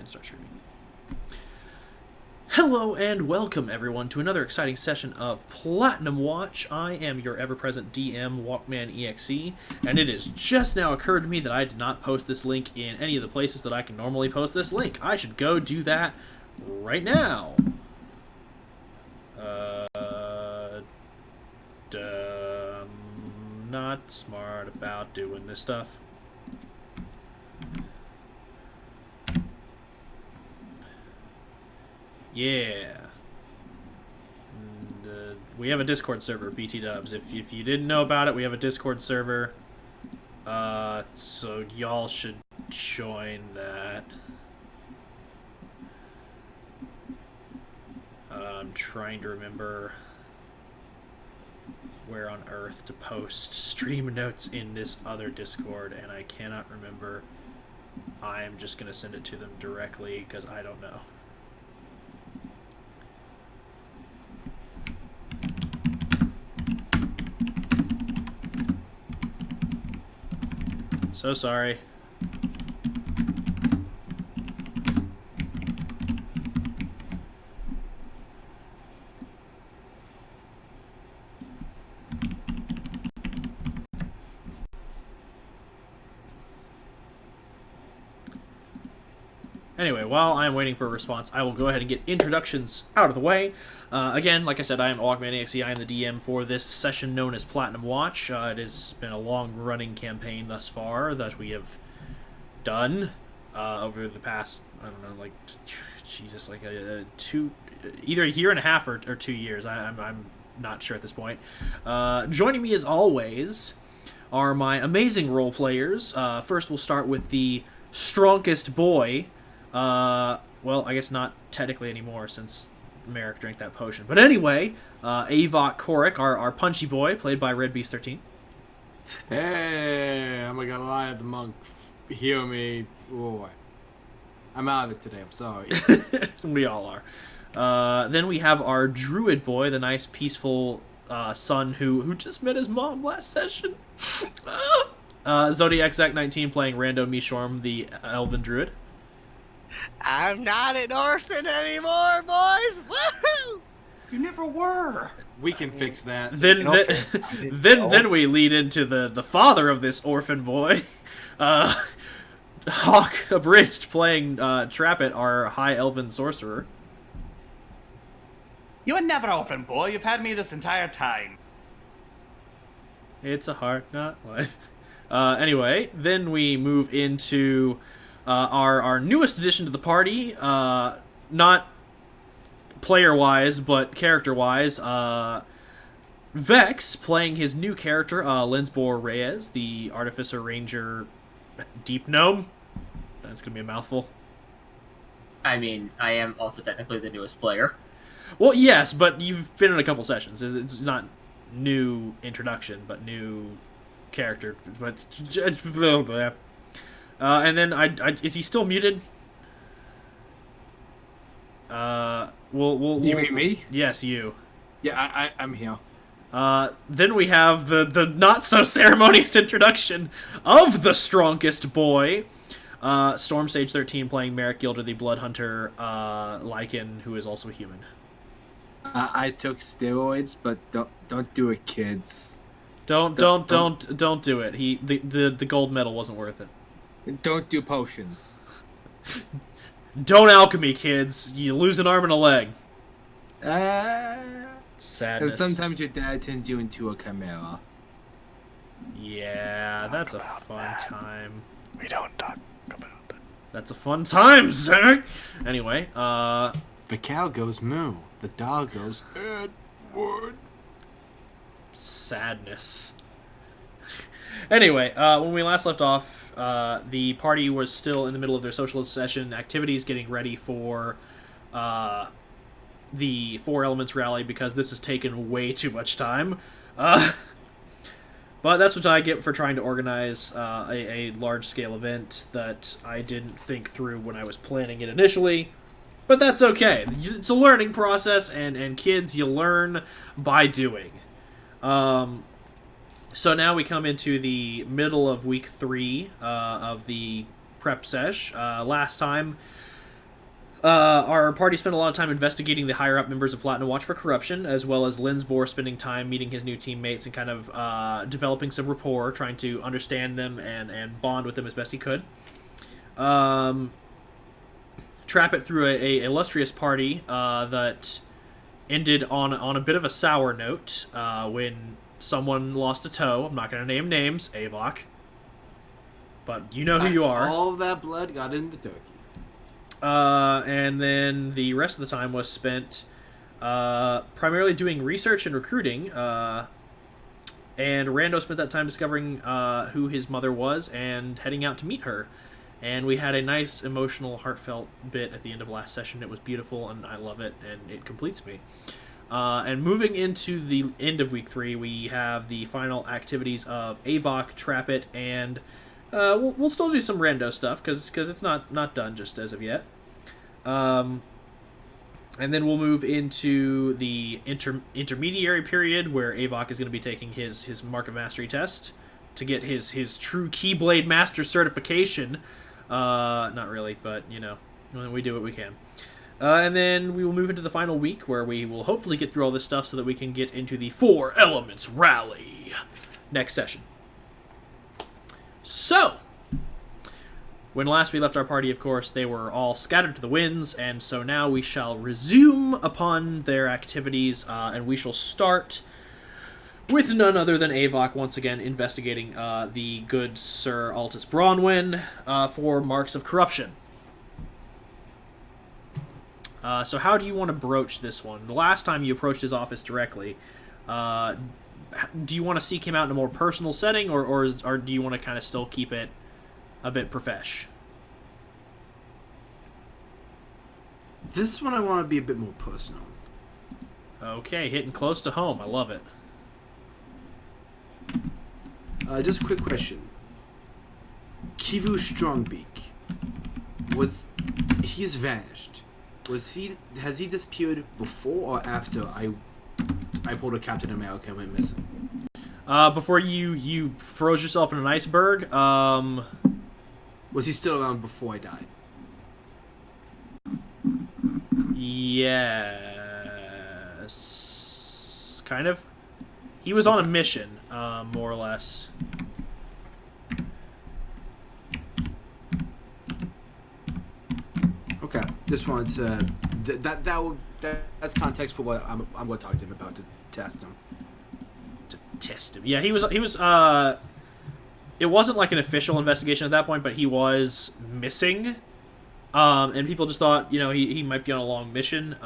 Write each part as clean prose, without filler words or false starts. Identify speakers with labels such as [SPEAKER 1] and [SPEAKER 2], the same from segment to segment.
[SPEAKER 1] and start streaming. Hello and welcome everyone to another exciting session of Platinum Watch. I am your ever-present DM, WalkmanEXE, and it has just now occurred to me that I did not post this link in any of the places that I can normally post this link. I should go do that right now. Not smart about doing this stuff. Yeah. And, we have a Discord server, BT Dubs. If you didn't know about it, we have a Discord server. So y'all should join that. I'm trying to remember where on earth to post stream notes in this other Discord, and I cannot remember. I'm just going to send it to them directly because I don't know. So sorry. Anyway, while I'm waiting for a response, I will go ahead and get introductions out of the way. Again, like I said, I am WalkmanEXE. I am the DM for this session known as Platinum Watch. It has been a long-running campaign thus far that we have done over the past, I don't know, like, Jesus, like either a year and a half or 2 years. I'm not sure at this point. Joining me as always are my amazing role players. First, we'll start with the strongest boy. Well, I guess not technically anymore since Merrick drank that potion. But anyway, Avok Korik, our punchy boy, played by Red Beast 13.
[SPEAKER 2] Hey, I'm not gonna lie, the monk. Heal me. Boy. I'm out of it today, I'm sorry.
[SPEAKER 1] We all are. Then we have our druid boy, the nice, peaceful son who just met his mom last session. Zodiac Zach 19 playing Rando Mishorm, the elven druid.
[SPEAKER 3] I'm not an orphan anymore, boys! Woohoo!
[SPEAKER 2] You never were. We can fix that.
[SPEAKER 1] Then we lead into the father of this orphan boy, Hawk Abridged playing Trappet, our high elven sorcerer.
[SPEAKER 3] You were never orphan, boy. You've had me this entire time.
[SPEAKER 1] It's a hard not life. Anyway, then we move into our newest addition to the party, not player-wise, but character-wise, Vex, playing his new character, Linsbor Reyes, the Artificer Ranger Deep Gnome. That's going to be a mouthful.
[SPEAKER 4] I mean, I am also technically the newest player.
[SPEAKER 1] Well, yes, but you've been in a couple sessions. It's not new introduction, but new character. But and then is he still muted? We'll
[SPEAKER 2] You mean me?
[SPEAKER 1] Yes, you.
[SPEAKER 2] Yeah, I'm here.
[SPEAKER 1] Then we have the not so ceremonious introduction of the strongest boy, Storm Sage 13 playing Merrick Gilder, the Blood Hunter Lycan, who is also a human.
[SPEAKER 2] I took steroids, but don't do it, kids.
[SPEAKER 1] Don't do it. The gold medal wasn't worth it.
[SPEAKER 2] Don't do potions.
[SPEAKER 1] Don't alchemy, kids. You lose an arm and a leg. Sadness.
[SPEAKER 2] And sometimes your dad turns you into a chimera.
[SPEAKER 1] Yeah, that's a fun time.
[SPEAKER 3] We don't talk about that.
[SPEAKER 1] That's a fun time, Zach. Anyway,
[SPEAKER 2] The cow goes moo. The dog goes Edward.
[SPEAKER 1] Sadness. Anyway, when we last left off, the party was still in the middle of their socialist session activities, getting ready for the Four Elements rally, because this has taken way too much time. But that's what I get for trying to organize a large-scale event that I didn't think through when I was planning it initially. But that's okay. It's a learning process, and kids, you learn by doing. So now we come into the middle of week 3 of the prep sesh. Last time, Our party spent a lot of time investigating the higher-up members of Platinum Watch for corruption, as well as Linsbor spending time meeting his new teammates and kind of developing some rapport, trying to understand them and bond with them as best he could. Trap it through a illustrious party that ended on a bit of a sour note when someone lost a toe. I'm not going to name names, Avok. But you know who you are.
[SPEAKER 2] All of that blood got in the turkey.
[SPEAKER 1] And then the rest of the time was spent primarily doing research and recruiting. And Rando spent that time discovering who his mother was and heading out to meet her. And we had a nice, emotional, heartfelt bit at the end of last session. It was beautiful, and I love it, and it completes me. And moving into the end of week 3, we have the final activities of Avok, Trap It, and we'll still do some rando stuff, because it's not done just as of yet. And then we'll move into the intermediary period, where Avok is going to be taking his Mark of Mastery test to get his true Keyblade Master certification. Not really, but, you know, we do what we can. And then we will move into the final week, where we will hopefully get through all this stuff so that we can get into the 4 Elements Rally next session. So, when last we left our party, of course, they were all scattered to the winds, and so now we shall resume upon their activities, and we shall start with none other than Avok once again investigating the good Sir Altus Bronwyn for marks of corruption. So how do you want to broach this one? The last time you approached his office directly, do you want to seek him out in a more personal setting, or do you want to kind of still keep it a bit profesh?
[SPEAKER 2] This one I want to be a bit more personal.
[SPEAKER 1] Okay, hitting close to home. I love it.
[SPEAKER 2] Just a quick question. Kivu Strongbeak, he's vanished. Has he disappeared before or after I pulled a Captain America and went missing?
[SPEAKER 1] Before you froze yourself in an iceberg,
[SPEAKER 2] Was he still around before I died?
[SPEAKER 1] Yes. Kind of. He was on a mission, more or less.
[SPEAKER 2] Okay, just wanted to that's context for what I'm going to talk to him about to test him.
[SPEAKER 1] To test him. Yeah, he was it wasn't like an official investigation at that point, but he was missing. And people just thought, you know, he might be on a long mission.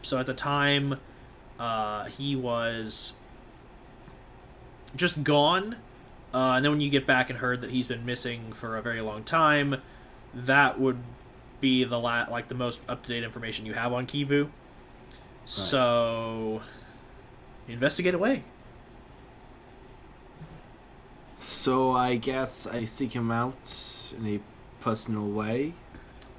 [SPEAKER 1] So at the time, he was just gone. And then when you get back and heard that he's been missing for a very long time, that would be the most up-to-date information you have on Kivu. Right. So investigate away.
[SPEAKER 2] So I guess I seek him out in a personal way.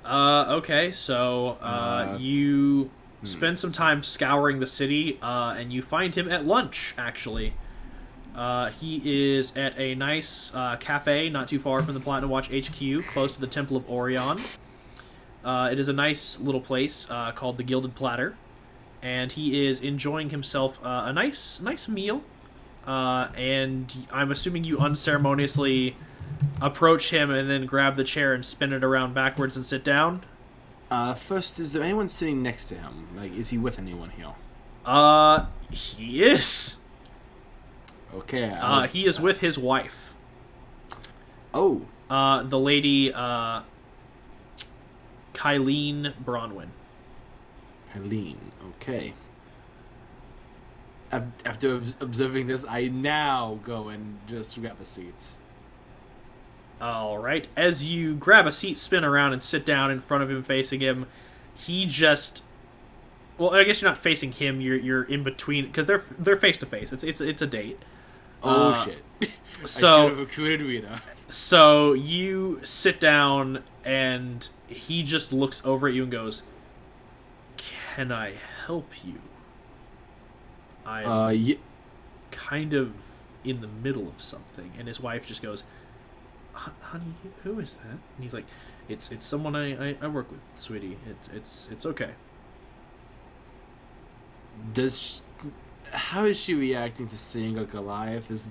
[SPEAKER 1] Okay, so you spend some time scouring the city, and you find him at lunch, actually. He is at a nice cafe not too far from the Platinum Watch HQ, close to the Temple of Orion. It is a nice little place called the Gilded Platter, and he is enjoying himself a nice meal. And I'm assuming you unceremoniously approach him and then grab the chair and spin it around backwards and sit down.
[SPEAKER 2] First, is there anyone sitting next to him? Like, is he with anyone here?
[SPEAKER 1] He is.
[SPEAKER 2] Okay.
[SPEAKER 1] He is with his wife.
[SPEAKER 2] Oh.
[SPEAKER 1] The lady, Kylene Bronwyn.
[SPEAKER 2] Kylene, okay. After observing this, I now go and just grab the seats.
[SPEAKER 1] Alright. As you grab a seat, spin around, and sit down in front of him, facing him, he just... Well, I guess you're not facing him, you're in between, because they're face-to-face. It's a date.
[SPEAKER 2] Oh, shit.
[SPEAKER 1] So,
[SPEAKER 2] I should have recruited Rita.
[SPEAKER 1] So, you sit down, and he just looks over at you and goes, "Can I help you? I'm kind of in the middle of something." And his wife just goes, "Honey, who is that?" And he's like, It's someone I work with, sweetie. It's okay.
[SPEAKER 2] How is she reacting to seeing a Goliath? Is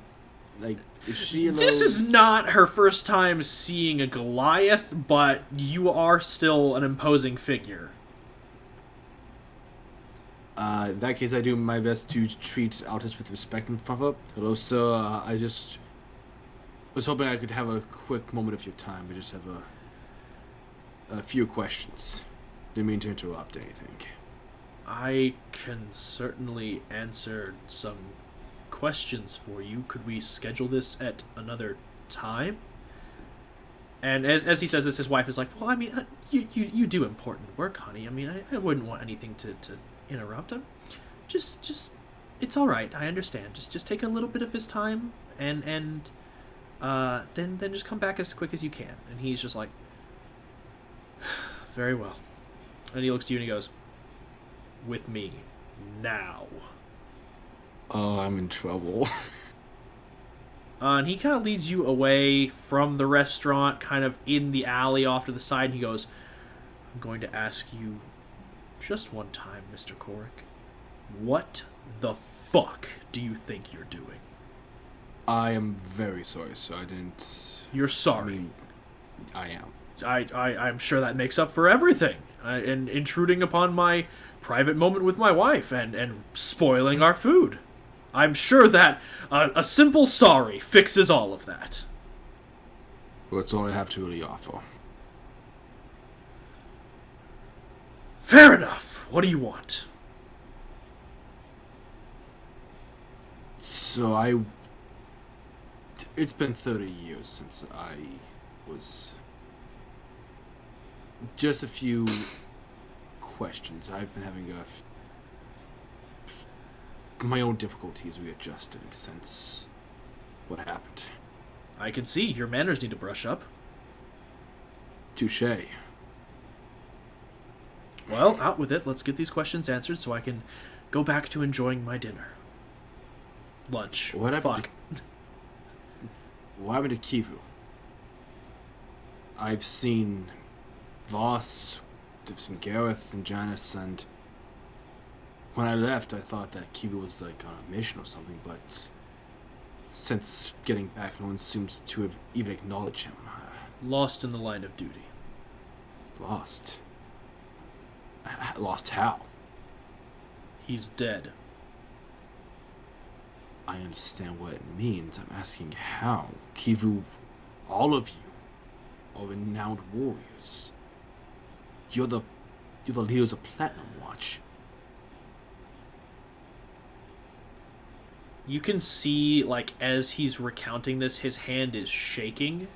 [SPEAKER 2] she a little...
[SPEAKER 1] This is not her first time seeing a Goliath, but you are still an imposing figure.
[SPEAKER 2] In that case, I do my best to treat Altus with respect and front up. Hello, sir. I just was hoping I could have a quick moment of your time. I just have a few questions. Didn't mean to interrupt anything.
[SPEAKER 1] I can certainly answer some questions for you. Could we schedule this at another time? And as he says this, his wife is like, well, I mean, you do important work, honey. I mean, I wouldn't want anything to interrupt him. Just it's all right. I understand. Just take a little bit of his time, and then just come back as quick as you can. And he's just like, very well. And he looks to you and he goes, with me now.
[SPEAKER 2] Oh, I'm in trouble.
[SPEAKER 1] And he kind of leads you away from the restaurant, kind of in the alley off to the side, and he goes, I'm going to ask you just one time, Mr. Korik. What the fuck do you think you're doing?
[SPEAKER 2] I am very sorry, sir. I didn't...
[SPEAKER 1] You're sorry.
[SPEAKER 2] I am.
[SPEAKER 1] I'm sure that makes up for everything. And intruding upon my private moment with my wife and spoiling our food. I'm sure that a simple sorry fixes all of that.
[SPEAKER 2] Well, it's all I have to really offer.
[SPEAKER 1] Fair enough. What do you want?
[SPEAKER 2] So it's been 30 years since I was... Just a few questions. I've been having my own difficulties readjusting since what happened.
[SPEAKER 1] I can see your manners need to brush up.
[SPEAKER 2] Touché.
[SPEAKER 1] Well, out with it. Let's get these questions answered so I can go back to enjoying my dinner. Lunch.
[SPEAKER 2] What happened
[SPEAKER 1] Fuck.
[SPEAKER 2] What happened to Kivu? I've seen Voss, I've seen Gareth and Janice, and when I left, I thought that Kivu was like on a mission or something, but since getting back, no one seems to have even acknowledged him.
[SPEAKER 1] Lost in the line of duty.
[SPEAKER 2] Lost? Lost how?
[SPEAKER 1] He's dead.
[SPEAKER 2] I understand what it means. I'm asking how. Kivu, all of you are renowned warriors. You're the leaders of Platinum Watch.
[SPEAKER 1] You can see, like, as he's recounting this, his hand is shaking.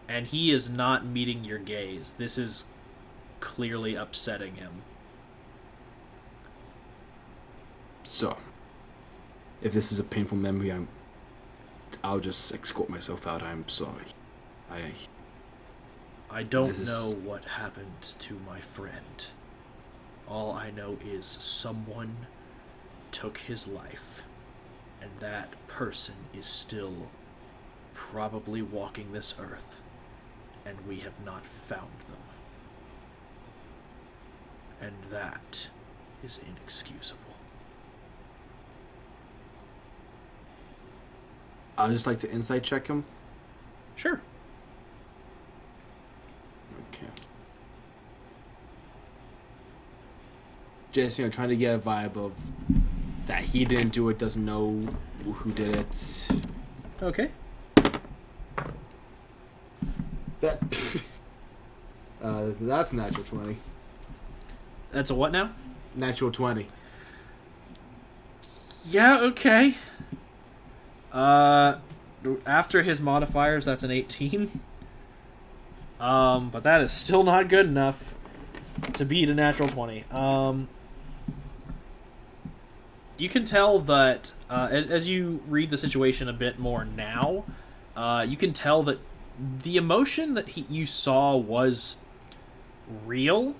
[SPEAKER 1] And he is not meeting your gaze. This is clearly upsetting him.
[SPEAKER 2] So, if this is a painful memory, I'll just escort myself out. I'm sorry.
[SPEAKER 1] I don't know what happened to my friend. All I know is someone took his life, and that person is still probably walking this earth, and we have not found them. And that is inexcusable.
[SPEAKER 2] I'd just like to insight check him.
[SPEAKER 1] Sure.
[SPEAKER 2] Okay. Just, trying to get a vibe of that he didn't do it, doesn't know who did it.
[SPEAKER 1] Okay.
[SPEAKER 2] That's natural 20.
[SPEAKER 1] That's a what now?
[SPEAKER 2] Natural 20.
[SPEAKER 1] Yeah, okay. After his modifiers, that's an 18. But that is still not good enough to beat a natural 20. You can tell that, as you read the situation a bit more now, you can tell that the emotion that you saw was real,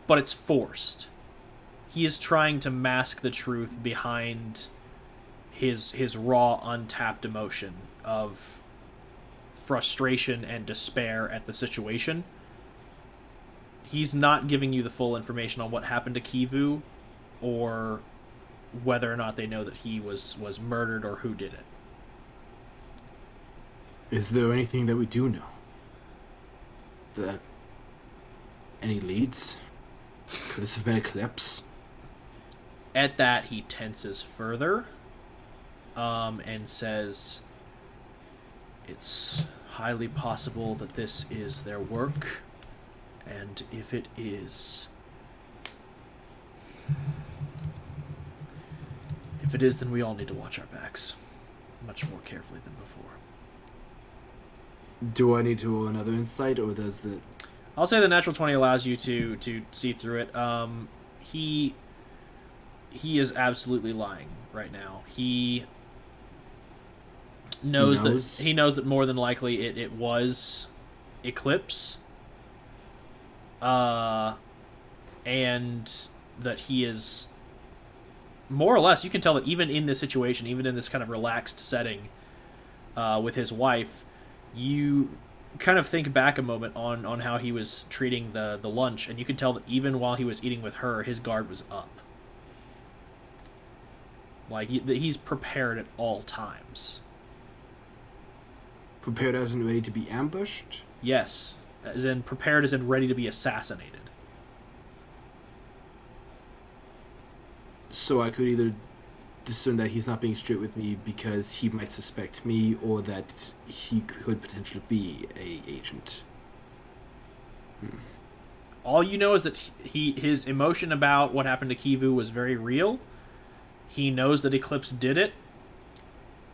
[SPEAKER 1] but it's forced. He is trying to mask the truth behind his raw, untapped emotion of frustration and despair at the situation. He's not giving you the full information on what happened to Kivu, or whether or not they know that he was murdered or who did it.
[SPEAKER 2] Is there anything that we do know? Any leads? Could this have been Eclipse?
[SPEAKER 1] At that, he tenses further, and says, "It's highly possible that this is their work, and if it is, then we all need to watch our backs much more carefully than before."
[SPEAKER 2] Do I need to roll another insight, or does the...
[SPEAKER 1] I'll say the natural 20 allows you to see through it. He is absolutely lying right now. He knows that more than likely it was Eclipse. And that he is more or less, you can tell that even in this situation, even in this kind of relaxed setting with his wife, you kind of think back a moment on how he was treating the lunch, and you can tell that even while he was eating with her, his guard was up. Like, he's prepared at all times.
[SPEAKER 2] Prepared as in ready to be ambushed?
[SPEAKER 1] Yes. As in prepared as in ready to be assassinated.
[SPEAKER 2] So I could either discern that he's not being straight with me because he might suspect me, or that he could potentially be a agent.
[SPEAKER 1] All you know is that his emotion about what happened to Kivu was very real. He knows that Eclipse did it,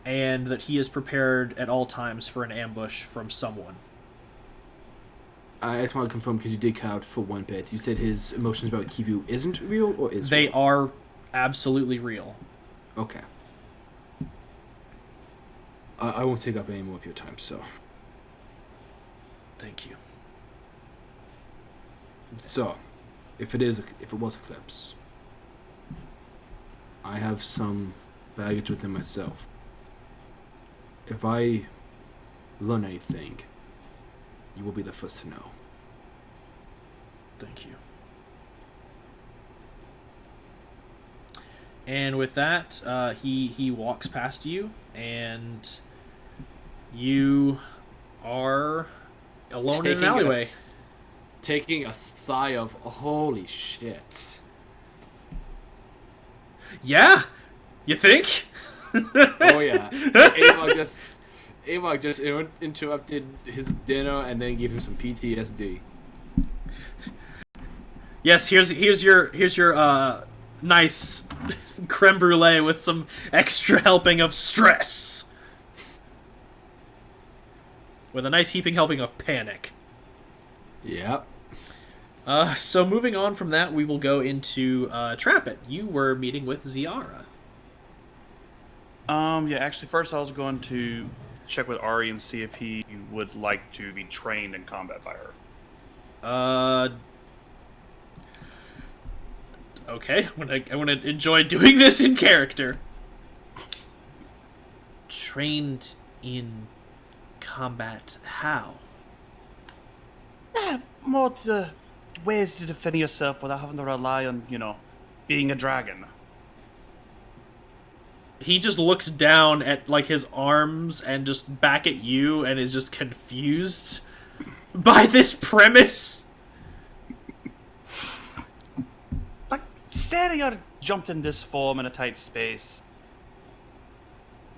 [SPEAKER 1] and that he is prepared at all times for an ambush from someone.
[SPEAKER 2] I just want to confirm, because you did cut out for one bit. You said his emotions about Kivu isn't real, or is
[SPEAKER 1] They
[SPEAKER 2] real?
[SPEAKER 1] are absolutely real.
[SPEAKER 2] Okay. I won't take up any more of your time, so...
[SPEAKER 1] Thank you.
[SPEAKER 2] So, if it was Eclipse, I have some baggage within myself. If I learn anything, you will be the first to know.
[SPEAKER 1] Thank you. And with that, he walks past you, and you are alone in an alleyway.
[SPEAKER 2] Taking a sigh of holy shit.
[SPEAKER 1] Yeah, you think?
[SPEAKER 2] Oh yeah. Avok just interrupted his dinner and then gave him some PTSD.
[SPEAKER 1] Yes, here's your nice creme brulee with some extra helping of stress, with a nice heaping helping of panic.
[SPEAKER 2] Yep.
[SPEAKER 1] So moving on from that, we will go into Trap It. You were meeting with Ziara.
[SPEAKER 5] Yeah, actually, first I was going to check with Ari and see if he would like to be trained in combat by her.
[SPEAKER 1] Okay, I want to enjoy doing this in character. Trained in combat, how?
[SPEAKER 5] More the ways to defend yourself without having to rely on, being a dragon.
[SPEAKER 1] He just looks down at, like, his arms and just back at you and is just confused by this premise.
[SPEAKER 5] Like, say you're jumped in this form in a tight space.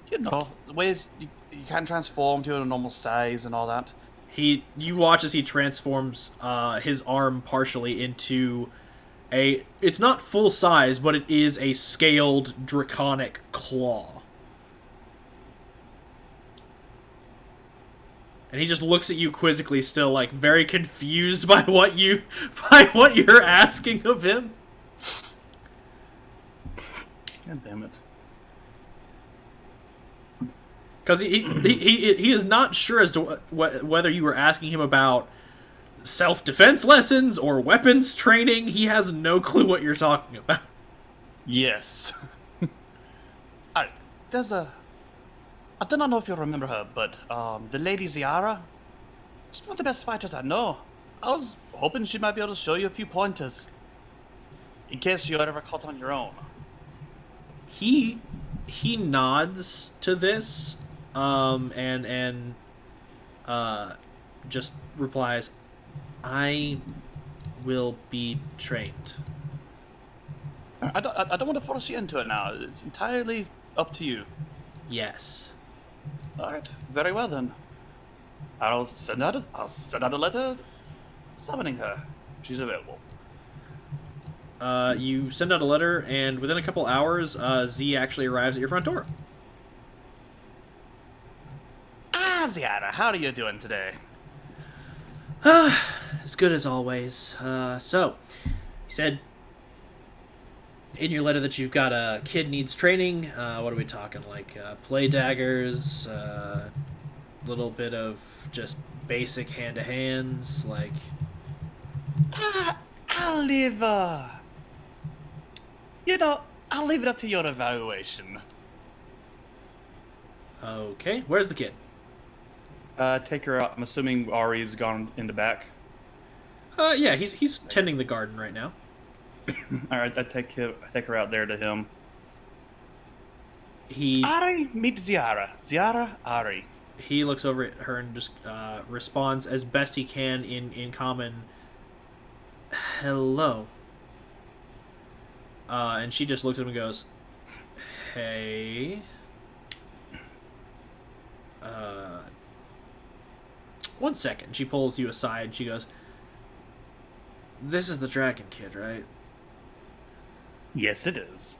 [SPEAKER 5] The ways you can transform to a normal size and all that.
[SPEAKER 1] You watch as he transforms his arm partially into it's not full size, but it is a scaled draconic claw. And he just looks at you quizzically, still like very confused by what you're asking of him.
[SPEAKER 5] God damn it.
[SPEAKER 1] Because he is not sure as to whether you were asking him about self-defense lessons or weapons training. He has no clue what you're talking about.
[SPEAKER 5] Yes. Alright, there's a
[SPEAKER 3] I do not know if you remember her, but the Lady Ziara, she's one of the best fighters I know. I was hoping she might be able to show you a few pointers, in case you had ever caught on your own.
[SPEAKER 1] He nods to this, and just replies, "I will be trained."
[SPEAKER 3] I don't want to force you into it now. It's entirely up to you.
[SPEAKER 1] Yes.
[SPEAKER 3] All right, very well then. I'll send out a letter summoning her. She's available.
[SPEAKER 1] You send out a letter, and within a couple hours, Z actually arrives at your front door.
[SPEAKER 3] Ah, Ziara, how are you doing today?
[SPEAKER 1] As good as always. So, you said in your letter that you've got a kid needs training. What are we talking? Like play daggers, little bit of just basic hand to hands, like.
[SPEAKER 3] I'll leave. I'll leave it up to your evaluation.
[SPEAKER 1] Okay, where's the kid?
[SPEAKER 5] Take her out. I'm assuming Ari's gone in the back.
[SPEAKER 1] Yeah, he's tending the garden right now.
[SPEAKER 5] All right, I take her out there to him.
[SPEAKER 3] Ari, meet Ziara. Ziara, Ari.
[SPEAKER 1] He looks over at her and just responds as best he can in common. Hello. And she just looks at him and goes, "Hey." One second. She pulls you aside. She goes, "This is the Dragon Kid, right?"
[SPEAKER 3] Yes, it is.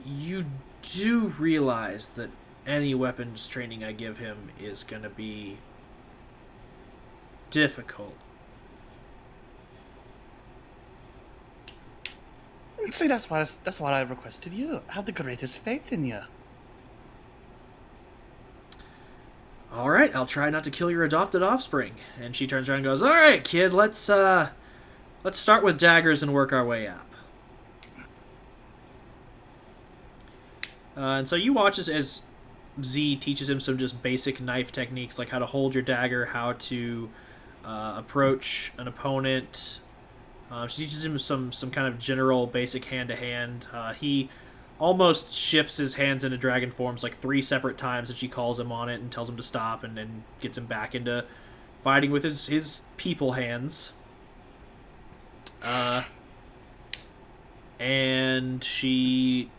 [SPEAKER 1] You do realize that any weapons training I give him is going to be difficult.
[SPEAKER 3] See, that's why I requested you. I have the greatest faith in you.
[SPEAKER 1] All right, I'll try not to kill your adopted offspring. And she turns around and goes, "All right, kid, let's start with daggers and work our way up." And so you watch as Z teaches him some just basic knife techniques, like how to hold your dagger, how to approach an opponent. She teaches him some kind of general basic hand-to-hand. He almost shifts his hands into dragon forms like 3 separate times, and she calls him on it and tells him to stop, and then gets him back into fighting with his people hands. And she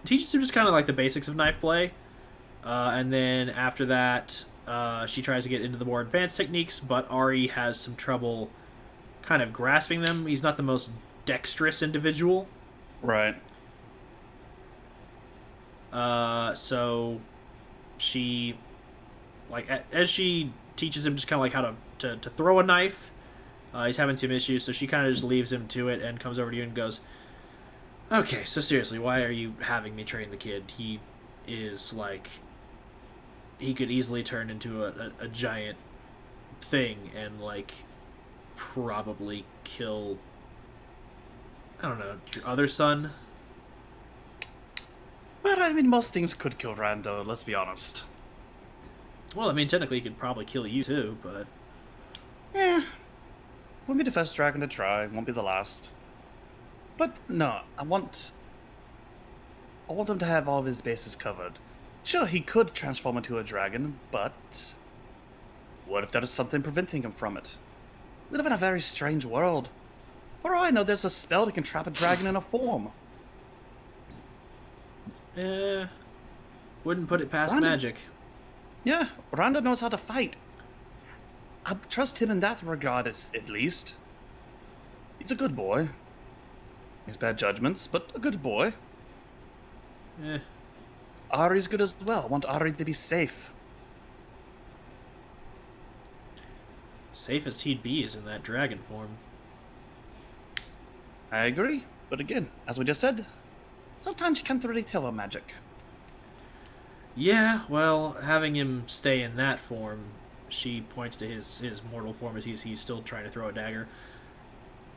[SPEAKER 1] teaches him just kind of like the basics of knife play. And then after that, she tries to get into the more advanced techniques, but Ari has some trouble kind of grasping them. He's not the most dexterous individual.
[SPEAKER 5] Right.
[SPEAKER 1] So she, like, as she teaches him just kind of like how to throw a knife, he's having some issues, so she kind of just leaves him to it and comes over to you and goes, "Okay, so seriously, why are you having me train the kid? He is, like, he could easily turn into a giant thing and, like, probably kill, I don't know, your other son."
[SPEAKER 3] Well, I mean, most things could kill Rando, let's be honest.
[SPEAKER 1] Well, I mean, technically he could probably kill you too, but...
[SPEAKER 3] Won't be the first dragon to try, won't be the last. But, no, I want him to have all of his bases covered. Sure, he could transform into a dragon, but... what if there is something preventing him from it? We live in a very strange world. For all I know, there's a spell that can trap a dragon in a form.
[SPEAKER 1] Wouldn't put it past
[SPEAKER 3] Rando.
[SPEAKER 1] magic.
[SPEAKER 3] Yeah, Rando knows how to fight. I trust him in that regard, at least. He's a good boy. He has bad judgments, but a good boy. Ari's good as well. I want Ari to be safe.
[SPEAKER 1] Safest he'd be is in that dragon form.
[SPEAKER 3] I agree, but again, as we just said, sometimes you can't really tell about magic.
[SPEAKER 1] Yeah, well, having him stay in that form, she points to his mortal form as he's still trying to throw a dagger,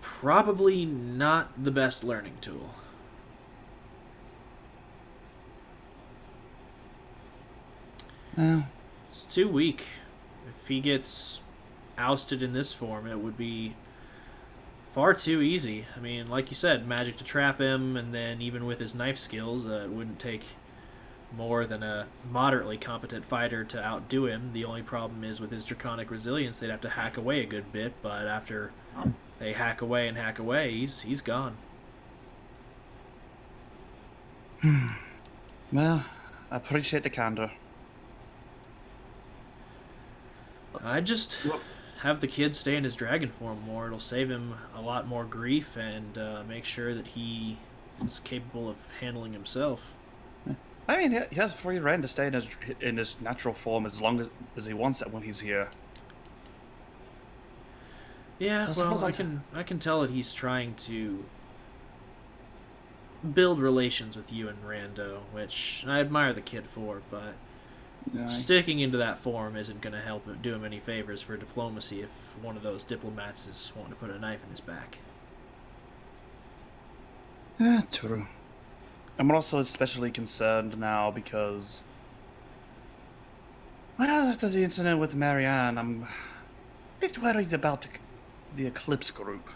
[SPEAKER 1] probably not the best learning tool. It's too weak. If he gets ousted in this form, it would be far too easy. I mean, like you said, magic to trap him, and then even with his knife skills, it wouldn't take more than a moderately competent fighter to outdo him. The only problem is with his draconic resilience, they'd have to hack away a good bit, but after they hack away and hack away, he's gone.
[SPEAKER 3] Well, I appreciate the candor.
[SPEAKER 1] I'd just have the kid stay in his dragon form more. It'll save him a lot more grief and make sure that he is capable of handling himself.
[SPEAKER 3] I mean, he has free reign to stay in his natural form as long as he wants it when he's here.
[SPEAKER 1] Yeah, well, I can tell that he's trying to build relations with you and Rando, which I admire the kid for, but sticking into that form isn't going to help do him any favors for diplomacy if one of those diplomats is wanting to put a knife in his back.
[SPEAKER 3] True. I'm also especially concerned now because, well, after the incident with Marianne, I'm a bit worried about the Eclipse group.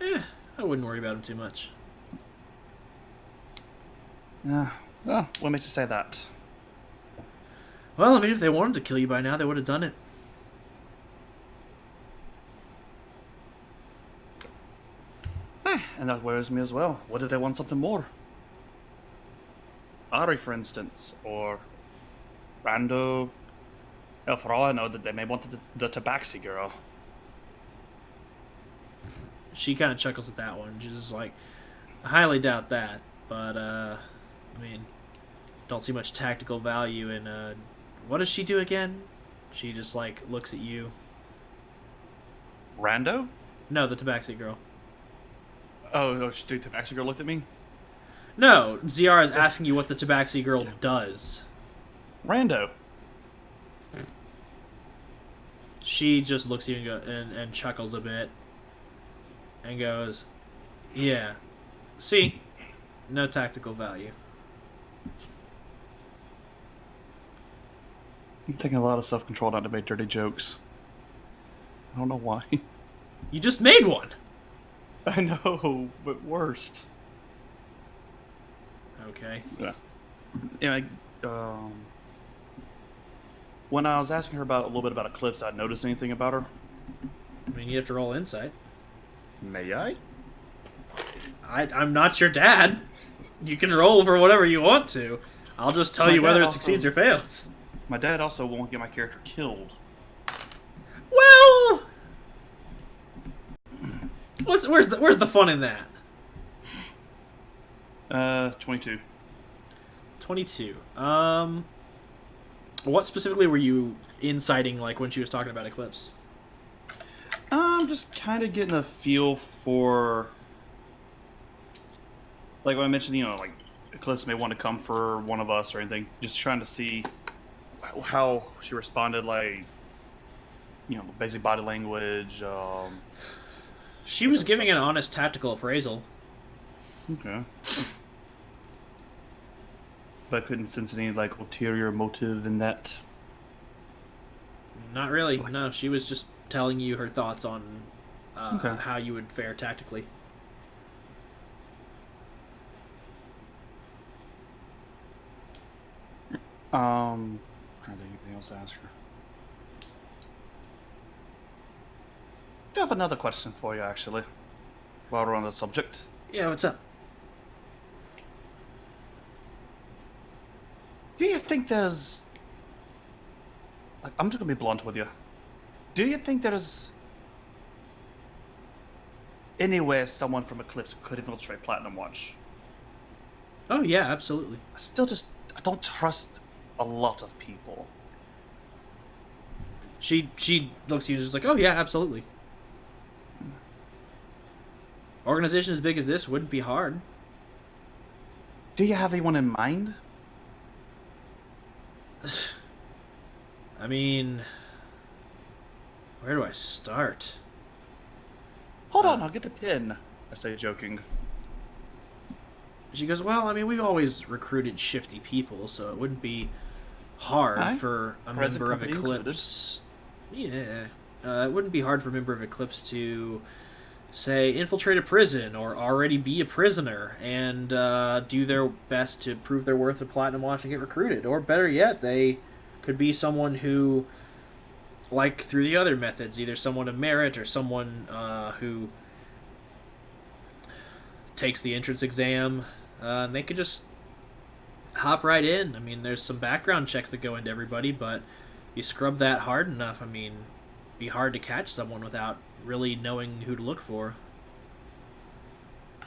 [SPEAKER 1] I wouldn't worry about him too much.
[SPEAKER 3] Well, what makes you say that?
[SPEAKER 1] Well, I mean, if they wanted to kill you by now, they would have done it.
[SPEAKER 3] And that worries me as well. What if they want something more? Ari, for instance, or Rando. Hell, for all I know, that they may want the Tabaxi girl.
[SPEAKER 1] She kind of chuckles at that one. She's just like, I highly doubt that, but, I mean, don't see much tactical value in, what does she do again? She just, like, looks at you.
[SPEAKER 3] Rando?
[SPEAKER 1] No, the Tabaxi girl.
[SPEAKER 3] Oh, the Tabaxi girl looked at me?
[SPEAKER 1] No, ZR is asking you what the Tabaxi girl does.
[SPEAKER 3] Rando.
[SPEAKER 1] She just looks at you and chuckles a bit. And goes, yeah. See? No tactical value.
[SPEAKER 3] I'm taking a lot of self-control not to make dirty jokes. I don't know why.
[SPEAKER 1] You just made one!
[SPEAKER 3] I know, but worse.
[SPEAKER 1] Okay.
[SPEAKER 3] Yeah. Anyway, when I was asking her about a little bit about Eclipse, I noticed anything about her?
[SPEAKER 1] I mean, you have to roll insight.
[SPEAKER 3] May I?
[SPEAKER 1] I'm not your dad. You can roll for whatever you want to. I'll just tell you whether it succeeds or fails.
[SPEAKER 3] My dad also won't get my character killed.
[SPEAKER 1] Well, where's the fun in that?
[SPEAKER 3] 22.
[SPEAKER 1] 22. What specifically were you inciting, like, when she was talking about Eclipse?
[SPEAKER 3] I'm just kind of getting a feel for, like when I mentioned, like Eclipse may want to come for one of us or anything. Just trying to see how she responded, like, basic body language.
[SPEAKER 1] She was giving an honest tactical appraisal.
[SPEAKER 3] Okay. But I couldn't sense any, like, ulterior motive in that.
[SPEAKER 1] Not really. No, she was just telling you her thoughts on how you would fare tactically.
[SPEAKER 3] Trying to think of anything else to ask her. I have another question for you, actually, while we're on the subject.
[SPEAKER 1] Yeah, what's up?
[SPEAKER 3] Do you think there's... Like, I'm just gonna be blunt with you. Do you think there's any way someone from Eclipse could infiltrate Platinum Watch?
[SPEAKER 1] Oh, yeah, absolutely.
[SPEAKER 3] I don't trust a lot of people.
[SPEAKER 1] She looks at you and is just like, oh, yeah, absolutely. Organization as big as this wouldn't be hard.
[SPEAKER 3] Do you have anyone in mind?
[SPEAKER 1] I mean, where do I start?
[SPEAKER 3] Hold on, I'll get a pin. I say, joking.
[SPEAKER 1] she goes, well, I mean, we've always recruited shifty people, so it wouldn't be hard
[SPEAKER 3] Aye.
[SPEAKER 1] for a
[SPEAKER 3] Present
[SPEAKER 1] member of
[SPEAKER 3] company
[SPEAKER 1] Eclipse. Yeah. It wouldn't be hard for a member of Eclipse to, say, infiltrate a prison or already be a prisoner and do their best to prove their worth at Platinum Watch and get recruited. Or better yet, they could be someone who, like through the other methods, either someone of merit or someone who takes the entrance exam, and they could just hop right in. I mean, there's some background checks that go into everybody, but you scrub that hard enough, I mean, it'd be hard to catch someone without really knowing who to look for.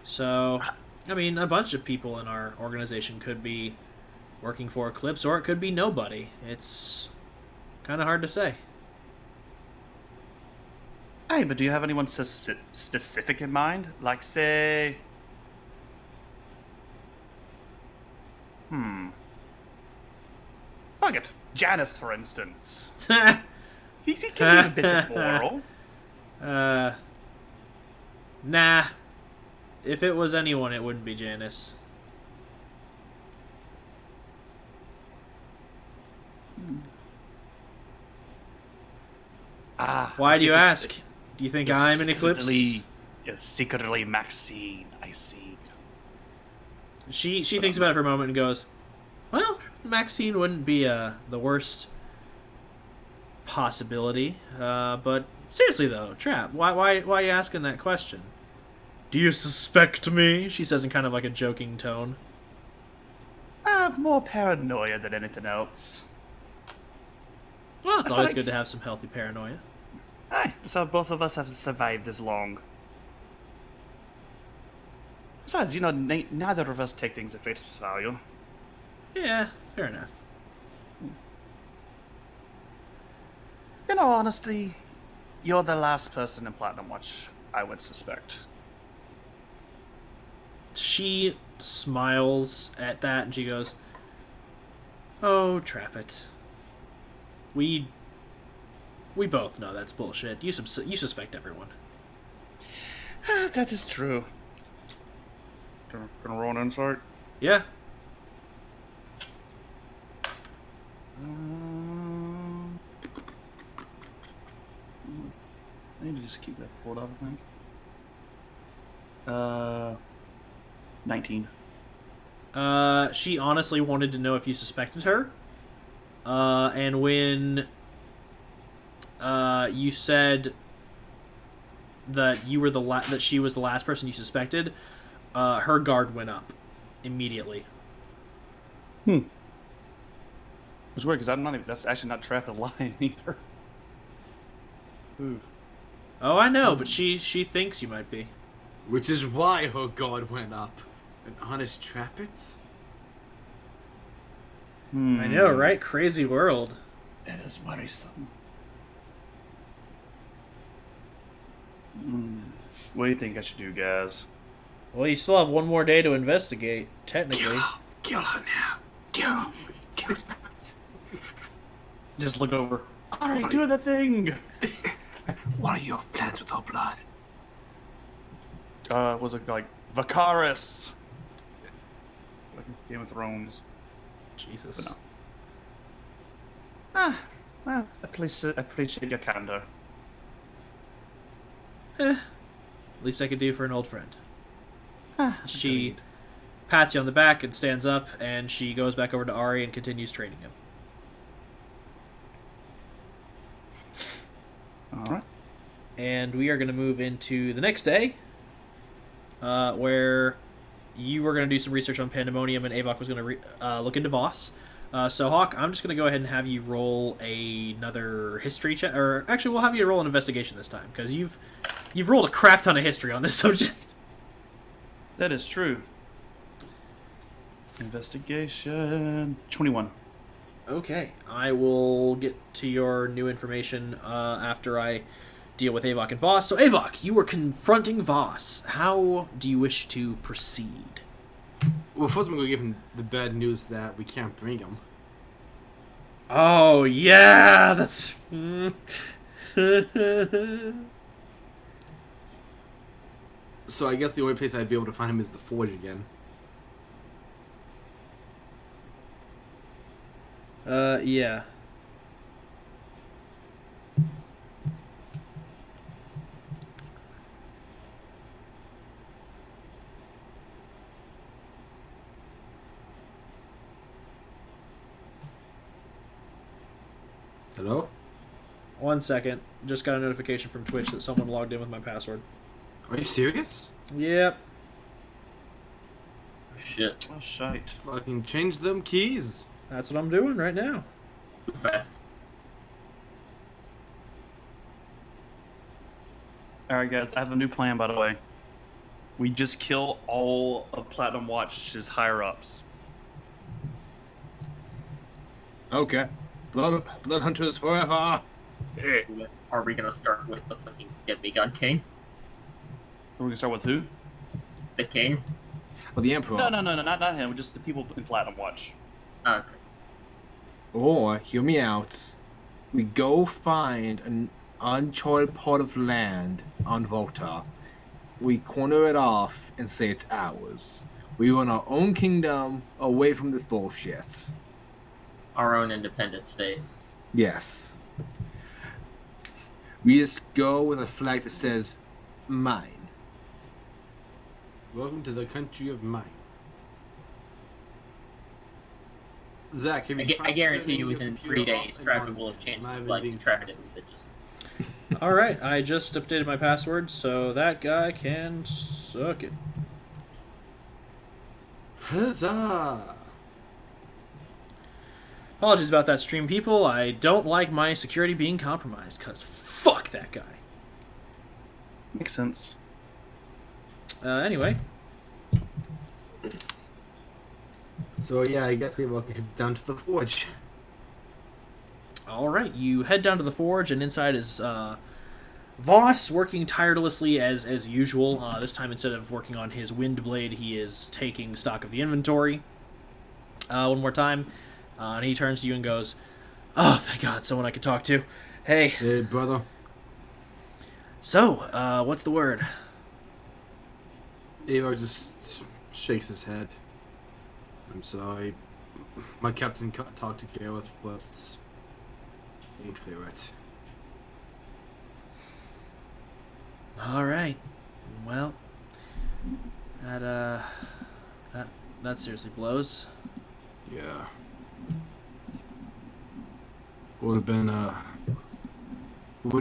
[SPEAKER 1] So, I mean, a bunch of people in our organization could be working for Eclipse, or it could be nobody. It's kind of hard to say.
[SPEAKER 3] Hey, but do you have anyone specific in mind? Like, say... Fuck it. Janice, for instance. He can be a bit immoral.
[SPEAKER 1] Nah. If it was anyone, it wouldn't be Janice. Why do you ask? Do you think I'm an Eclipse?
[SPEAKER 3] Secretly Maxine, I see.
[SPEAKER 1] She thinks about it for a moment and goes, well, Maxine wouldn't be the worst possibility. But seriously though, Trap, why are you asking that question? Do you suspect me? She says in kind of like a joking tone.
[SPEAKER 3] More paranoia than anything else.
[SPEAKER 1] Well, it's
[SPEAKER 3] I
[SPEAKER 1] always
[SPEAKER 3] thought
[SPEAKER 1] good to have some healthy paranoia.
[SPEAKER 3] Aye, so both of us have survived this long. Besides, neither of us take things at face value.
[SPEAKER 1] Yeah, fair enough.
[SPEAKER 3] In all honesty, you're the last person in Platinum Watch I would suspect.
[SPEAKER 1] She smiles at that and she goes, oh, Trap it. We both know that's bullshit. You suspect everyone.
[SPEAKER 3] That is true. Gonna roll an insight?
[SPEAKER 1] Yeah.
[SPEAKER 3] I need to just keep that pulled up, I think. 19.
[SPEAKER 1] She honestly wanted to know if you suspected her. And when you said that you were that she was the last person you suspected, her guard went up immediately.
[SPEAKER 3] It's weird because that's actually not Trap and lying either. Oof.
[SPEAKER 1] Oh, I know, but she thinks you might be.
[SPEAKER 2] Which is why her guard went up. An honest Trappet?
[SPEAKER 1] I know, right? Crazy world.
[SPEAKER 3] That is worrisome. What do you think I should do, guys?
[SPEAKER 1] Well, you still have one more day to investigate, technically.
[SPEAKER 2] Kill her now. Kill her.
[SPEAKER 3] Just look over. Alright, do the thing!
[SPEAKER 2] What are your plans with her blood?
[SPEAKER 3] Was it like Vicaris? Like Game of Thrones.
[SPEAKER 1] Jesus.
[SPEAKER 3] Well, I appreciate your candor.
[SPEAKER 1] Least I could do for an old friend. She pats you on the back and stands up, and she goes back over to Ari and continues training him.
[SPEAKER 3] Alright.
[SPEAKER 1] And we are going to move into the next day, where you were going to do some research on Pandemonium, and Avok was going to look into Voss. So, Hawk, I'm just going to go ahead and have you roll another history check. Or, actually, we'll have you roll an investigation this time, because you've rolled a crap ton of history on this subject.
[SPEAKER 3] That is true. Investigation 21.
[SPEAKER 1] Okay, I will get to your new information after I deal with Avok and Voss. So, Avok, you were confronting Voss. How do you wish to proceed?
[SPEAKER 2] Well, first I'm going to give him the bad news that we can't bring him.
[SPEAKER 1] Oh, yeah, that's...
[SPEAKER 2] So I guess the only place I'd be able to find him is the Forge again.
[SPEAKER 1] Yeah.
[SPEAKER 2] Hello?
[SPEAKER 1] 1 second. Just got a notification from Twitch that someone logged in with my password.
[SPEAKER 2] Are you serious?
[SPEAKER 1] Yep.
[SPEAKER 4] Shit.
[SPEAKER 3] Oh, shite.
[SPEAKER 2] Fucking change them keys.
[SPEAKER 1] That's what I'm doing right now.
[SPEAKER 4] Too fast.
[SPEAKER 3] Alright, guys, I have a new plan, by the way. We just kill all of Platinum Watch's higher-ups.
[SPEAKER 2] Okay. Blood hunters forever.
[SPEAKER 4] Are we gonna start with the fucking Get Me Gun King?
[SPEAKER 3] We're gonna start with who?
[SPEAKER 4] The King?
[SPEAKER 2] Well, the Emperor.
[SPEAKER 3] No, not him. Just the people in Platinum Watch.
[SPEAKER 4] Okay.
[SPEAKER 2] Or, hear me out, we go find an uncharted part of land on Volta. We corner it off and say it's ours. We run our own kingdom away from this bullshit.
[SPEAKER 4] Our own independent state.
[SPEAKER 2] Yes. We just go with a flag that says, mine. Welcome to the country of mine. Zach, have you
[SPEAKER 4] I guarantee you within 3 days, traffic will have changed the flight to traffic in these bitches.
[SPEAKER 1] Alright, I just updated my password, so that guy can suck it.
[SPEAKER 2] Huzzah!
[SPEAKER 1] Apologies about that, stream people. I don't like my security being compromised, because fuck that guy.
[SPEAKER 3] Makes sense.
[SPEAKER 1] Anyway.
[SPEAKER 2] So yeah, I guess Ewok heads down to the forge.
[SPEAKER 1] Alright, you head down to the forge, and inside is Voss working tirelessly as usual. This time, instead of working on his wind blade, he is taking stock of the inventory. One more time. And he turns to you and goes, "Oh, thank God, someone I could talk to. Hey,
[SPEAKER 2] Hey, brother.
[SPEAKER 1] so, what's the word?"
[SPEAKER 2] Ewok just shakes his head. I'm sorry. My captain talked to Gareth, but didn't clear it.
[SPEAKER 1] Alright. Well, that seriously blows.
[SPEAKER 2] Yeah. Would have been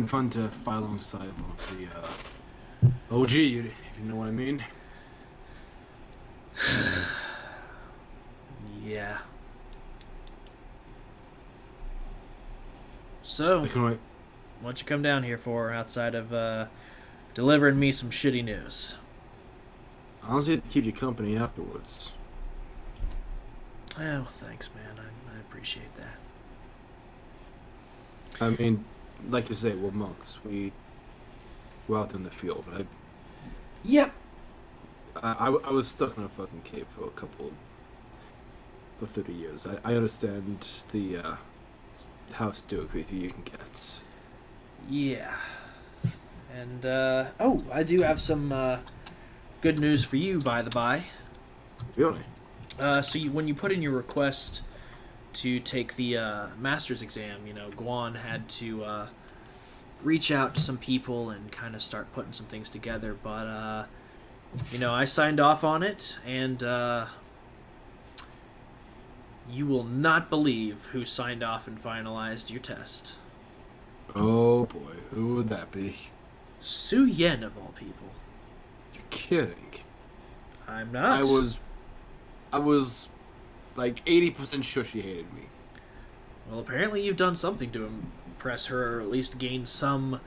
[SPEAKER 2] fun to fight alongside the OG, if you know what I mean.
[SPEAKER 1] Yeah. So,
[SPEAKER 2] I can wait.
[SPEAKER 1] what'd you come down here for outside of delivering me some shitty news?
[SPEAKER 2] Honestly, to keep you company afterwards.
[SPEAKER 1] Oh, well, thanks, man. I appreciate that.
[SPEAKER 2] I mean, like you say, we're monks. We're out in the field.
[SPEAKER 1] Yep.
[SPEAKER 2] I was stuck in a fucking cave for 30 years. I understand the how still creepy you can get.
[SPEAKER 1] Yeah. And, oh, I do have some good news for you, by the by.
[SPEAKER 2] Really?
[SPEAKER 1] So when you put in your request to take the master's exam, Guan had to reach out to some people and kind of start putting some things together. But, I signed off on it, and you will not believe who signed off and finalized your test.
[SPEAKER 2] Oh boy, who would that be?
[SPEAKER 1] Su Yen, of all people.
[SPEAKER 2] You're kidding.
[SPEAKER 1] I'm not.
[SPEAKER 2] I was like 80% sure she hated me.
[SPEAKER 1] Well, apparently you've done something to impress her, or at least gain some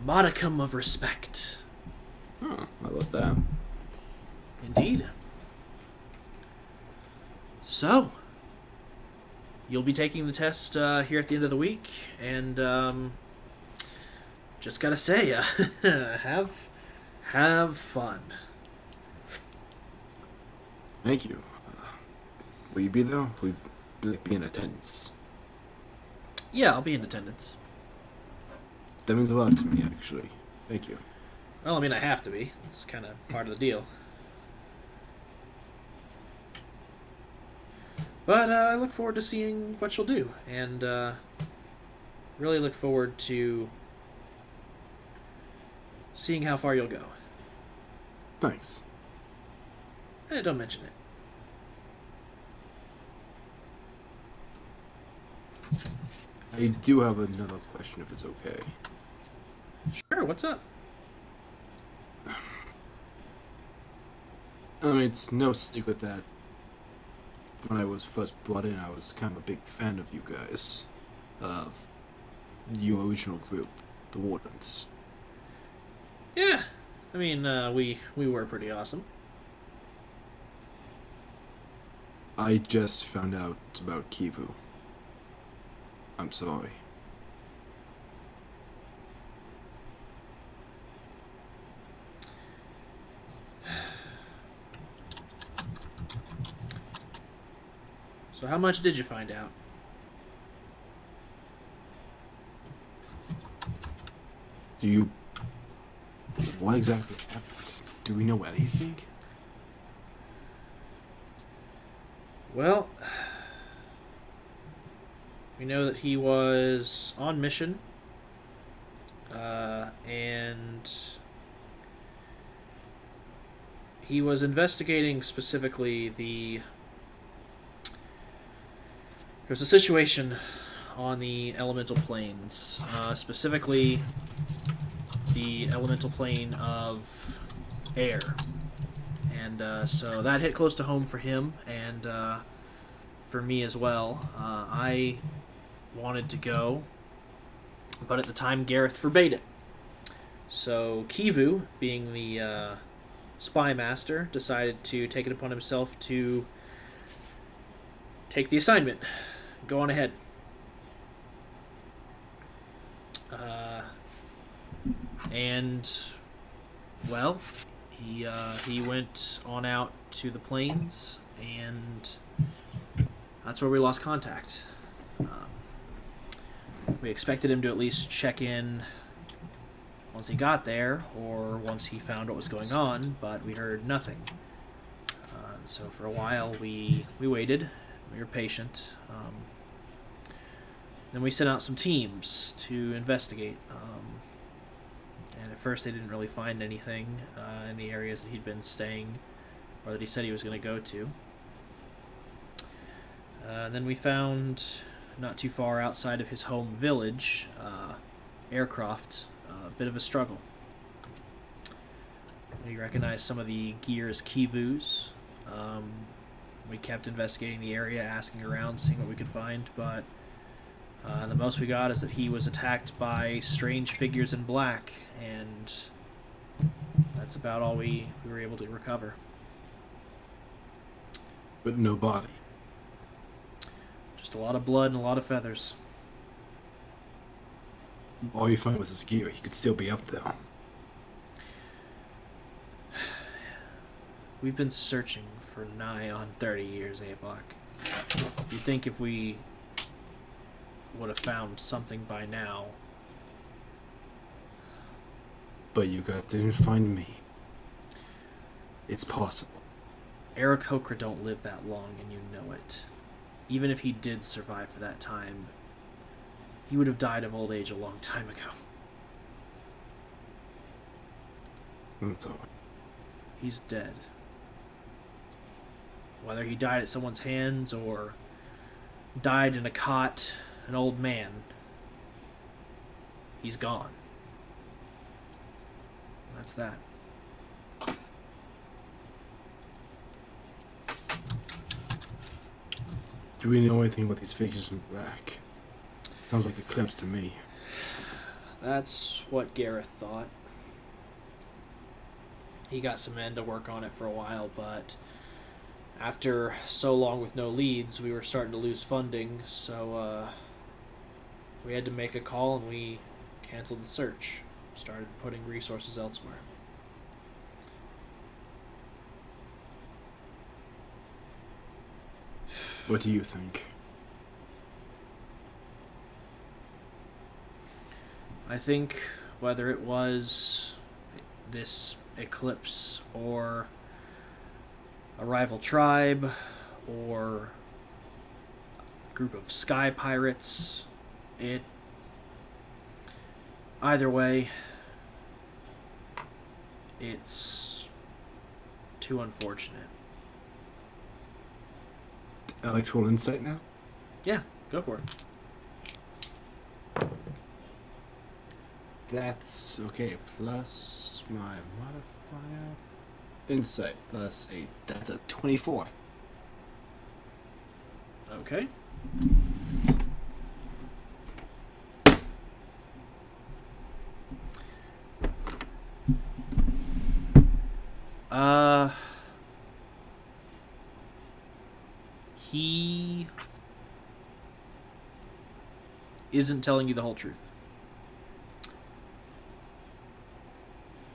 [SPEAKER 1] modicum of respect.
[SPEAKER 2] Huh, I love that.
[SPEAKER 1] Indeed. So, you'll be taking the test here at the end of the week, and just gotta say, have fun.
[SPEAKER 2] Thank you. Will you be there? Will you be in attendance?
[SPEAKER 1] Yeah, I'll be in attendance.
[SPEAKER 2] That means a lot to me, actually. Thank you.
[SPEAKER 1] Well, I mean, I have to be. It's kind of part of the deal. But I look forward to seeing what you'll do, and really look forward to seeing how far you'll go.
[SPEAKER 2] Thanks.
[SPEAKER 1] Don't mention it.
[SPEAKER 2] I do have another question, if it's okay.
[SPEAKER 1] Sure, what's up?
[SPEAKER 2] I mean, it's no secret that when I was first brought in, I was kind of a big fan of you guys. Of your original group, the Wardens.
[SPEAKER 1] Yeah, I mean, we were pretty awesome.
[SPEAKER 2] I just found out about Kivu. I'm sorry.
[SPEAKER 1] So how much did you find out?
[SPEAKER 2] What exactly happened? Do we know anything?
[SPEAKER 1] Well, we know that he was on mission, and he was investigating specifically there's a situation on the elemental planes, specifically the elemental plane of air. And so that hit close to home for him, and for me as well. I wanted to go, but at the time Gareth forbade it. So Kivu, being the spy master, decided to take it upon himself to take the assignment. Go on ahead. And, well, he went on out to the plains, and that's where we lost contact. We expected him to at least check in once he got there, or once he found what was going on, but we heard nothing. So for a while we waited. We were patient. Then we sent out some teams to investigate. And at first they didn't really find anything in the areas that he'd been staying, or that he said he was going to go to. Then we found, not too far outside of his home village, Aircroft, a bit of a struggle. We recognized some of the gear as Kivus. We kept investigating the area, asking around, seeing what we could find, but the most we got is that he was attacked by strange figures in black, and that's about all we were able to recover.
[SPEAKER 2] But no body.
[SPEAKER 1] Just a lot of blood and a lot of feathers.
[SPEAKER 2] All you find was his gear. He could still be up there.
[SPEAKER 1] We've been searching for nigh on 30 years, Avok. You'd think if we would have found something by now.
[SPEAKER 2] But you guys didn't find me. It's possible.
[SPEAKER 1] Eric Hokra don't live that long, and you know it. Even if he did survive for that time, he would have died of old age a long time ago.
[SPEAKER 2] I'm sorry.
[SPEAKER 1] He's dead. Whether he died at someone's hands or died in a cot, an old man, he's gone. That's that.
[SPEAKER 2] Do we know anything about these figures in black? Sounds like Eclipse to me.
[SPEAKER 1] That's what Gareth thought. He got some men to work on it for a while, but after so long with no leads, we were starting to lose funding, so we had to make a call and we canceled the search. Started putting resources elsewhere.
[SPEAKER 2] What do you think?
[SPEAKER 1] I think whether it was this eclipse or a rival tribe or group of sky pirates. Either way, it's too unfortunate.
[SPEAKER 2] Electoral insight now?
[SPEAKER 1] Yeah, go for it.
[SPEAKER 2] That's okay. Plus my modifier. Insight plus 8. That's a 24.
[SPEAKER 1] Okay. He isn't telling you the whole truth.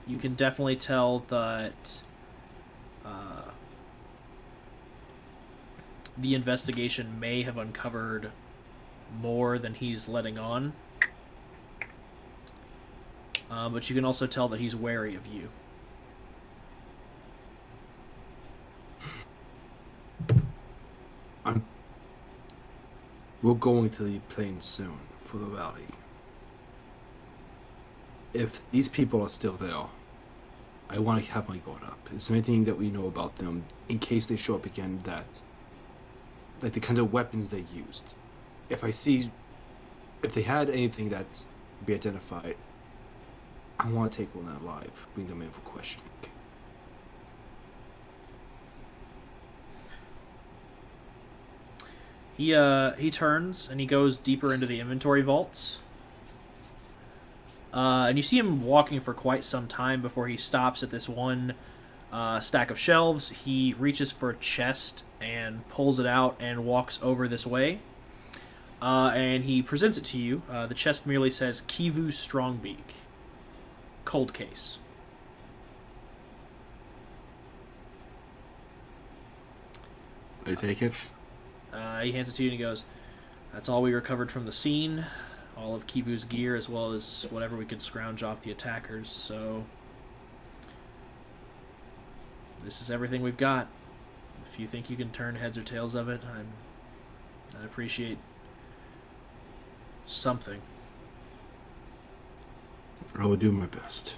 [SPEAKER 1] You can definitely tell that the investigation may have uncovered more than he's letting on. But you can also tell that he's wary of you.
[SPEAKER 2] We're going to the plains soon for the valley. If these people are still there, I want to have my guard up. Is there anything that we know about them in case they show up again that, like the kinds of weapons they used? If they had anything that could be identified, I want to take one alive, bring them in for questioning.
[SPEAKER 1] He turns and he goes deeper into the inventory vaults. And you see him walking for quite some time before he stops at this one stack of shelves. He reaches for a chest and pulls it out and walks over this way. And he presents it to you. The chest merely says Kivu Strongbeak. Cold case.
[SPEAKER 2] I take it.
[SPEAKER 1] He hands it to you and he goes, "That's all we recovered from the scene. All of Kivu's gear as well as whatever we could scrounge off the attackers. So this is everything we've got. If you think you can turn heads or tails of it, I'd appreciate something."
[SPEAKER 2] I will do my best.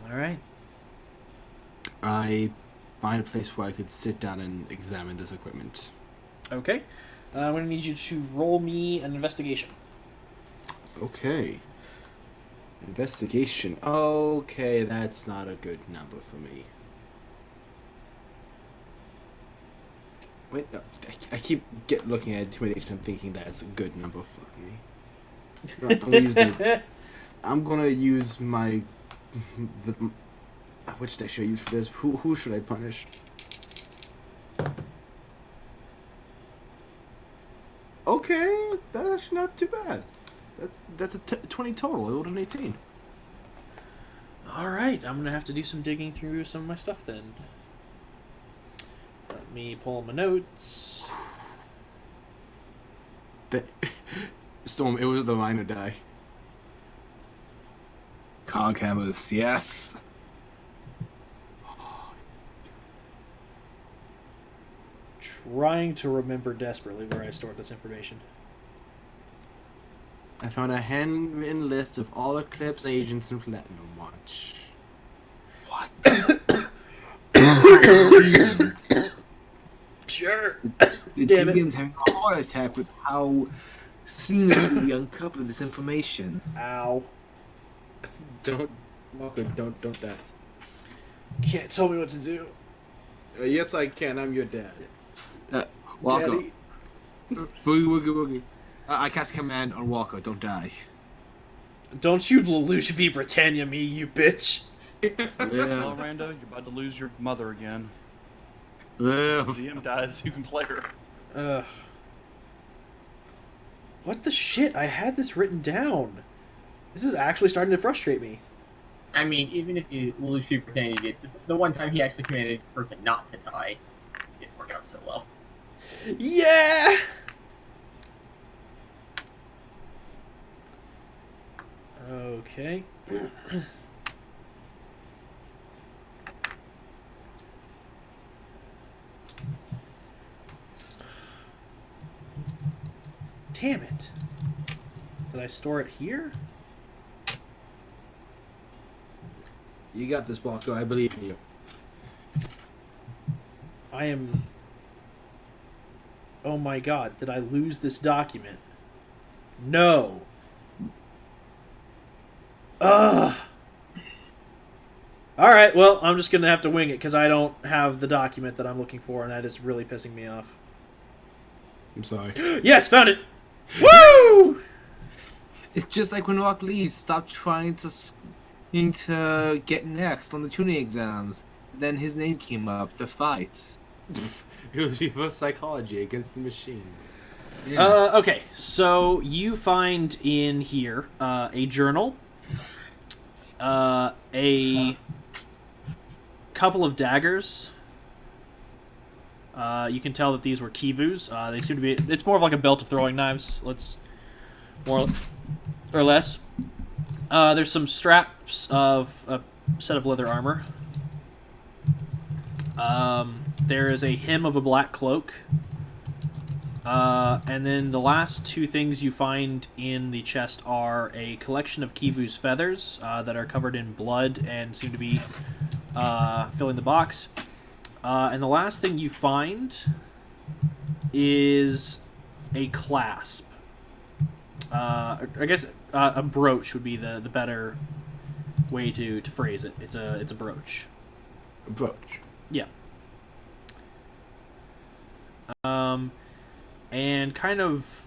[SPEAKER 1] All right.
[SPEAKER 2] I find a place where I could sit down and examine this equipment.
[SPEAKER 1] Okay. I'm going to need you to roll me an investigation.
[SPEAKER 2] Okay. Investigation. Okay, that's not a good number for me. Wait, no, I keep looking at intimidation and thinking that's a good number for me. I'm gonna use my... which deck should I use for this? Who should I punish? Okay, that's actually not too bad. That's a 20 total. I rolled an 18.
[SPEAKER 1] All right. I'm going to have to do some digging through some of my stuff then. Let me pull my notes.
[SPEAKER 2] Storm, it was the minor die. Cog hammers, yes.
[SPEAKER 1] Trying to remember desperately where I stored this information.
[SPEAKER 2] I found a handwritten list of all Eclipse agents in Platinum Watch. What?
[SPEAKER 1] Sure.
[SPEAKER 2] The
[SPEAKER 1] Damn it.
[SPEAKER 2] DM's having a heart attack with how seamlessly we uncovered this information.
[SPEAKER 1] Ow.
[SPEAKER 2] Don't, Walker, don't that.
[SPEAKER 1] Can't tell me what to do.
[SPEAKER 2] Yes, I can. I'm your dad.
[SPEAKER 6] Walker.
[SPEAKER 1] Daddy.
[SPEAKER 6] Boogie. I cast command on Walker. Don't die.
[SPEAKER 1] Don't you Lelouch v. Britannia me, you bitch.
[SPEAKER 6] Yeah.
[SPEAKER 3] Well, Rando, you're about to lose your mother again.
[SPEAKER 6] Yeah.
[SPEAKER 3] If the DM dies, you can play her.
[SPEAKER 1] What the shit? I had this written down. This is actually starting to frustrate me.
[SPEAKER 4] I mean, even if you lose Super Pretending, the one time he actually commanded a person not to die, it didn't work out so well.
[SPEAKER 1] Yeah! Okay. Damn it. Did I store it here?
[SPEAKER 2] You got this, Walker. I believe in you.
[SPEAKER 1] I am... Oh my god, did I lose this document? No. Ugh. Alright, well, I'm just gonna have to wing it, because I don't have the document that I'm looking for, and that is really pissing me off.
[SPEAKER 2] I'm sorry.
[SPEAKER 1] Yes, found it! Woo!
[SPEAKER 6] It's just like when Rock Lee stopped trying to get next on the tuning exams. Then his name came up to fight.
[SPEAKER 2] It was reverse psychology against the machine.
[SPEAKER 1] Okay, so you find in here a journal, a couple of daggers. You can tell that these were kivus. They seem to be... It's more of like a belt of throwing knives. More or less. There's some straps of a set of leather armor. There is a hem of a black cloak. And then the last two things you find in the chest are a collection of Kivu's feathers that are covered in blood and seem to be filling the box. And the last thing you find is a clasp. I guess a brooch would be the better way to phrase it. It's a brooch.
[SPEAKER 2] A brooch.
[SPEAKER 1] Yeah. And kind of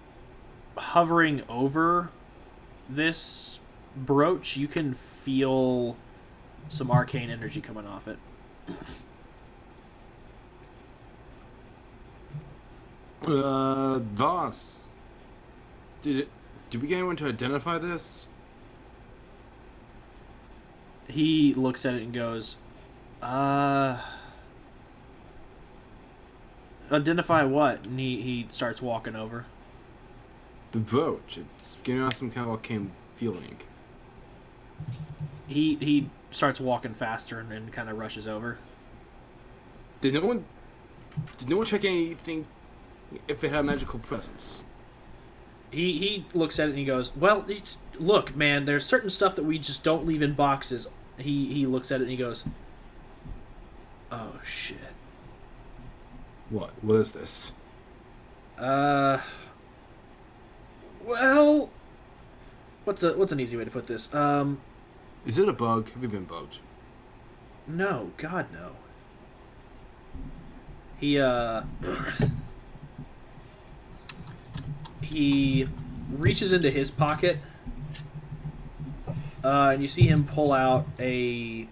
[SPEAKER 1] hovering over this brooch, you can feel some arcane energy coming off it.
[SPEAKER 2] Boss. Did we get anyone to identify this?
[SPEAKER 1] He looks at it and goes, identify what? And he starts walking over.
[SPEAKER 2] The brooch. It's giving us some kind of arcane feeling.
[SPEAKER 1] He starts walking faster and kind of rushes over.
[SPEAKER 2] Did no one check anything if it had a magical presence?
[SPEAKER 1] He looks at it and he goes, well, look, man, there's certain stuff that we just don't leave in boxes. He looks at it and he goes, oh, shit.
[SPEAKER 2] What? What is this?
[SPEAKER 1] Well, what's an easy way to put this?
[SPEAKER 2] Is it a bug? Have you been bugged?
[SPEAKER 1] No, God, no. He reaches into his pocket, and you see him pull out a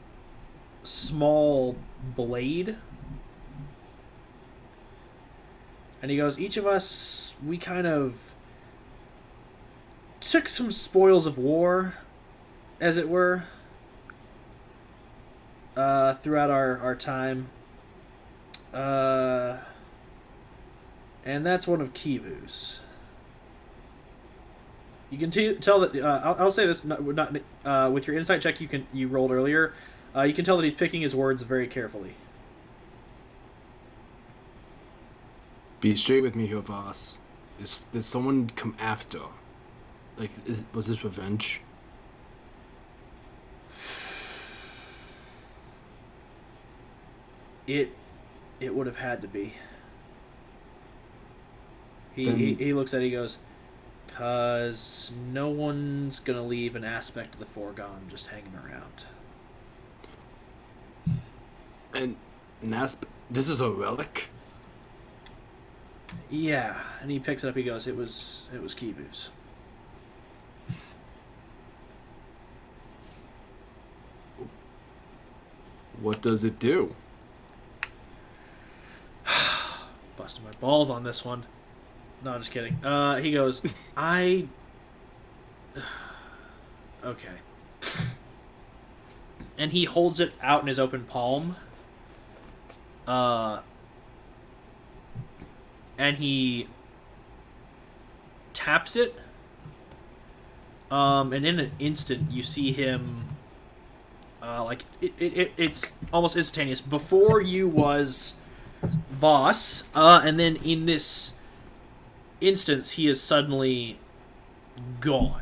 [SPEAKER 1] small blade. And he goes, each of us, we kind of took some spoils of war, as it were, throughout our time. And that's one of Kivu's. You can tell that, I'll say this, not with your insight check you rolled earlier, you can tell that he's picking his words very carefully.
[SPEAKER 2] Be straight with me here, boss. Did someone come after? Like, was this revenge?
[SPEAKER 1] It would have had to be. He looks at it, he goes, "'Cause no one's gonna leave an aspect of the foregone just hanging around."
[SPEAKER 2] And this is a relic?
[SPEAKER 1] Yeah, and he picks it up, he goes, it was Kivu's.
[SPEAKER 2] What does it do?
[SPEAKER 1] Busting my balls on this one. No, I'm just kidding. He goes, okay. And he holds it out in his open palm. And he taps it. And in an instant, you see him. It's almost instantaneous. Before you was Voss, and then in this instance, he is suddenly gone.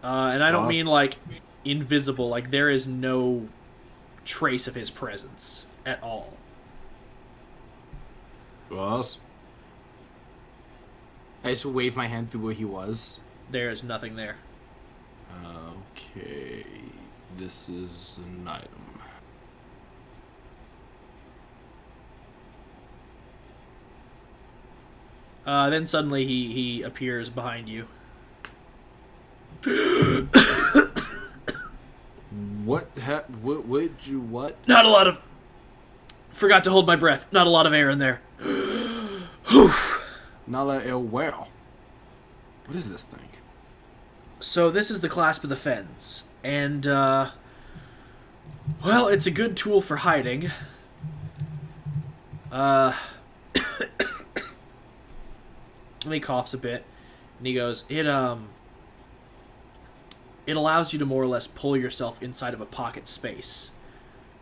[SPEAKER 1] And I don't mean like invisible, like there is no trace of his presence at all.
[SPEAKER 2] Boss. I just wave my hand through where he was.
[SPEAKER 1] There is nothing there.
[SPEAKER 2] Okay, this is an item.
[SPEAKER 1] Then suddenly he appears behind you.
[SPEAKER 2] What? What? Would you? What?
[SPEAKER 1] Not a lot of... Forgot to hold my breath. Not a lot of air in there.
[SPEAKER 2] Now that well. What is this thing?
[SPEAKER 1] So this is the Clasp of the Fens. And, well, it's a good tool for hiding. And he coughs a bit. And he goes, it allows you to more or less pull yourself inside of a pocket space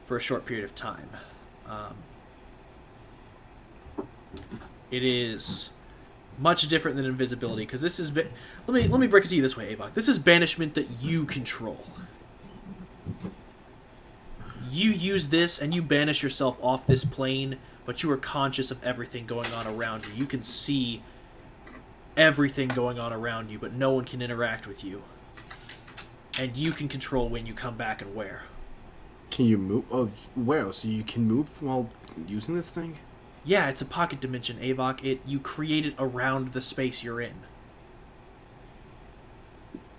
[SPEAKER 1] for a short period of time. It is much different than invisibility, because this is... Let me break it to you this way, Avok. This is banishment that you control. You use this, and you banish yourself off this plane, but you are conscious of everything going on around you. You can see everything going on around you, but no one can interact with you. And you can control when you come back and where.
[SPEAKER 2] Can you move? Oh, where? So you can move while using this thing?
[SPEAKER 1] Yeah, it's a pocket dimension, Avok. You create it around the space you're in.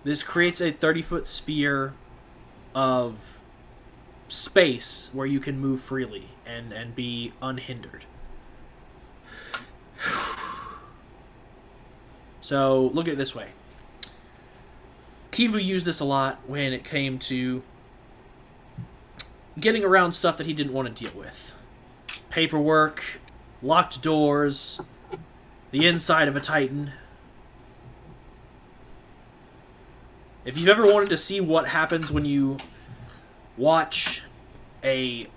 [SPEAKER 1] This creates a 30-foot sphere of space where you can move freely and be unhindered. So, look at it this way. Kivu used this a lot when it came to getting around stuff that he didn't want to deal with. Paperwork, locked doors, the inside of a Titan. If you've ever wanted to see what happens when you watch a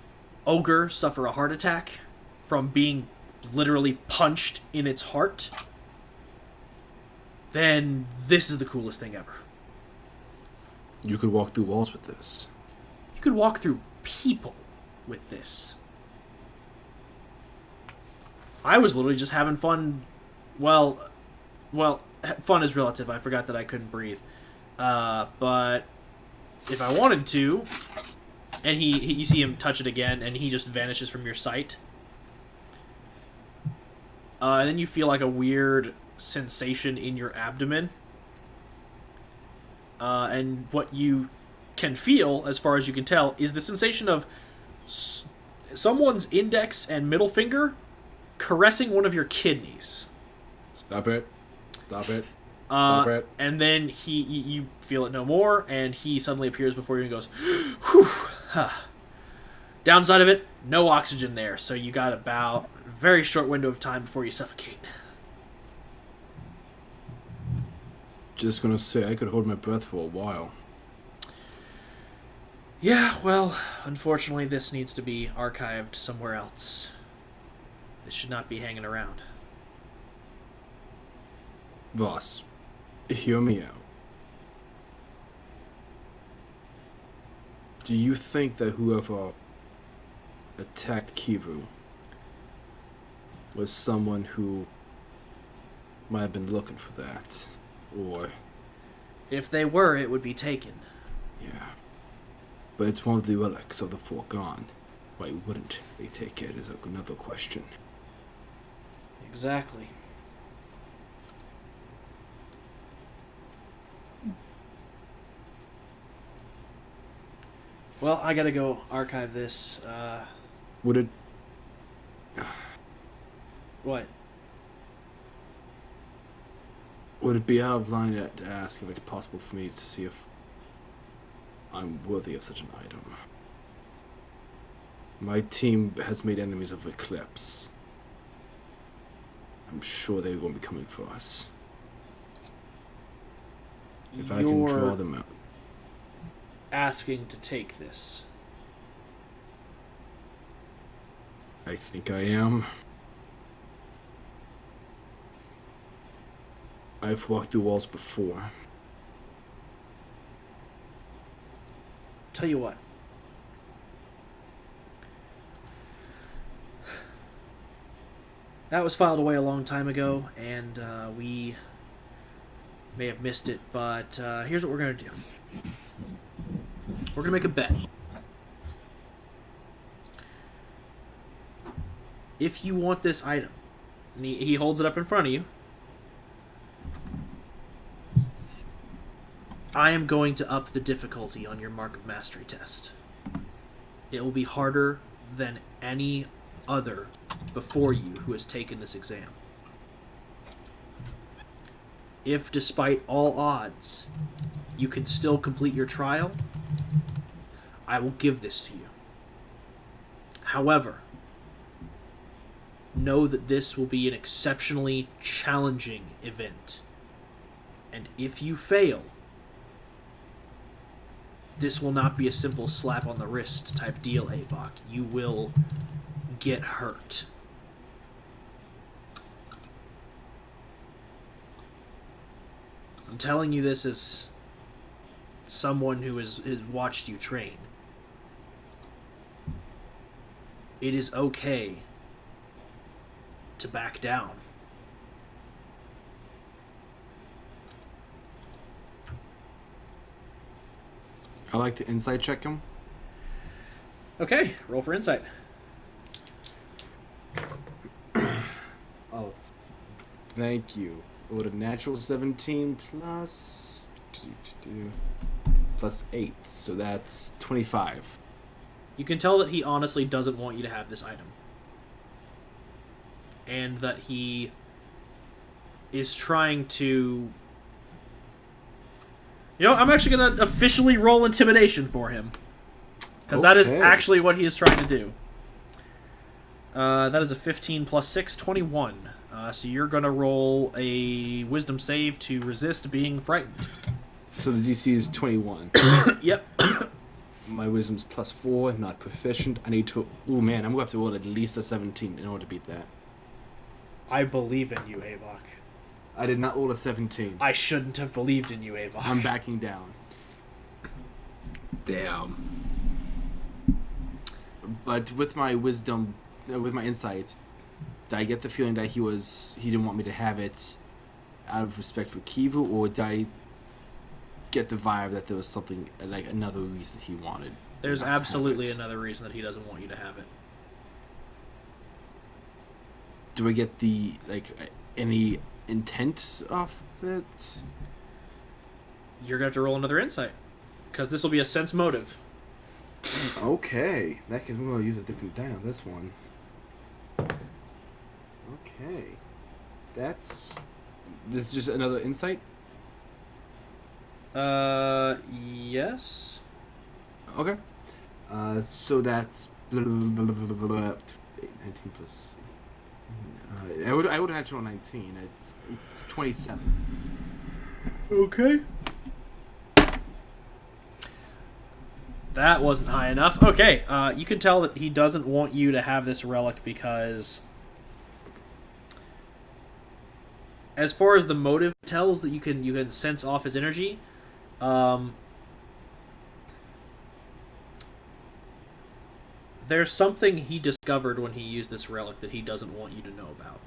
[SPEAKER 1] ogre suffer a heart attack from being literally punched in its heart, then this is the coolest thing ever.
[SPEAKER 2] You could walk through walls with this.
[SPEAKER 1] You could walk through people with this. I was literally just having fun. Well, fun is relative. I forgot that I couldn't breathe. But if I wanted to, and you see him touch it again, and he just vanishes from your sight. And then you feel like a weird sensation in your abdomen. And what you can feel, as far as you can tell, is the sensation of someone's index and middle finger caressing one of your kidneys.
[SPEAKER 2] Stop it. Stop it. Stop it.
[SPEAKER 1] And then you feel it no more, and he suddenly appears before you and goes, whew. Downside of it, no oxygen there, so you got about a very short window of time before you suffocate.
[SPEAKER 2] Just gonna say, I could hold my breath for a while.
[SPEAKER 1] Yeah, well, unfortunately this needs to be archived somewhere else. This should not be hanging around.
[SPEAKER 2] Boss, hear me out. Do you think that whoever attacked Kivu was someone who might have been looking for that? Or...
[SPEAKER 1] If they were, it would be taken.
[SPEAKER 2] Yeah. But it's one of the relics of the foregone. Why wouldn't they take it is another question.
[SPEAKER 1] Exactly. Well, I gotta go archive this.
[SPEAKER 2] Would it...
[SPEAKER 1] What?
[SPEAKER 2] Would it be out of line to ask if it's possible for me to see if I'm worthy of such an item? My team has made enemies of Eclipse. I'm sure they won't be coming for us. If I can draw them out.
[SPEAKER 1] Asking to take this.
[SPEAKER 2] I think I am. I've walked through walls before.
[SPEAKER 1] Tell you what. That was filed away a long time ago, and we may have missed it, but here's what we're going to do. We're going to make a bet. If you want this item, and he holds it up in front of you, I am going to up the difficulty on your Mark of Mastery test. It will be harder than any other before you who has taken this exam. If, despite all odds, you can still complete your trial, I will give this to you. However, know that this will be an exceptionally challenging event. And if you fail, this will not be a simple slap on the wrist type deal, Avok. You will get hurt. I'm telling you this as someone who has watched you train. It is okay to back down.
[SPEAKER 2] I like to insight check him.
[SPEAKER 1] Okay, roll for insight.
[SPEAKER 2] Oh, thank you. With a natural 17 plus 8, so that's 25.
[SPEAKER 1] You can tell that he honestly doesn't want you to have this item. And that he is trying to... You know, I'm actually going to officially roll intimidation for him. Because that is actually what he is trying to do. That is a 15 plus 6, 21. So you're going to roll a wisdom save to resist being frightened.
[SPEAKER 2] So the DC is 21.
[SPEAKER 1] Yep.
[SPEAKER 2] My wisdom's plus 4, not proficient. I need to... Oh man, I'm going to have to roll at least a 17 in order to beat that.
[SPEAKER 1] I believe in you, Avok.
[SPEAKER 2] I did not roll a 17.
[SPEAKER 1] I shouldn't have believed in you, Avok.
[SPEAKER 2] I'm backing down.
[SPEAKER 6] Damn.
[SPEAKER 2] But with my wisdom, with my insight, did I get the feeling that he didn't want me to have it out of respect for Kivu, or did I get the vibe that there was something, like another reason he wanted?
[SPEAKER 1] There's
[SPEAKER 2] not to have
[SPEAKER 1] absolutely
[SPEAKER 2] it?
[SPEAKER 1] another reason that he doesn't want you to have it.
[SPEAKER 2] Do I get the, like, any intent off it?
[SPEAKER 1] You're going to have to roll another insight. Because this will be a sense motive.
[SPEAKER 2] Okay. In that case, we're going to use a different die on this one. Okay. This is just another insight?
[SPEAKER 1] Yes.
[SPEAKER 2] Okay. So that's 19 plus. I would actually roll 19. It's 27.
[SPEAKER 1] Okay. That wasn't high enough. Okay, you can tell that he doesn't want you to have this relic because, as far as the motive tells, that you can sense off his energy. There's something he discovered when he used this relic that he doesn't want you to know about.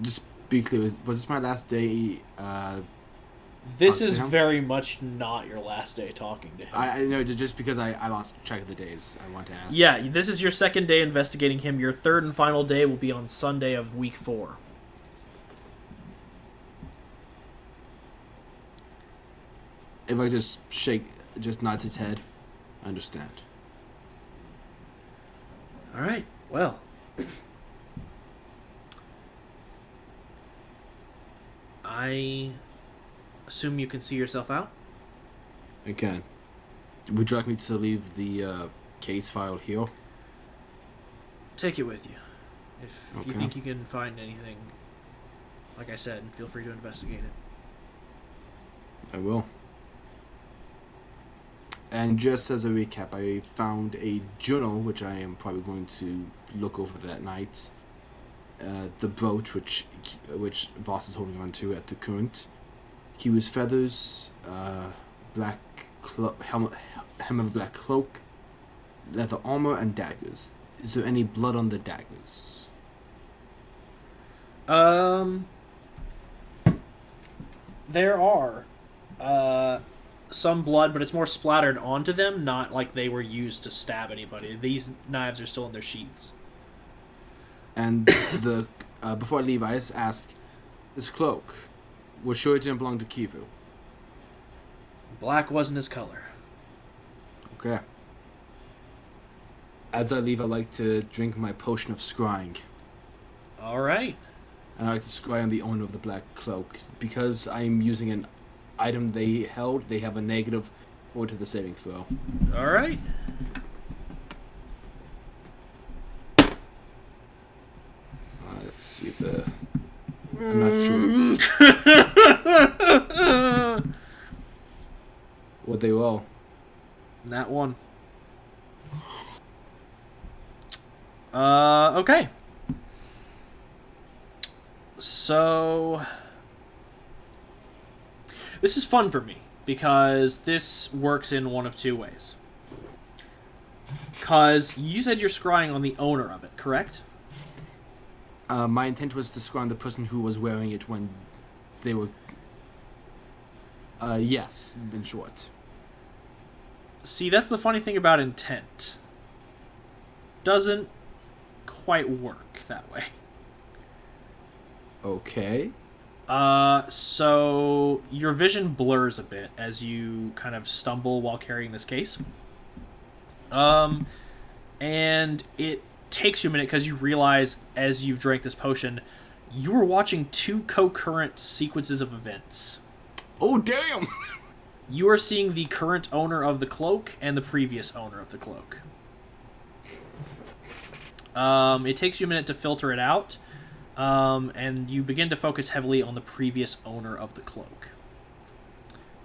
[SPEAKER 2] Just be clear, was this my last day?
[SPEAKER 1] This
[SPEAKER 2] Talk
[SPEAKER 1] is
[SPEAKER 2] to him?
[SPEAKER 1] very much not your last day talking to him.
[SPEAKER 2] I know, just because I lost track of the days, I want to ask.
[SPEAKER 1] Yeah, this is your second day investigating him. Your third and final day will be on Sunday of week 4.
[SPEAKER 2] If I just nods his head, I understand.
[SPEAKER 1] All right. Well, I assume you can see yourself out.
[SPEAKER 2] Again, would you like me to leave the case file here?
[SPEAKER 1] Take it with you. If you
[SPEAKER 2] Okay.
[SPEAKER 1] think you can find anything, like I said, feel free to investigate it.
[SPEAKER 2] I will. And just as a recap, I found a journal, which I am probably going to look over that night. The brooch, which Voss is holding on to at the current. Kiwi's feathers, black hem of a black cloak, leather armor, and daggers. Is there any blood on the daggers?
[SPEAKER 1] There are some blood, but it's more splattered onto them, not like they were used to stab anybody. These knives are still in their sheaths.
[SPEAKER 2] And the before I leave, I just ask, this cloak, we're sure it didn't belong to Kivu.
[SPEAKER 1] Black wasn't his color.
[SPEAKER 2] Okay. As I leave, I like to drink my potion of scrying.
[SPEAKER 1] All right.
[SPEAKER 2] And I like to scry on the owner of the black cloak. Because I'm using an item they held, they have a negative forward to the saving throw.
[SPEAKER 1] All right.
[SPEAKER 2] Let's see if the... I'm not sure. What they roll?
[SPEAKER 1] That one. Okay. So this is fun for me because this works in one of two ways. Because you said you're scrying on the owner of it, correct?
[SPEAKER 2] My intent was to scry on the person who was wearing it when they were... yes, in short.
[SPEAKER 1] See, that's the funny thing about intent. Doesn't quite work that way.
[SPEAKER 2] Okay.
[SPEAKER 1] So your vision blurs a bit as you kind of stumble while carrying this case. And it takes you a minute because you realize as you've drank this potion, you were watching two concurrent sequences of events.
[SPEAKER 2] Oh, damn!
[SPEAKER 1] You are seeing the current owner of the cloak and the previous owner of the cloak. It takes you a minute to filter it out, and you begin to focus heavily on the previous owner of the cloak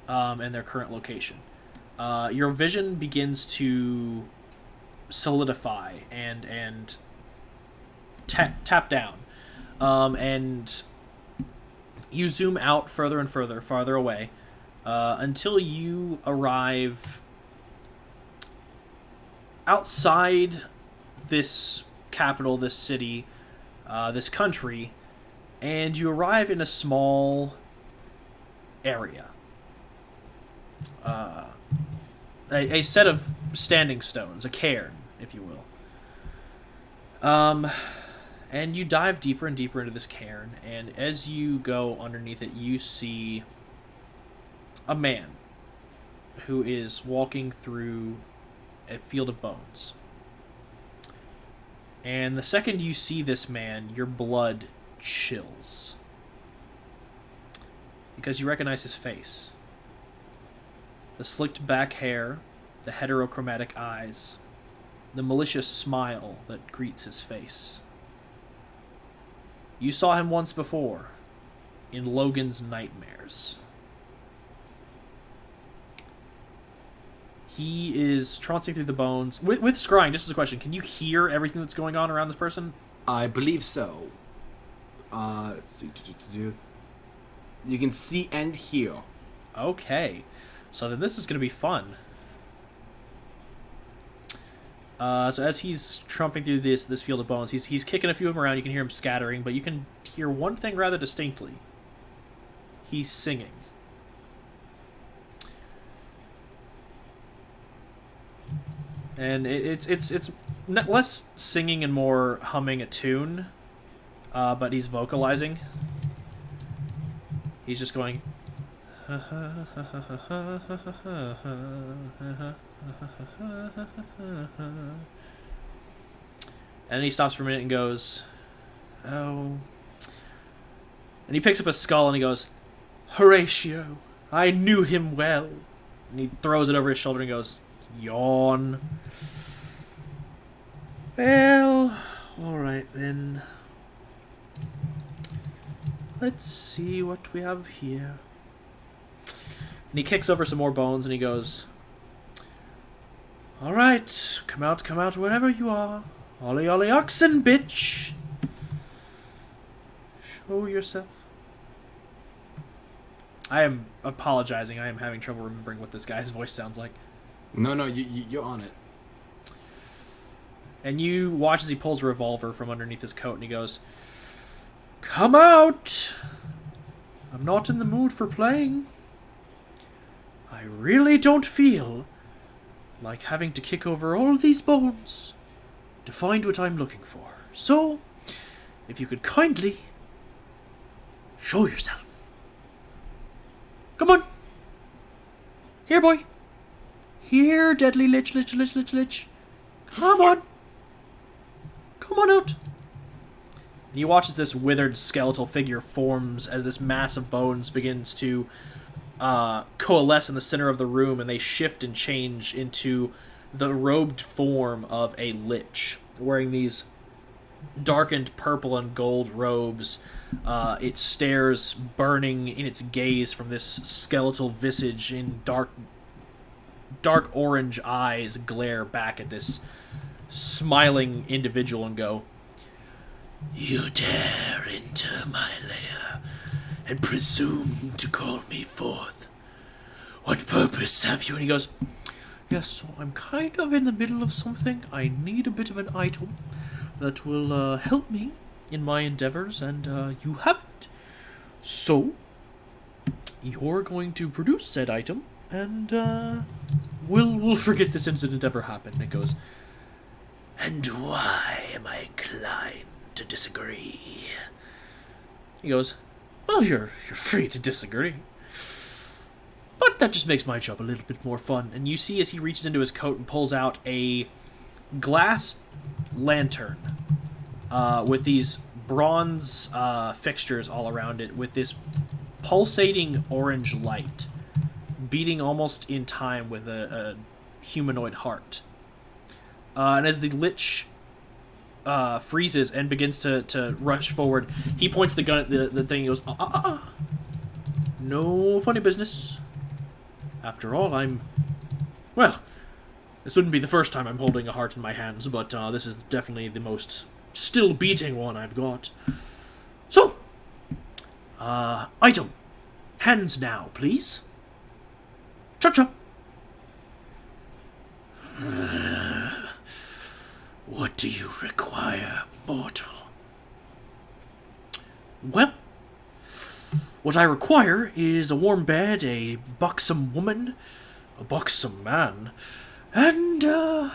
[SPEAKER 1] and their current location. Your vision begins to solidify and tap down, and you zoom out further and farther away, until you arrive outside this capital, this city, this country, and you arrive in a small area. A set of standing stones, a cairn, if you will. And you dive deeper and deeper into this cairn, and as you go underneath it, you see a man who is walking through a field of bones. And the second you see this man, your blood chills. Because you recognize his face. The slicked back hair, the heterochromatic eyes, the malicious smile that greets his face. You saw him once before, in Logan's nightmares. He is trouncing through the bones. With scrying, just as a question, can you hear everything that's going on around this person?
[SPEAKER 2] I believe so. Let's see. You can see and hear.
[SPEAKER 1] Okay. So then this is going to be fun. So as he's trumping through this field of bones, he's kicking a few of them around. You can hear him scattering, but you can hear one thing rather distinctly. He's singing. And it's less singing and more humming a tune, but he's vocalizing. He's just going... And he stops for a minute and goes, "Oh." And he picks up a skull and he goes, "Horatio, I knew him well." And he throws it over his shoulder and goes, "Yawn." "Well, alright then. Let's see what we have here." And he kicks over some more bones and he goes, Alright, come out, wherever you are. Ollie, ollie, oxen, bitch! Show yourself. I am apologizing. I am having trouble remembering what this guy's voice sounds like.
[SPEAKER 2] No, you're on it.
[SPEAKER 1] And you watch as he pulls a revolver from underneath his coat and he goes, "Come out! I'm not in the mood for playing. I really don't feel like having to kick over all these bones to find what I'm looking for. So, if you could kindly show yourself. Come on. Here, boy. Here, deadly lich. Come on. Come on out." And you watch as this withered skeletal figure forms as this mass of bones begins to coalesce in the center of the room, and they shift and change into the robed form of a lich, wearing these darkened purple and gold robes. It stares, burning in its gaze from this skeletal visage, in dark orange eyes glare back at this smiling individual and go, "You dare enter my lair and presume to call me forth. What purpose have you?" And he goes, "Yes, so I'm kind of in the middle of something. I need a bit of an item that will help me in my endeavors, and you have it. So, you're going to produce said item, and we'll forget this incident ever happened." And it goes, "And why am I inclined to disagree?" He goes, "Well, you're free to disagree. But that just makes my job a little bit more fun." And you see as he reaches into his coat and pulls out a glass lantern with these bronze fixtures all around it, with this pulsating orange light beating almost in time with a humanoid heart. And as the lich freezes and begins to rush forward, he points the gun at the thing and goes, "No funny business. After all, well, this wouldn't be the first time I'm holding a heart in my hands, but this is definitely the most still beating one I've got. So, item. Hands now, please. Chop chop." "What do you require, mortal?" "Well, what I require is a warm bed, a buxom woman, a buxom man, and a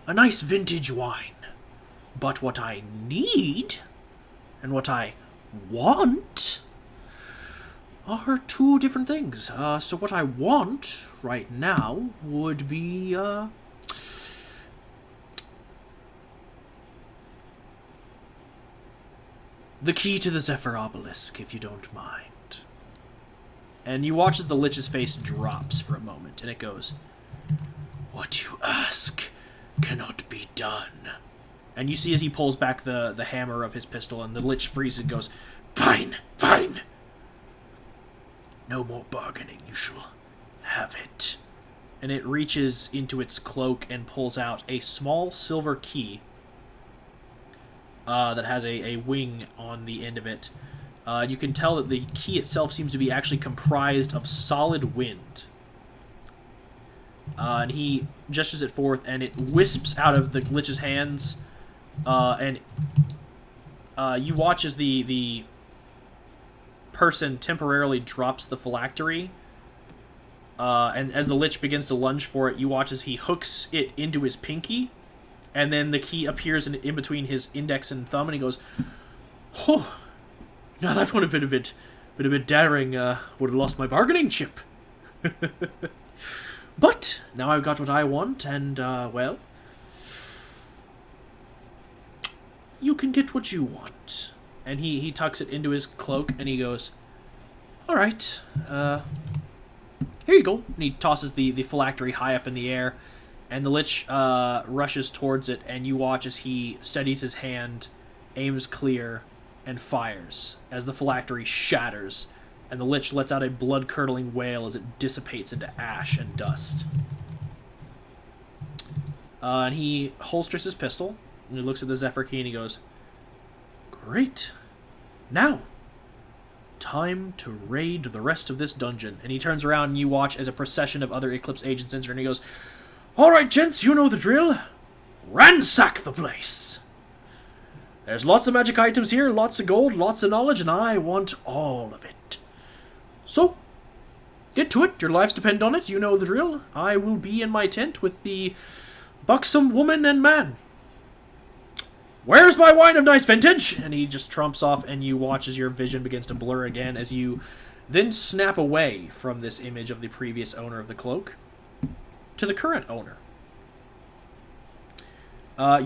[SPEAKER 1] nice vintage wine. But what I need, and what I want, are two different things. So what I want right now would be, the key to the Zephyr Obelisk, if you don't mind." And you watch as the lich's face drops for a moment, and it goes, "What you ask cannot be done." And you see as he pulls back the hammer of his pistol, and the lich freezes and goes, Fine. No more bargaining, you shall have it." And it reaches into its cloak and pulls out a small silver key that has a wing on the end of it. You can tell that the key itself seems to be actually comprised of solid wind. And he gestures it forth, and it wisps out of the lich's hands. And you watch as the person temporarily drops the phylactery. And as the lich begins to lunge for it, you watch as he hooks it into his pinky. And then the key appears in between his index and thumb, and he goes, "Oh, now that would have been a bit daring. Would have lost my bargaining chip." But now I've got what I want, and well, you can get what you want. And he tucks it into his cloak, and he goes, "All right, here you go." And he tosses the phylactery high up in the air. And the lich rushes towards it, and you watch as he steadies his hand, aims clear, and fires, as the phylactery shatters, and the lich lets out a blood-curdling wail as it dissipates into ash and dust. And he holsters his pistol, and he looks at the Zephyr key, and he goes, "Great. Now, time to raid the rest of this dungeon." And he turns around, and you watch as a procession of other Eclipse agents enter, and he goes, "Alright, gents, you know the drill. Ransack the place. There's lots of magic items here, lots of gold, lots of knowledge, and I want all of it. So, get to it. Your lives depend on it. You know the drill. I will be in my tent with the buxom woman and man. Where's my wine of nice vintage?" And he just trumps off, and you watch as your vision begins to blur again as you then snap away from this image of the previous owner of the cloak to the current owner.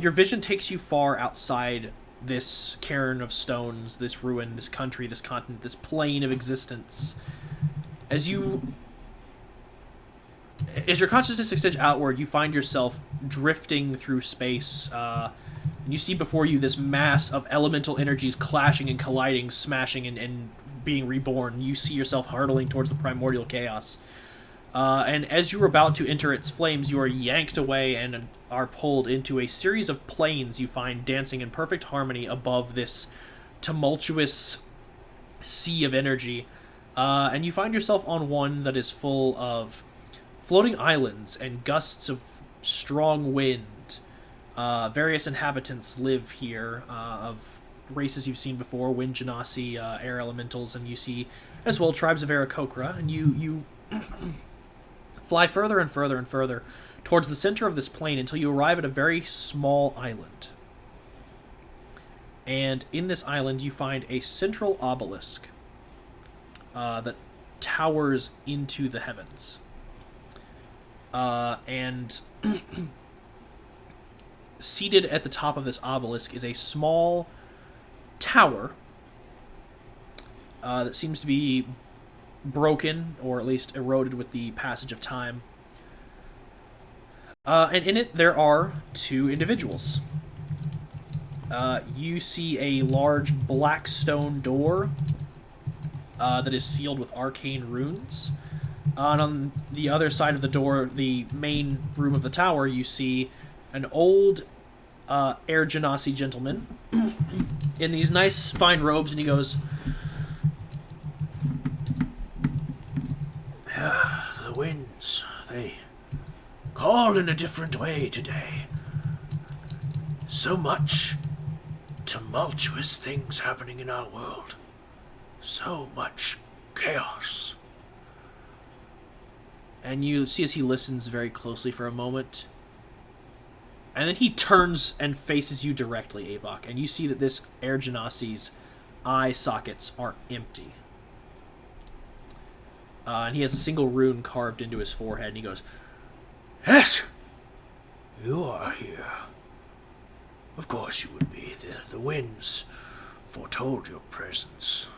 [SPEAKER 1] Your vision takes you far outside this cairn of stones, this ruin, this country, this continent, this plane of existence. As your consciousness extends outward, you find yourself drifting through space. You see before you this mass of elemental energies clashing and colliding, smashing and being reborn. You see yourself hurtling towards the primordial chaos. And as you are about to enter its flames, you are yanked away and are pulled into a series of planes you find dancing in perfect harmony above this tumultuous sea of energy. And you find yourself on one that is full of floating islands and gusts of strong wind. Various inhabitants live here, of races you've seen before, wind genasi, air elementals, and you see as well tribes of Aarakocra, and you fly further and further and further towards the center of this plane until you arrive at a very small island. And in this island you find a central obelisk that towers into the heavens. And seated at the top of this obelisk is a small tower that seems to be broken, or at least eroded with the passage of time. And in it there are two individuals. You see a large black stone door that is sealed with arcane runes. And on the other side of the door, the main room of the tower, you see an old Air Genasi gentleman in these nice fine robes, and he goes, "The winds, they call in a different way today. So much tumultuous things happening in our world. So much chaos." And you see as he listens very closely for a moment, and then he turns and faces you directly, Avok, and you see that this Air Genasi's eye sockets are empty. And he has a single rune carved into his forehead, and he goes, "Yes, you are here. Of course you would be. The winds foretold your presence.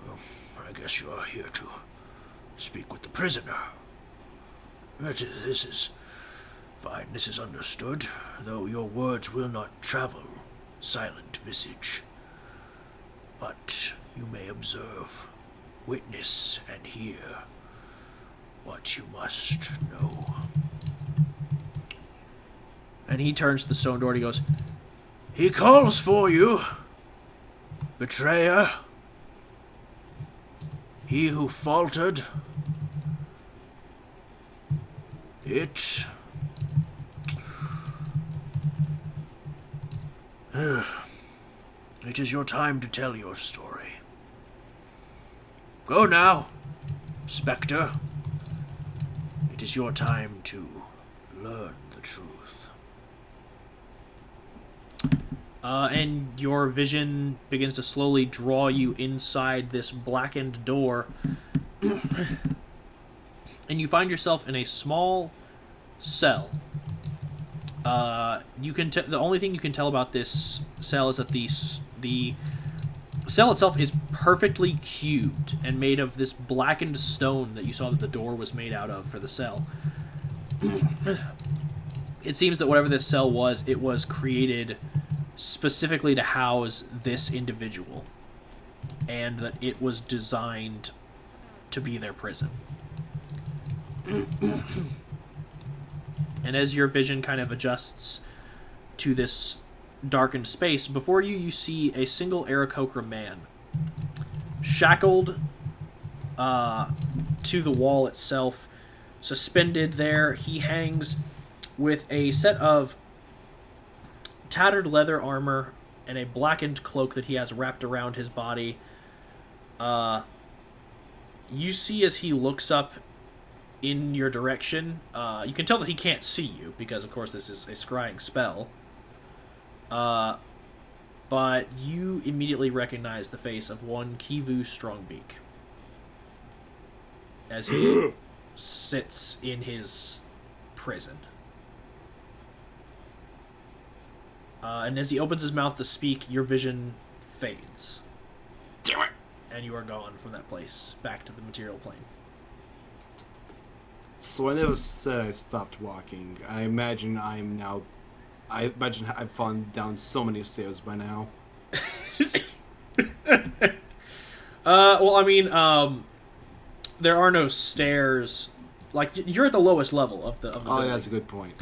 [SPEAKER 1] Well, I guess you are here to speak with the prisoner. This is fine, this is understood, though your words will not travel, silent visage. But you may observe, witness, and hear what you must know." And he turns to the stone door and he goes, "He calls for you, betrayer. He who faltered. It is your time to tell your story. Go now, Spectre. It is your time to learn the truth." And your vision begins to slowly draw you inside this blackened door. And you find yourself in a small cell. The only thing you can tell about this cell is that the cell itself is perfectly cubed and made of this blackened stone that you saw that the door was made out of for the cell. It seems that whatever this cell was, it was created specifically to house this individual, and that it was designed to be their prison. And as your vision kind of adjusts to this darkened space, before you, you see a single Aarakocra man, shackled to the wall itself, suspended there. He hangs with a set of tattered leather armor and a blackened cloak that he has wrapped around his body. You see as he looks up in your direction, you can tell that he can't see you, because of course this is a scrying spell. But you immediately recognize the face of one Kivu Strongbeak as he sits in his prison. And as he opens his mouth to speak, your vision fades.
[SPEAKER 2] Damn it!
[SPEAKER 1] And you are gone from that place, back to the material plane.
[SPEAKER 2] So I never said I stopped walking. I imagine I've fallen down so many stairs by now.
[SPEAKER 1] Well, I mean, there are no stairs. Like, you're at the lowest level of the
[SPEAKER 2] Oh,
[SPEAKER 1] building.
[SPEAKER 2] yeah, that's a good point.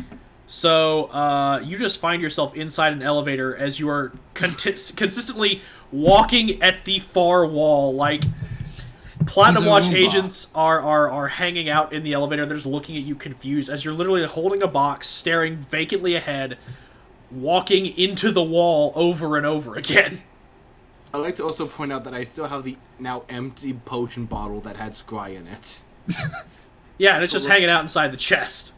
[SPEAKER 1] So, you just find yourself inside an elevator as you are consistently walking at the far wall. Like, Platinum
[SPEAKER 6] He's a
[SPEAKER 1] Watch
[SPEAKER 6] Roomba.
[SPEAKER 1] agents are hanging out in the elevator. They're just looking at you confused as you're literally holding a box, staring vacantly ahead, walking into the wall over and over again.
[SPEAKER 2] I'd like to also point out that I still have the now empty potion bottle that had scry in it.
[SPEAKER 1] Yeah, and it's
[SPEAKER 2] So
[SPEAKER 1] just
[SPEAKER 2] let's-
[SPEAKER 1] hanging out inside the chest.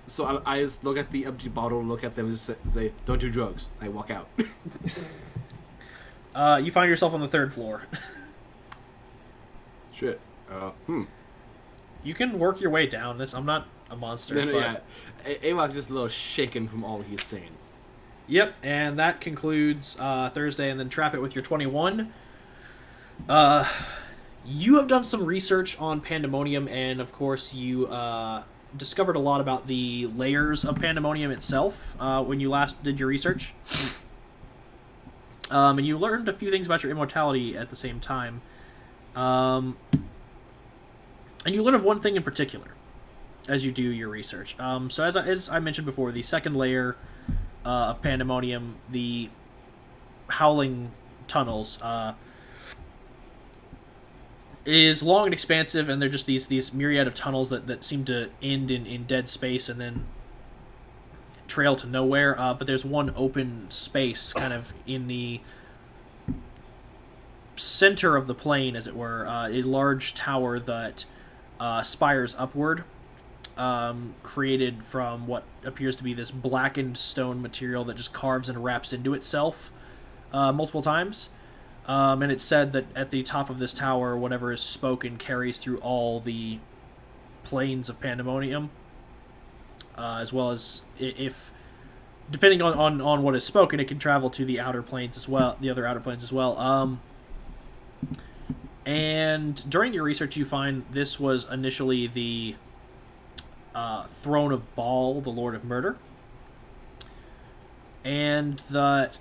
[SPEAKER 2] So I just look at the empty bottle, look at them, and just say, "Don't do drugs." I walk out.
[SPEAKER 1] You find yourself on the third floor.
[SPEAKER 2] Shit.
[SPEAKER 1] You can work your way down this. I'm not a monster.
[SPEAKER 2] Then,
[SPEAKER 1] but...
[SPEAKER 2] yeah, Avok's just a little shaken from all he's saying.
[SPEAKER 1] Yep, and that concludes Thursday, and then trap it with your 21. You have done some research on Pandemonium, and of course you discovered a lot about the layers of Pandemonium itself when you last did your research. And you learned a few things about your immortality at the same time. And you learn of one thing in particular as you do your research. So as I mentioned before, the second layer of Pandemonium, the Howling Tunnels, is long and expansive, and they're just these myriad of tunnels that seem to end in dead space and then trail to nowhere. But there's one open space kind of in the center of the plane, as it were, a large tower that spires upward, created from what appears to be this blackened stone material that just carves and wraps into itself multiple times. And it's said that at the top of this tower, whatever is spoken carries through all the planes of Pandemonium, as well as, if depending on what is spoken, it can travel to the outer planes as well, the other outer planes as well. And during your research, you find this was initially the throne of Baal, the Lord of Murder, and that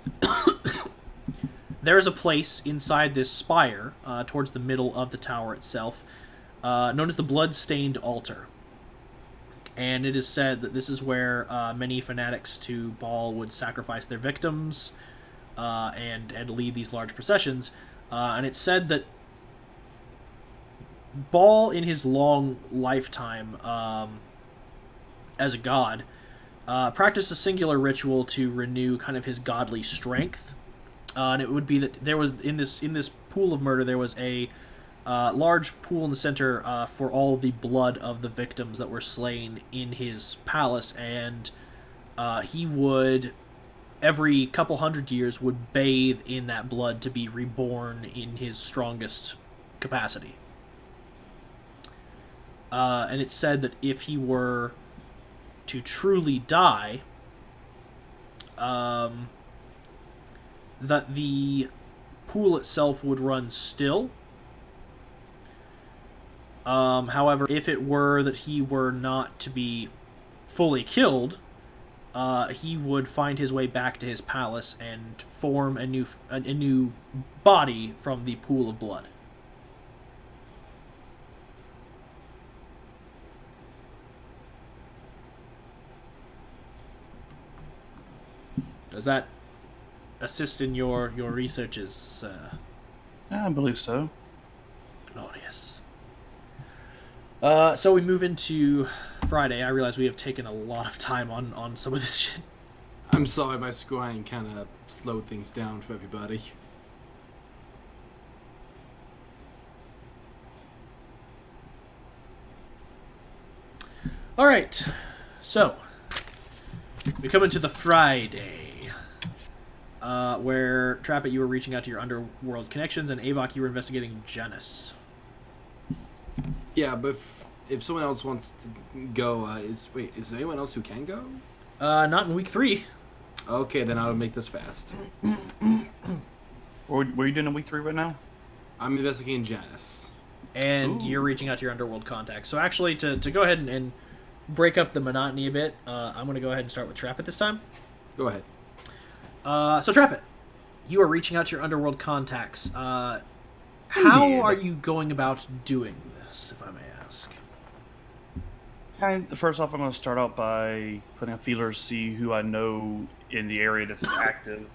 [SPEAKER 1] there is a place inside this spire, towards the middle of the tower itself, known as the Blood-Stained Altar. And it is said that this is where many fanatics to Baal would sacrifice their victims and lead these large processions. And it's said that Baal, in his long lifetime as a god, practiced a singular ritual to renew kind of his godly strength. And it would be that there was in this pool of murder, there was a large pool in the center for all the blood of the victims that were slain in his palace, and he would, every couple hundred years, would bathe in that blood to be reborn in his strongest capacity. And it's said that if he were to truly die, that the pool itself would run still. However, if it were that he were not to be fully killed, he would find his way back to his palace and form a new body from the pool of blood. Does that assist in your researches, sir?
[SPEAKER 5] I believe so.
[SPEAKER 1] Glorious. So we move into Friday. I realize we have taken a lot of time on some of this shit.
[SPEAKER 2] I'm sorry my scoring kind of slowed things down for everybody.
[SPEAKER 1] All right, so we come into the Friday, where Trappet, you were reaching out to your underworld connections, and Avok, you were investigating Janus.
[SPEAKER 2] Yeah, but if someone else wants to go, is there anyone else who can go?
[SPEAKER 1] Not in week 3.
[SPEAKER 2] Okay, then I'll make this fast.
[SPEAKER 5] What are you doing in week 3 right now?
[SPEAKER 2] I'm investigating Janus.
[SPEAKER 1] And
[SPEAKER 5] Ooh.
[SPEAKER 1] you're reaching out to your underworld contacts. So actually, to go ahead and break up the monotony a bit, I'm going to go ahead and start with Trappet this time.
[SPEAKER 2] Go ahead.
[SPEAKER 1] So Trappet, you are reaching out to your underworld contacts. How
[SPEAKER 5] Indeed.
[SPEAKER 1] are you going about doing this, if I may ask?
[SPEAKER 5] First off, I'm going to start out by putting a feeler to see who I know in the area that's active.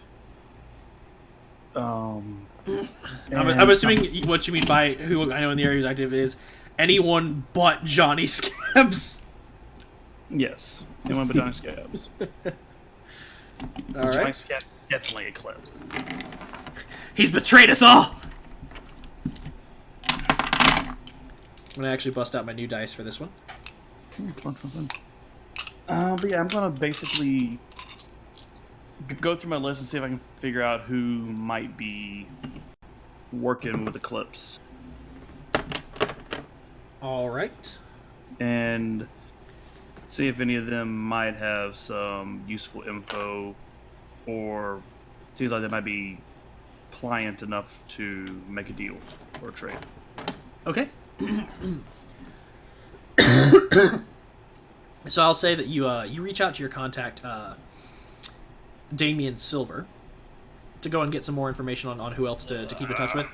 [SPEAKER 1] I'm
[SPEAKER 5] and-
[SPEAKER 1] assuming what you mean by who I know in the area is active is anyone but Johnny Scabs.
[SPEAKER 5] Yes, anyone but Johnny Scabs.
[SPEAKER 1] All
[SPEAKER 5] Johnny
[SPEAKER 1] right.
[SPEAKER 5] Scabs definitely Eclipse.
[SPEAKER 1] He's betrayed us all! I'm going to actually bust out my new dice for this one.
[SPEAKER 5] Fun. But yeah, I'm gonna basically go through my list and see if I can figure out who might be working with Eclipse,
[SPEAKER 1] All right.
[SPEAKER 5] and see if any of them might have some useful info, or seems like they might be pliant enough to make a deal or a trade.
[SPEAKER 1] Okay. So I'll say that you reach out to your contact, Damien Silver, to go and get some more information on who else to keep in touch with.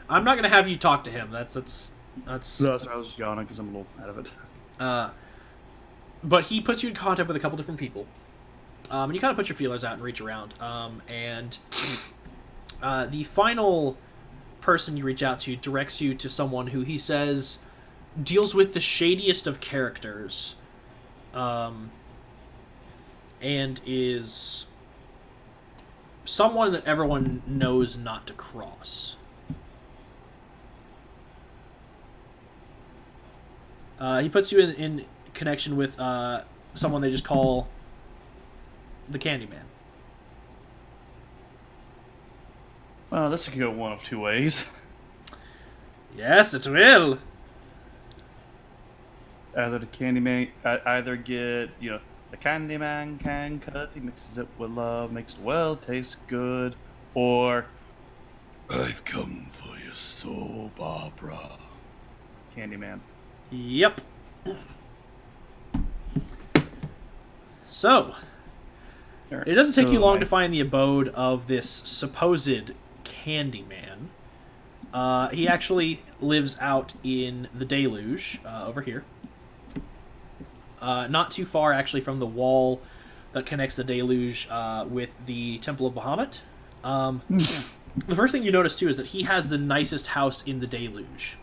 [SPEAKER 1] I'm not going to have you talk to him. That's
[SPEAKER 5] No, sorry, I was just yawning because I'm a little out of it.
[SPEAKER 1] but he puts you in contact with a couple different people. And you kind of put your feelers out and reach around. And the final person you reach out to directs you to someone who he says deals with the shadiest of characters, and is someone that everyone knows not to cross. He puts you in connection with someone they just call the Candyman.
[SPEAKER 5] Well, this could go one of two ways.
[SPEAKER 1] Yes, it will.
[SPEAKER 5] Either the Candyman, either get, the Candyman can, cause he mixes it with love, makes the world taste good, or I've come for your soul, Barbara. Candyman.
[SPEAKER 1] Yep. So, it doesn't take you long to find the abode of this supposed Candyman. He actually lives out in the Deluge, over here. Not too far, actually, from the wall that connects the Deluge with the Temple of Bahamut. The first thing you notice, too, is that he has the nicest house in the Deluge.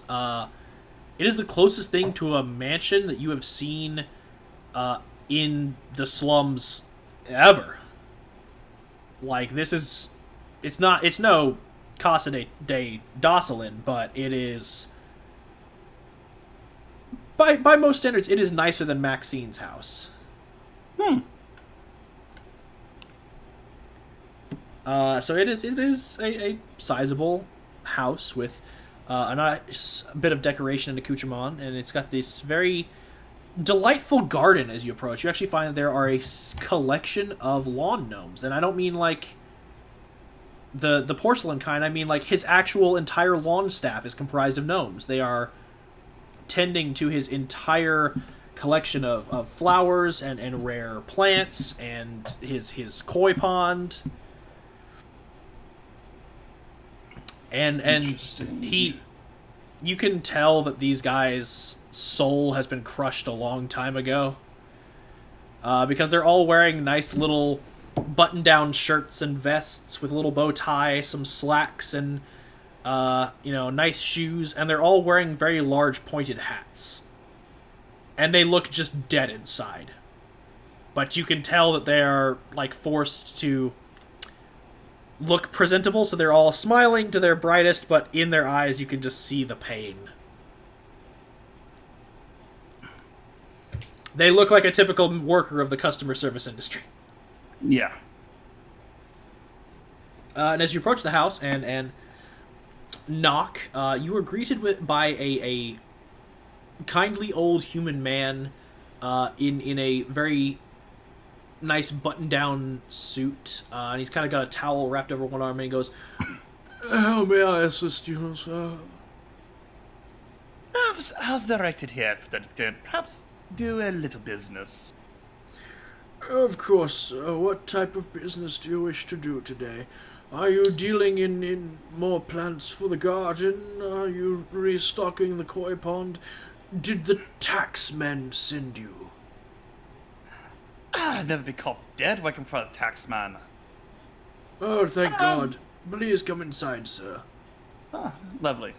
[SPEAKER 1] It is the closest thing to a mansion that you have seen in the slums ever. Like, this is... It's no Casa de Docilin, but it is... By most standards, it is nicer than Maxine's house. So it is a sizable house with a nice bit of decoration and accoutrement, and it's got this very delightful garden as you approach. You actually find that there are a collection of lawn gnomes, and I don't mean like the porcelain kind. I mean like his actual entire lawn staff is comprised of gnomes. They are tending to his entire collection of flowers and rare plants and his koi pond. And you can tell that these guys' soul has been crushed a long time ago. because they're all wearing nice little button-down shirts and vests with a little bow tie, some slacks, and nice shoes, and they're all wearing very large pointed hats. And they look just dead inside. But you can tell that they are, like, forced to look presentable, so they're all smiling to their brightest, but in their eyes you can just see the pain. They look like a typical worker of the customer service industry.
[SPEAKER 3] Yeah.
[SPEAKER 1] And as you approach the house and knock, you are greeted by a kindly old human man in a very nice button-down suit, and he's kind of got a towel wrapped over one arm, and he goes,
[SPEAKER 2] How may I assist you, sir?
[SPEAKER 3] How's directed here, perhaps do a little business.
[SPEAKER 2] Of course. What type of business do you wish to do today? Are you dealing in more plants for the garden? Are you restocking the koi pond? Did the taxmen send you?
[SPEAKER 3] I'd never be caught dead working for the taxman.
[SPEAKER 2] Oh, thank God. Please come inside, sir.
[SPEAKER 3] Ah, lovely.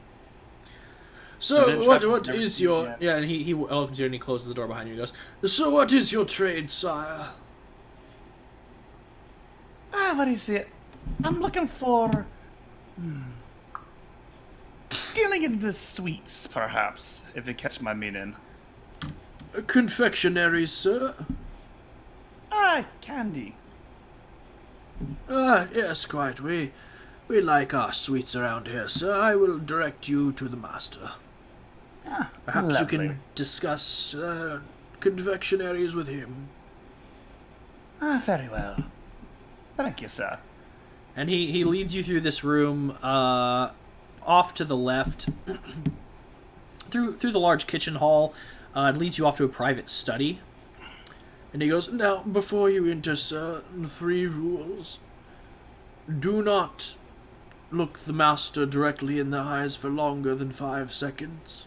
[SPEAKER 2] So, what is your... Yeah, and he welcomes you and he closes the door behind you and goes, So what is your trade, sire?
[SPEAKER 3] What do you see? I'm looking for... dealing in the sweets, perhaps, if you catch my meaning.
[SPEAKER 2] Confectionaries, sir?
[SPEAKER 3] Candy.
[SPEAKER 2] Yes, quite. We like our sweets around here, sir. I will direct you to the master. Perhaps
[SPEAKER 3] lovely.
[SPEAKER 2] you can discuss confectionaries with him.
[SPEAKER 3] Very well. Thank you, sir.
[SPEAKER 1] and he leads you through this room, off to the left, through the large kitchen hall, and leads you off to a private study. And he goes, Now, before you enter, sir, 3 rules. Do not look the master directly in the eyes for longer than 5 seconds.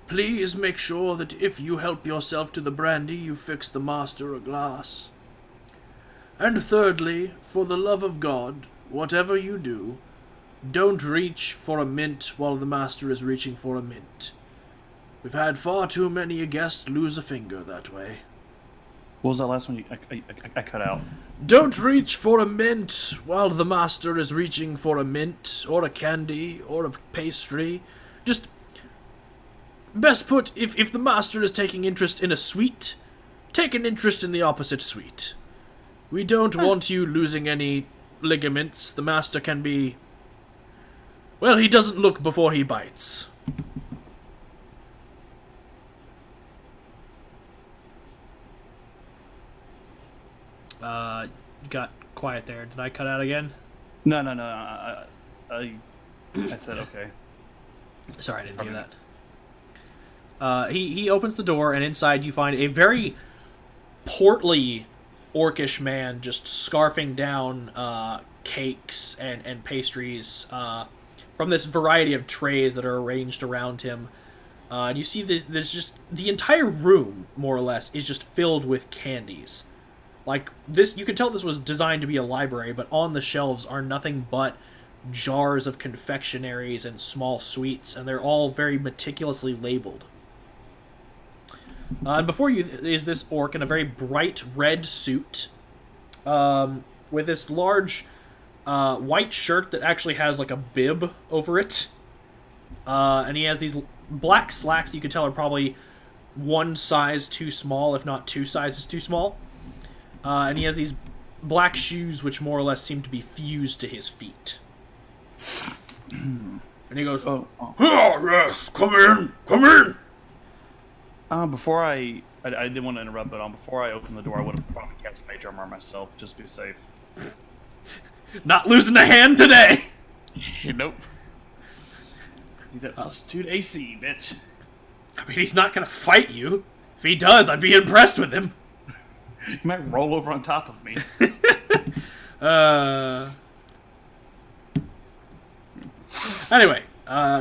[SPEAKER 1] Please make sure that if you help yourself to the brandy, you fix the master a glass. And thirdly, for the love of God, whatever you do, don't reach for a mint while the master is reaching for a mint. We've had far too many a guest lose a finger that way.
[SPEAKER 3] What was that last one? I cut out.
[SPEAKER 2] Don't reach for a mint while the master is reaching for a mint, or a candy, or a pastry. Just, best put, if the master is taking interest in a sweet, take an interest in the opposite sweet. We don't want you losing any ligaments. The master can be... Well, he doesn't look before he bites. Got quiet there. Did I cut out again?
[SPEAKER 3] No. I said okay.
[SPEAKER 1] Sorry, I didn't hear that. He opens the door, and inside you find a very portly, orcish man just scarfing down cakes and pastries from this variety of trays that are arranged around him. And you see there's just... The entire room, more or less, is just filled with candies. Like, this, you can tell this was designed to be a library, but on the shelves are nothing but jars of confectionaries and small sweets, and they're all very meticulously labeled. And before you is this orc in a very bright red suit, with this large white shirt that actually has like a bib over it, and he has these black slacks you can tell are probably 1 size too small, if not 2 sizes too small. And he has these black shoes which more or less seem to be fused to his feet. And he goes,
[SPEAKER 2] Oh, yes, come in!
[SPEAKER 3] Before I didn't want to interrupt, but before I opened the door, I would have probably cast Mage Armor myself, just to be safe.
[SPEAKER 1] Not losing a hand today!
[SPEAKER 3] Nope. Need that +2 to AC, bitch.
[SPEAKER 1] I mean, he's not gonna fight you. If he does, I'd be impressed with him.
[SPEAKER 3] You might roll over on top of me.
[SPEAKER 1] Anyway,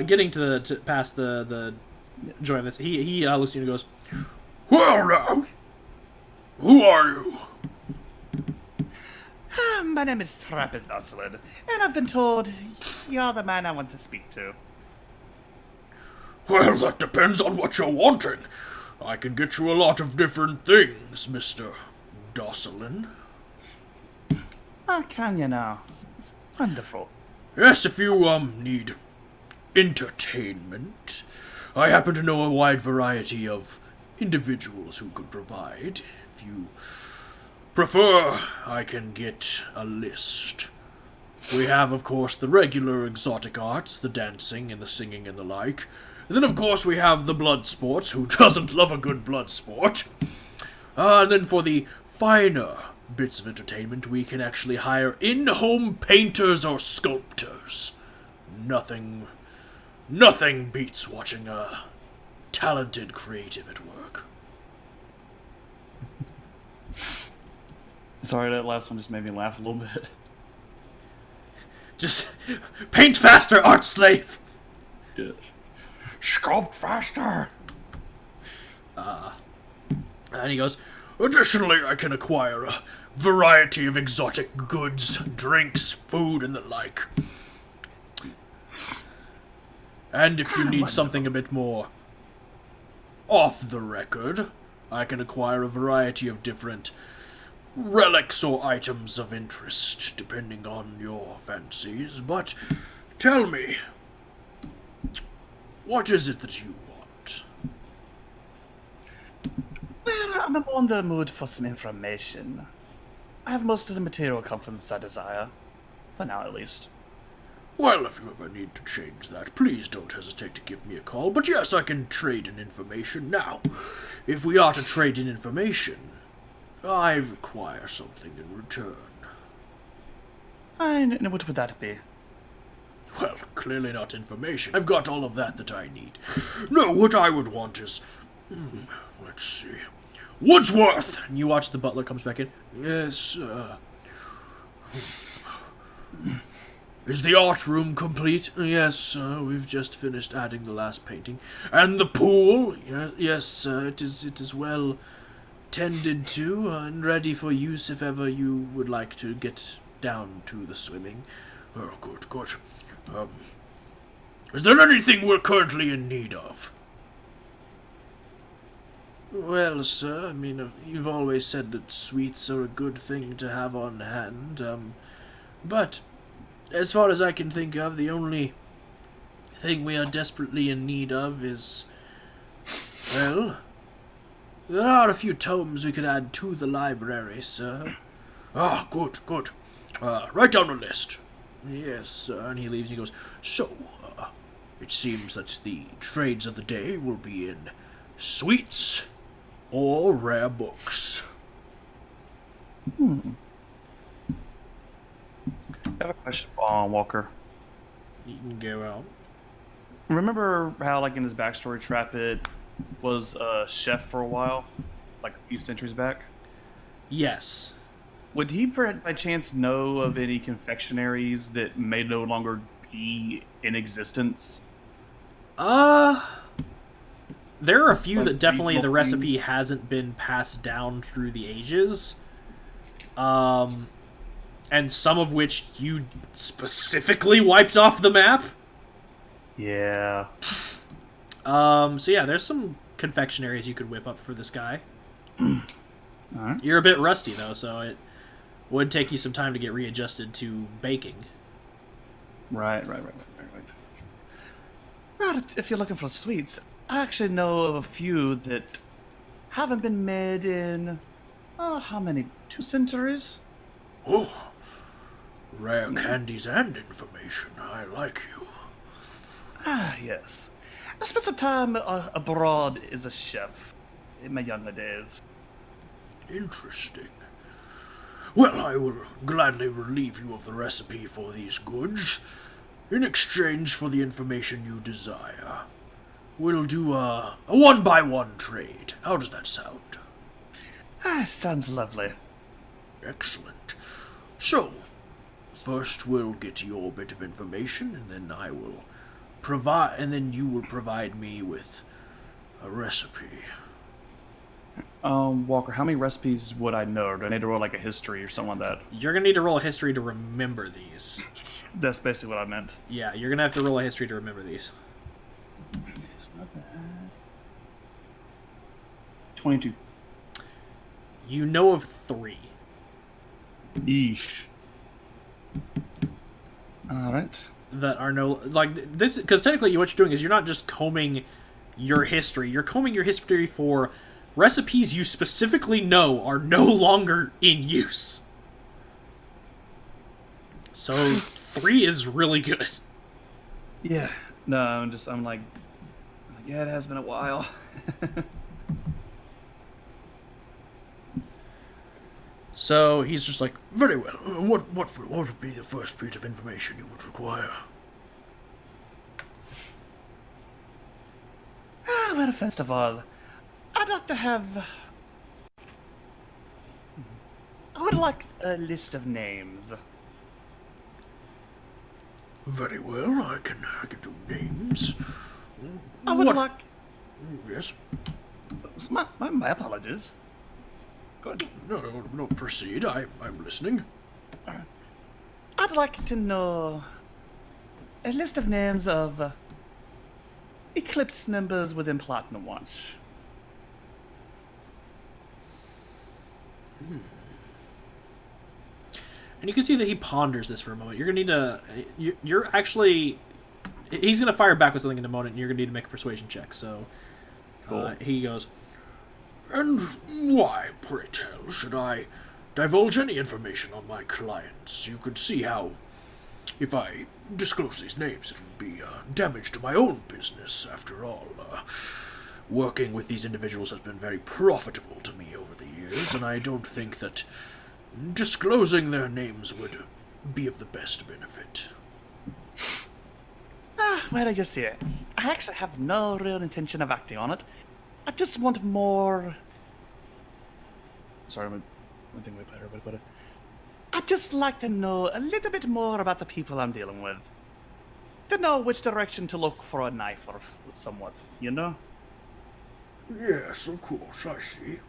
[SPEAKER 1] getting to past the joy of this, he looks at you and goes,
[SPEAKER 2] Well now,
[SPEAKER 1] Who are you?
[SPEAKER 3] My name is Rapid Jocelyn, and I've been told you're the man I want to speak to.
[SPEAKER 1] Well, that depends on what you're wanting. I can get you a lot of different things, Mr. Dosselin.
[SPEAKER 3] Ah, can you now? Wonderful.
[SPEAKER 1] Yes, if you, need entertainment. I happen to know a wide variety of individuals who could provide. If you prefer, I can get a list. We have, of course, the regular exotic arts, the dancing and the singing and the like. And then, of course, we have the blood sports. Who doesn't love a good blood sport? And then for the finer bits of entertainment, we can actually hire in-home painters or sculptors. Nothing beats watching a talented creative at work.
[SPEAKER 3] Sorry, that last one just made me laugh a little bit.
[SPEAKER 1] Just paint faster, art slave!
[SPEAKER 3] Yes. Sculpt faster!
[SPEAKER 1] And he goes, additionally, I can acquire a variety of exotic goods, drinks, food, and the like. And if you need something a bit more off the record, I can acquire a variety of different relics or items of interest, depending on your fancies. But tell me, what is it that you want?
[SPEAKER 3] Well, I'm more in the mood for some information. I have most of the material comforts I desire. For now, at least.
[SPEAKER 1] Well, if you ever need to change that, please don't hesitate to give me a call. But yes, I can trade in information. Now, if we are to trade in information, I require something in return.
[SPEAKER 3] And what would that be?
[SPEAKER 1] Well, clearly not information. I've got all of that I need. No, what I would want is... let's see... Woodsworth! And you watch the butler comes back in. Yes, is the art room complete? Yes, we've just finished adding the last painting. And the pool? Yes, it is well tended to and ready for use if ever you would like to get down to the swimming. Oh, good. Is there anything we're currently in need of? Well, sir, I mean, you've always said that sweets are a good thing to have on hand, but as far as I can think of, the only thing we are desperately in need of is, well, there are a few tomes we could add to the library, sir. Ah, good. Write down a list. Yes, sir, and he leaves and he goes, so, it seems that the trades of the day will be in sweets or rare books.
[SPEAKER 3] I have a question for Walker.
[SPEAKER 1] You can go out.
[SPEAKER 3] Remember how, like, in his backstory, Trapit was a chef for a while? Like, a few centuries back?
[SPEAKER 1] Yes.
[SPEAKER 3] Would he, by chance, know of any confectionaries that may no longer be in existence?
[SPEAKER 1] There are a few
[SPEAKER 3] Like
[SPEAKER 1] that definitely the
[SPEAKER 3] regional
[SPEAKER 1] recipe
[SPEAKER 3] things?
[SPEAKER 1] hasn't been passed down through the ages. And some of which you specifically wiped off the map.
[SPEAKER 3] Yeah.
[SPEAKER 1] So yeah, there's some confectionaries you could whip up for this guy.
[SPEAKER 3] Alright.
[SPEAKER 1] You're a bit rusty though, so it would take you some time to get readjusted to baking.
[SPEAKER 3] Right. Well, if you're looking for sweets, I actually know of a few that haven't been made in, how many? 2 centuries?
[SPEAKER 1] Oh, rare candies and information. I like you.
[SPEAKER 3] Ah, yes. I spent some time abroad as a chef in my younger days.
[SPEAKER 1] Interesting. Well, I will gladly relieve you of the recipe for these goods in exchange for the information you desire. We'll do a one-by-one trade. How does that sound?
[SPEAKER 3] Ah, sounds lovely.
[SPEAKER 1] Excellent. So, first we'll get your bit of information, and then I will provide, and then you will provide me with a recipe.
[SPEAKER 5] Walker, how many recipes would I know? Or do I need to roll like a history or something like that?
[SPEAKER 1] You're gonna need to roll a history to remember these.
[SPEAKER 5] That's basically what I meant.
[SPEAKER 1] Yeah, you're gonna have to roll a history to remember these.
[SPEAKER 5] It's not bad. 22.
[SPEAKER 1] You know of 3.
[SPEAKER 5] Eesh. Alright.
[SPEAKER 1] That are no like this because technically what you're doing is you're not just combing your history. You're combing your history for recipes you specifically know are no longer in use. So 3 is really good.
[SPEAKER 5] Yeah. No, I'm like, yeah, it has been a while.
[SPEAKER 1] So he's just like, very well. What would be the first piece of information you would require?
[SPEAKER 5] Well, first of all, I'd like to have. I would like a list of names.
[SPEAKER 1] Very well. I can do names.
[SPEAKER 5] I would like.
[SPEAKER 1] Yes.
[SPEAKER 5] My apologies. Good.
[SPEAKER 1] No. Proceed. I'm listening.
[SPEAKER 5] I'd like to know a list of names of Eclipse members within Platinum Watch.
[SPEAKER 1] And you can see that he ponders this for a moment. You're gonna need to. You're actually. He's gonna fire back with something in a moment, and you're gonna need to make a persuasion check. So,
[SPEAKER 5] Cool.
[SPEAKER 1] he goes. And why, pray tell, should I divulge any information on my clients? You could see how, if I disclose these names, it would be damage to my own business. After all, working with these individuals has been very profitable to me over the years, and I don't think that disclosing their names would be of the best benefit.
[SPEAKER 5] Well, I just see it. I actually have no real intention of acting on it. I just want more. Sorry, I'm thinking way better. I'd just like to know a little bit more about the people I'm dealing with. To know which direction to look for a knife or somewhat, you know?
[SPEAKER 1] Yes, of course, I see.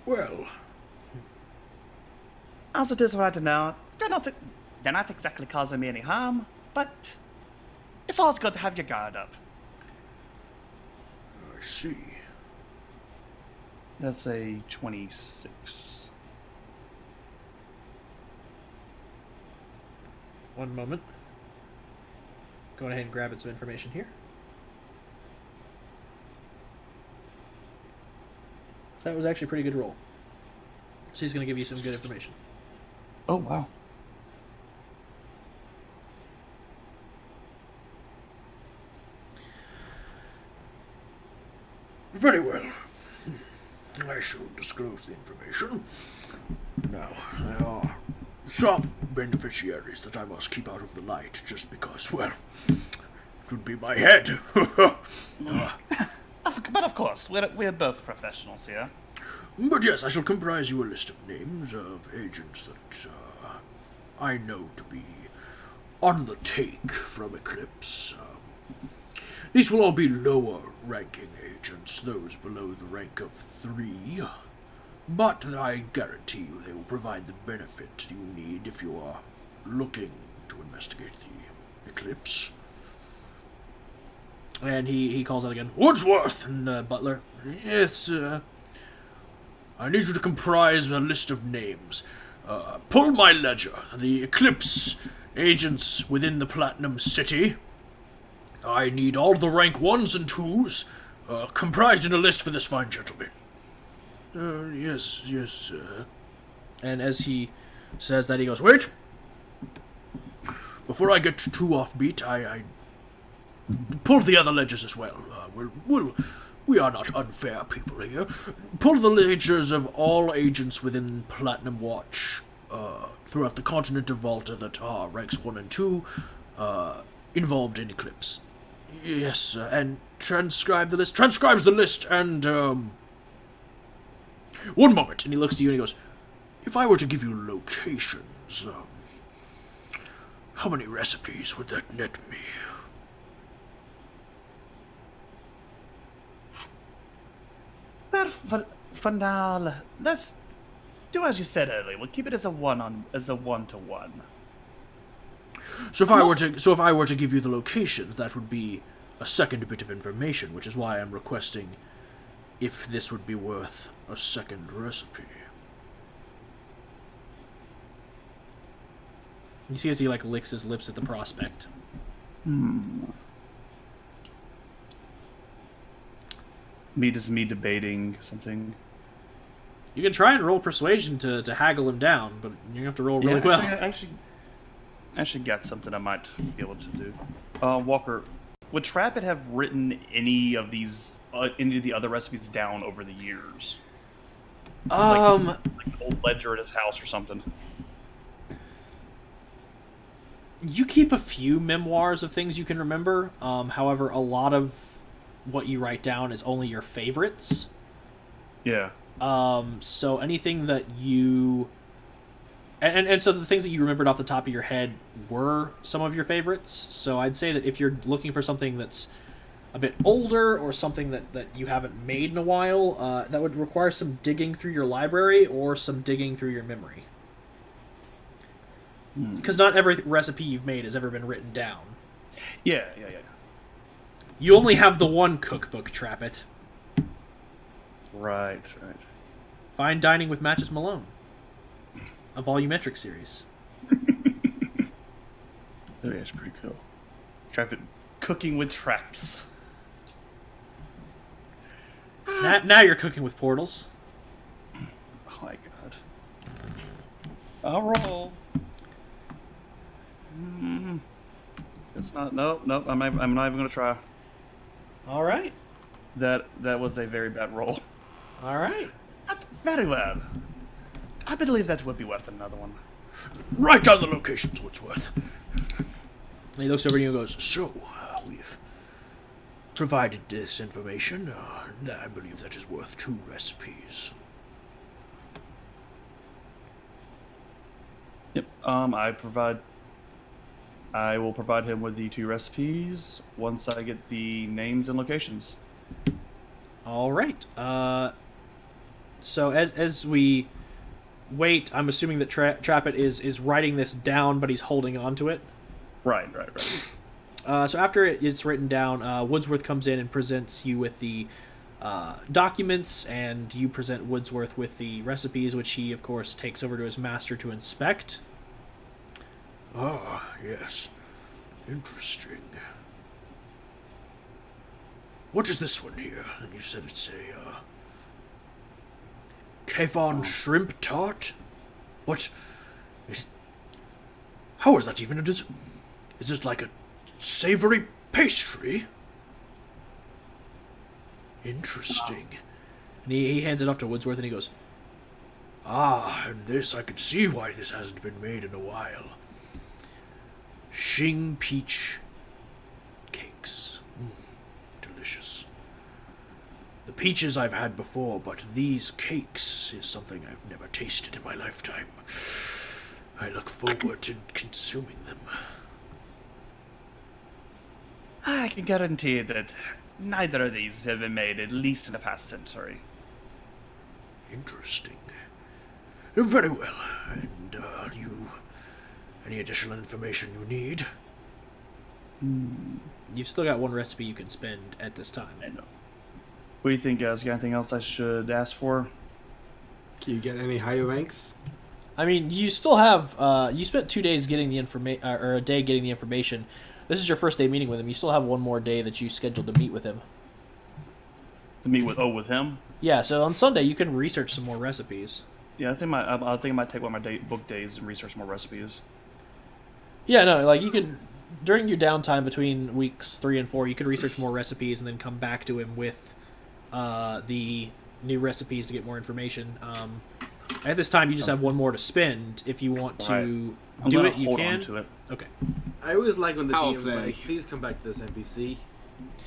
[SPEAKER 1] Well,
[SPEAKER 5] As it is right now, they're not exactly causing me any harm, but it's always good to have your guard up.
[SPEAKER 1] I see.
[SPEAKER 5] That's a 26.
[SPEAKER 1] One moment. Going ahead and grabbing some information here. So that was actually a pretty good roll. So he's going to give you some good information.
[SPEAKER 5] Oh, wow.
[SPEAKER 1] Very well. I shall disclose the information. Now, there are some beneficiaries that I must keep out of the light just because, well, it would be my head.
[SPEAKER 5] But of course, we're both professionals here.
[SPEAKER 1] But yes, I shall comprise you a list of names of agents that I know to be on the take from Eclipse. These will all be lower-ranking agents, those below the rank of 3. But I guarantee you they will provide the benefit you need if you are looking to investigate the Eclipse. And he calls out again, Woodsworth and Butler. Yes, I need you to comprise a list of names. Pull my ledger. The Eclipse agents within the Platinum City. I need all the rank 1s and 2s, comprised in a list for this fine gentleman. Yes, sir. And as he says that, he goes, Wait! Before I get too offbeat, I pull the other ledgers as well. We are not unfair people here. Pull the ledgers of all agents within Platinum Watch throughout the continent of Volta that are ranks 1 and 2 involved in Eclipse. Yes, sir. And transcribe the list. Transcribes the list and, one moment. And he looks to you and he goes, If I were to give you locations, how many recipes would that net me?
[SPEAKER 5] Well,
[SPEAKER 3] for now, let's do as you said earlier. We'll keep it as a one-to-one.
[SPEAKER 1] So if I were to give you the locations, that would be a second bit of information, which is why I'm requesting if this would be worth a second recipe. You see as he like licks his lips at the prospect.
[SPEAKER 3] Me debating something.
[SPEAKER 1] You can try and roll persuasion to haggle him down, but you have to roll really well.
[SPEAKER 3] I actually got something I might be able to do. Walker, would Trappit have written any of the other recipes down over the years? Like an old ledger at his house or something.
[SPEAKER 1] You keep a few memoirs of things you can remember. However, a lot of what you write down is only your favorites.
[SPEAKER 3] Yeah.
[SPEAKER 1] So anything that you... And so the things that you remembered off the top of your head were some of your favorites. So I'd say that if you're looking for something that's a bit older or something that you haven't made in a while, that would require some digging through your library or some digging through your memory. Because not every recipe you've made has ever been written down.
[SPEAKER 3] Yeah.
[SPEAKER 1] You only have the one cookbook, Trappit.
[SPEAKER 3] Right.
[SPEAKER 1] Fine Dining with Matches Malone. A volumetric series.
[SPEAKER 3] That is pretty cool. Trappit cooking with traps.
[SPEAKER 1] Now you're cooking with portals.
[SPEAKER 3] Oh my god. I'll roll. It's not. Nope. I'm not even gonna try.
[SPEAKER 1] All right.
[SPEAKER 3] That was a very bad roll.
[SPEAKER 1] All right.
[SPEAKER 3] Very well. I believe that would be worth another one.
[SPEAKER 1] Write down the locations, Woodsworth. And he looks over at you and goes, so, we've provided this information. I believe that is worth 2 recipes.
[SPEAKER 3] Yep. I will provide him with the 2 recipes once I get the names and locations.
[SPEAKER 1] All right. So as we wait, I'm assuming that Trappit is writing this down, but he's holding on to it.
[SPEAKER 3] Right.
[SPEAKER 1] So after it's written down, Woodsworth comes in and presents you with the documents, and you present Woodsworth with the recipes, which he, of course, takes over to his master to inspect. Ah, yes. Interesting. What is this one here? You said it's a, Kevon shrimp tart? What? How is that even a dessert? Is it like a savory pastry? Interesting. And he hands it off to Woodsworth and he goes, and this, I can see why this hasn't been made in a while. Shing peach cakes. Delicious. The peaches I've had before, but these cakes is something I've never tasted in my lifetime. I look forward to consuming them.
[SPEAKER 3] I can guarantee that neither of these have been made at least in the past century.
[SPEAKER 1] Interesting. Very well. And, any additional information you need? You've still got 1 recipe you can spend at this time.
[SPEAKER 3] I know. What do you think, guys? Got anything else I should ask for?
[SPEAKER 2] Can you get any higher ranks?
[SPEAKER 1] I mean, you still have, you spent 2 days getting the information, or a day getting the information. This is your first day meeting with him. You still have 1 more day that you scheduled to meet with him.
[SPEAKER 3] To meet with him?
[SPEAKER 1] Yeah, so on Sunday you can research some more recipes.
[SPEAKER 3] Yeah, I think I might take one of my book days and research more recipes.
[SPEAKER 1] Yeah, no, like you can, during your downtime between weeks 3 and 4, you could research more recipes and then come back to him with the new recipes to get more information. At this time, you just have 1 more to spend. If you want to do it, you
[SPEAKER 3] hold
[SPEAKER 1] can.
[SPEAKER 3] on to it.
[SPEAKER 1] Okay.
[SPEAKER 2] I always like when the
[SPEAKER 6] I'll
[SPEAKER 2] DM is
[SPEAKER 6] play.
[SPEAKER 2] like, please come back to this NPC.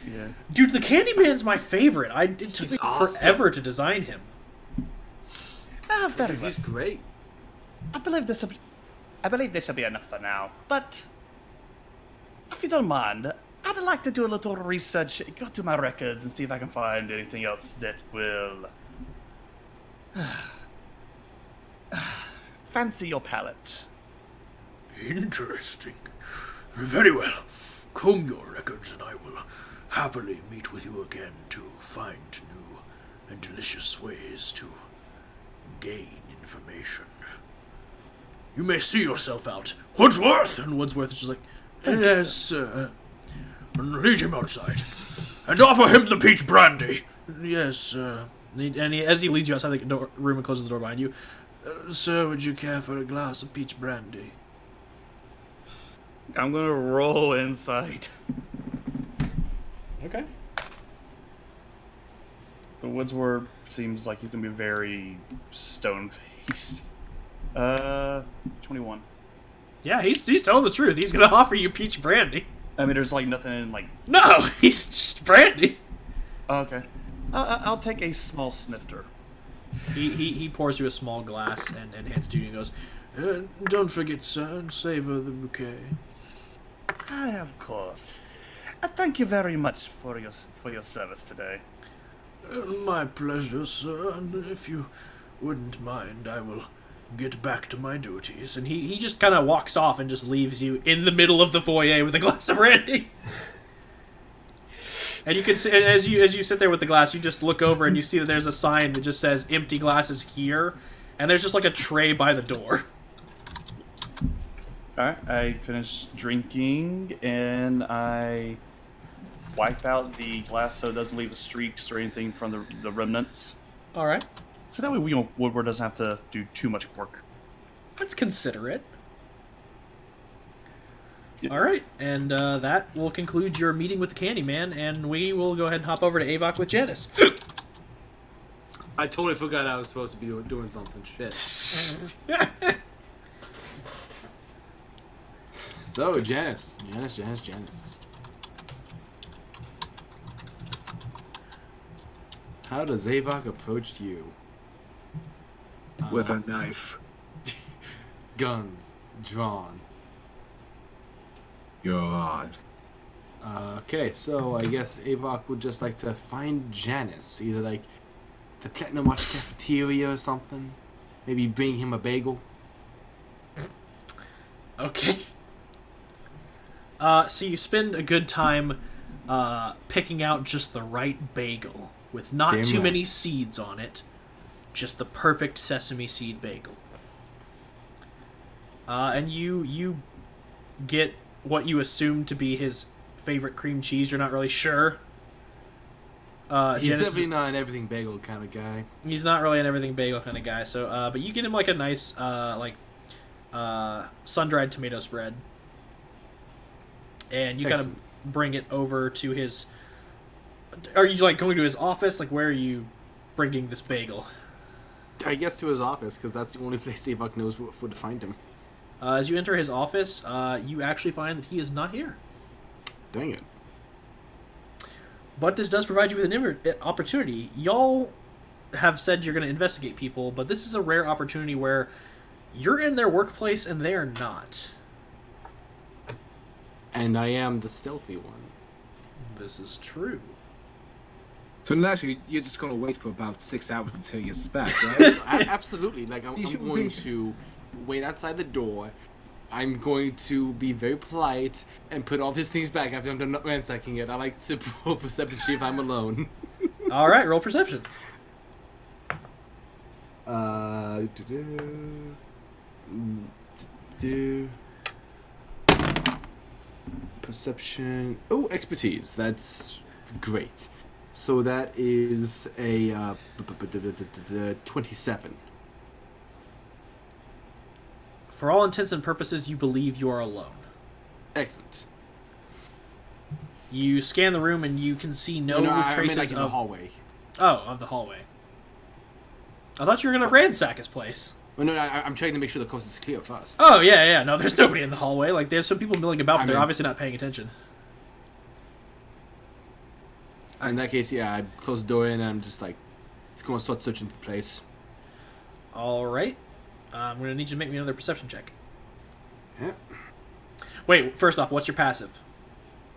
[SPEAKER 3] Yeah.
[SPEAKER 1] Dude, the Candyman's my favorite. It took
[SPEAKER 2] He's
[SPEAKER 1] me
[SPEAKER 2] awesome.
[SPEAKER 1] forever to design him.
[SPEAKER 3] Very well.
[SPEAKER 2] He's great.
[SPEAKER 3] I believe this will be enough for now. But if you don't mind, I'd like to do a little research, go through my records, and see if I can find anything else that will Fancy your palate.
[SPEAKER 7] Interesting. Very well. Comb your records, and I will happily meet with you again to find new and delicious ways to gain information. You may see yourself out, Woodsworth!
[SPEAKER 1] And Woodsworth is just like,
[SPEAKER 7] Yes, sir. And lead him outside. And offer him the peach brandy.
[SPEAKER 1] yes, sir. As he leads you outside the room and closes the door behind you,
[SPEAKER 7] Sir, would you care for a glass of peach brandy?
[SPEAKER 3] I'm gonna roll insight.
[SPEAKER 1] okay.
[SPEAKER 3] The Woodsworth seems like he's gonna be very stone-faced. 21.
[SPEAKER 1] Yeah, he's telling the truth. He's gonna offer you peach brandy.
[SPEAKER 3] I mean, there's like nothing in like.
[SPEAKER 1] No, he's just brandy.
[SPEAKER 3] Oh, okay. I'll take a small snifter.
[SPEAKER 1] He pours you a small glass and hands it to you and goes,
[SPEAKER 7] Don't forget, sir, and savor the bouquet.
[SPEAKER 3] Of course. Thank you very much for your service today.
[SPEAKER 7] My pleasure, sir, and if you wouldn't mind, I will get back to my duties.
[SPEAKER 1] and he just kind of walks off and just leaves you in the middle of the foyer with a glass of brandy. And you can see, as you sit there with the glass, you just look over and you see that there's a sign that just says "empty glasses here," and there's just like a tray by the door.
[SPEAKER 3] Alright, I finish drinking and I wipe out the glass so it doesn't leave streaks or anything from the remnants.
[SPEAKER 1] All right,
[SPEAKER 3] So that way, Woodward doesn't have to do too much work.
[SPEAKER 1] let's consider it. All right, and that will conclude your meeting with the Candyman, and we will go ahead and hop over to Avok with Janice.
[SPEAKER 2] I totally forgot I was supposed to be doing something. Shit. So, Janice. How does Avok approach you?
[SPEAKER 6] With a knife.
[SPEAKER 2] Guns drawn.
[SPEAKER 6] You're on.
[SPEAKER 2] Okay, so I guess Avok would just like to find Janice, either like the Platinum Watch cafeteria or something. Maybe bring him a bagel.
[SPEAKER 1] Okay. So you spend a good time picking out just the right bagel with not
[SPEAKER 2] Damn
[SPEAKER 1] too
[SPEAKER 2] right.
[SPEAKER 1] many seeds on it. Just the perfect sesame seed bagel. And you get what you assume to be his favorite cream cheese. You're not really sure.
[SPEAKER 2] He's
[SPEAKER 1] Janice-
[SPEAKER 2] definitely not an everything bagel kind of guy.
[SPEAKER 1] He's not really an everything bagel kind of guy. So, but you get him like a nice sun-dried tomato spread, and you kind of
[SPEAKER 2] Excellent.
[SPEAKER 1] bring it over to his. Are you like going to his office? Like, where are you bringing this bagel?
[SPEAKER 2] I guess to his office, because that's the only place Avok knows where to find him.
[SPEAKER 1] As you enter his office, you actually find that he is not here.
[SPEAKER 2] Dang it.
[SPEAKER 1] But this does provide you with an opportunity. Y'all have said you're going to investigate people, but this is a rare opportunity where you're in their workplace and they are not.
[SPEAKER 2] And I am the stealthy one.
[SPEAKER 1] This is true.
[SPEAKER 6] So naturally, you're just gonna wait for about 6 hours until you suspect, right?
[SPEAKER 2] Absolutely. Like, I'm
[SPEAKER 6] You should
[SPEAKER 2] going
[SPEAKER 6] be-
[SPEAKER 2] to wait outside the door. I'm going to be very polite and put all of his things back after I'm done ransacking it. I like to roll perception see if I'm alone.
[SPEAKER 1] All right, roll perception.
[SPEAKER 2] Perception. Oh, expertise. That's great. So that is a 27.
[SPEAKER 1] For all intents and purposes, you believe you are alone.
[SPEAKER 2] Excellent.
[SPEAKER 1] You scan the room and you can see no
[SPEAKER 2] I mean,
[SPEAKER 1] traces
[SPEAKER 2] like in the
[SPEAKER 1] of...
[SPEAKER 2] hallway.
[SPEAKER 1] Oh, of the hallway. I thought you were going to ransack his place.
[SPEAKER 2] Well, no, I'm trying to make sure the coast is clear first.
[SPEAKER 1] Oh, yeah. No, there's nobody in the hallway. Like, there's some people milling about, but
[SPEAKER 2] I
[SPEAKER 1] they're
[SPEAKER 2] mean-
[SPEAKER 1] obviously not paying attention.
[SPEAKER 2] In that case, yeah, I close the door and I'm just like, let's go and start searching the place.
[SPEAKER 1] All right. I'm going to need you to make me another perception check.
[SPEAKER 2] Yeah.
[SPEAKER 1] Wait, first off, what's your passive?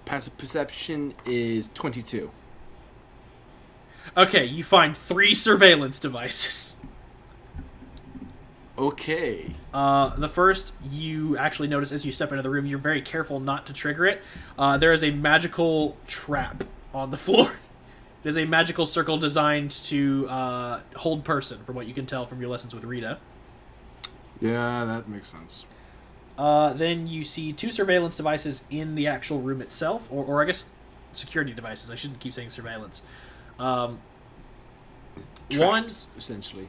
[SPEAKER 2] Passive perception is 22.
[SPEAKER 1] Okay, you find 3 surveillance devices.
[SPEAKER 2] Okay.
[SPEAKER 1] The first you actually notice as you step into the room, you're very careful not to trigger it. There is a magical trap on the floor. It is a magical circle designed to hold person, from what you can tell from your lessons with Rita.
[SPEAKER 2] Yeah, that makes sense.
[SPEAKER 1] Then you see 2 surveillance devices in the actual room itself, or I guess security devices. I shouldn't keep saying surveillance. One,
[SPEAKER 2] Traps, essentially.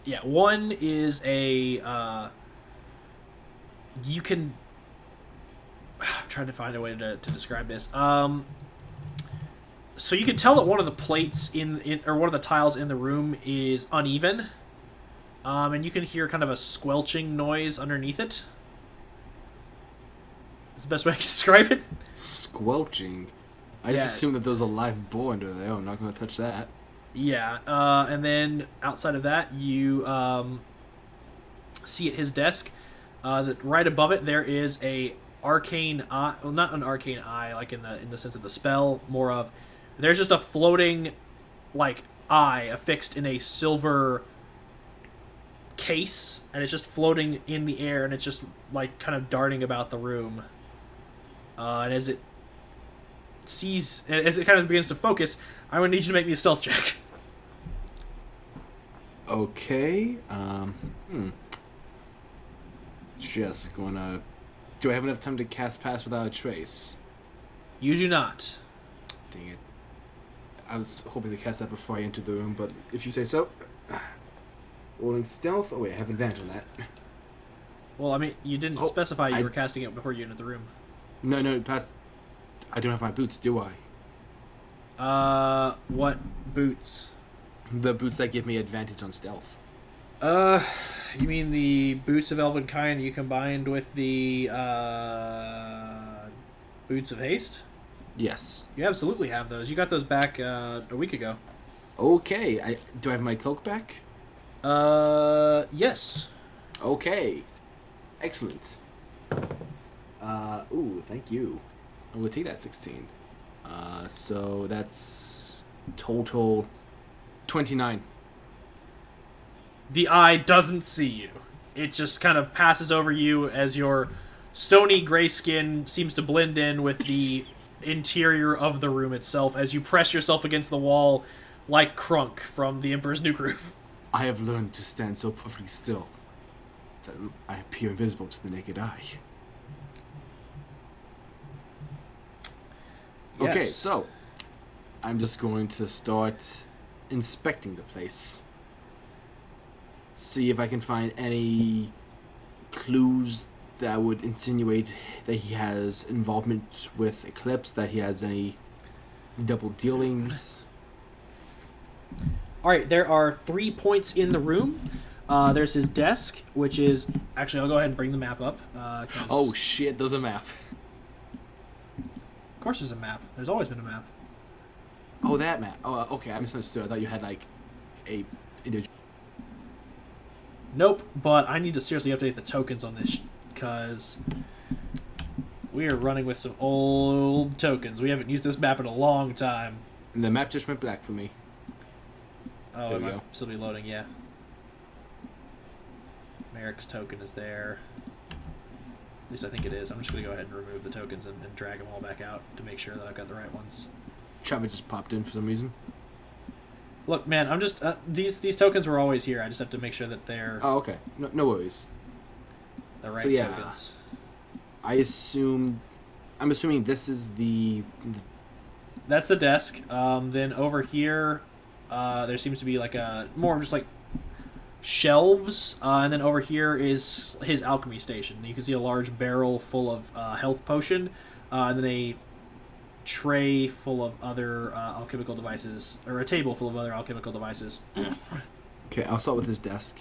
[SPEAKER 1] yeah, one is a. You can. I'm trying to find a way to describe this. So you can tell that one of the plates or one of the tiles in the room is uneven, and you can hear kind of a squelching noise underneath it. Is the best way I can describe it.
[SPEAKER 2] Squelching. I
[SPEAKER 1] Yeah.
[SPEAKER 2] just assumed that there was a live boar under there. I'm not going to touch that.
[SPEAKER 1] Yeah, and then outside of that, you see at his desk that right above it there is a arcane eye. Well, not an arcane eye, like in the sense of the spell. More of there's just a floating like eye affixed in a silver case, and it's just floating in the air, and it's just like kind of darting about the room. And as it kind of begins to focus, I'm gonna need you to make me a stealth check.
[SPEAKER 2] Okay. Just gonna. Do I have enough time to cast Pass Without a Trace?
[SPEAKER 1] You do not.
[SPEAKER 2] Dang it. I was hoping to cast that before I entered the room, but if you say so. Rolling stealth. Oh wait, I have advantage on that.
[SPEAKER 1] Well, I mean, you didn't
[SPEAKER 2] Oh,
[SPEAKER 1] specify you
[SPEAKER 2] I-
[SPEAKER 1] were casting it before you entered the room.
[SPEAKER 2] No, pass. I don't have my boots, do I?
[SPEAKER 1] What boots?
[SPEAKER 2] The boots that give me advantage on stealth.
[SPEAKER 1] You mean the boots of Elven Kind that you combined with the, boots of haste?
[SPEAKER 2] Yes.
[SPEAKER 1] You absolutely have those. You got those back, a week ago.
[SPEAKER 2] Okay. Do I have my cloak back?
[SPEAKER 1] Yes.
[SPEAKER 2] Okay. Excellent. Ooh, thank you. I'm gonna take that 16. So that's total 29.
[SPEAKER 1] The eye doesn't see you. It just kind of passes over you as your stony gray skin seems to blend in with the interior of the room itself as you press yourself against the wall like Krunk from the Emperor's New Groove.
[SPEAKER 2] I have learned to stand so perfectly still that I appear invisible to the naked eye. Okay,
[SPEAKER 1] Yes.
[SPEAKER 2] so I'm just going to start inspecting the place. See if I can find any clues that would insinuate that he has involvement with Eclipse, that he has any double dealings.
[SPEAKER 1] All right, there are 3 points in the room. There's his desk, which is... Actually, I'll go ahead and bring the map up. 'Cause
[SPEAKER 2] Oh shit, there's a map.
[SPEAKER 1] Of course there's a map. There's always been a map.
[SPEAKER 2] Oh, that map. Oh, okay, I misunderstood. I thought you had like a individual.
[SPEAKER 1] Nope, but I need to seriously update the tokens on this, because we are running with some old tokens. We haven't used this map in a long time.
[SPEAKER 2] And the map just went black for me.
[SPEAKER 1] Oh,
[SPEAKER 2] There
[SPEAKER 1] it
[SPEAKER 2] we
[SPEAKER 1] might
[SPEAKER 2] go.
[SPEAKER 1] still be loading, yeah. Merrick's token is there. At least I think it is. I'm just going to go ahead and remove the tokens and drag them all back out to make sure that I've got the right ones.
[SPEAKER 2] Chava just popped in for some reason.
[SPEAKER 1] Look, man, I'm just... these tokens were always here. I just have to make sure that they're
[SPEAKER 2] Oh, okay. No worries.
[SPEAKER 1] the right
[SPEAKER 2] so, yeah.
[SPEAKER 1] tokens.
[SPEAKER 2] I'm assuming this is the
[SPEAKER 1] That's the desk. Then over here, there seems to be like a... more of just like shelves, and then over here is his alchemy station. You can see a large barrel full of health potion, and then a tray full of other alchemical devices, or a table full of other alchemical devices.
[SPEAKER 2] Okay, I'll start with his desk.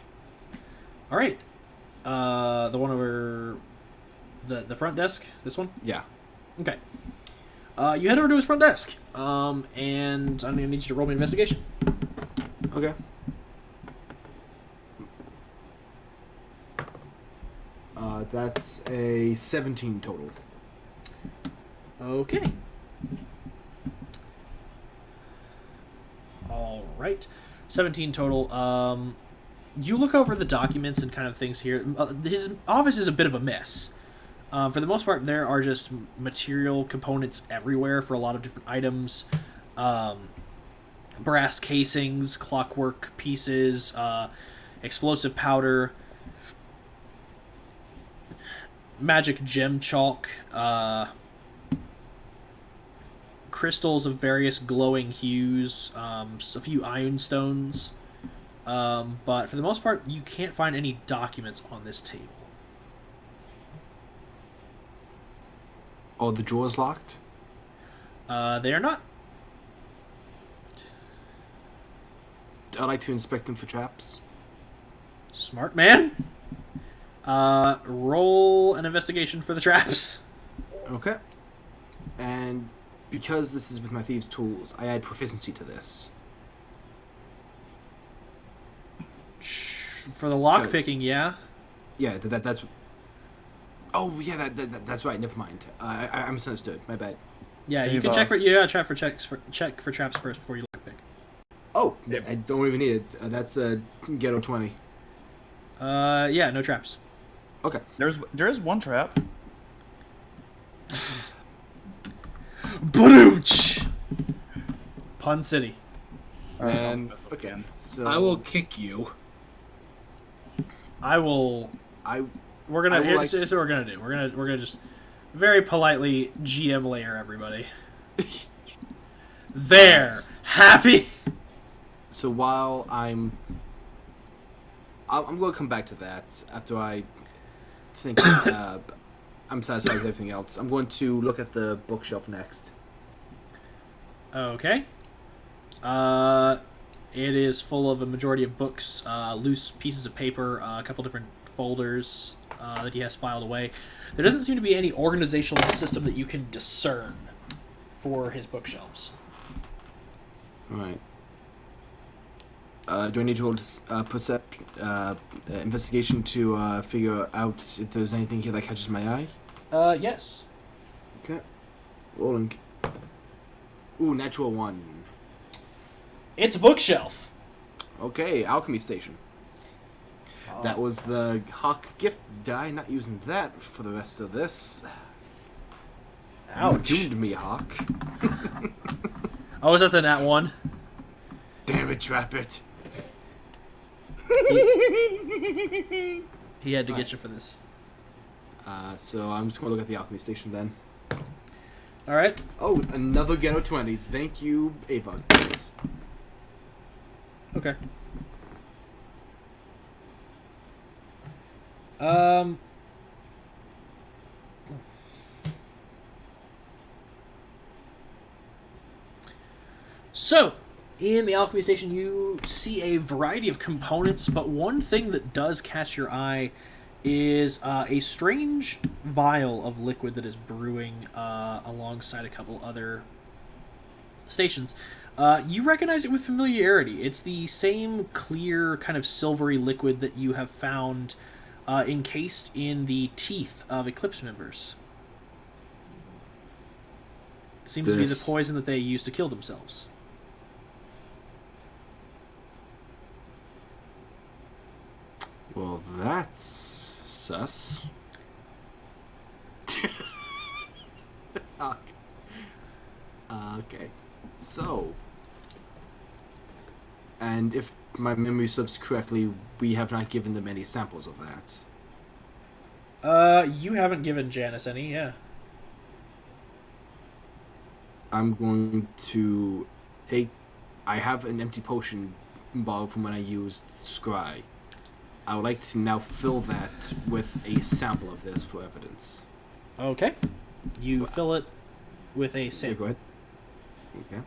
[SPEAKER 1] All right, the one over the front desk. This one.
[SPEAKER 2] Yeah.
[SPEAKER 1] Okay. You head over to his front desk, and I'm gonna need you to roll me an investigation.
[SPEAKER 2] Okay. That's a 17 total.
[SPEAKER 1] Okay. All right. 17 total. you look over the documents and kind of things here. His office is a bit of a mess. For the most part, there are just material components everywhere for a lot of different items. Brass casings, clockwork pieces, explosive powder, magic gem chalk, crystals of various glowing hues, a few iron stones. But for the most part, you can't find any documents on this table.
[SPEAKER 2] Oh, the drawer's locked?
[SPEAKER 1] They are not.
[SPEAKER 2] I'd like to inspect them for traps.
[SPEAKER 1] Smart man. Roll an investigation for the traps.
[SPEAKER 2] Okay. And because this is with my thieves' tools, I add proficiency to this.
[SPEAKER 1] For the lock picking, yeah.
[SPEAKER 2] Yeah, that's. Oh yeah, that's right. Never mind. I misunderstood. My bad.
[SPEAKER 1] Yeah,
[SPEAKER 5] Hey,
[SPEAKER 1] you can check for
[SPEAKER 5] boss.
[SPEAKER 1] check for traps first before you lock pick.
[SPEAKER 2] Oh, I don't even need it. That's a ghetto 20.
[SPEAKER 1] Yeah, no traps.
[SPEAKER 2] Okay.
[SPEAKER 5] There is one trap.
[SPEAKER 1] Boomch! Pun City.
[SPEAKER 2] And okay, so
[SPEAKER 6] I will kick you.
[SPEAKER 1] I will.
[SPEAKER 2] I
[SPEAKER 1] We're gonna.
[SPEAKER 2] I will
[SPEAKER 1] Here's what we're gonna do. We're gonna just very politely GM layer everybody. There, happy.
[SPEAKER 2] So while I'm going to come back to that after I think I'm satisfied with everything else. I'm going to look at the bookshelf next.
[SPEAKER 1] Okay. It is full of a majority of books, loose pieces of paper, a couple different folders that he has filed away. There doesn't seem to be any organizational system that you can discern for his bookshelves.
[SPEAKER 2] All right. Do I need to roll investigation to figure out if there's anything here that catches my eye?
[SPEAKER 1] Yes.
[SPEAKER 2] Okay. Rolling. Ooh, natural 1.
[SPEAKER 1] It's a bookshelf.
[SPEAKER 2] Okay, alchemy station. That was the Hawk gift die. Not using that for the rest of this.
[SPEAKER 1] Ouch.
[SPEAKER 2] You doomed me, Hawk.
[SPEAKER 1] Oh, is that the nat 1?
[SPEAKER 2] Damn it, trap it.
[SPEAKER 1] He had to get you for this.
[SPEAKER 2] So I'm just going to look at the alchemy station then.
[SPEAKER 1] Alright.
[SPEAKER 2] Oh, another ghetto 20. Thank you, Ava. Yes.
[SPEAKER 1] Okay. So, in the alchemy station, you see a variety of components, but one thing that does catch your eye is a strange vial of liquid that is brewing alongside a couple other stations. You recognize it with familiarity. It's the same clear, kind of silvery liquid that you have found encased in the teeth of Eclipse members. Seems to be the
[SPEAKER 2] This-
[SPEAKER 1] poison that they use to kill themselves.
[SPEAKER 2] Well, that's sus. Okay. So, and if my memory serves correctly, we have not given them any samples of that.
[SPEAKER 1] You haven't given Janice any, yeah.
[SPEAKER 2] I'm going to take. I have an empty potion bottle from when I used Scry. I would like to now fill that with a sample of this for evidence.
[SPEAKER 1] Okay. You fill it with a
[SPEAKER 2] Yeah,
[SPEAKER 1] sample.
[SPEAKER 2] go ahead. Okay.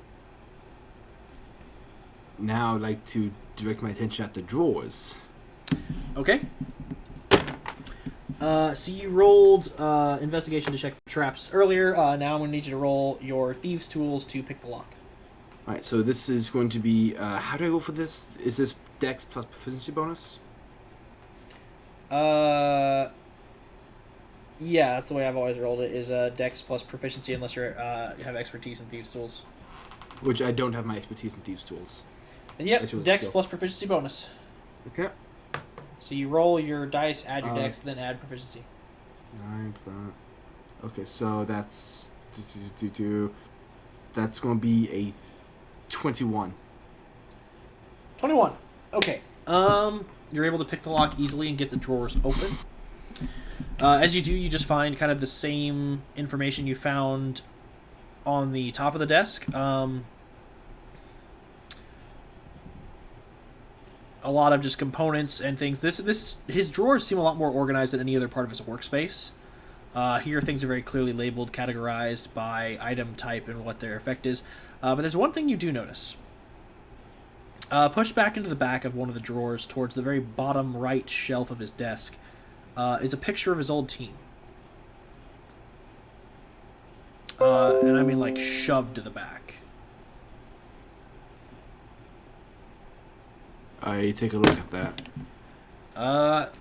[SPEAKER 2] Now I'd like to direct my attention at the drawers.
[SPEAKER 1] Okay. So you rolled investigation to check for traps earlier. Now I'm going to need you to roll your thieves' tools to pick the lock.
[SPEAKER 2] Alright, so this is going to be... how do I go for this? Is this Dex plus proficiency bonus?
[SPEAKER 1] Yeah, that's the way I've always rolled it, is Dex plus proficiency unless you have expertise in thieves' tools.
[SPEAKER 2] Which I don't have my expertise in thieves' tools.
[SPEAKER 1] And yep,
[SPEAKER 2] Which was
[SPEAKER 1] Dex
[SPEAKER 2] skill.
[SPEAKER 1] plus proficiency bonus.
[SPEAKER 2] Okay.
[SPEAKER 1] So you roll your dice, add your
[SPEAKER 2] Uh,
[SPEAKER 1] dex, then add proficiency.
[SPEAKER 2] 9 plus. Okay, so that's that's going to be a 21.
[SPEAKER 1] 21. Okay. You're able to pick the lock easily and get the drawers open. As you do, you just find kind of the same information you found on the top of the desk. A lot of just components and things. His drawers seem a lot more organized than any other part of his workspace. Here, things are very clearly labeled, categorized by item type and what their effect is. But there's one thing you do notice. Pushed back into the back of one of the drawers towards the very bottom right shelf of his desk is a picture of his old team. And I mean, like, shoved to the back.
[SPEAKER 2] I take a look at that.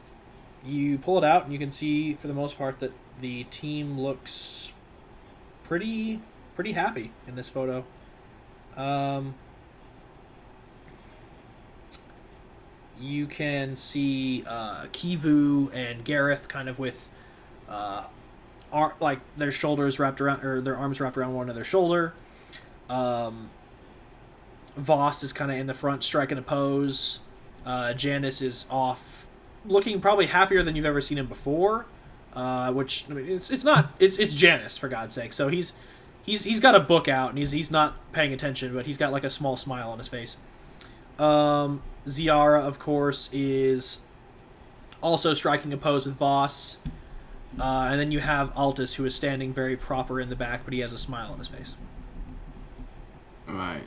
[SPEAKER 1] You pull it out, and you can see, for the most part, that the team looks pretty happy in this photo. You can see Kivu and Gareth kind of with like their shoulders wrapped around, or their arms wrapped around one another's shoulder. Voss is kind of in the front striking a pose. Janice is off, looking probably happier than you've ever seen him before. Which, I mean, it's Janice, for God's sake. So he's got a book out and he's not paying attention, but he's got like a small smile on his face. Ziara, of course, is also striking a pose with Voss. And then you have Altus, who is standing very proper in the back, but he has a smile on his face.
[SPEAKER 2] Alright.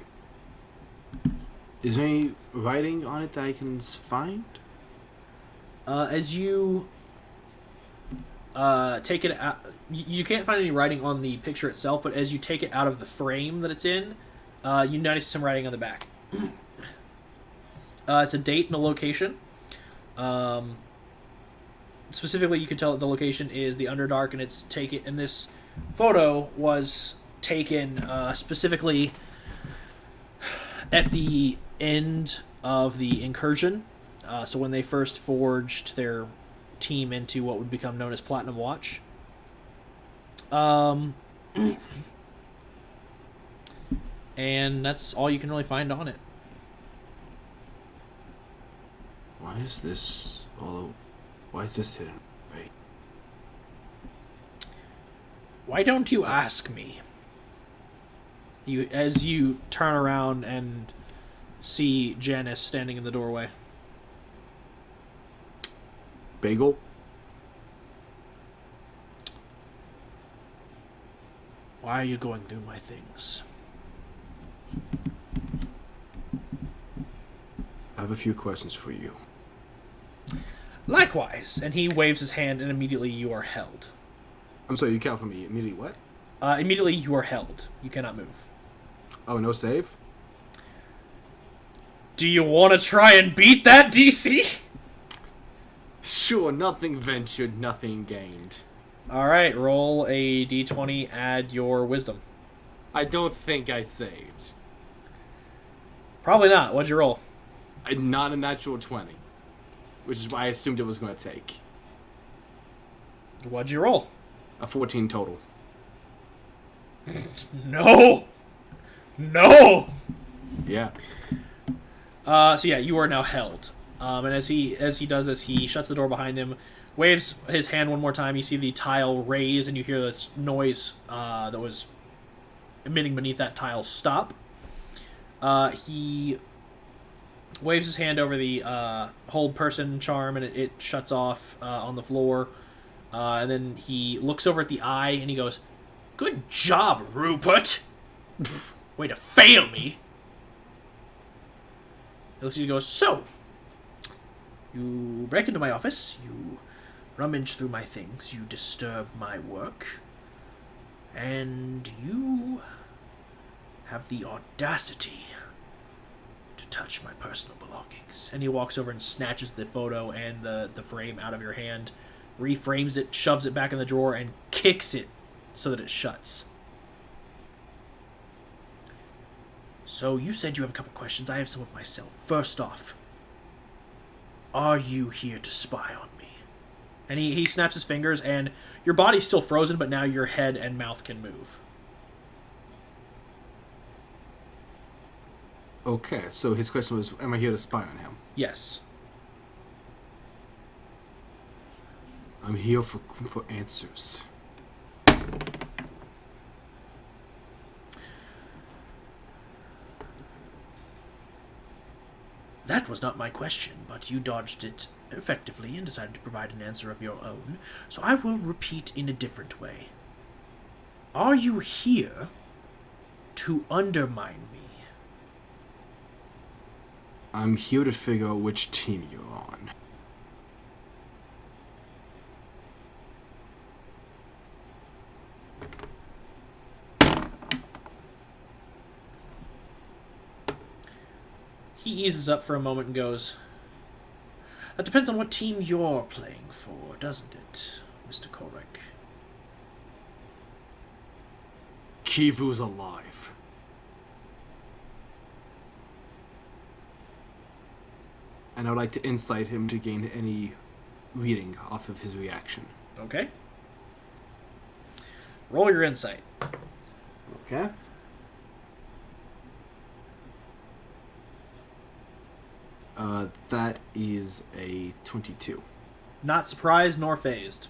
[SPEAKER 2] Is there any writing on it that I can find?
[SPEAKER 1] As you take it out, you can't find any writing on the picture itself, but as you take it out of the frame that it's in, you notice some writing on the back. It's a date and a location. Specifically, you can tell that the location is the Underdark, and it's taken. And this photo was taken specifically at the end of the incursion. So when they first forged their team into what would become known as Platinum Watch. And that's all you can really find on it.
[SPEAKER 2] Why is this hidden? Wait.
[SPEAKER 1] Why don't you ask me? As you turn around and see Janice standing in the doorway.
[SPEAKER 2] Bagel?
[SPEAKER 1] Why are you going through my things?
[SPEAKER 2] I have a few questions for you.
[SPEAKER 1] Likewise. And he waves his hand, and immediately you are held.
[SPEAKER 2] I'm sorry, you count for me. Immediately what?
[SPEAKER 1] Immediately you are held. You cannot move.
[SPEAKER 2] Oh, no save?
[SPEAKER 1] Do you want to try and beat that DC?
[SPEAKER 2] Sure, nothing ventured, nothing gained.
[SPEAKER 1] Alright, roll a d20, add your wisdom.
[SPEAKER 2] I don't think I saved.
[SPEAKER 1] Probably not. What'd you roll?
[SPEAKER 2] Not a natural 20. Which is why I assumed it was going to take.
[SPEAKER 1] What'd you roll?
[SPEAKER 2] A 14 total.
[SPEAKER 1] No! No!
[SPEAKER 2] Yeah.
[SPEAKER 1] So yeah, you are now held. And as he does this, he shuts the door behind him, waves his hand one more time. You see the tile raise, and you hear this noise that was emitting beneath that tile stop. He waves his hand over the hold person charm, and it shuts off on the floor. And then he looks over at the eye, and he goes, "Good job, Rupert! Way to fail me!" He looks at you and goes, "So, you break into my office, you rummage through my things, you disturb my work, and you have the audacity to touch my personal belongings." And he walks over and snatches the photo and the frame out of your hand, reframes it, shoves it back in the drawer, and kicks it so that it shuts. "So, you said you have a couple questions. I have some of myself. First off, Are you here to spy on me? And he snaps his fingers, and your body's still frozen, but now your head and mouth can move.
[SPEAKER 2] Okay, so his question was, am I here to spy on him?
[SPEAKER 1] Yes.
[SPEAKER 2] I'm here for answers.
[SPEAKER 1] That was not my question, but you dodged it effectively and decided to provide an answer of your own, so I will repeat in a different way. Are you here to undermine me?
[SPEAKER 2] I'm here to figure out which team you're on.
[SPEAKER 1] He eases up for a moment and goes, that depends on what team you're playing for, doesn't it, Mr. Korek?
[SPEAKER 2] Kivu's alive. And I would like to insight him to gain any reading off of his reaction.
[SPEAKER 1] Okay. Roll your insight.
[SPEAKER 2] Okay. That is a 22.
[SPEAKER 1] Not surprised nor phased.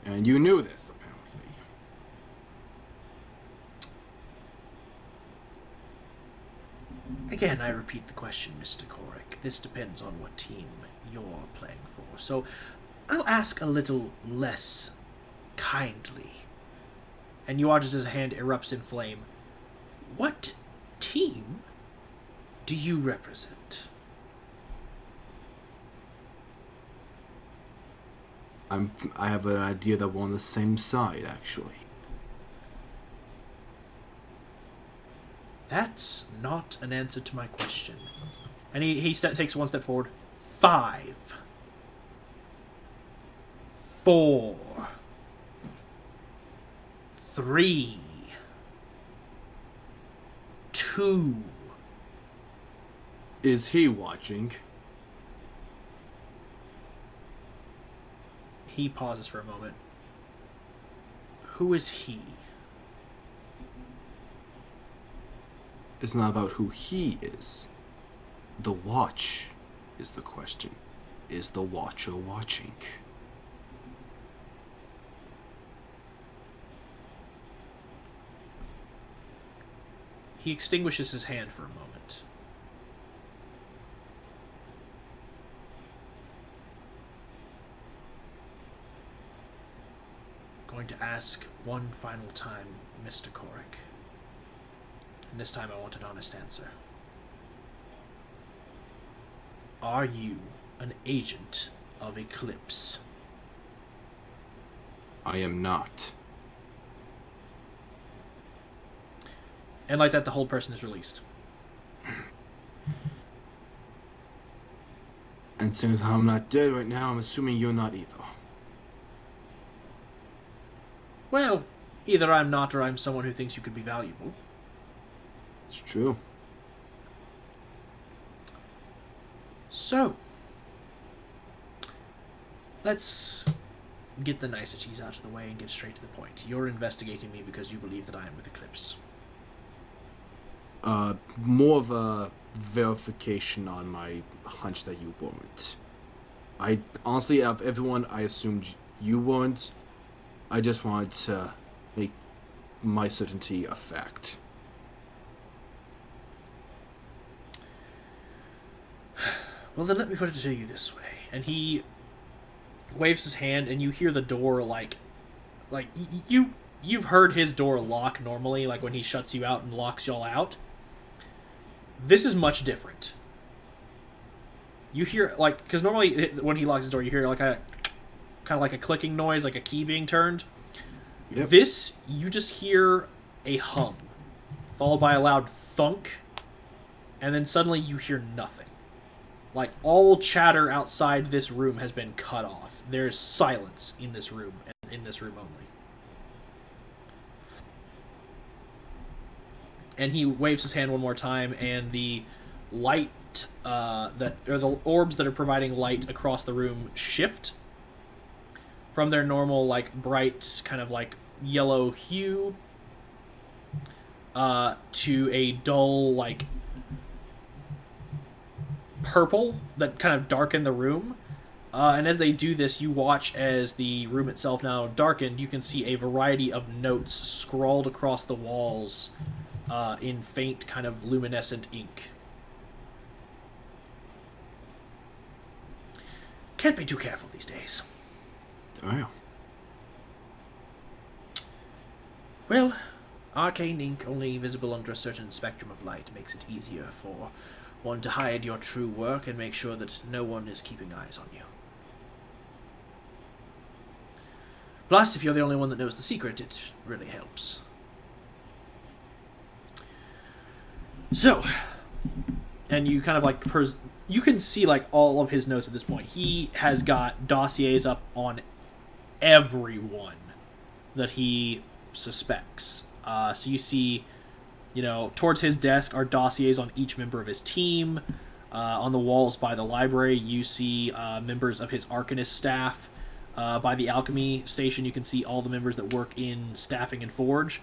[SPEAKER 2] And you knew this, apparently.
[SPEAKER 1] Again, I repeat the question, Mr. Korek. This depends on what team you're playing for. So, I'll ask a little less kindly. And you watch as his hand erupts in flame. What team do you represent?
[SPEAKER 2] I have an idea that we're on the same side, actually.
[SPEAKER 1] That's not an answer to my question. And he takes one step forward. 5, 4, 3, 2.
[SPEAKER 2] Is he watching?
[SPEAKER 1] He pauses for a moment. Who is he?
[SPEAKER 2] It's not about who he is. The watch is the question. Is the watcher watching?
[SPEAKER 1] He extinguishes his hand for a moment. Going to ask one final time, Mr. Korek. And this time I want an honest answer. Are you an agent of Eclipse?
[SPEAKER 2] I am not.
[SPEAKER 1] And like that, the whole person is released.
[SPEAKER 2] And since I'm not dead right now, I'm assuming you're not either.
[SPEAKER 1] Well, either I'm not or I'm someone who thinks you could be valuable.
[SPEAKER 2] It's true.
[SPEAKER 1] So, let's get the niceties out of the way and get straight to the point. You're investigating me because you believe that I am with Eclipse.
[SPEAKER 2] More of a verification on my hunch that you weren't. I honestly, of everyone, I assumed you weren't. I just wanted to make my certainty a fact.
[SPEAKER 1] Well, then let me put it to you this way. And he waves his hand, and you hear the door, you've heard his door lock normally, like when he shuts you out and locks y'all out. This is much different. You hear, because normally when he locks his door, you hear kind of like a clicking noise, like a key being turned.
[SPEAKER 2] Yep.
[SPEAKER 1] This, you just hear a hum, followed by a loud thunk, and then suddenly you hear nothing. Like, all chatter outside this room has been cut off. There's silence in this room, and in this room only. And he waves his hand one more time, and the light the orbs that are providing light across the room shift from their normal like bright kind of like yellow hue to a dull like purple that kind of darken the room. And as they do this, you watch as the room itself now darkened. You can see a variety of notes scrawled across the walls in faint kind of luminescent ink. Can't be too careful these days.
[SPEAKER 2] Oh.
[SPEAKER 1] Well, arcane ink only visible under a certain spectrum of light makes it easier for one to hide your true work and make sure that no one is keeping eyes on you. Plus, if you're the only one that knows the secret, it really helps. So, and you kind of like you can see like all of his notes at this point. He has got dossiers up on everyone that he suspects. So you see, towards his desk are dossiers on each member of his team. On the walls by the library, you see members of his Arcanist staff. By the alchemy station, you can see all the members that work in staffing and forge.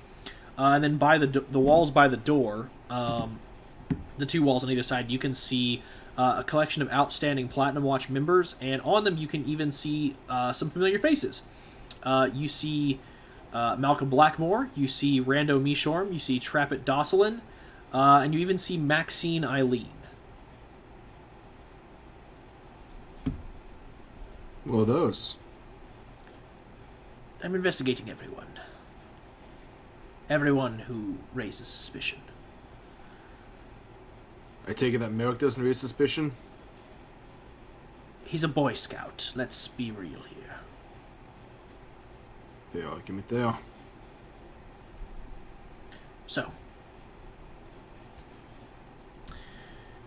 [SPEAKER 1] And then by the walls by the door, the two walls on either side, you can see a collection of outstanding Platinum Watch members, and on them you can even see some familiar faces. You see Malcolm Blackmore, you see Rando Mishorm, you see Trappet Dosselin, and you even see Maxine Eileen.
[SPEAKER 2] What are those?
[SPEAKER 1] I'm investigating everyone. Everyone who raises suspicion.
[SPEAKER 2] I take it that Merrick doesn't raise suspicion?
[SPEAKER 1] He's a Boy Scout. Let's be real here.
[SPEAKER 2] Fair argument there.
[SPEAKER 1] So,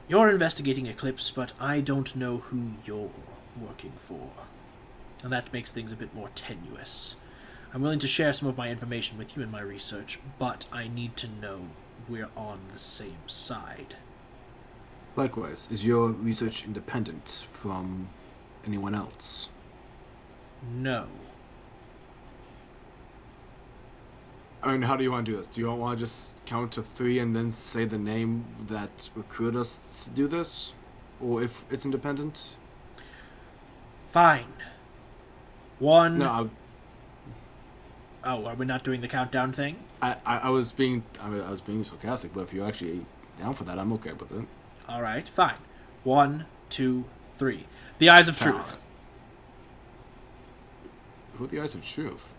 [SPEAKER 1] you're investigating Eclipse, but I don't know who you're working for. And that makes things a bit more tenuous. I'm willing to share some of my information with you in my research, but I need to know we're on the same side.
[SPEAKER 2] Likewise, is your research independent from anyone else?
[SPEAKER 1] No.
[SPEAKER 2] I mean, how do you want to do this? Do you want to just count to 3 and then say the name that recruited us to do this? Or if it's independent?
[SPEAKER 1] Fine. 1...
[SPEAKER 2] No,
[SPEAKER 1] Oh, are we not doing the countdown thing?
[SPEAKER 2] I was being sarcastic, but if you're actually down for that, I'm okay with it.
[SPEAKER 1] Alright, fine. 1, 2, 3. The Eyes of Truth.
[SPEAKER 2] Who are the Eyes of Truth?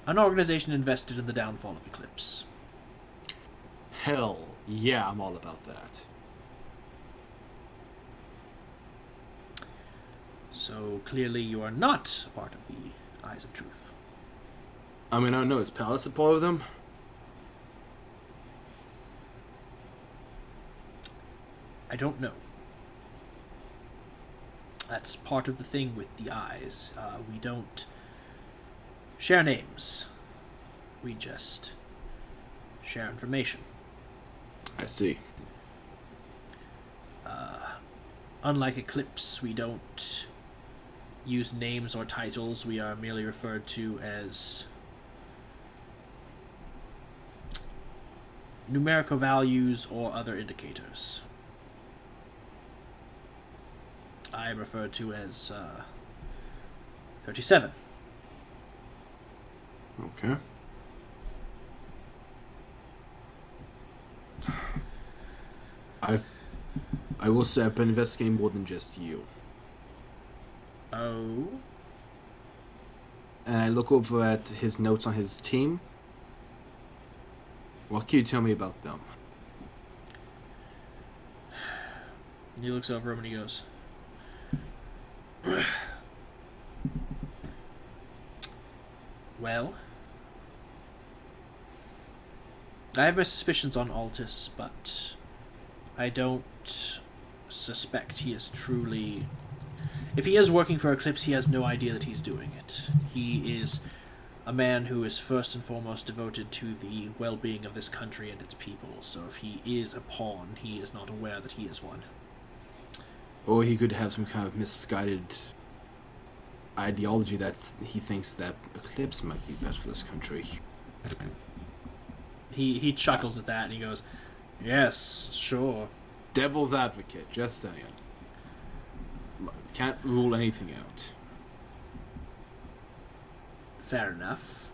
[SPEAKER 1] An organization invested in the downfall of Eclipse.
[SPEAKER 2] Hell yeah, I'm all about that.
[SPEAKER 1] So clearly you are not a part of the Eyes of Truth.
[SPEAKER 2] I mean, I don't know, is Palace a part of them?
[SPEAKER 1] I don't know. That's part of the thing with the Eyes. We don't share names. We just share information.
[SPEAKER 2] I see.
[SPEAKER 1] Unlike Eclipse, we don't use names or titles. We are merely referred to as numerical values or other indicators. I am referred to as 37.
[SPEAKER 2] Okay. I will say I've been investigating more than just you.
[SPEAKER 1] Oh?
[SPEAKER 2] And I look over at his notes on his team. What can you tell me about them?
[SPEAKER 1] He looks over him and he goes, well, I have my suspicions on Altus, but I don't suspect he is truly... If he is working for Eclipse, he has no idea that he's doing it. He is a man who is first and foremost devoted to the well-being of this country and its people. So if he is a pawn, he is not aware that he is one.
[SPEAKER 2] Or he could have some kind of misguided ideology that he thinks that Eclipse might be best for this country.
[SPEAKER 1] He chuckles at that and he goes, "Yes, sure."
[SPEAKER 2] Devil's advocate, just saying. Can't rule anything out.
[SPEAKER 1] Fair enough.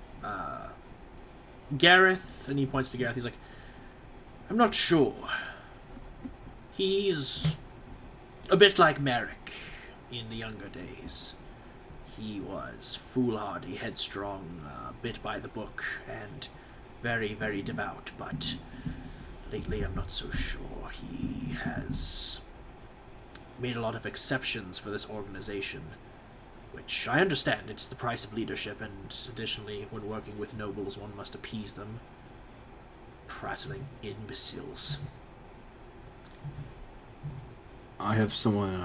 [SPEAKER 1] Gareth, and he points to Gareth, he's like, "I'm not sure. He's a bit like Merrick in the younger days. He was foolhardy, headstrong, bit by the book, and very, very devout, but lately I'm not so sure. He has made a lot of exceptions for this organization, which I understand. It's the price of leadership, and additionally, when working with nobles, one must appease them. Prattling imbeciles.
[SPEAKER 2] I have someone,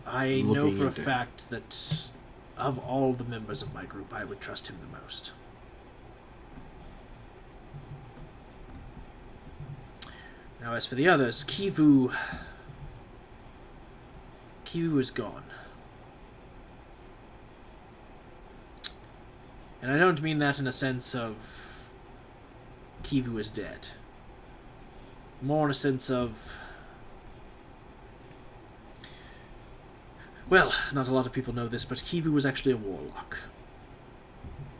[SPEAKER 1] I know
[SPEAKER 2] looking
[SPEAKER 1] for a
[SPEAKER 2] into-
[SPEAKER 1] fact that of all the members of my group, I would trust him the most. Now, as for the others, Kivu is gone. And I don't mean that in a sense of Kivu is dead. More in a sense of... Well, not a lot of people know this, but Kivu was actually a warlock.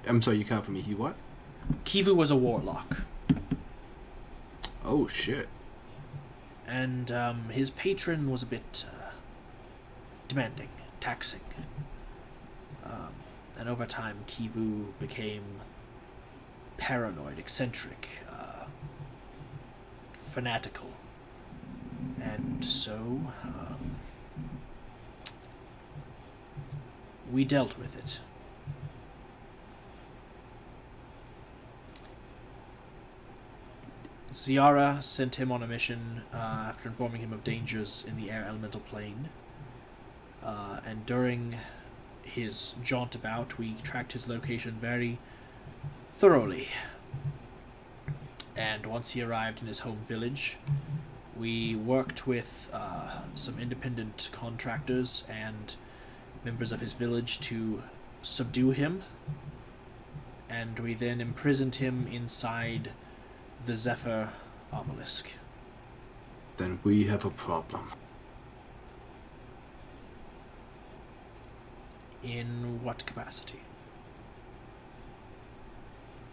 [SPEAKER 2] I'm sorry, you count for me. He what?
[SPEAKER 1] Kivu was a warlock.
[SPEAKER 2] Oh, shit.
[SPEAKER 1] And his patron was a bit demanding, taxing. And over time, Kivu became paranoid, eccentric, fanatical. And so, we dealt with it. Ziara sent him on a mission after informing him of dangers in the air elemental plane. And during his jaunt about, we tracked his location very thoroughly. And once he arrived in his home village, we worked with some independent contractors and members of his village to subdue him. And we then imprisoned him inside the Zephyr obelisk.
[SPEAKER 2] Then we have a problem.
[SPEAKER 1] In what capacity?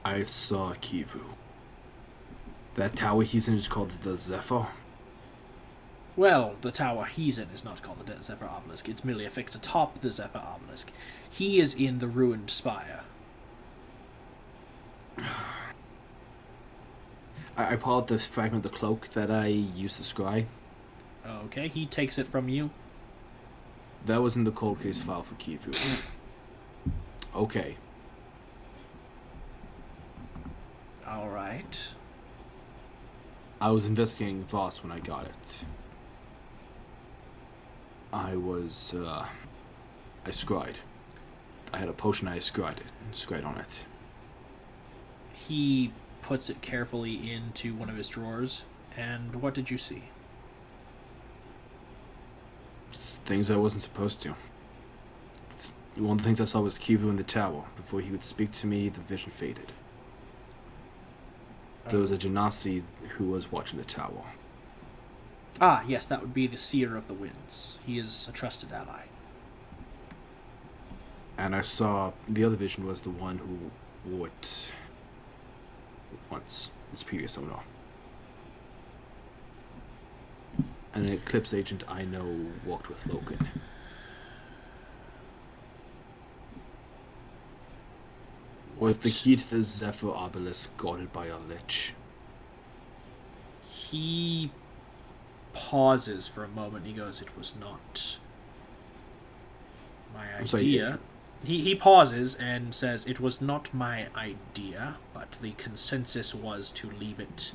[SPEAKER 2] I saw Kivu. That tower he's in is called the Zephyr.
[SPEAKER 1] Well, the tower he's in is not called the Zephyr obelisk. It's merely affixed atop the Zephyr obelisk. He is in the ruined spire.
[SPEAKER 2] I pull out the fragment of the cloak that I used to scry.
[SPEAKER 1] Okay, he takes it from you.
[SPEAKER 2] That was in the cold case file for Kivu. Okay.
[SPEAKER 1] Alright.
[SPEAKER 2] I was investigating Voss when I got it. I scried. I had a potion, I scried on it.
[SPEAKER 1] He puts it carefully into one of his drawers. And what did you see?
[SPEAKER 2] Just things I wasn't supposed to. One of the things I saw was Kivu in the tower. Before he would speak to me, the vision faded. There was a Genasi who was watching the tower.
[SPEAKER 1] Ah, yes, that would be the Seer of the Winds. He is a trusted ally.
[SPEAKER 2] And I saw the other vision was the one who wore it once, his previous owner. An Eclipse agent I know walked with Logan. Was the key to the Zephyr obelisk guarded by a lich?
[SPEAKER 1] He pauses for a moment. He goes, "It was not my
[SPEAKER 2] I'm sorry,
[SPEAKER 1] idea." He pauses and says, "It was not my idea, but the consensus was to leave it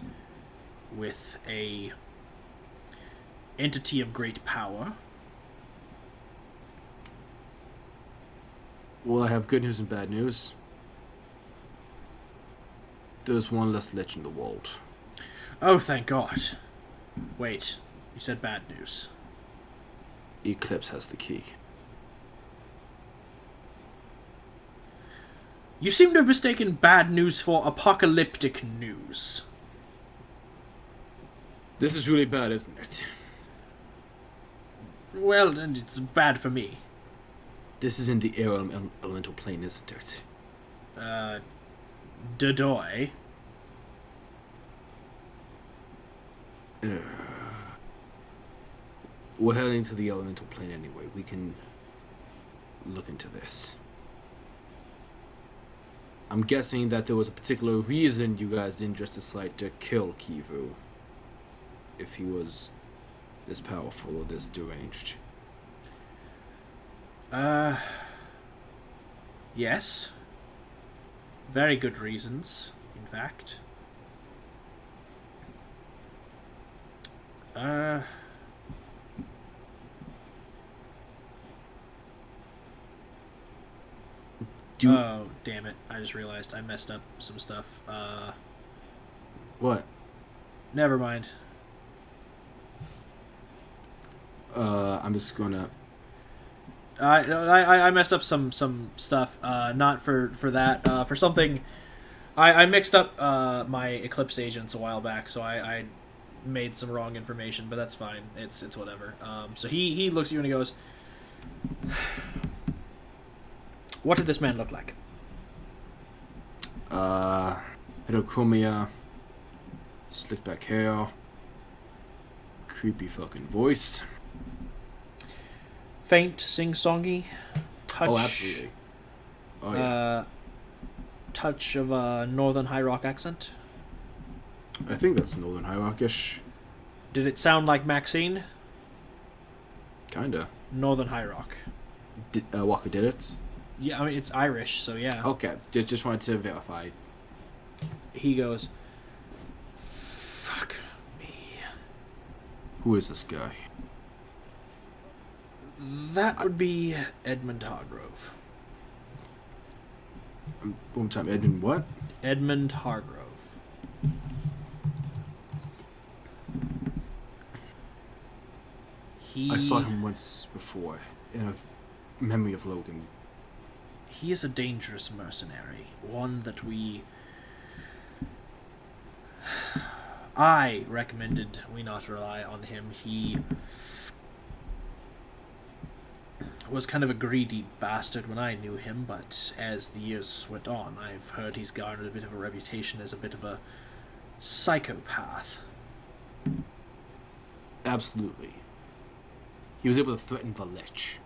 [SPEAKER 1] with a entity of great power."
[SPEAKER 2] Well, I have good news and bad news. There's one less lich in the world.
[SPEAKER 1] Oh, thank God. Wait, you said bad news.
[SPEAKER 2] Eclipse has the key.
[SPEAKER 1] You seem to have mistaken bad news for apocalyptic news.
[SPEAKER 2] This is really bad, isn't it?
[SPEAKER 1] Well, and it's bad for me.
[SPEAKER 2] This is in the air elemental plane, isn't it?
[SPEAKER 1] Dodoy.
[SPEAKER 2] We're heading to the elemental plane anyway. We can look into this. I'm guessing that there was a particular reason you guys didn't just decide to kill Kivu. If he was this powerful or this deranged.
[SPEAKER 1] Yes. Very good reasons, in fact. Oh, damn it. I just realized I messed up some stuff.
[SPEAKER 2] What?
[SPEAKER 1] Never mind.
[SPEAKER 2] I'm just gonna...
[SPEAKER 1] I messed up some stuff. Not for that. For something... I mixed up my Eclipse agents a while back, so I made some wrong information, but that's fine. It's whatever. So he looks at you and he goes... What did this man look like?
[SPEAKER 2] Heterochromia, slick back hair, creepy fucking voice.
[SPEAKER 1] Faint, sing-songy, touch.
[SPEAKER 2] Oh, absolutely. Oh, yeah.
[SPEAKER 1] Touch of a Northern High Rock accent.
[SPEAKER 2] I think that's Northern High Rockish.
[SPEAKER 1] Did it sound like Maxine?
[SPEAKER 2] Kinda.
[SPEAKER 1] Northern High Rock.
[SPEAKER 2] Walker did it?
[SPEAKER 1] Yeah, I mean, it's Irish, so yeah.
[SPEAKER 2] Okay, just wanted to verify.
[SPEAKER 1] He goes, fuck me.
[SPEAKER 2] Who is this guy?
[SPEAKER 1] That would be Edmund Hargrove.
[SPEAKER 2] One more time, Edmund what?
[SPEAKER 1] Edmund Hargrove.
[SPEAKER 2] I saw him once before, in a memory of Logan.
[SPEAKER 1] He is a dangerous mercenary. One that I recommended we not rely on him. He was kind of a greedy bastard when I knew him, but as the years went on, I've heard he's garnered a bit of a reputation as a bit of a psychopath.
[SPEAKER 2] Absolutely. He was able to threaten the Lich.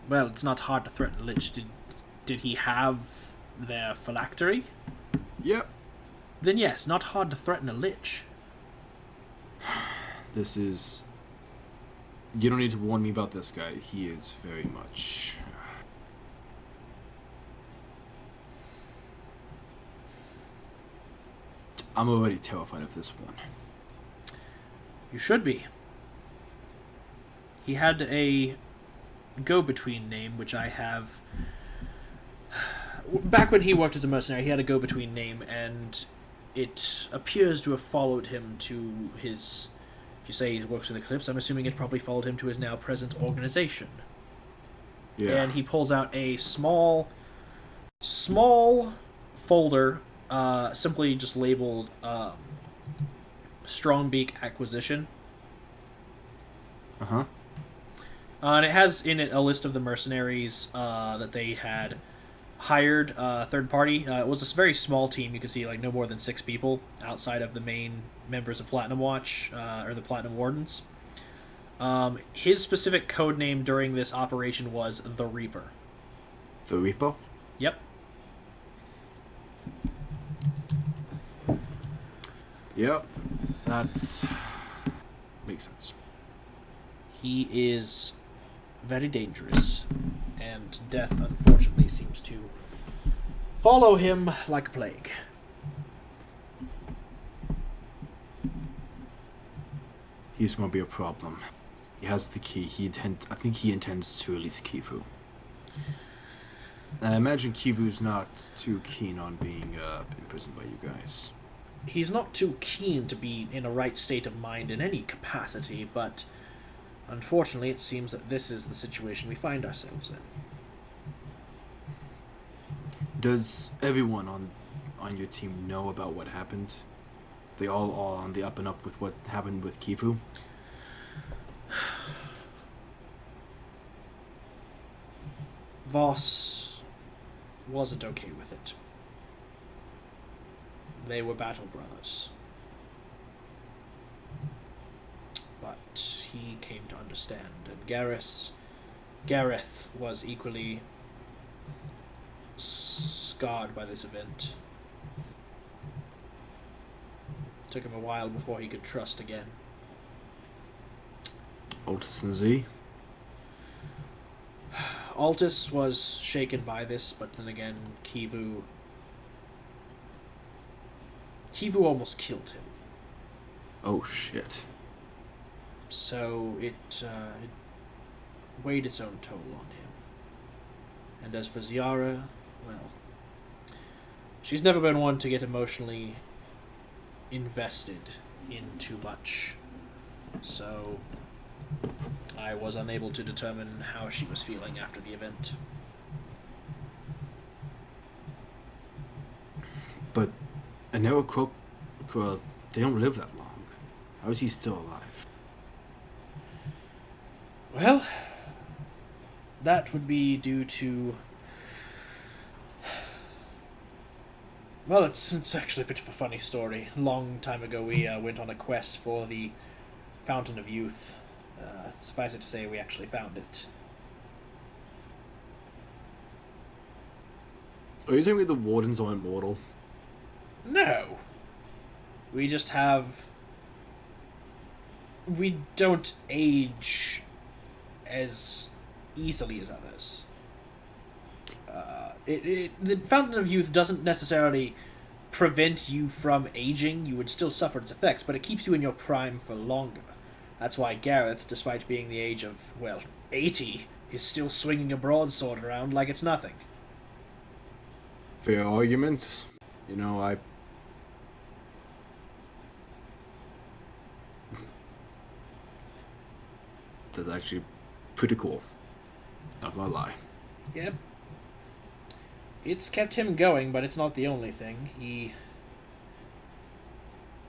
[SPEAKER 1] Well, it's not hard to threaten Lich. Did he have their phylactery?
[SPEAKER 2] Yep.
[SPEAKER 1] Then yes, not hard to threaten a Lich.
[SPEAKER 2] This is... You don't need to warn me about this guy. He is very much... I'm already terrified of this one.
[SPEAKER 1] You should be. He had a go-between name, which I have... Back when he worked as a mercenary, he had a go-between name, and it appears to have followed him to his... If you say he works with Eclipse, I'm assuming it probably followed him to his now present organization.
[SPEAKER 2] Yeah.
[SPEAKER 1] And he pulls out a small folder, simply just labeled Strongbeak Acquisition.
[SPEAKER 2] Uh-huh.
[SPEAKER 1] And it has in it a list of the mercenaries that they had hired, third party. It was a very small team. You can see like no more than 6 people outside of the main members of Platinum Watch, or the Platinum Wardens. His specific code name during this operation was the Reaper.
[SPEAKER 2] The Reaper?
[SPEAKER 1] Yep.
[SPEAKER 2] Yep. That's... makes sense.
[SPEAKER 1] He is very dangerous, and death, unfortunately, seems to follow him like a plague.
[SPEAKER 2] He's going to be a problem. He has the key. I think he intends to release Kifu. I imagine Kivu's not too keen on being imprisoned by you guys.
[SPEAKER 1] He's not too keen to be in a right state of mind in any capacity, but unfortunately it seems that this is the situation we find ourselves in.
[SPEAKER 2] Does everyone on your team know about what happened? They all are on the up and up with what happened with Kivu?
[SPEAKER 1] Voss wasn't okay with it. They were battle brothers. But he came to understand, and Gareth was equally scarred by this event. Took him a while before he could trust again.
[SPEAKER 2] Altus and Z?
[SPEAKER 1] Altus was shaken by this, but then again, Kivu almost killed him.
[SPEAKER 2] Oh shit.
[SPEAKER 1] So it weighed its own toll on him. And as for Ziara, well, she's never been one to get emotionally invested in too much. So I was unable to determine how she was feeling after the event.
[SPEAKER 2] But an arrow crook, they don't live that long. How is he still alive?
[SPEAKER 1] Well, that would be due to... Well, it's actually a bit of a funny story. A long time ago, we went on a quest for the Fountain of Youth. Suffice it to say, we actually found it.
[SPEAKER 2] Are you telling me the wardens are immortal?
[SPEAKER 1] No. We just have... We don't age as easily as others. The Fountain of Youth doesn't necessarily prevent you from aging. You would still suffer its effects, but it keeps you in your prime for longer. That's why Gareth, despite being the age of, well, 80, is still swinging a broadsword around like it's nothing.
[SPEAKER 2] Fair argument. You know, that's actually pretty cool. Not gonna lie.
[SPEAKER 1] Yep. It's kept him going, but it's not the only thing. He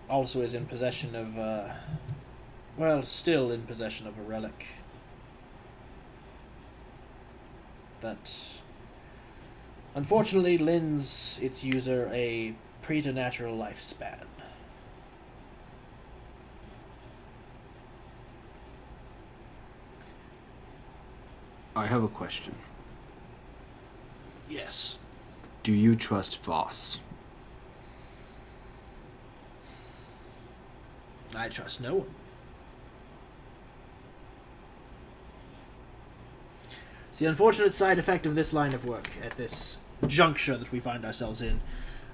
[SPEAKER 1] also is in possession of, well, still in possession of a relic that unfortunately lends its user a preternatural lifespan.
[SPEAKER 2] I have a question.
[SPEAKER 1] Yes.
[SPEAKER 2] Do you trust Voss?
[SPEAKER 1] I trust no one. It's the unfortunate side effect of this line of work at this juncture that we find ourselves in.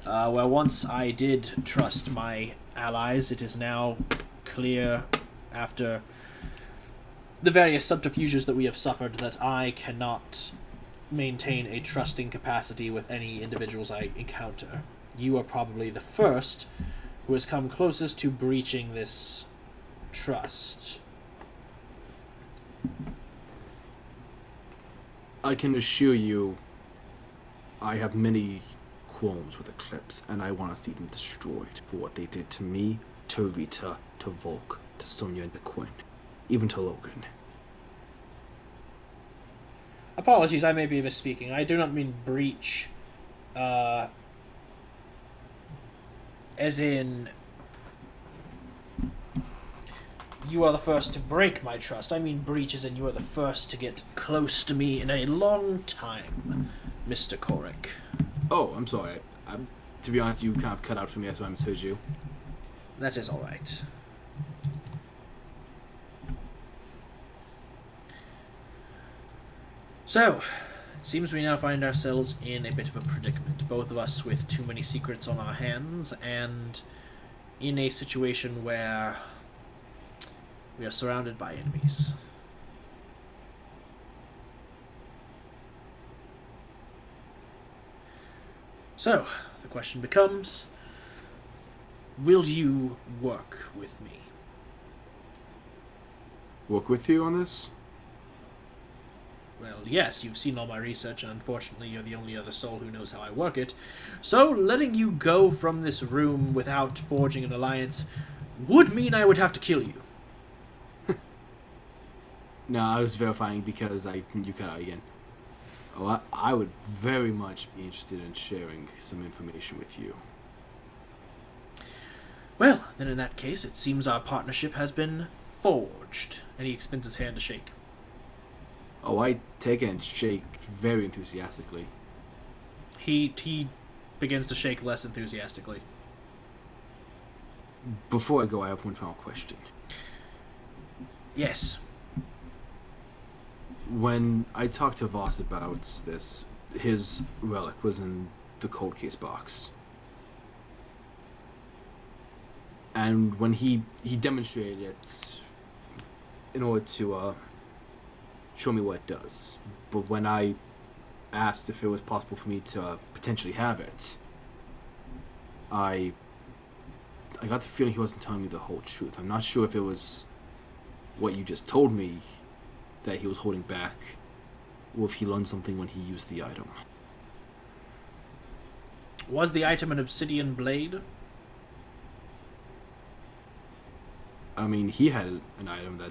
[SPEAKER 1] Where once I did trust my allies, it is now clear after the various subterfuges that we have suffered that I cannot maintain a trusting capacity with any individuals I encounter. You are probably the first who has come closest to breaching this trust.
[SPEAKER 2] I can assure you, I have many qualms with Eclipse, and I want to see them destroyed for what they did to me, to Rita, to Volk, to Sonia and to Quinn, even to Logan.
[SPEAKER 1] Apologies, I may be misspeaking. I do not mean breach, as in you are the first to break my trust. I mean breach as in you are the first to get close to me in a long time, Mr. Korik.
[SPEAKER 2] Oh, I'm sorry. To be honest, you kind of cut out for me, that's why I misheard you.
[SPEAKER 1] That is alright. So, it seems we now find ourselves in a bit of a predicament. Both of us with too many secrets on our hands, and in a situation where we are surrounded by enemies. So, the question becomes, will you work with me?
[SPEAKER 2] Work with you on this?
[SPEAKER 1] Well, yes, you've seen all my research, and unfortunately you're the only other soul who knows how I work it. So, letting you go from this room without forging an alliance would mean I would have to kill you.
[SPEAKER 2] No, I was verifying because you cut out again. Oh, I would very much be interested in sharing some information with you.
[SPEAKER 1] Well, then in that case, it seems our partnership has been forged. And he extends his hand to shake.
[SPEAKER 2] Oh, I take it and shake very enthusiastically.
[SPEAKER 1] He begins to shake less enthusiastically.
[SPEAKER 2] Before I go, I have one final question.
[SPEAKER 1] Yes.
[SPEAKER 2] When I talked to Voss about this, his relic was in the cold case box. And when he demonstrated it in order to show me what it does. But when I asked if it was possible for me to potentially have it, I got the feeling he wasn't telling me the whole truth. I'm not sure if it was what you just told me that he was holding back, or if he learned something when he used the item.
[SPEAKER 1] Was the item an obsidian blade?
[SPEAKER 2] I mean, he had an item that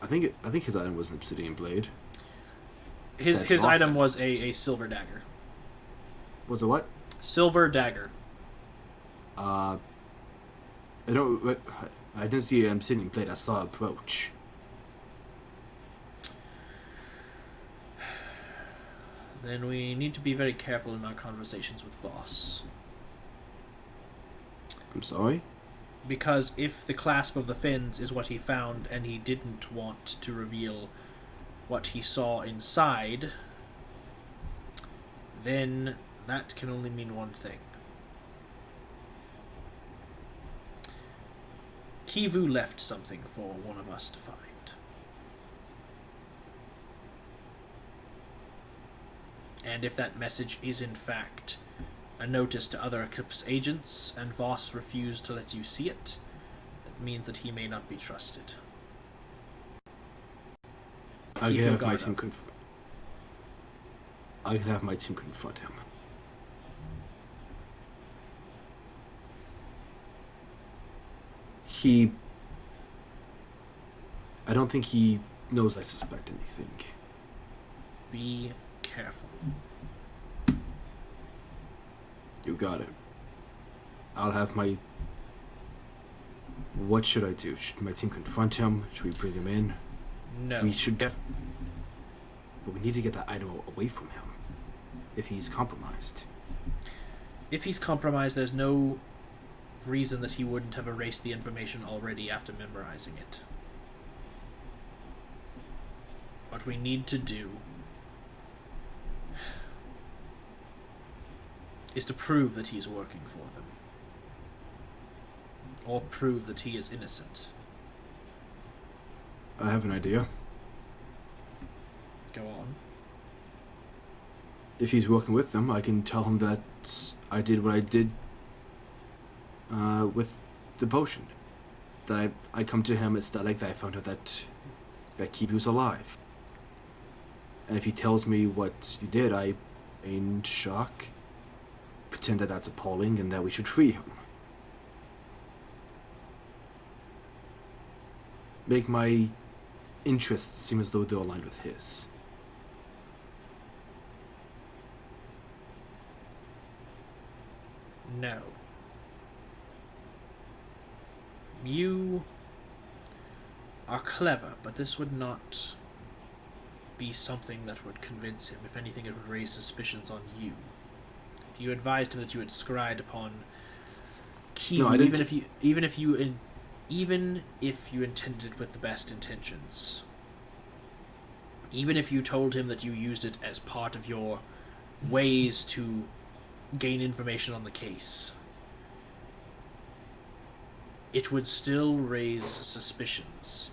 [SPEAKER 2] I think his item was an obsidian blade.
[SPEAKER 1] His
[SPEAKER 2] That's
[SPEAKER 1] item
[SPEAKER 2] awesome.
[SPEAKER 1] was a silver dagger.
[SPEAKER 2] Was it what?
[SPEAKER 1] Silver dagger.
[SPEAKER 2] I didn't see an obsidian blade. I saw a brooch.
[SPEAKER 1] Then we need to be very careful in our conversations with Voss.
[SPEAKER 2] I'm sorry?
[SPEAKER 1] Because if the clasp of the fins is what he found and he didn't want to reveal what he saw inside, then that can only mean one thing. Kivu left something for one of us to find. And if that message is in fact a notice to other Eclipse agents, and Voss refused to let you see it, it means that he may not be trusted.
[SPEAKER 2] I
[SPEAKER 1] Keep
[SPEAKER 2] can
[SPEAKER 1] your
[SPEAKER 2] have my
[SPEAKER 1] guard
[SPEAKER 2] team
[SPEAKER 1] up.
[SPEAKER 2] I can have my team confront him. I don't think he knows I suspect anything.
[SPEAKER 1] Be careful.
[SPEAKER 2] You got it. I'll have my... What should I do? Should my team confront him? Should we bring him in?
[SPEAKER 1] No.
[SPEAKER 2] We should But we need to get that item away from him. If he's compromised.
[SPEAKER 1] If he's compromised, there's no reason that he wouldn't have erased the information already after memorizing it. What we need to do is to prove that he's working for them. Or prove that he is innocent.
[SPEAKER 2] I have an idea.
[SPEAKER 1] Go on.
[SPEAKER 2] If he's working with them, I can tell him that I did what I did with the potion. That I come to him at Stalag that I found out that Kibu's alive. And if he tells me what you did, I feign shock, pretend that that's appalling and that we should free him. Make my interests seem as though they're aligned with his.
[SPEAKER 1] No. You are clever, but this would not be something that would convince him. If anything, it would raise suspicions on you. If you advised him that you had scryed upon Kivu,
[SPEAKER 2] No, I didn't.
[SPEAKER 1] even if you intended it with the best intentions, even if you told him that you used it as part of your ways to gain information on the case, it would still raise suspicions,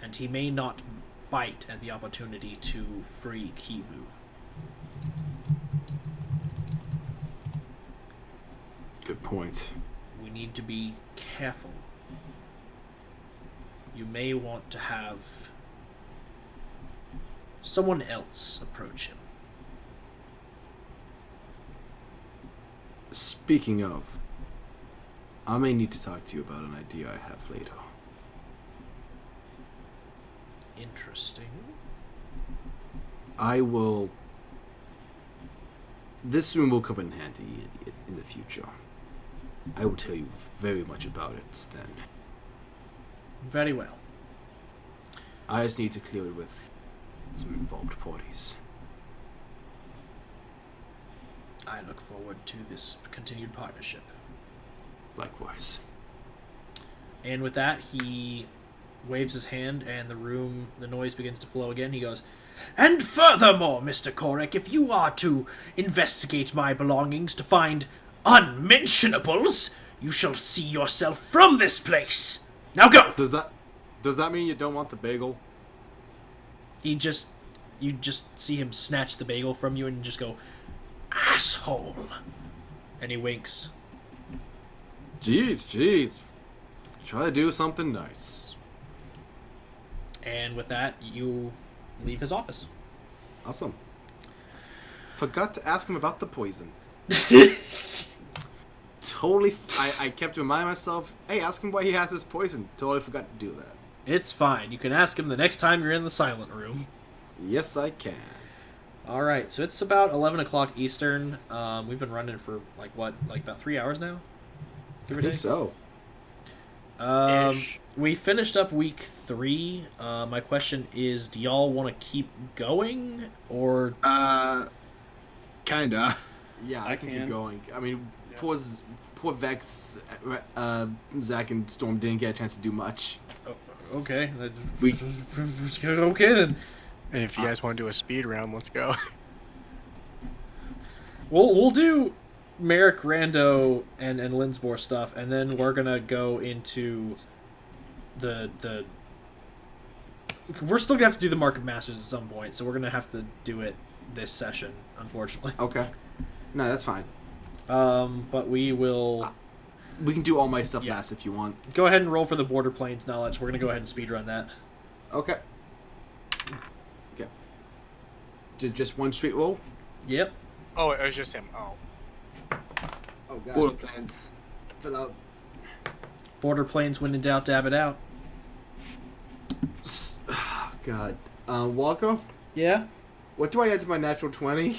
[SPEAKER 1] and he may not bite at the opportunity to free Kivu.
[SPEAKER 2] point.
[SPEAKER 1] We need to be careful. You may want to have someone else approach him.
[SPEAKER 2] Speaking of, I may need to talk to you about an idea I have later.
[SPEAKER 1] Interesting.
[SPEAKER 2] I will... This room will come in handy in the future. I will tell you very much about it then.
[SPEAKER 1] Very well.
[SPEAKER 2] I just need to clear it with some involved parties.
[SPEAKER 1] I look forward to this continued partnership.
[SPEAKER 2] Likewise.
[SPEAKER 1] And with that, he waves his hand, and the noise begins to flow again. He goes, "And furthermore, Mr. Korek, if you are to investigate my belongings to find unmentionables, you shall see yourself from this place. Now go!"
[SPEAKER 2] Does that mean you don't want the bagel?
[SPEAKER 1] You just see him snatch the bagel from you and just go, "Asshole!" And he winks.
[SPEAKER 2] Jeez. Try to do something nice.
[SPEAKER 1] And with that, you leave his office.
[SPEAKER 2] Awesome. Forgot to ask him about the poison. Totally. I kept reminding myself, hey, ask him why he has this poison. Totally forgot to do that.
[SPEAKER 1] It's fine. You can ask him the next time you're in the silent room.
[SPEAKER 2] Yes, I can.
[SPEAKER 1] Alright, so it's about 11 o'clock Eastern. We've been running for, about 3 hours now? Give or
[SPEAKER 2] I think
[SPEAKER 1] take?
[SPEAKER 2] so.
[SPEAKER 1] We finished up week 3. My question is, do y'all want to keep going, or...
[SPEAKER 6] Kinda.
[SPEAKER 2] Yeah, I can keep
[SPEAKER 3] can.
[SPEAKER 2] going. I mean, poor Vex, Zach, and Storm didn't get a chance to do much.
[SPEAKER 1] Okay. Okay, then.
[SPEAKER 8] And if you guys want to do a speed round, let's go.
[SPEAKER 1] We'll do Merrick, Rando, and Linsbor stuff, and then we're gonna go into the... We're still gonna have to do the Mark of Masters at some point, so we're gonna have to do it this session, unfortunately.
[SPEAKER 2] Okay. No, that's fine.
[SPEAKER 1] But we will...
[SPEAKER 2] We can do all my stuff
[SPEAKER 1] Yeah.
[SPEAKER 2] last if you want.
[SPEAKER 1] Go ahead and roll for the Border Plains knowledge. We're gonna go ahead and speedrun that.
[SPEAKER 2] Okay. Just one straight roll?
[SPEAKER 1] Yep.
[SPEAKER 8] Oh, it was just him. Oh.
[SPEAKER 2] Oh, God.
[SPEAKER 6] Bullet plans.
[SPEAKER 2] Fill out.
[SPEAKER 1] Border Plains, when in doubt, dab it out.
[SPEAKER 2] God. Walker?
[SPEAKER 1] Yeah?
[SPEAKER 2] What do I add to my natural 20?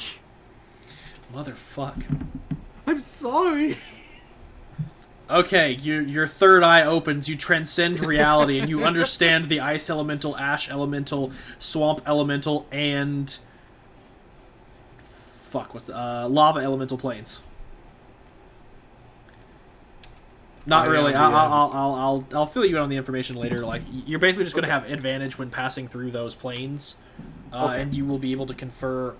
[SPEAKER 1] Motherfuck.
[SPEAKER 2] I'm sorry.
[SPEAKER 1] Okay, your third eye opens, you transcend reality, and you understand the ice elemental, ash elemental, swamp elemental, and... Fuck, what's the... lava elemental planes. Not really. I'll fill you in on the information later. Like, you're basically just going to have advantage when passing through those planes, and you will be able to confer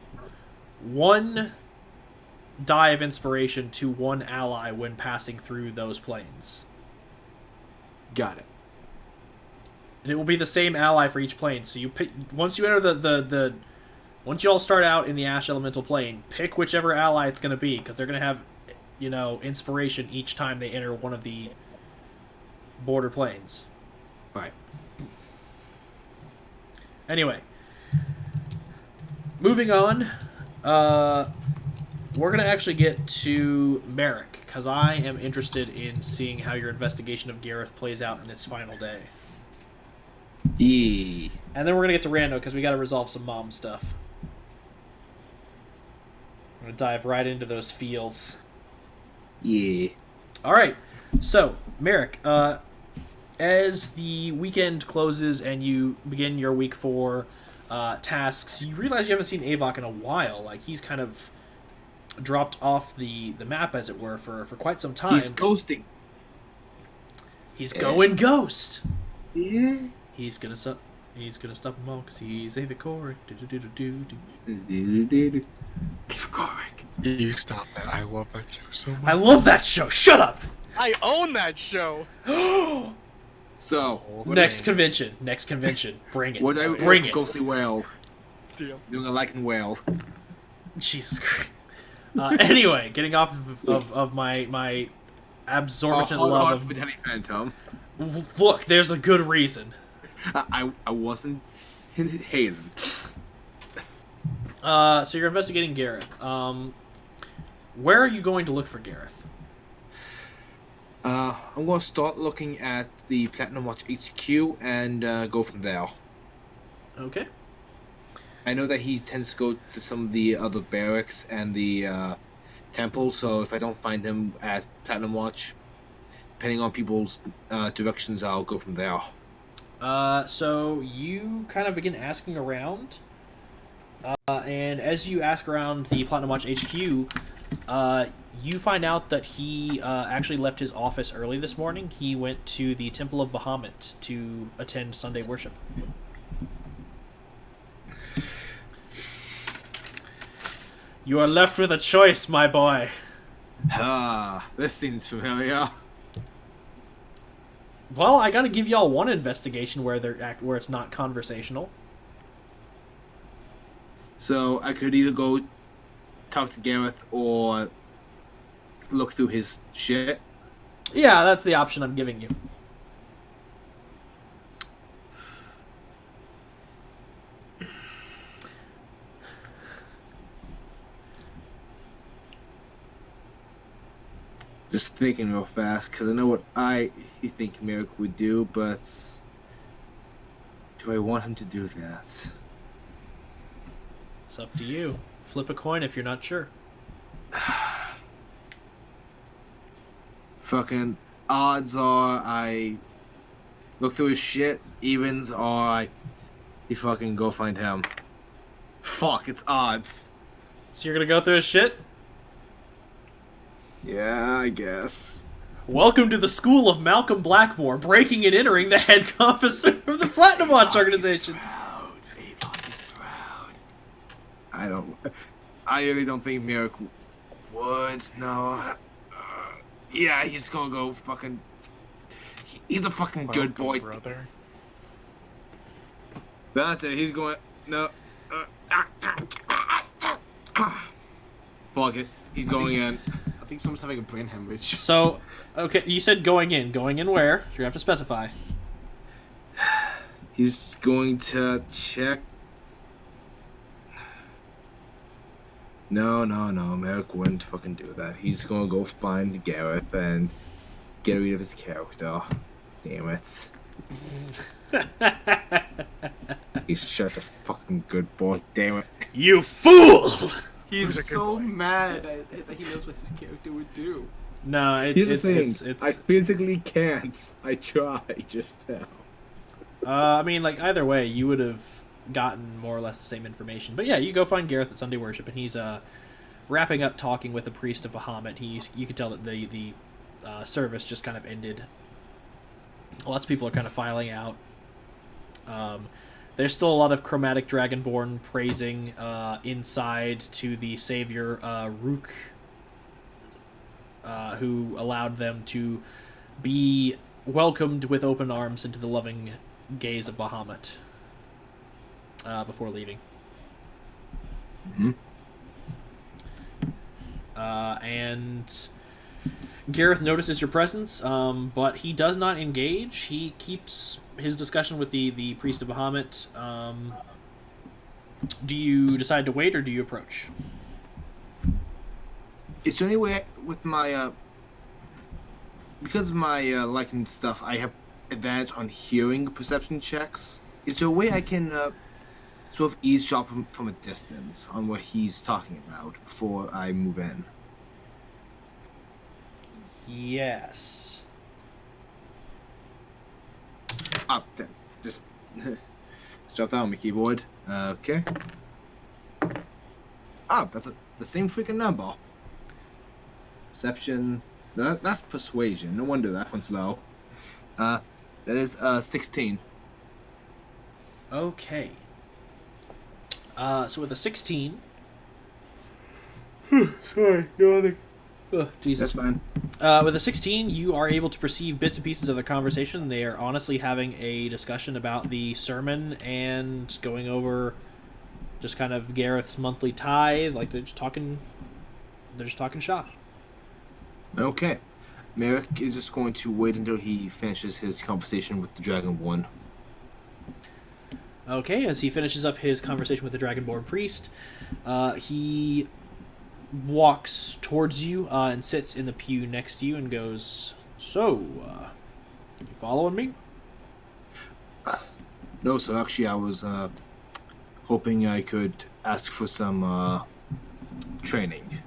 [SPEAKER 1] 1 die of inspiration to 1 ally when passing through those planes.
[SPEAKER 2] Got it.
[SPEAKER 1] And it will be the same ally for each plane. So you pick, once you enter the once you all start out in the Ash Elemental plane, pick whichever ally it's going to be, because they're going to have, inspiration each time they enter one of the border planes.
[SPEAKER 2] Right.
[SPEAKER 1] Anyway, moving on, we're going to actually get to Merrick, because I am interested in seeing how your investigation of Gareth plays out in its final day.
[SPEAKER 6] Yeah.
[SPEAKER 1] And then we're going to get to Rando, because we got to resolve some mom stuff. I'm going to dive right into those feels.
[SPEAKER 6] Yeah.
[SPEAKER 1] Alright, so, Merrick, as the weekend closes and you begin your week 4 tasks, you realize you haven't seen Avok in a while. Like, he's kind of dropped off the map, as it were, for quite some time.
[SPEAKER 6] He's ghosting.
[SPEAKER 1] He's going ghost!
[SPEAKER 6] Yeah.
[SPEAKER 1] He's gonna stop him all, because he's Avok.
[SPEAKER 8] You stop that. I love that show so much.
[SPEAKER 1] I love that show! Shut up!
[SPEAKER 8] I own that show!
[SPEAKER 6] So,
[SPEAKER 1] Next convention. Bring it.
[SPEAKER 6] what I
[SPEAKER 1] Bring it.
[SPEAKER 6] ghostly whale?
[SPEAKER 8] Deal.
[SPEAKER 6] Doing a Lycan whale.
[SPEAKER 1] Jesus Christ. Anyway, getting off of my absorbent
[SPEAKER 2] hold
[SPEAKER 1] love
[SPEAKER 2] on
[SPEAKER 1] of...
[SPEAKER 2] with any phantom.
[SPEAKER 1] Look, there's a good reason.
[SPEAKER 2] I wasn't hating.
[SPEAKER 1] So you're investigating Gareth. Where are you going to look for Gareth?
[SPEAKER 6] I'm going to start looking at the Platinum Watch HQ and go from there.
[SPEAKER 1] Okay.
[SPEAKER 6] I know that he tends to go to some of the other barracks and the temple, so if I don't find him at Platinum Watch, depending on people's directions, I'll go from there.
[SPEAKER 1] So you kind of begin asking around, and as you ask around the Platinum Watch HQ, you find out that he actually left his office early this morning. He went to the Temple of Bahamut to attend Sunday worship. You are left with a choice, my boy.
[SPEAKER 6] This seems familiar.
[SPEAKER 1] Well, I gotta give y'all one investigation where where it's not conversational.
[SPEAKER 6] So I could either go talk to Gareth or look through his shit.
[SPEAKER 1] Yeah, that's the option I'm giving you.
[SPEAKER 6] Just thinking real fast, because I know what I think Merrick would do, but do I want him to do that?
[SPEAKER 1] It's up to you. Flip a coin if you're not sure.
[SPEAKER 6] Fucking odds are I look through his shit, evens are you fucking go find him. Fuck, it's odds.
[SPEAKER 1] So you're gonna go through his shit?
[SPEAKER 6] Yeah, I guess.
[SPEAKER 1] Welcome to the school of Malcolm Blackmore, breaking and entering the head officer of the Platinum Watch organization.
[SPEAKER 6] He's proud. I really don't think Merrick would. No. Yeah, he's gonna go fucking. He's a fucking good boy.
[SPEAKER 8] brother.
[SPEAKER 6] That's it. He's going. No. Fuck it. He's going in.
[SPEAKER 2] I think someone's having a brain hemorrhage.
[SPEAKER 1] So, okay, you said going in. Going in where? You're gonna have to specify.
[SPEAKER 6] He's going to check. No. Merrick wouldn't fucking do that. He's gonna go find Gareth and get rid of his character. Damn it. He's just a fucking good boy. Damn it.
[SPEAKER 1] You fool!
[SPEAKER 2] He's
[SPEAKER 8] Who's a good
[SPEAKER 2] so
[SPEAKER 8] boy?
[SPEAKER 2] mad that he knows what his character would do.
[SPEAKER 1] No,
[SPEAKER 6] Here's the thing.
[SPEAKER 1] it's
[SPEAKER 6] I physically can't. I tried just now.
[SPEAKER 1] I mean, like, either way, you would have gotten more or less the same information. But yeah, you go find Gareth at Sunday worship, and he's wrapping up talking with the priest of Bahamut. You can tell that the service just kind of ended. Lots of people are kind of filing out. There's still a lot of chromatic dragonborn praising inside to the savior Rook, who allowed them to be welcomed with open arms into the loving gaze of Bahamut before leaving.
[SPEAKER 6] Mm-hmm.
[SPEAKER 1] And Gareth notices your presence, but he does not engage. He keeps his discussion with the priest of Bahamut. Do you decide to wait, or do you approach?
[SPEAKER 6] Is there any way with my because of my liking stuff, I have advantage on hearing perception checks. Is there a way I can sort of eavesdrop from a distance on what he's talking about before I move in?
[SPEAKER 1] Yes.
[SPEAKER 6] Up then, just jot that on my keyboard. Okay. That's the same freaking number. Perception. That's persuasion. No wonder that one's low. That is 16.
[SPEAKER 1] Okay. So with a 16... Sorry, yawning. Jesus.
[SPEAKER 6] That's fine.
[SPEAKER 1] With a 16, you are able to perceive bits and pieces of the conversation. They are honestly having a discussion about the sermon and going over just kind of Gareth's monthly tithe. Like, they're just talking shop.
[SPEAKER 6] Okay. Merrick is just going to wait until he finishes his conversation with the Dragonborn.
[SPEAKER 1] Okay, as he finishes up his conversation with the Dragonborn priest, he walks towards you and sits in the pew next to you and goes, "So, you following me?"
[SPEAKER 6] No, so actually I was hoping I could ask for some training.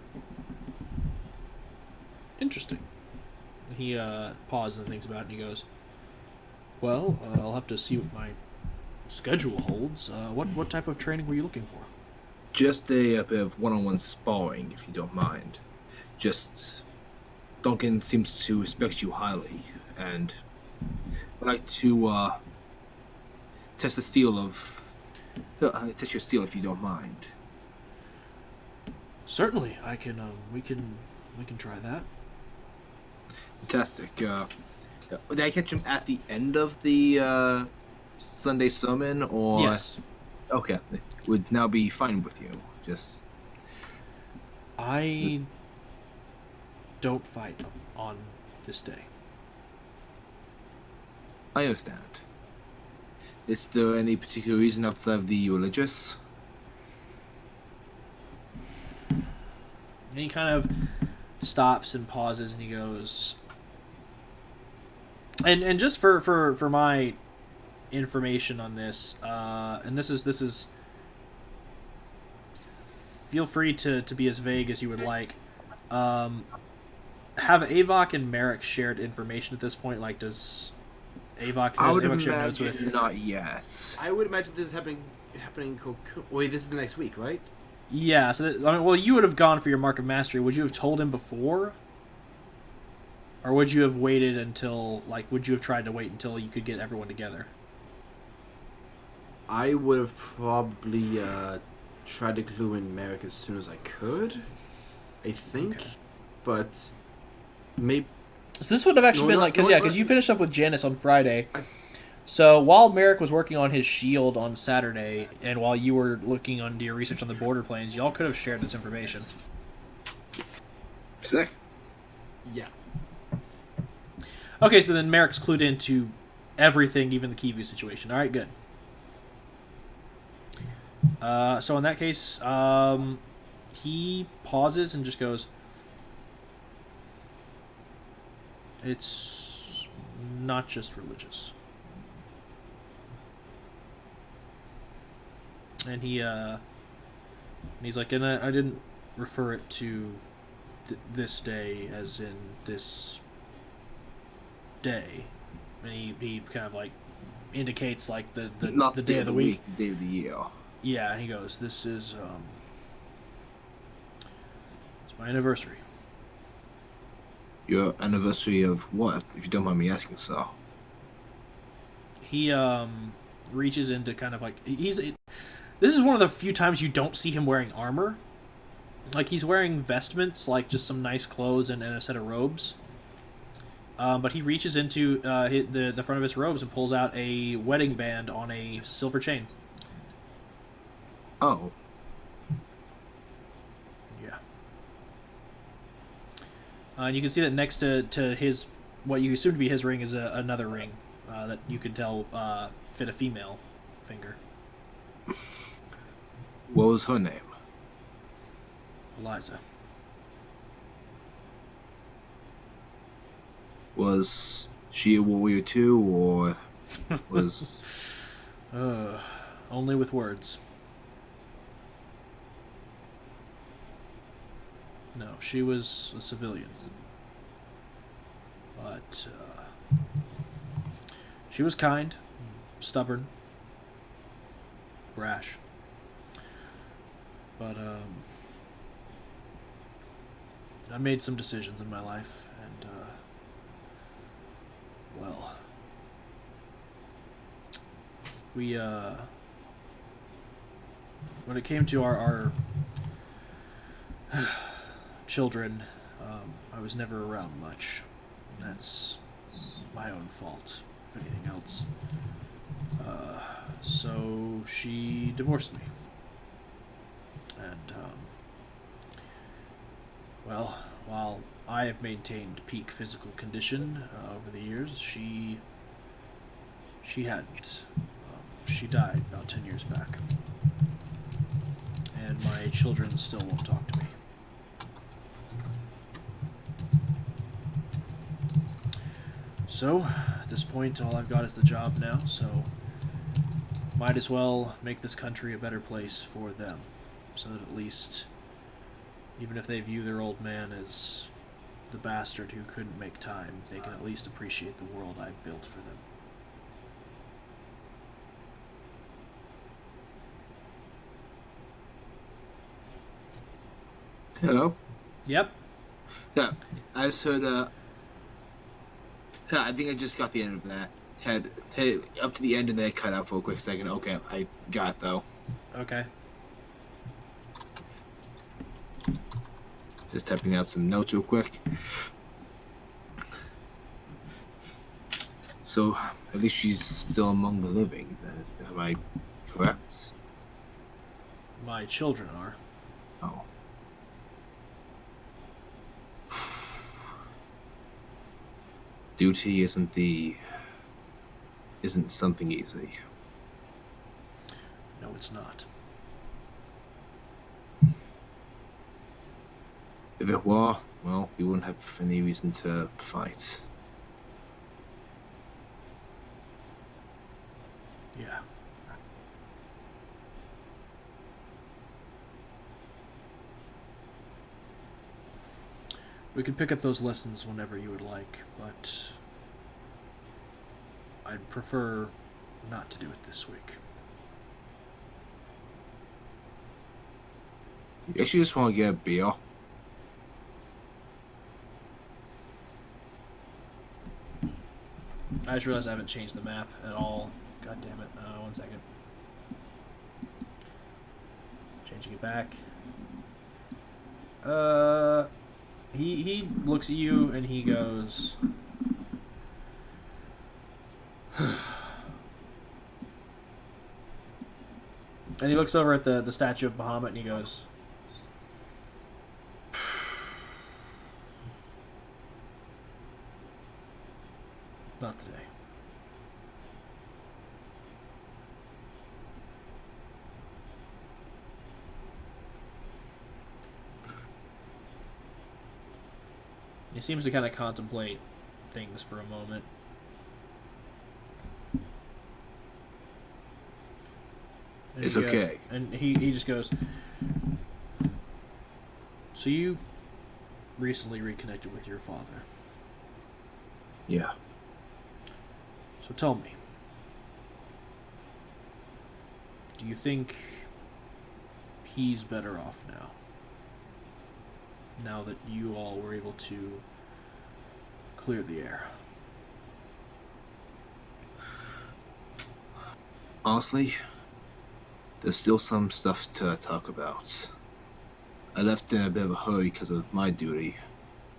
[SPEAKER 1] Interesting. He pauses and thinks about it, and he goes, "Well, I'll have to see what my schedule holds. What type of training were you looking for?"
[SPEAKER 6] Just a bit of one-on-one sparring, if you don't mind. Just Duncan seems to respect you highly, and I'd like to test the steel of test your steel if you don't mind.
[SPEAKER 1] Certainly, I can. We can try that.
[SPEAKER 6] Fantastic. Did I catch him at the end of the Sunday sermon, or
[SPEAKER 1] Yes,
[SPEAKER 6] okay, would now be fine with you? Just
[SPEAKER 1] I don't fight on this day.
[SPEAKER 6] I understand. Is there any particular reason outside of the religious?
[SPEAKER 1] And he kind of stops and pauses, and he goes, and just for my information on this, and this is feel free to be as vague as you would like. Have Avok and Merrick shared information at this point? Like, does Avok,
[SPEAKER 6] I would
[SPEAKER 1] Avok share notes
[SPEAKER 6] imagine
[SPEAKER 1] with?
[SPEAKER 6] not yet.
[SPEAKER 2] I would imagine this is happening in Cocoon. Wait, this is the next week, right?
[SPEAKER 1] Yeah. So I mean, well, you would have gone for your Mark of Mastery. Would you have told him before? Or would you have waited until, like, would you have tried to wait until you could get everyone together?
[SPEAKER 2] I would have probably tried to clue in Merrick as soon as I could. I think,
[SPEAKER 1] Okay.
[SPEAKER 2] but maybe.
[SPEAKER 1] So this would have actually
[SPEAKER 2] No,
[SPEAKER 1] been
[SPEAKER 2] no,
[SPEAKER 1] like, because
[SPEAKER 2] no,
[SPEAKER 1] yeah, because
[SPEAKER 2] no.
[SPEAKER 1] you finished up with Janice on Friday. So while Merrick was working on his shield on Saturday, and while you were looking on your research on the border planes, y'all could have shared this information.
[SPEAKER 6] Sick.
[SPEAKER 2] Yeah.
[SPEAKER 1] Okay, so then Merrick's clued into everything, even the Kivu situation. All right, good. So in that case, he pauses and just goes, "It's not just religious." And he's like, and I didn't refer it to this day as in this day. And he kind of like indicates like the
[SPEAKER 6] Not
[SPEAKER 1] the day of the week.
[SPEAKER 6] the day of the year.
[SPEAKER 1] Yeah, and he goes, "This is it's my anniversary."
[SPEAKER 6] Your anniversary of what, if you don't mind me asking, sir?
[SPEAKER 1] He reaches into kind of like this is one of the few times you don't see him wearing armor. Like, he's wearing vestments, like just some nice clothes and a set of robes. But he reaches into the front of his robes and pulls out a wedding band on a silver chain.
[SPEAKER 6] Oh,
[SPEAKER 1] Yeah. And you can see that next to his, what you assume to be his ring, is another ring that you could tell fit a female finger.
[SPEAKER 6] what was her name?
[SPEAKER 1] Eliza.
[SPEAKER 6] Was she a warrior too, or was...
[SPEAKER 1] Only with words. No, she was a civilian. But she was kind, stubborn, brash. But I made some decisions in my life, and well, we when it came to our children, I was never around much. And that's my own fault, if anything else. So she divorced me. And, well, while I have maintained peak physical condition over the years. She hadn't. She died about 10 years back. And my children still won't talk to me. So, at this point, all I've got is the job now, so might as well make this country a better place for them, so that at least, even if they view their old man as the bastard who couldn't make time, they can at least appreciate the world I built for them.
[SPEAKER 6] Hello?
[SPEAKER 1] Yep.
[SPEAKER 6] Yeah, I just heard, yeah, I think I just got the end of that. Had up to the end and then it cut out for a quick second. Okay, I got it, though.
[SPEAKER 1] Okay.
[SPEAKER 6] Just typing out some notes real quick. So, at least she's still among the living. Am I correct?
[SPEAKER 1] My children are.
[SPEAKER 6] Oh. Duty isn't something easy.
[SPEAKER 1] No, it's not.
[SPEAKER 6] If it were, well, we wouldn't have any reason to fight.
[SPEAKER 1] Yeah. We could pick up those lessons whenever you would like, but I'd prefer not to do it this week.
[SPEAKER 6] You actually just want to get a beer.
[SPEAKER 1] I just realized I haven't changed the map at all. God damn it. 1 second. Changing it back. He looks at you and he goes... and he looks over at the statue of Bahamut and he goes... Not today. He seems to kind of contemplate things for a moment. And
[SPEAKER 6] It's
[SPEAKER 1] he
[SPEAKER 6] okay.
[SPEAKER 1] And he just goes, so you recently reconnected with your father.
[SPEAKER 6] Yeah.
[SPEAKER 1] So tell me, do you think he's better off now? Now that you all were able to clear the air?
[SPEAKER 6] Honestly, there's still some stuff to talk about. I left in a bit of a hurry because of my duty.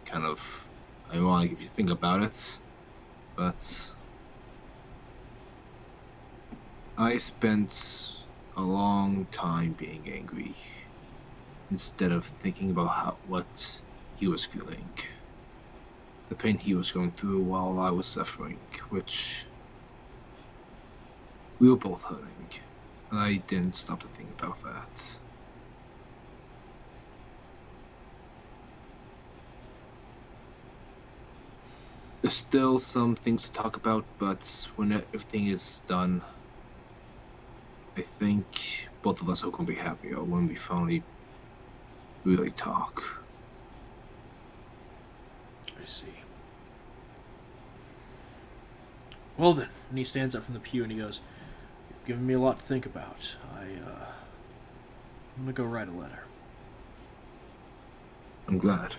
[SPEAKER 6] Kind of ironic if you think about it, but I spent a long time being angry instead of thinking about what he was feeling. The pain he was going through while I was suffering, which we were both hurting, and I didn't stop to think about that. There's still some things to talk about, but when everything is done, I think both of us are going to be happier when we finally really talk.
[SPEAKER 1] I see. Well then, and he stands up from the pew and he goes, "You've given me a lot to think about. I'm gonna go write a letter."
[SPEAKER 6] I'm glad.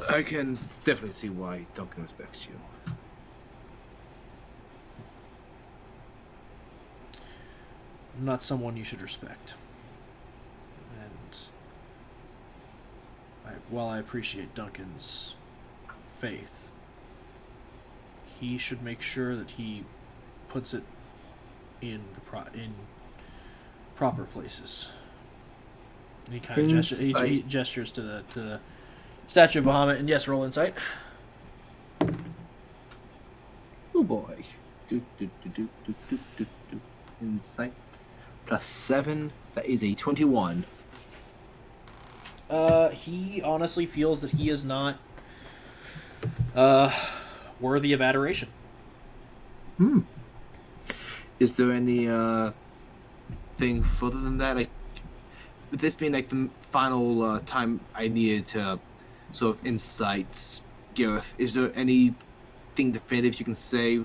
[SPEAKER 6] I can definitely see why Duncan respects you.
[SPEAKER 1] I'm not someone you should respect. And while I appreciate Duncan's faith, he should make sure that he puts it in in proper places. And he kind of he
[SPEAKER 6] Insight.
[SPEAKER 1] gestures to the statue of Bahamut, and yes, roll insight.
[SPEAKER 6] Oh boy. Insight. +7. That is a 21.
[SPEAKER 1] He honestly feels that he is not worthy of adoration.
[SPEAKER 6] Is there any thing further than that? Like, with this being like the final time I needed to sort of insights, Gareth, is there anything definitive you can say,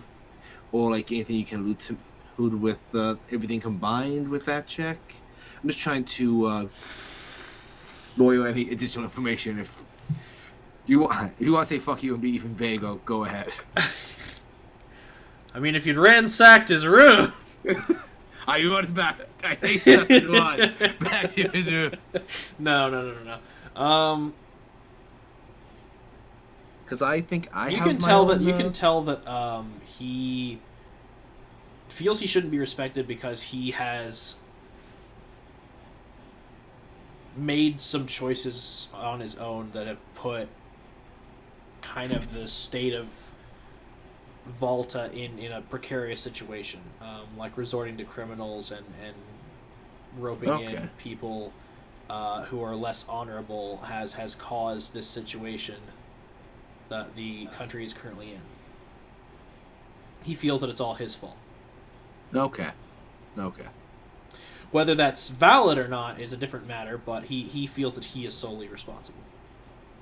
[SPEAKER 6] or like anything you can allude with everything combined with that check? I'm just trying to lawyer any additional information. If you want to say fuck you and be even vague, go ahead.
[SPEAKER 1] I mean, if you'd ransacked his room.
[SPEAKER 6] I run back. I hate something run back to his room.
[SPEAKER 1] No.
[SPEAKER 6] Because I think
[SPEAKER 1] You
[SPEAKER 6] have
[SPEAKER 1] can
[SPEAKER 6] my
[SPEAKER 1] tell
[SPEAKER 6] own,
[SPEAKER 1] that you can tell that he feels he shouldn't be respected because he has made some choices on his own that have put kind of the state of Volta in a precarious situation, like resorting to criminals and roping in people who are less honorable has caused this situation that the country is currently in. He feels that it's all his fault.
[SPEAKER 6] Okay.
[SPEAKER 1] Whether that's valid or not is a different matter, but he feels that he is solely responsible.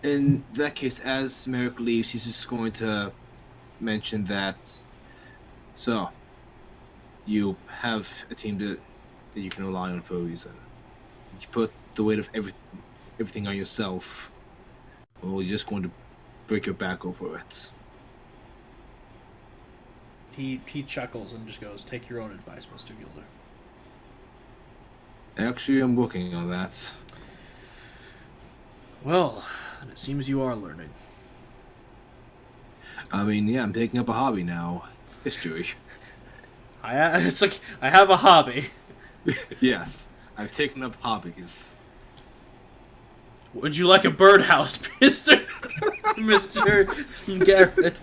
[SPEAKER 6] In that case, as Merrick leaves, he's just going to mention that. So, you have a team that you can rely on for a reason. You put the weight of everything on yourself, or you're just going to break your back over it.
[SPEAKER 1] He chuckles and just goes, "Take your own advice, Mr. Gilder."
[SPEAKER 6] Actually, I'm working on that.
[SPEAKER 1] Well, then it seems you are learning.
[SPEAKER 6] I mean, yeah, I'm taking up a hobby now. History.
[SPEAKER 1] It's like, I have a hobby.
[SPEAKER 6] Yes, I've taken up hobbies.
[SPEAKER 1] Would you like a birdhouse, Mr. Garrett?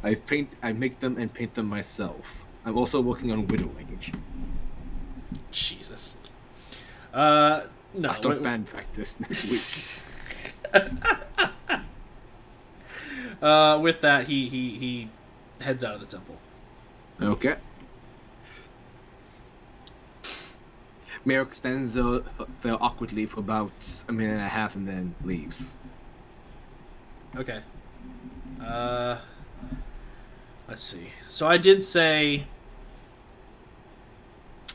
[SPEAKER 6] I make them and paint them myself. I'm also working on widowing.
[SPEAKER 1] Jesus. No.
[SPEAKER 6] I'll start band practice next week.
[SPEAKER 1] With that, he heads out of the temple.
[SPEAKER 6] Okay. Merrick stands there awkwardly for about a minute and a half and then leaves.
[SPEAKER 1] Okay. Let's see. So I did say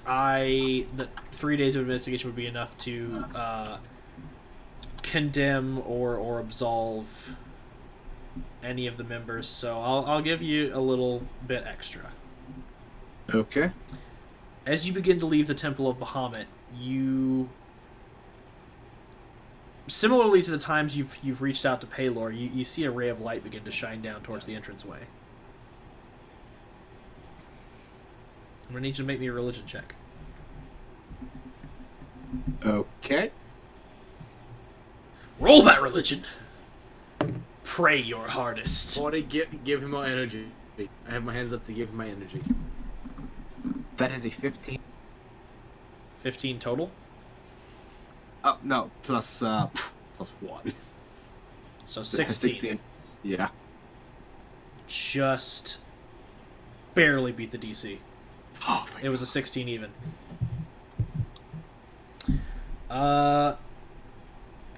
[SPEAKER 1] that 3 days of investigation would be enough to condemn or absolve any of the members. So I'll give you a little bit extra.
[SPEAKER 6] Okay.
[SPEAKER 1] As you begin to leave the Temple of Bahamut, you, similarly to the times you've reached out to Paylor, you see a ray of light begin to shine down towards the entranceway. I'm gonna need you to make me a religion check.
[SPEAKER 6] Okay.
[SPEAKER 1] Roll that religion. Pray your hardest.
[SPEAKER 2] I want to give him my energy. I have my hands up to give him my energy.
[SPEAKER 6] That is a 15.
[SPEAKER 1] 15 total.
[SPEAKER 6] Oh, no, plus 1.
[SPEAKER 1] So 16.
[SPEAKER 6] 16. Yeah.
[SPEAKER 1] Just barely beat the DC.
[SPEAKER 6] Oh,
[SPEAKER 1] It was a 16 even.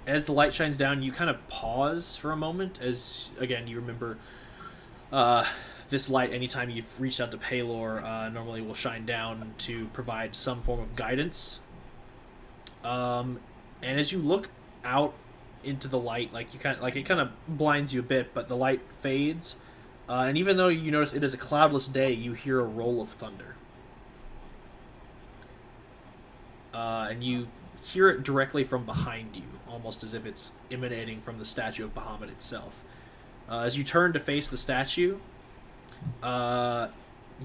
[SPEAKER 1] As the light shines down, you kind of pause for a moment as, again, you remember this light, anytime you've reached out to Paylor, normally will shine down to provide some form of guidance. And as you look out into the light, it kind of blinds you a bit, but the light fades. And even though you notice it is a cloudless day, you hear a roll of thunder. And you hear it directly from behind you, almost as if it's emanating from the statue of Bahamut itself. As you turn to face the statue,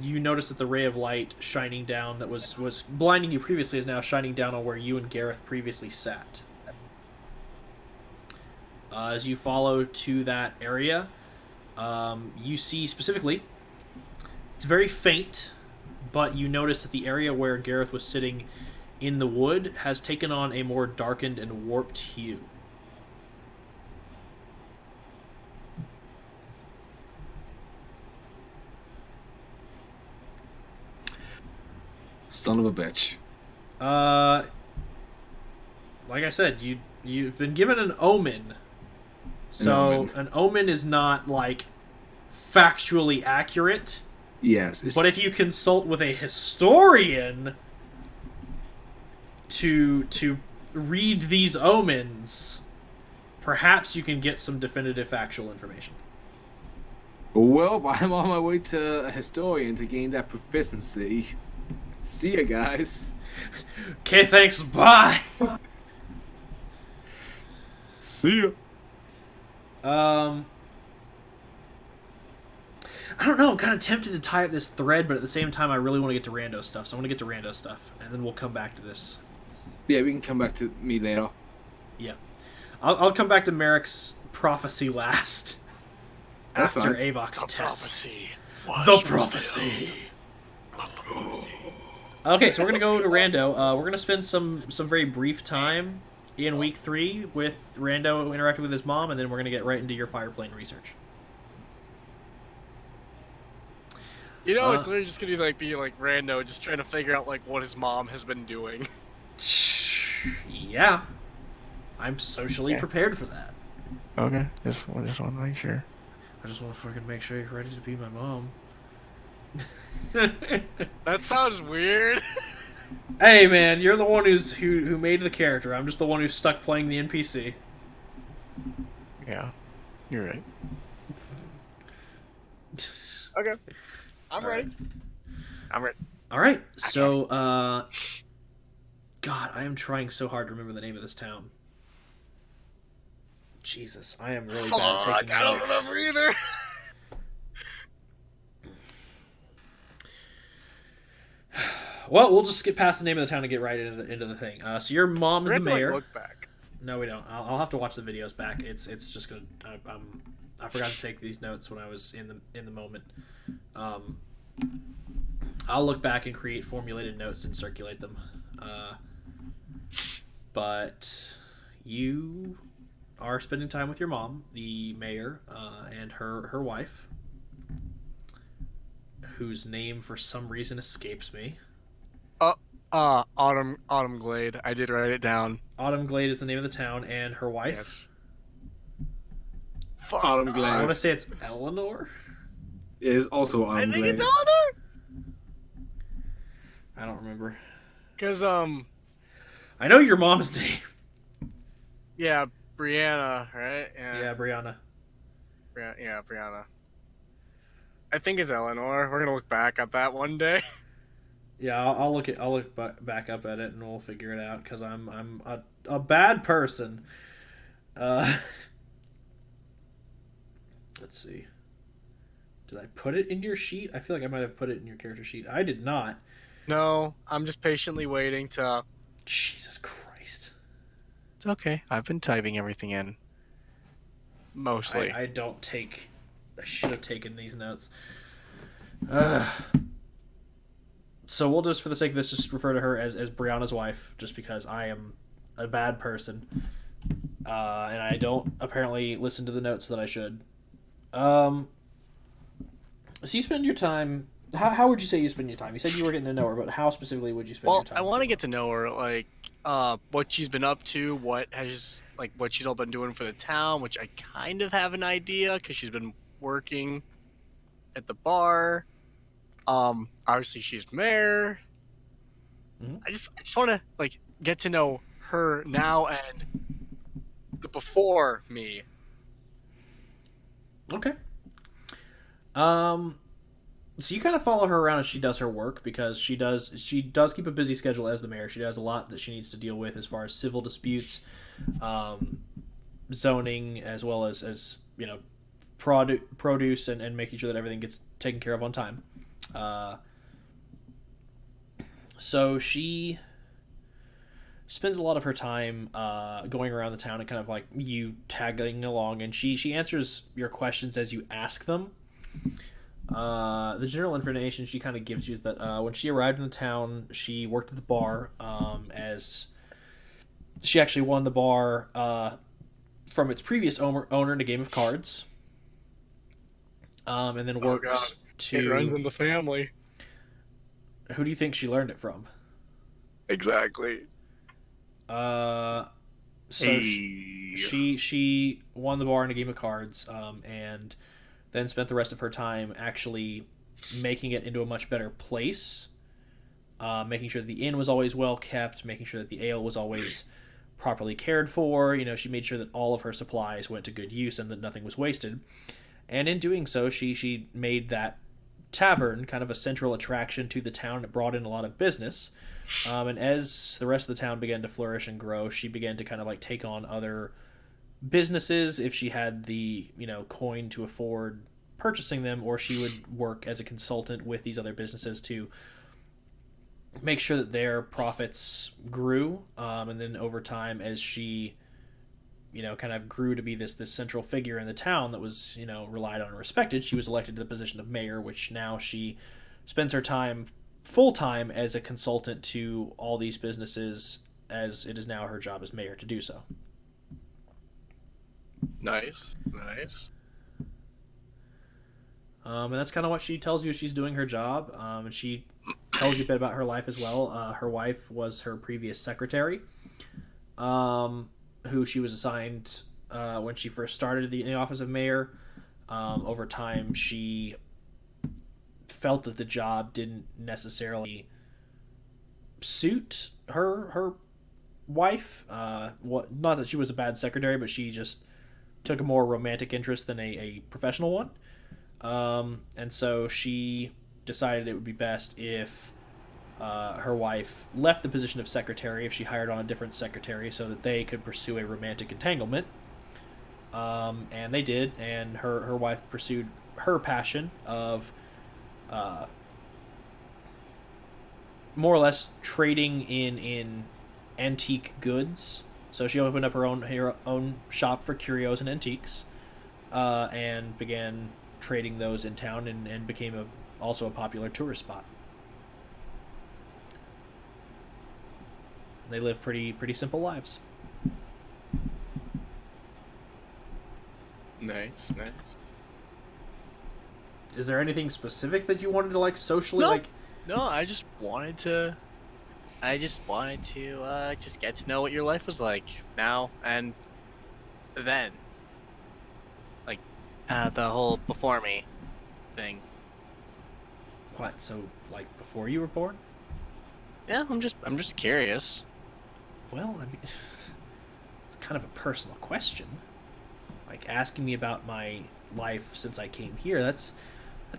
[SPEAKER 1] you notice that the ray of light shining down that was blinding you previously is now shining down on where you and Gareth previously sat. As you follow to that area, you see specifically, it's very faint, but you notice that the area where Gareth was sitting in the wood has taken on a more darkened and warped hue.
[SPEAKER 2] Son of a bitch.
[SPEAKER 1] Like I said, you've been given an omen. So an omen is not like factually accurate.
[SPEAKER 2] Yes.
[SPEAKER 1] But if you consult with a historian to read these omens, perhaps you can get some definitive factual information.
[SPEAKER 2] Well, I'm on my way to a historian to gain that proficiency. See ya, guys.
[SPEAKER 1] Okay, thanks, bye!
[SPEAKER 2] See ya.
[SPEAKER 1] I don't know, I'm kind of tempted to tie up this thread, but at the same time I really want to get to Rando stuff, so I want to get to Rando stuff, and then we'll come back to this.
[SPEAKER 2] Yeah, we can come back to me later.
[SPEAKER 1] Yeah. I'll come back to Merrick's prophecy last.
[SPEAKER 2] That's
[SPEAKER 1] after
[SPEAKER 2] fine.
[SPEAKER 1] Avok's
[SPEAKER 8] The
[SPEAKER 1] test.
[SPEAKER 8] prophecy.
[SPEAKER 1] The prophecy. Okay, so we're gonna go to Rando. We're gonna spend some very brief time in week 3 with Rando interacting with his mom, and then we're gonna get right into your fireplane research.
[SPEAKER 8] You know, it's literally just gonna be like Rando, just trying to figure out like what his mom has been doing.
[SPEAKER 1] Yeah, I'm socially prepared for that.
[SPEAKER 8] Okay, just want to make sure.
[SPEAKER 1] I just want to fucking make sure you're ready to be my mom.
[SPEAKER 8] That sounds weird.
[SPEAKER 1] Hey man, you're the one who made the character. I'm just the one who's stuck playing the NPC.
[SPEAKER 8] Yeah, you're right. Okay, I'm ready. I'm ready.
[SPEAKER 1] All right, so God, I am trying so hard to remember the name of this town. Jesus, I am really bad at taking
[SPEAKER 8] I don't
[SPEAKER 1] notes.
[SPEAKER 8] remember either.
[SPEAKER 1] Well, we'll just skip past the name of the town and get right into the thing. So your mom is
[SPEAKER 8] We
[SPEAKER 1] the
[SPEAKER 8] have to,
[SPEAKER 1] mayor.
[SPEAKER 8] look back.
[SPEAKER 1] No, we don't. I'll have to watch the videos back. It's just gonna. I forgot to take these notes when I was in the moment. I'll look back and create formulated notes and circulate them. But you are spending time with your mom, the mayor, and her wife, whose name for some reason escapes me.
[SPEAKER 8] Autumn Glade. I did write it down.
[SPEAKER 1] Autumn Glade is the name of the town, and her wife.
[SPEAKER 8] Yes.
[SPEAKER 2] Autumn
[SPEAKER 1] I
[SPEAKER 2] Glade
[SPEAKER 1] want to say it's Eleanor.
[SPEAKER 2] is also
[SPEAKER 8] I
[SPEAKER 2] Autumn
[SPEAKER 8] think
[SPEAKER 2] Glade.
[SPEAKER 8] it's Autumn.
[SPEAKER 1] I don't remember.
[SPEAKER 8] Cause
[SPEAKER 1] I know your mom's name.
[SPEAKER 8] yeah, Brianna, right?
[SPEAKER 1] Yeah, Brianna.
[SPEAKER 8] Yeah, Brianna. I think it's Eleanor. We're gonna look back at that one day.
[SPEAKER 1] Yeah, I'll look back up at it and we'll figure it out because I'm a bad person. Let's see. Did I put it in your sheet? I feel like I might have put it in your character sheet. I did not.
[SPEAKER 8] No, I'm just patiently waiting to.
[SPEAKER 1] Jesus Christ.
[SPEAKER 8] It's okay. I've been typing everything in. Mostly.
[SPEAKER 1] I don't take. I should have taken these notes. So we'll just, for the sake of this, just refer to her as Brianna's wife, just because I am a bad person, and I don't apparently listen to the notes that I should. So you spend your time. How would you say you spend your time? You said you were getting to know her, but how specifically would you spend your time?
[SPEAKER 8] I want to get to know her, like, what she's been up to, what she's all been doing for the town, which I kind of have an idea because she's been working at the bar. Obviously she's mayor.
[SPEAKER 1] Mhm.
[SPEAKER 8] I just want to like get to know her now and the before me.
[SPEAKER 1] Okay. So you kind of follow her around as she does her work because she does keep a busy schedule as the mayor. She has a lot that she needs to deal with as far as civil disputes, zoning, as well as produce and making sure that everything gets taken care of on time. So she spends a lot of her time going around the town and kind of like you tagging along, and she answers your questions as you ask them. The general information she kind of gives you is that when she arrived in the town, she worked at the bar, as she actually won the bar from its previous owner in a game of cards, and then worked
[SPEAKER 8] It runs
[SPEAKER 1] to.
[SPEAKER 8] in the family.
[SPEAKER 1] Who do you think she learned it from?
[SPEAKER 8] Exactly.
[SPEAKER 1] So she won the bar in a game of cards, and then spent the rest of her time actually making it into a much better place, making sure that the inn was always well kept, making sure that the ale was always properly cared for. You know, she made sure that all of her supplies went to good use and that nothing was wasted. And in doing so, she made that tavern kind of a central attraction to the town. It brought in a lot of business. And as the rest of the town began to flourish and grow, she began to kind of like take on other businesses if she had the, you know, coin to afford purchasing them, or she would work as a consultant with these other businesses to make sure that their profits grew. And then over time, as she, you know, kind of grew to be this central figure in the town that was, you know, relied on and respected, she was elected to the position of mayor, which now she spends her time full time as a consultant to all these businesses, as it is now her job as mayor to do so.
[SPEAKER 8] Nice, nice.
[SPEAKER 1] And that's kind of what she tells you. She's doing her job, and she tells you a bit about her life as well. Her wife was her previous secretary, who she was assigned when she first started in the office of mayor. Over time, she felt that the job didn't necessarily suit her wife. Not that she was a bad secretary, but she just took a more romantic interest than a professional one. And so she decided it would be best if her wife left the position of secretary, if she hired on a different secretary, so that they could pursue a romantic entanglement. And they did, and her wife pursued her passion of more or less trading in antique goods. So she opened up her own shop for curios and antiques, and began trading those in town, and became also a popular tourist spot. They live pretty simple lives.
[SPEAKER 8] Nice, nice.
[SPEAKER 1] Is there anything specific that you wanted to like socially
[SPEAKER 8] No.
[SPEAKER 1] like?
[SPEAKER 8] No, I just wanted to just get to know what your life was like now and then. Like the whole before me thing.
[SPEAKER 1] What? So like before you were born?
[SPEAKER 8] Yeah, I'm just curious.
[SPEAKER 1] Well, I mean, it's kind of a personal question. Like asking me about my life since I came here. That's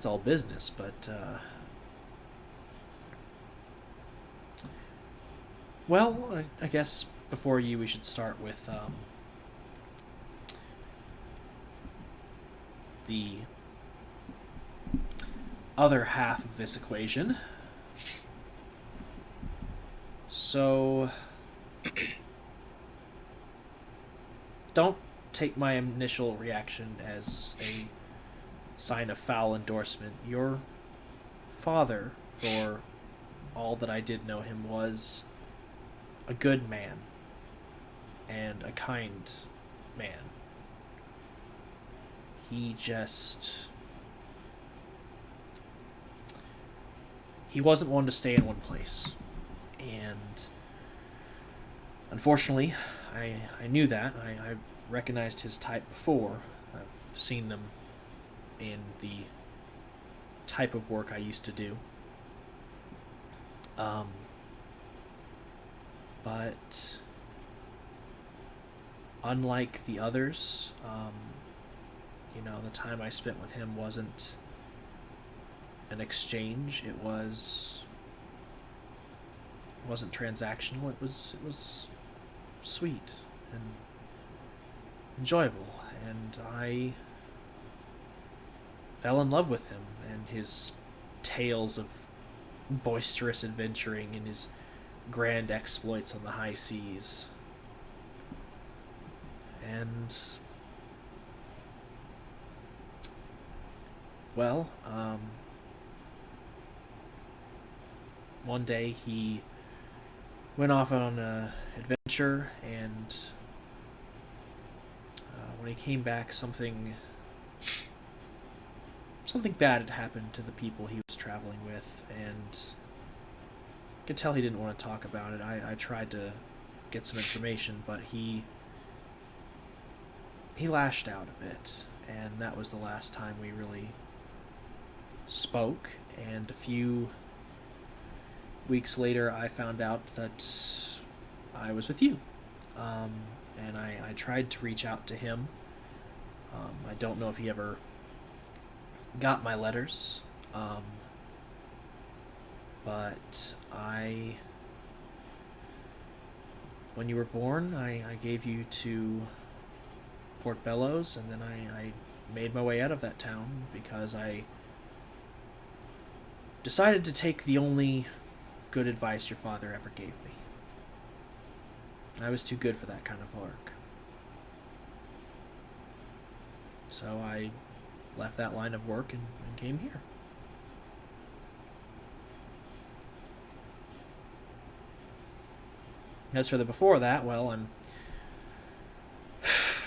[SPEAKER 1] all business, but well, I guess before you, we should start with the other half of this equation. So, don't take my initial reaction as a sign of foul endorsement. Your father, for all that I did know him, was a good man and a kind man. He wasn't one to stay in one place. And unfortunately, I knew that. I recognized his type before. I've seen them in the type of work I used to do. But unlike the others, the time I spent with him wasn't an exchange. It wasn't transactional. It was sweet and enjoyable, and I fell in love with him and his tales of boisterous adventuring and his grand exploits on the high seas. And, well, one day he went off on an adventure, and when he came back, something bad had happened to the people he was traveling with, and I could tell he didn't want to talk about it. I tried to get some information, but he lashed out a bit, and that was the last time we really spoke. And a few weeks later, I found out that I was with you, and I tried to reach out to him. I don't know if he ever got my letters, but when you were born, I gave you to Port Bellows, and then I made my way out of that town because I decided to take the only good advice your father ever gave me. I was too good for that kind of work. So I left that line of work and came here. As for the before that, well, I'm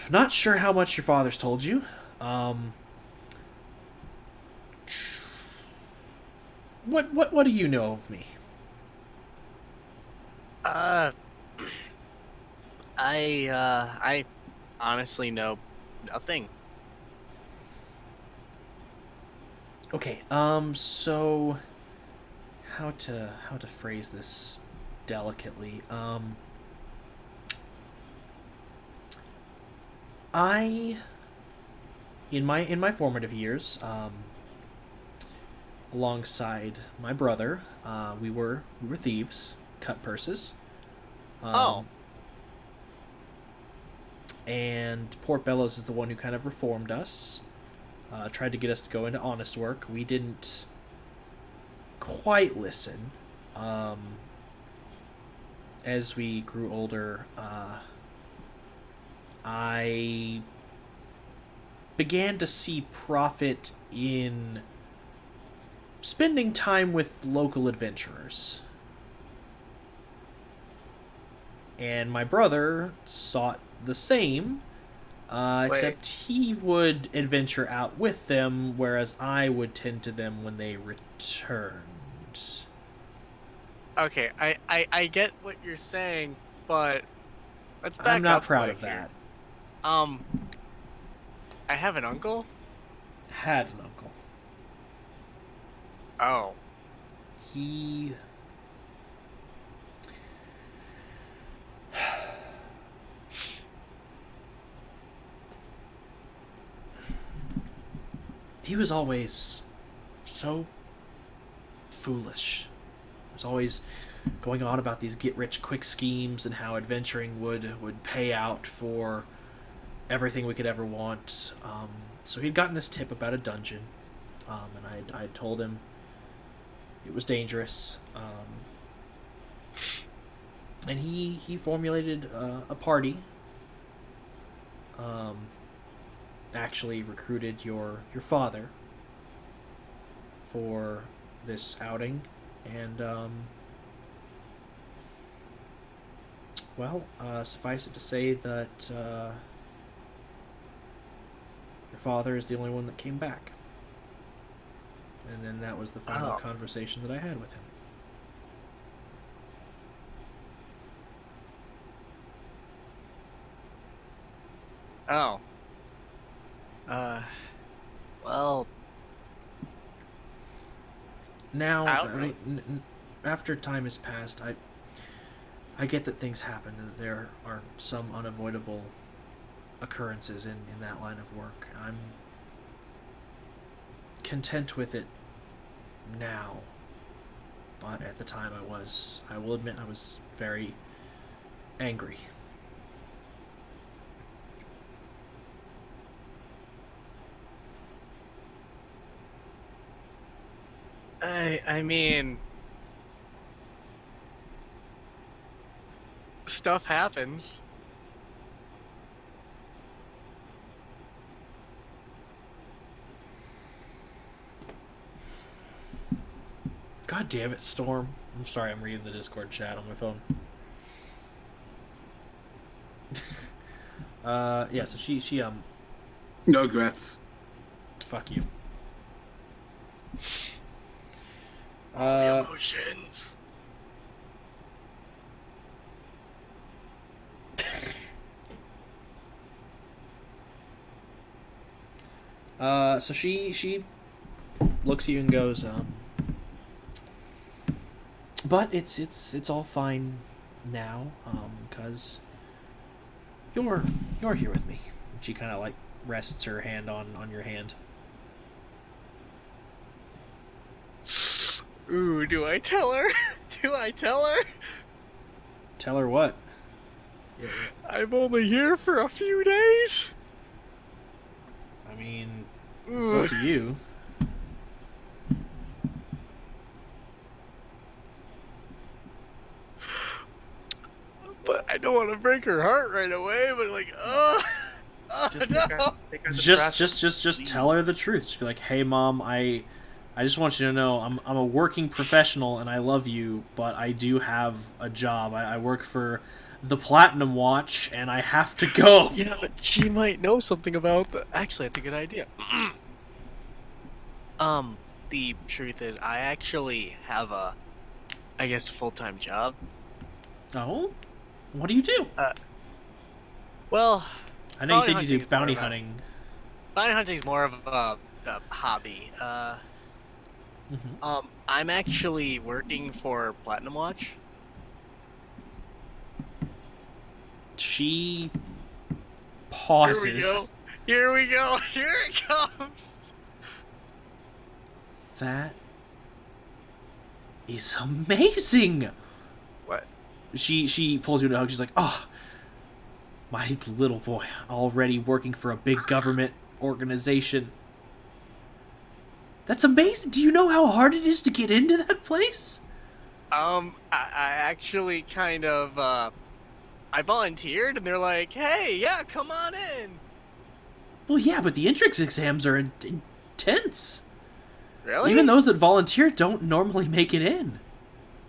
[SPEAKER 1] not sure how much your father's told you. What do you know of me?
[SPEAKER 8] I honestly know nothing.
[SPEAKER 1] Okay, so how to phrase this delicately? I in my formative years, alongside my brother, we were thieves, cut purses.
[SPEAKER 8] Oh.
[SPEAKER 1] And Port Bellows is the one who kind of reformed us. Tried to get us to go into honest work. We didn't quite listen. As we grew older, I began to see profit in spending time with local adventurers. And my brother sought the same, except he would adventure out with them, whereas I would tend to them when they returned.
[SPEAKER 8] Okay, I get what you're saying, but let's back up.
[SPEAKER 1] I'm not proud
[SPEAKER 8] quick
[SPEAKER 1] of
[SPEAKER 8] here.
[SPEAKER 1] that.
[SPEAKER 8] I have an uncle.
[SPEAKER 1] Had an uncle.
[SPEAKER 8] Oh.
[SPEAKER 1] He was always so foolish. He was always going on about these get-rich-quick schemes and how adventuring would pay out for everything we could ever want. So he'd gotten this tip about a dungeon, and I told him it was dangerous. And he formulated a party. Actually recruited your father for this outing, and well, suffice it to say that your father is the only one that came back. And then that was the final conversation that I had with him.
[SPEAKER 8] Oh. Well.
[SPEAKER 1] Now, after time has passed, I get that things happen, and that there are some unavoidable occurrences in that line of work. I'm content with it now, but at the time I will admit I was very angry.
[SPEAKER 8] I mean, stuff happens.
[SPEAKER 1] God damn it, Storm. I'm sorry, I'm reading the Discord chat on my phone. Yeah, so she
[SPEAKER 6] No regrets.
[SPEAKER 1] fuck you.
[SPEAKER 8] Emotions.
[SPEAKER 1] So she looks at you and goes, but it's all fine now, cause you're here with me. She kind of like rests her hand on your hand.
[SPEAKER 8] Ooh, do I tell her? Do I tell her?
[SPEAKER 1] Tell her what?
[SPEAKER 8] I'm only here for a few days.
[SPEAKER 1] I mean, it's
[SPEAKER 8] Ooh.
[SPEAKER 1] up to you.
[SPEAKER 8] But I don't want to break her heart right away. But like, no.
[SPEAKER 1] Just tell her the truth. Just be like, hey, Mom, I just want you to know I'm a working professional and I love you, but I do have a job. I work for the Platinum Watch and I have to go.
[SPEAKER 8] Yeah, but she might know something about that. Actually, that's a good idea. The truth is, I actually have a full-time job.
[SPEAKER 1] Oh? What do you do?
[SPEAKER 8] Well,
[SPEAKER 1] I know you said
[SPEAKER 8] bounty
[SPEAKER 1] you do
[SPEAKER 8] hunting's more
[SPEAKER 1] bounty
[SPEAKER 8] of a-
[SPEAKER 1] hunting.
[SPEAKER 8] bounty hunting's more of a hobby. I'm actually working for Platinum Watch.
[SPEAKER 1] She pauses.
[SPEAKER 8] Here we go. Here it comes.
[SPEAKER 1] That is amazing.
[SPEAKER 8] What?
[SPEAKER 1] She pulls you to a hug. She's like, "Oh, my little boy, already working for a big government organization. That's amazing. Do you know how hard it is to get into that place?"
[SPEAKER 8] I actually kind of I volunteered, and they're like, "Hey, yeah, come on in."
[SPEAKER 1] Well, yeah, but the entrance exams are intense.
[SPEAKER 8] Really?
[SPEAKER 1] Even those that volunteer don't normally make it in.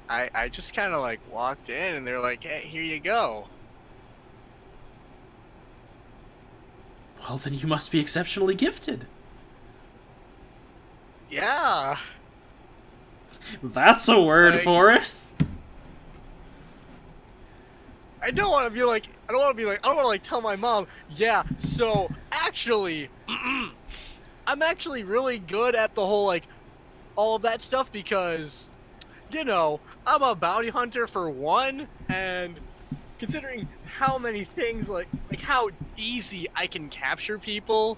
[SPEAKER 8] I just kind of like walked in, and they're like, "Hey, here you go."
[SPEAKER 1] Well, then you must be exceptionally gifted.
[SPEAKER 8] Yeah.
[SPEAKER 1] That's a word
[SPEAKER 8] Like-
[SPEAKER 1] for it.
[SPEAKER 8] I don't want to be like, I don't want to like tell my mom, yeah, so actually, I'm actually really good at the whole, like, all of that stuff because, you know, I'm a bounty hunter for one, and considering how many things, like how easy I can capture people,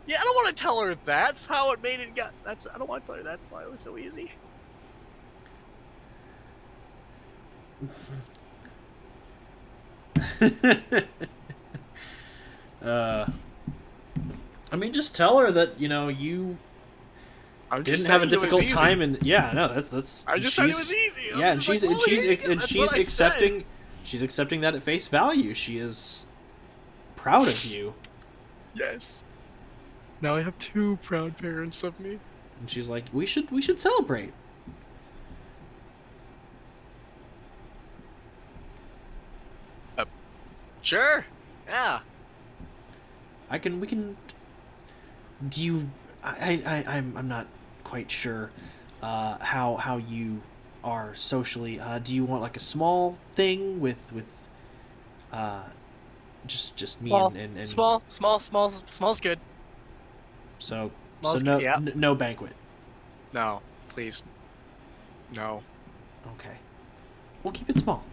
[SPEAKER 8] yeah, I don't want to tell her that's how it made it I don't want to tell her that's why it was so easy.
[SPEAKER 1] I mean, just tell her that, you know, you
[SPEAKER 8] I'm just
[SPEAKER 1] didn't have a
[SPEAKER 8] saying it was
[SPEAKER 1] difficult
[SPEAKER 8] easy.
[SPEAKER 1] time, and yeah, no, that's.
[SPEAKER 8] I just said it
[SPEAKER 1] she's-
[SPEAKER 8] was easy. I'm
[SPEAKER 1] Yeah, and
[SPEAKER 8] just like,
[SPEAKER 1] she's and
[SPEAKER 8] "Oh, here you
[SPEAKER 1] she's
[SPEAKER 8] go."
[SPEAKER 1] and
[SPEAKER 8] That's
[SPEAKER 1] she's
[SPEAKER 8] what I said.
[SPEAKER 1] accepting that at face value. She is proud of you,
[SPEAKER 8] Yes. Now I have two proud parents of me.
[SPEAKER 1] and she's like, we should celebrate.
[SPEAKER 8] Sure. Yeah.
[SPEAKER 1] We can. Do you? I'm not quite sure how you are socially. Do you want like a small thing with just me and
[SPEAKER 8] Small's good.
[SPEAKER 1] so
[SPEAKER 8] small's
[SPEAKER 1] no
[SPEAKER 8] good, yeah.
[SPEAKER 1] no banquet.
[SPEAKER 8] No, please. No.
[SPEAKER 1] Okay, we'll keep it small.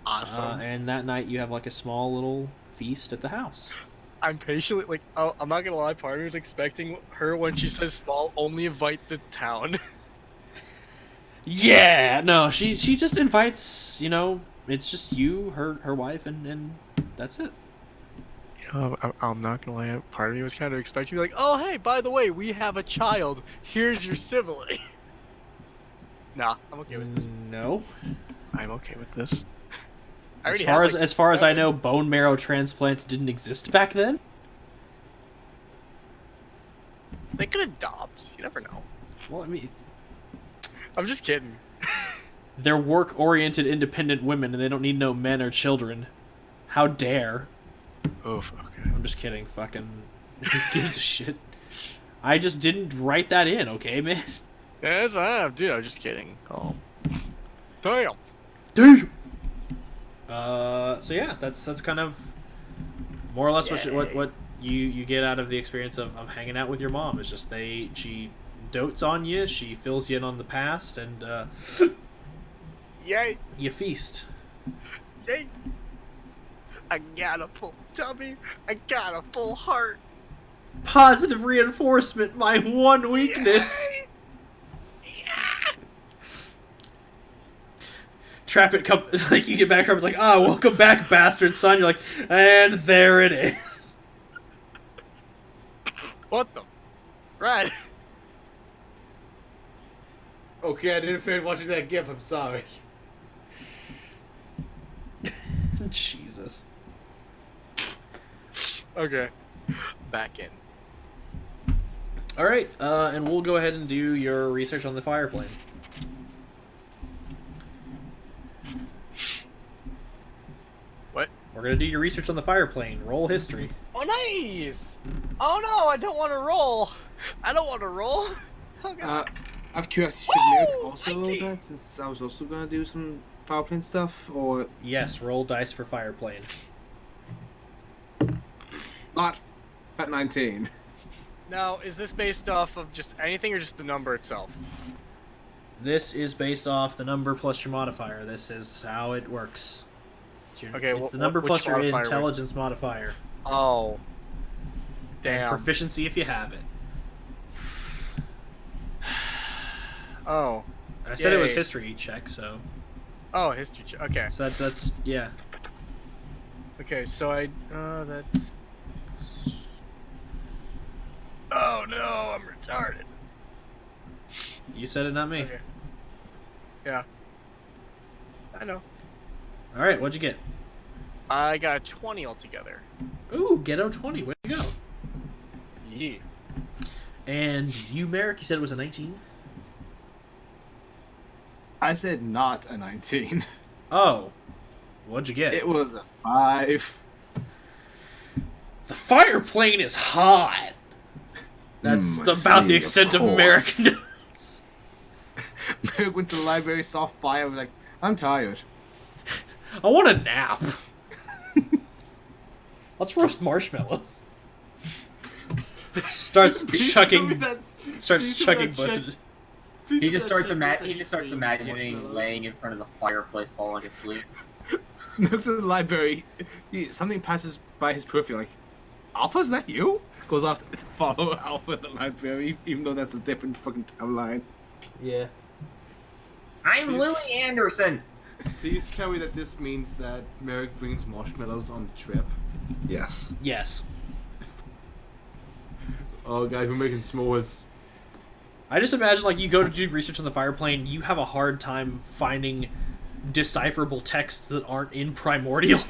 [SPEAKER 8] Awesome.
[SPEAKER 1] And that night you have like a small little feast at the house.
[SPEAKER 8] I'm patiently like, oh, I'm not gonna lie. Part of me was expecting her when she says small, only invite the town.
[SPEAKER 1] Yeah, no, she just invites. You know, it's just you, her wife, and that's it.
[SPEAKER 8] You I'm not gonna lie. Part of me was kind of expecting, like, oh hey, by the way, we have a child. Here's your sibling. Nah, I'm okay with this.
[SPEAKER 1] No.
[SPEAKER 8] I'm okay with this. I
[SPEAKER 1] As
[SPEAKER 8] already
[SPEAKER 1] far
[SPEAKER 8] have,
[SPEAKER 1] as
[SPEAKER 8] like,
[SPEAKER 1] as far as I
[SPEAKER 8] 7.
[SPEAKER 1] know, bone marrow transplants didn't exist back then.
[SPEAKER 8] They could adopt. You never know.
[SPEAKER 1] Well, I mean,
[SPEAKER 8] I'm just kidding.
[SPEAKER 1] they're work-oriented, independent women, and they don't need no men or children. How dare?
[SPEAKER 8] Oof. Okay.
[SPEAKER 1] I'm just kidding. Fucking, who gives a shit? I just didn't write that in, okay, man?
[SPEAKER 8] Yes, I have, dude. I'm just kidding. Oh. Damn.
[SPEAKER 1] Damn. So yeah, that's kind of more or less what you get out of the experience of hanging out with your mom. Is just she dotes on you, she fills you in on the past, and
[SPEAKER 8] Yay.
[SPEAKER 1] you feast.
[SPEAKER 8] Yay. I got a full tummy. I got a full heart.
[SPEAKER 1] Positive reinforcement, my one weakness.
[SPEAKER 8] Yay.
[SPEAKER 1] Trap it, come like you get back. Trap it's like, welcome back, bastard son. You're like, and there it is.
[SPEAKER 8] What the? Right.
[SPEAKER 2] Okay, I didn't finish watching that GIF. I'm sorry.
[SPEAKER 1] Jesus.
[SPEAKER 8] Okay. Back in.
[SPEAKER 1] All right, and we'll go ahead and do your research on the fire plane.
[SPEAKER 8] What?
[SPEAKER 1] We're gonna do your research on the fire plane. Roll history.
[SPEAKER 8] Oh, nice. Oh no, I don't want to roll. I don't want to roll. Oh, God.
[SPEAKER 6] I'm curious, should Merrick
[SPEAKER 8] Woo!
[SPEAKER 6] also roll
[SPEAKER 8] 19.
[SPEAKER 6] that, since I was also gonna do some fire plane stuff, or
[SPEAKER 1] Yes, roll dice for fire plane.
[SPEAKER 6] not at 19?
[SPEAKER 8] Now, is this based off of just anything or just the number itself?
[SPEAKER 1] This is based off the number plus your modifier. This is how it works.
[SPEAKER 8] Okay,
[SPEAKER 1] it's the number
[SPEAKER 8] which
[SPEAKER 1] plus your
[SPEAKER 8] modifier
[SPEAKER 1] intelligence modifier.
[SPEAKER 8] Oh.
[SPEAKER 1] And
[SPEAKER 8] Damn.
[SPEAKER 1] proficiency if you have it.
[SPEAKER 8] Oh.
[SPEAKER 1] I said it was
[SPEAKER 8] Yay.
[SPEAKER 1] history check, so
[SPEAKER 8] Oh, history check. Okay.
[SPEAKER 1] that's yeah.
[SPEAKER 8] Okay, so that's... Oh no, I'm retarded.
[SPEAKER 1] You said it, not me.
[SPEAKER 8] Okay. Yeah. I know.
[SPEAKER 1] All right, what'd you get?
[SPEAKER 8] I got a 20 altogether.
[SPEAKER 1] Ooh, ghetto 20. Way to go.
[SPEAKER 8] Yeah.
[SPEAKER 6] And you, Merrick, you said it was a 19? I said not a 19.
[SPEAKER 1] Oh, what'd you get?
[SPEAKER 6] It was a 5.
[SPEAKER 1] The fire plane is hot. That's about the extent of American.
[SPEAKER 6] Merrick went to the library, saw fire, was like, I'm tired.
[SPEAKER 1] I want a nap. Let's roast marshmallows. Starts chucking button.
[SPEAKER 4] He just starts imagining laying in front of the fireplace, falling asleep.
[SPEAKER 6] Merrick's in the library. Something passes by his periphery, like, Alpha's not you? Goes off to follow Alpha in the library, even though that's a different fucking timeline.
[SPEAKER 1] Yeah.
[SPEAKER 4] I'm Lily Anderson!
[SPEAKER 2] Please tell me that this means that Merrick brings marshmallows on the trip.
[SPEAKER 6] Yes.
[SPEAKER 1] Yes.
[SPEAKER 2] Oh, guys, we're making s'mores.
[SPEAKER 1] I just imagine, like, you go to do research on the fire plane, you have a hard time finding decipherable texts that aren't in Primordial.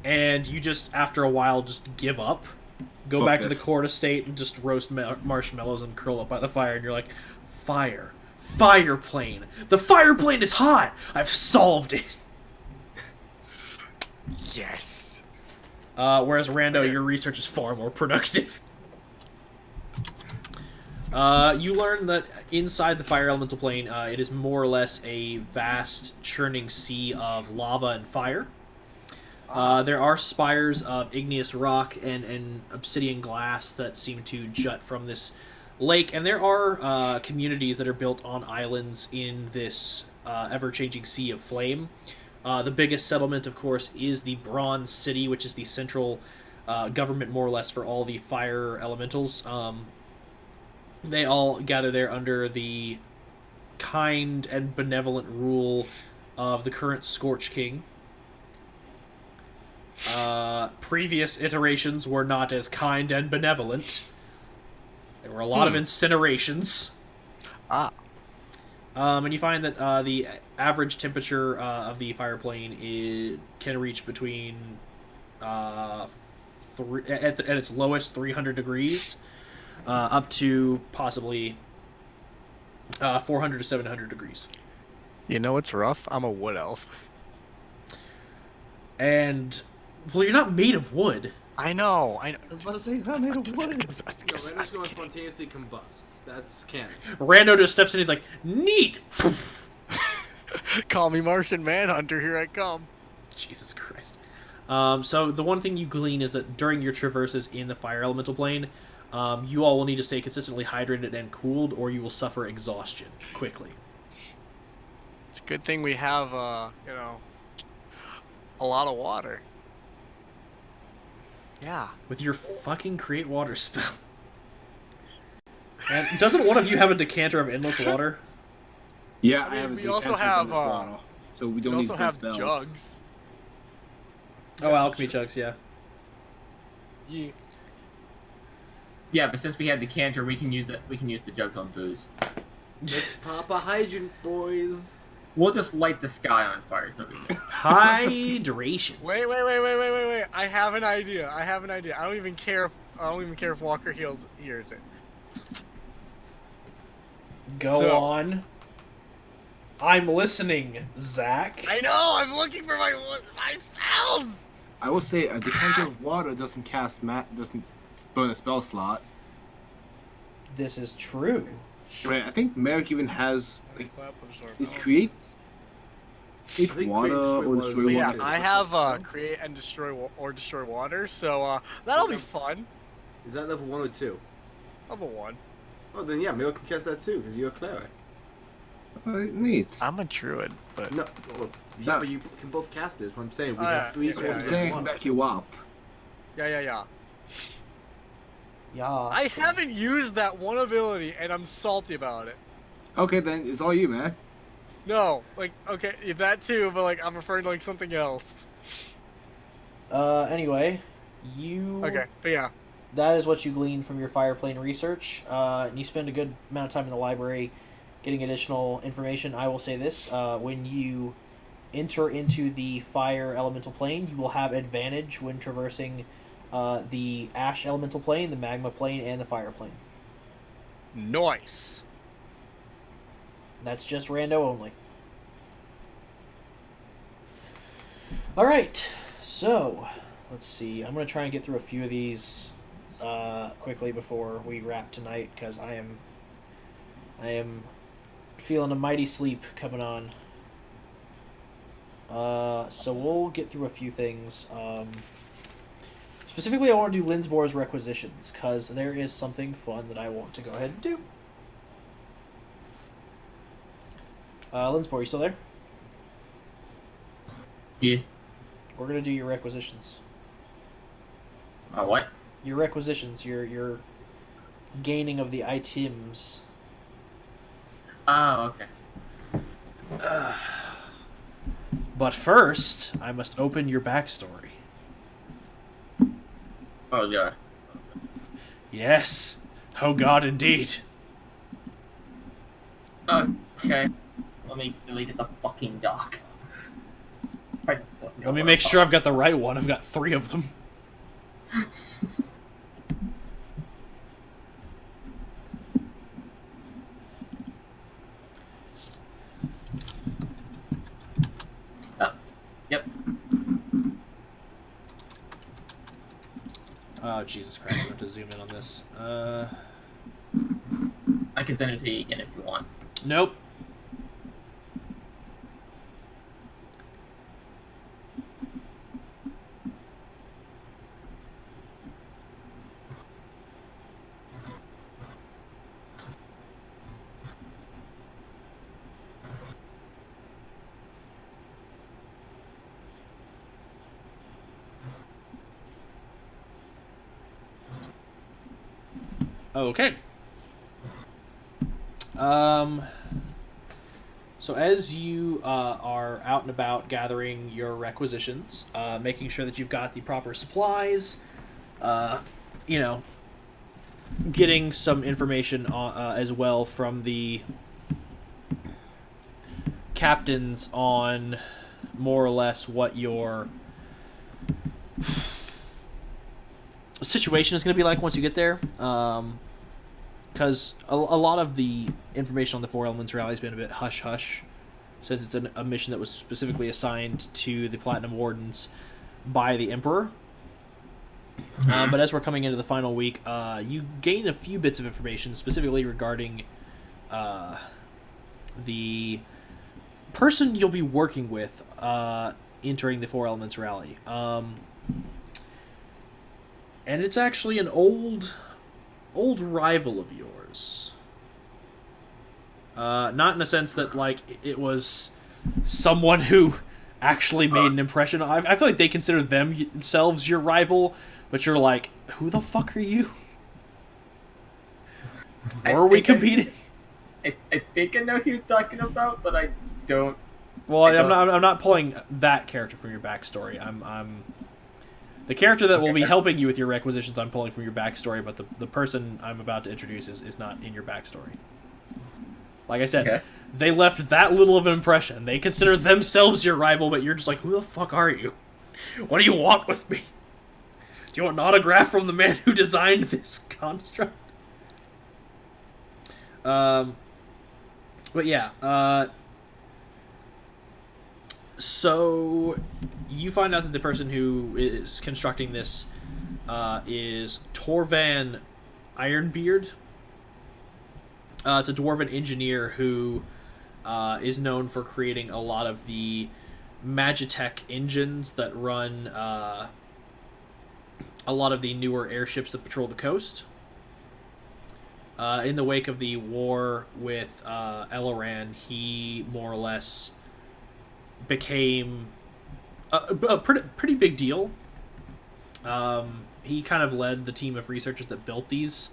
[SPEAKER 1] And you just, after a while, just give up. Go back to the court estate and just roast marshmallows and curl up by the fire, and you're like, fire. Fire plane. The fire plane is hot! I've solved it!
[SPEAKER 8] Yes.
[SPEAKER 1] Whereas Rando, your research is far more productive. You learn that inside the fire elemental plane, it is more or less a vast churning sea of lava and fire. There are spires of igneous rock and obsidian glass that seem to jut from this lake, and there are communities that are built on islands in this ever-changing sea of flame. The biggest settlement, of course, is the Bronze City, which is the central government, more or less, for all the fire elementals. They all gather there under the kind and benevolent rule of the current Scorch King. Previous iterations were not as kind and benevolent. There were a lot of incinerations.
[SPEAKER 8] Ah.
[SPEAKER 1] And you find that the average temperature of the fire plane can reach between at its lowest 300 degrees up to possibly 400 to 700 degrees.
[SPEAKER 8] You know what's rough? I'm a wood elf.
[SPEAKER 1] And, well, you're not made of wood.
[SPEAKER 8] I know.
[SPEAKER 3] I was about to say he's not made of wood.
[SPEAKER 2] No, Rando's going to spontaneously combust. That's canon.
[SPEAKER 1] Rando just steps in, he's like, neat!
[SPEAKER 8] Call me Martian Manhunter, here I come.
[SPEAKER 1] Jesus Christ. So the one thing you glean is that during your traverses in the fire elemental plane, you all will need to stay consistently hydrated and cooled, or you will suffer exhaustion quickly.
[SPEAKER 8] It's a good thing we have, you know, a lot of water. Yeah.
[SPEAKER 1] With your fucking create water spell. And doesn't one of you have a decanter of endless water?
[SPEAKER 2] Yeah,
[SPEAKER 8] I
[SPEAKER 2] I,
[SPEAKER 8] mean,
[SPEAKER 2] have a
[SPEAKER 8] we also
[SPEAKER 2] decanter of
[SPEAKER 8] have,
[SPEAKER 2] endless water, so we don't
[SPEAKER 8] We
[SPEAKER 2] need
[SPEAKER 8] also
[SPEAKER 2] big
[SPEAKER 8] have
[SPEAKER 2] spells.
[SPEAKER 8] jugs.
[SPEAKER 1] Oh, alchemy jugs, yeah.
[SPEAKER 8] Yeah.
[SPEAKER 4] Yeah, but since we have the canter, we can use that. We can use the jugs on booze.
[SPEAKER 2] Let's pop a hydrant, boys.
[SPEAKER 4] We'll just light the sky on fire. So we can...
[SPEAKER 1] Hydration.
[SPEAKER 8] Wait. I have an idea. I don't even care if Walker hears it.
[SPEAKER 1] Go on. I'm listening, Zach.
[SPEAKER 8] I know. I'm looking for my spells.
[SPEAKER 2] I will say a decanter of water doesn't doesn't burn a spell slot.
[SPEAKER 1] This is true.
[SPEAKER 2] Right, I think Merrick even has like, is
[SPEAKER 3] I
[SPEAKER 2] create
[SPEAKER 6] think
[SPEAKER 2] water
[SPEAKER 6] create
[SPEAKER 2] or
[SPEAKER 6] destroy
[SPEAKER 2] destroy
[SPEAKER 6] water
[SPEAKER 8] Yeah,
[SPEAKER 2] water.
[SPEAKER 6] is
[SPEAKER 8] I have create and destroy water, so that'll be fun.
[SPEAKER 6] Is that level 1 or 2?
[SPEAKER 8] Level 1.
[SPEAKER 6] Oh, then yeah, Merrick can cast that too, because you're a cleric.
[SPEAKER 2] Neat.
[SPEAKER 8] I'm a druid, but
[SPEAKER 6] No, well, yeah, but you can both cast it. Is what I'm saying. We
[SPEAKER 8] Oh, yeah,
[SPEAKER 6] have 3
[SPEAKER 8] yeah,
[SPEAKER 6] sources
[SPEAKER 8] yeah,
[SPEAKER 2] Saying
[SPEAKER 6] of
[SPEAKER 2] can
[SPEAKER 6] water.
[SPEAKER 2] back you up.
[SPEAKER 8] yeah.
[SPEAKER 1] Yeah.
[SPEAKER 8] I haven't used that one ability, and I'm salty about it.
[SPEAKER 2] Okay, then it's all you, man.
[SPEAKER 8] No, like, okay, that too, but like, I'm referring to like something else.
[SPEAKER 1] Anyway, you...
[SPEAKER 8] Okay, but yeah.
[SPEAKER 1] That is what you glean from your fire plane research. And you spend a good amount of time in the library getting additional information. I will say this, when you enter into the fire elemental plane, you will have advantage when traversing the ash elemental plane, the magma plane, and the fire plane.
[SPEAKER 8] Nice.
[SPEAKER 1] That's just rando only. Alright, so, let's see. I'm going to try and get through a few of these quickly before we wrap tonight, because I am feeling a mighty sleep coming on. So we'll get through a few things. Specifically, I want to do Linsbor's requisitions, because there is something fun that I want to go ahead and do. Linsbor, you still there?
[SPEAKER 4] Yes.
[SPEAKER 1] We're going to do your requisitions.
[SPEAKER 4] What?
[SPEAKER 1] Your requisitions, your gaining of the items.
[SPEAKER 4] Oh, okay.
[SPEAKER 1] But first, I must open your backstory.
[SPEAKER 4] Oh, yeah.
[SPEAKER 1] Yes. Oh God, indeed.
[SPEAKER 4] Okay. Let me get the fucking doc. Right, so,
[SPEAKER 1] Let me make sure I've got the right one. I've got 3 of them.
[SPEAKER 4] Yep.
[SPEAKER 1] Oh, Jesus Christ, I have to zoom in on this.
[SPEAKER 4] I can send it to you again if you want.
[SPEAKER 1] Nope. Okay. So as you are out and about gathering your requisitions, making sure that you've got the proper supplies, you know, getting some information as well from the captains on more or less what your situation is going to be like once you get there. Because a lot of the information on the Four Elements Rally has been a bit hush-hush, since it's a mission that was specifically assigned to the Platinum Wardens by the Emperor. But as we're coming into the final week, you gain a few bits of information, specifically regarding the person you'll be working with entering the Four Elements Rally. And it's actually an old rival of yours. Not in a sense that, like, it was someone who actually made an impression. I feel like they consider themselves your rival, but you're like, who the fuck are you? Were we competing?
[SPEAKER 4] I think I know who you're talking about, but I don't.
[SPEAKER 1] Well, I'm not pulling that character from your backstory. I'm the character that will be helping you with your requisitions. I'm pulling from your backstory, but the person I'm about to introduce is not in your backstory. Like I said, They left that little of an impression. They consider themselves your rival, but you're just like, who the fuck are you? What do you want with me? Do you want an autograph from the man who designed this construct? But yeah, so you find out that the person who is constructing this is Torvan Ironbeard. It's a dwarven engineer who is known for creating a lot of the Magitech engines that run a lot of the newer airships that patrol the coast. In the wake of the war with Eloran, he more or less became a pretty big deal. He kind of led the team of researchers that built these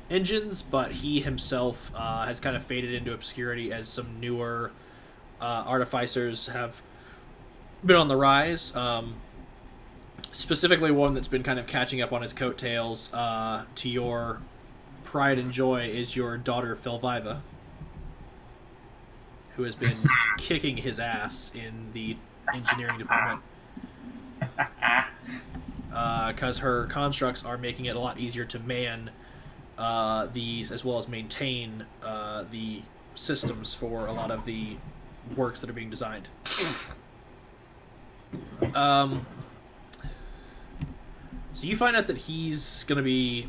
[SPEAKER 1] engines, but he himself has kind of faded into obscurity as some newer artificers have been on the rise. Specifically one that's been kind of catching up on his coattails, to your pride and joy, is your daughter Felviva, who has been kicking his ass in the engineering department. Because her constructs are making it a lot easier to man these, as well as maintain the systems for a lot of the works that are being designed. So you find out that he's going to be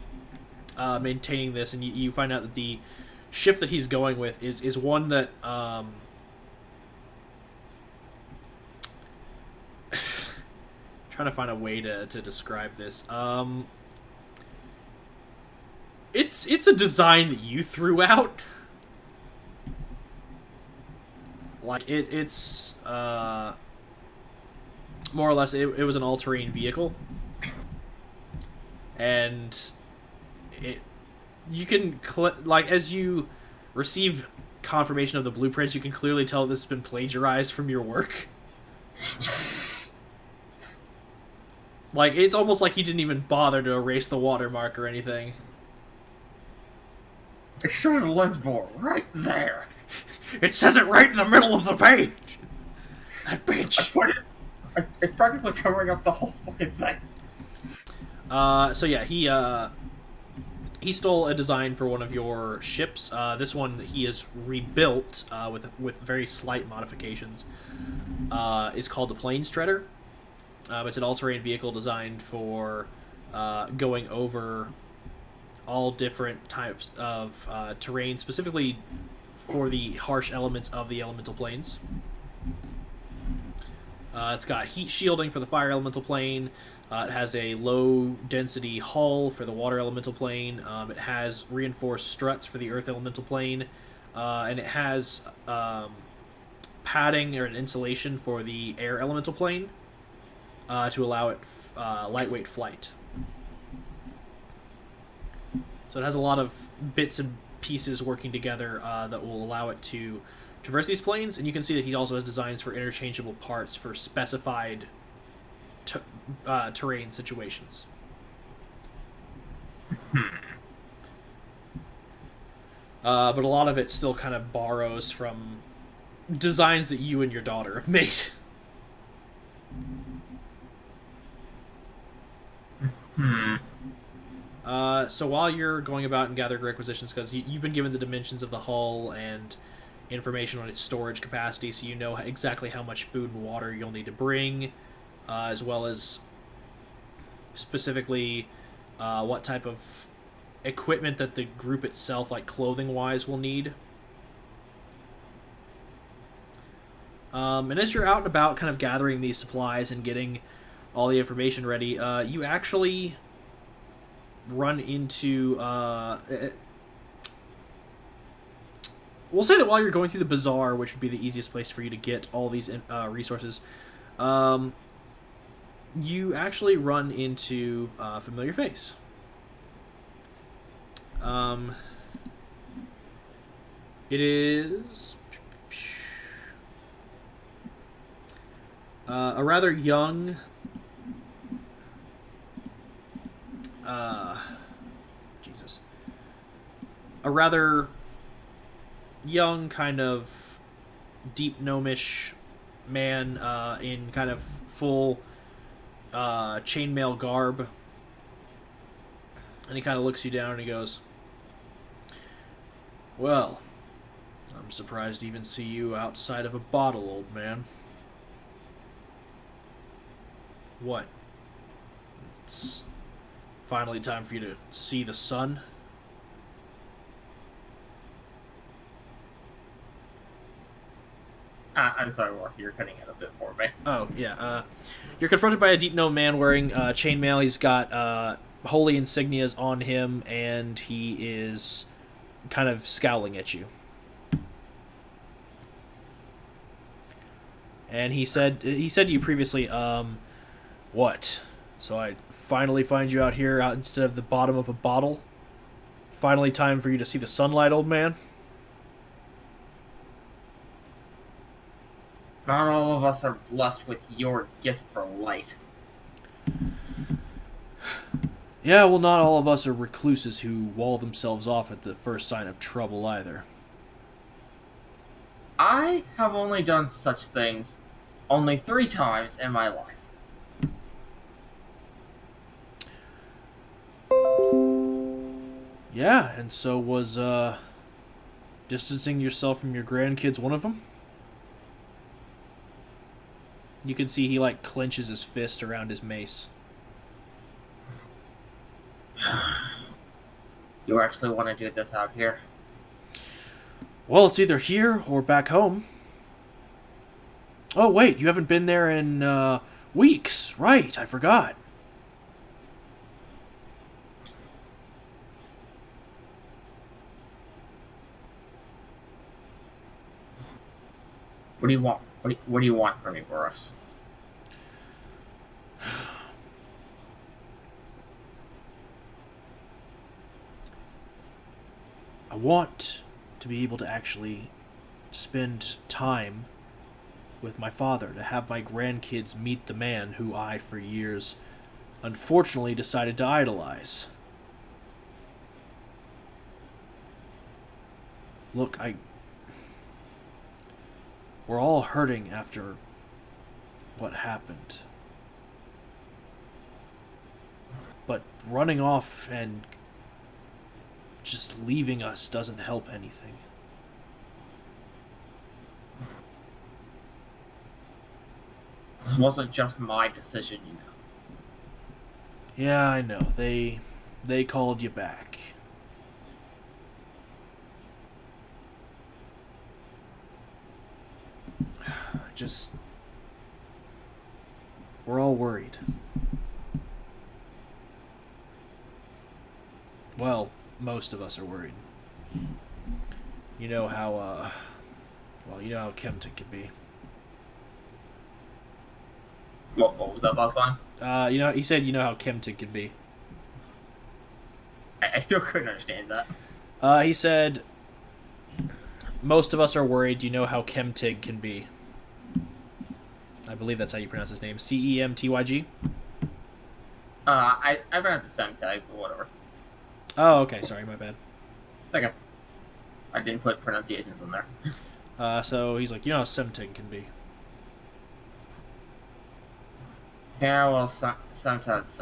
[SPEAKER 1] maintaining this, and you find out that the ship that he's going with is one that trying to find a way to describe this. It's a design that you threw out. Like it's more or less it was an all-terrain vehicle, and you can like, as you receive confirmation of the blueprints, you can clearly tell this has been plagiarized from your work. Like, it's almost like he didn't even bother to erase the watermark or anything.
[SPEAKER 4] It shows the lens bore right there.
[SPEAKER 1] It says it right in the middle of the page. That bitch.
[SPEAKER 4] It's practically covering up the whole fucking thing.
[SPEAKER 1] So yeah, he stole a design for one of your ships. This one he has rebuilt with very slight modifications. Is called the Plains Treader. It's an all-terrain vehicle designed for going over all different types of terrain, specifically for the harsh elements of the elemental planes. It's got heat shielding for the fire elemental plane. It has a low-density hull for the water elemental plane. It has reinforced struts for the earth elemental plane. And it has padding or an insulation for the air elemental plane to allow it lightweight flight. So it has a lot of bits and pieces working together that will allow it to traverse these plains, and you can see that he also has designs for interchangeable parts for specified terrain situations. But a lot of it still kind of borrows from designs that you and your daughter have made. So while you're going about and gathering requisitions, because you've been given the dimensions of the hull and information on its storage capacity, so you know exactly how much food and water you'll need to bring, as well as specifically what type of equipment that the group itself, like clothing-wise, will need. And as you're out and about kind of gathering these supplies and getting all the information ready, you actually run into... we'll say that while you're going through the bazaar, which would be the easiest place for you to get all these resources, you actually run into a familiar face. It is a rather young a rather young, kind of deep gnomish man in kind of full chainmail garb, and he kind of looks you down and he goes, "Well, I'm surprised to even see you outside of a bottle, old man. What? It's finally time for you to see the sun?"
[SPEAKER 4] I'm sorry, Walker, you're cutting it a bit for me.
[SPEAKER 1] Oh, yeah. You're confronted by a deep gnome man wearing chainmail. He's got holy insignias on him, and he is kind of scowling at you. And he said to you previously, what? So I finally find you out here out instead of the bottom of a bottle? Finally time for you to see the sunlight, old man?
[SPEAKER 4] Not all of us are blessed with your gift for light.
[SPEAKER 1] Yeah, well, not all of us are recluses who wall themselves off at the first sign of trouble either.
[SPEAKER 4] I have only done such things only 3 times in my life.
[SPEAKER 1] Yeah, and so was distancing yourself from your grandkids one of them? You can see he, like, clenches his fist around his mace.
[SPEAKER 4] You actually want to do this out here?
[SPEAKER 1] Well, it's either here or back home. Oh, wait, you haven't been there in, weeks. Right, I forgot.
[SPEAKER 4] What do you want? What do you want from me, Boris?
[SPEAKER 1] I want to be able to actually spend time with my father, to have my grandkids meet the man who I, for years, unfortunately decided to idolize. Look, we're all hurting after what happened. But running off and just leaving us doesn't help anything.
[SPEAKER 4] This wasn't just my decision, you know.
[SPEAKER 1] Yeah, I know. They called you back. Just... we're all worried. Well, most of us are worried. You know how, well, you know how Kemtic can be.
[SPEAKER 4] What was that last line?
[SPEAKER 1] You know, he said you know how Kemtic can be.
[SPEAKER 4] I still couldn't understand that.
[SPEAKER 1] He said, most of us are worried. You know how Chemtig can be. I believe that's how you pronounce his name. Cemtyg.
[SPEAKER 4] I ran out the same tag, but whatever.
[SPEAKER 1] Oh, okay. Sorry, my bad.
[SPEAKER 4] It's okay. I didn't put pronunciations in there.
[SPEAKER 1] So he's like, you know how Semtig can be.
[SPEAKER 4] Yeah, well, sometimes.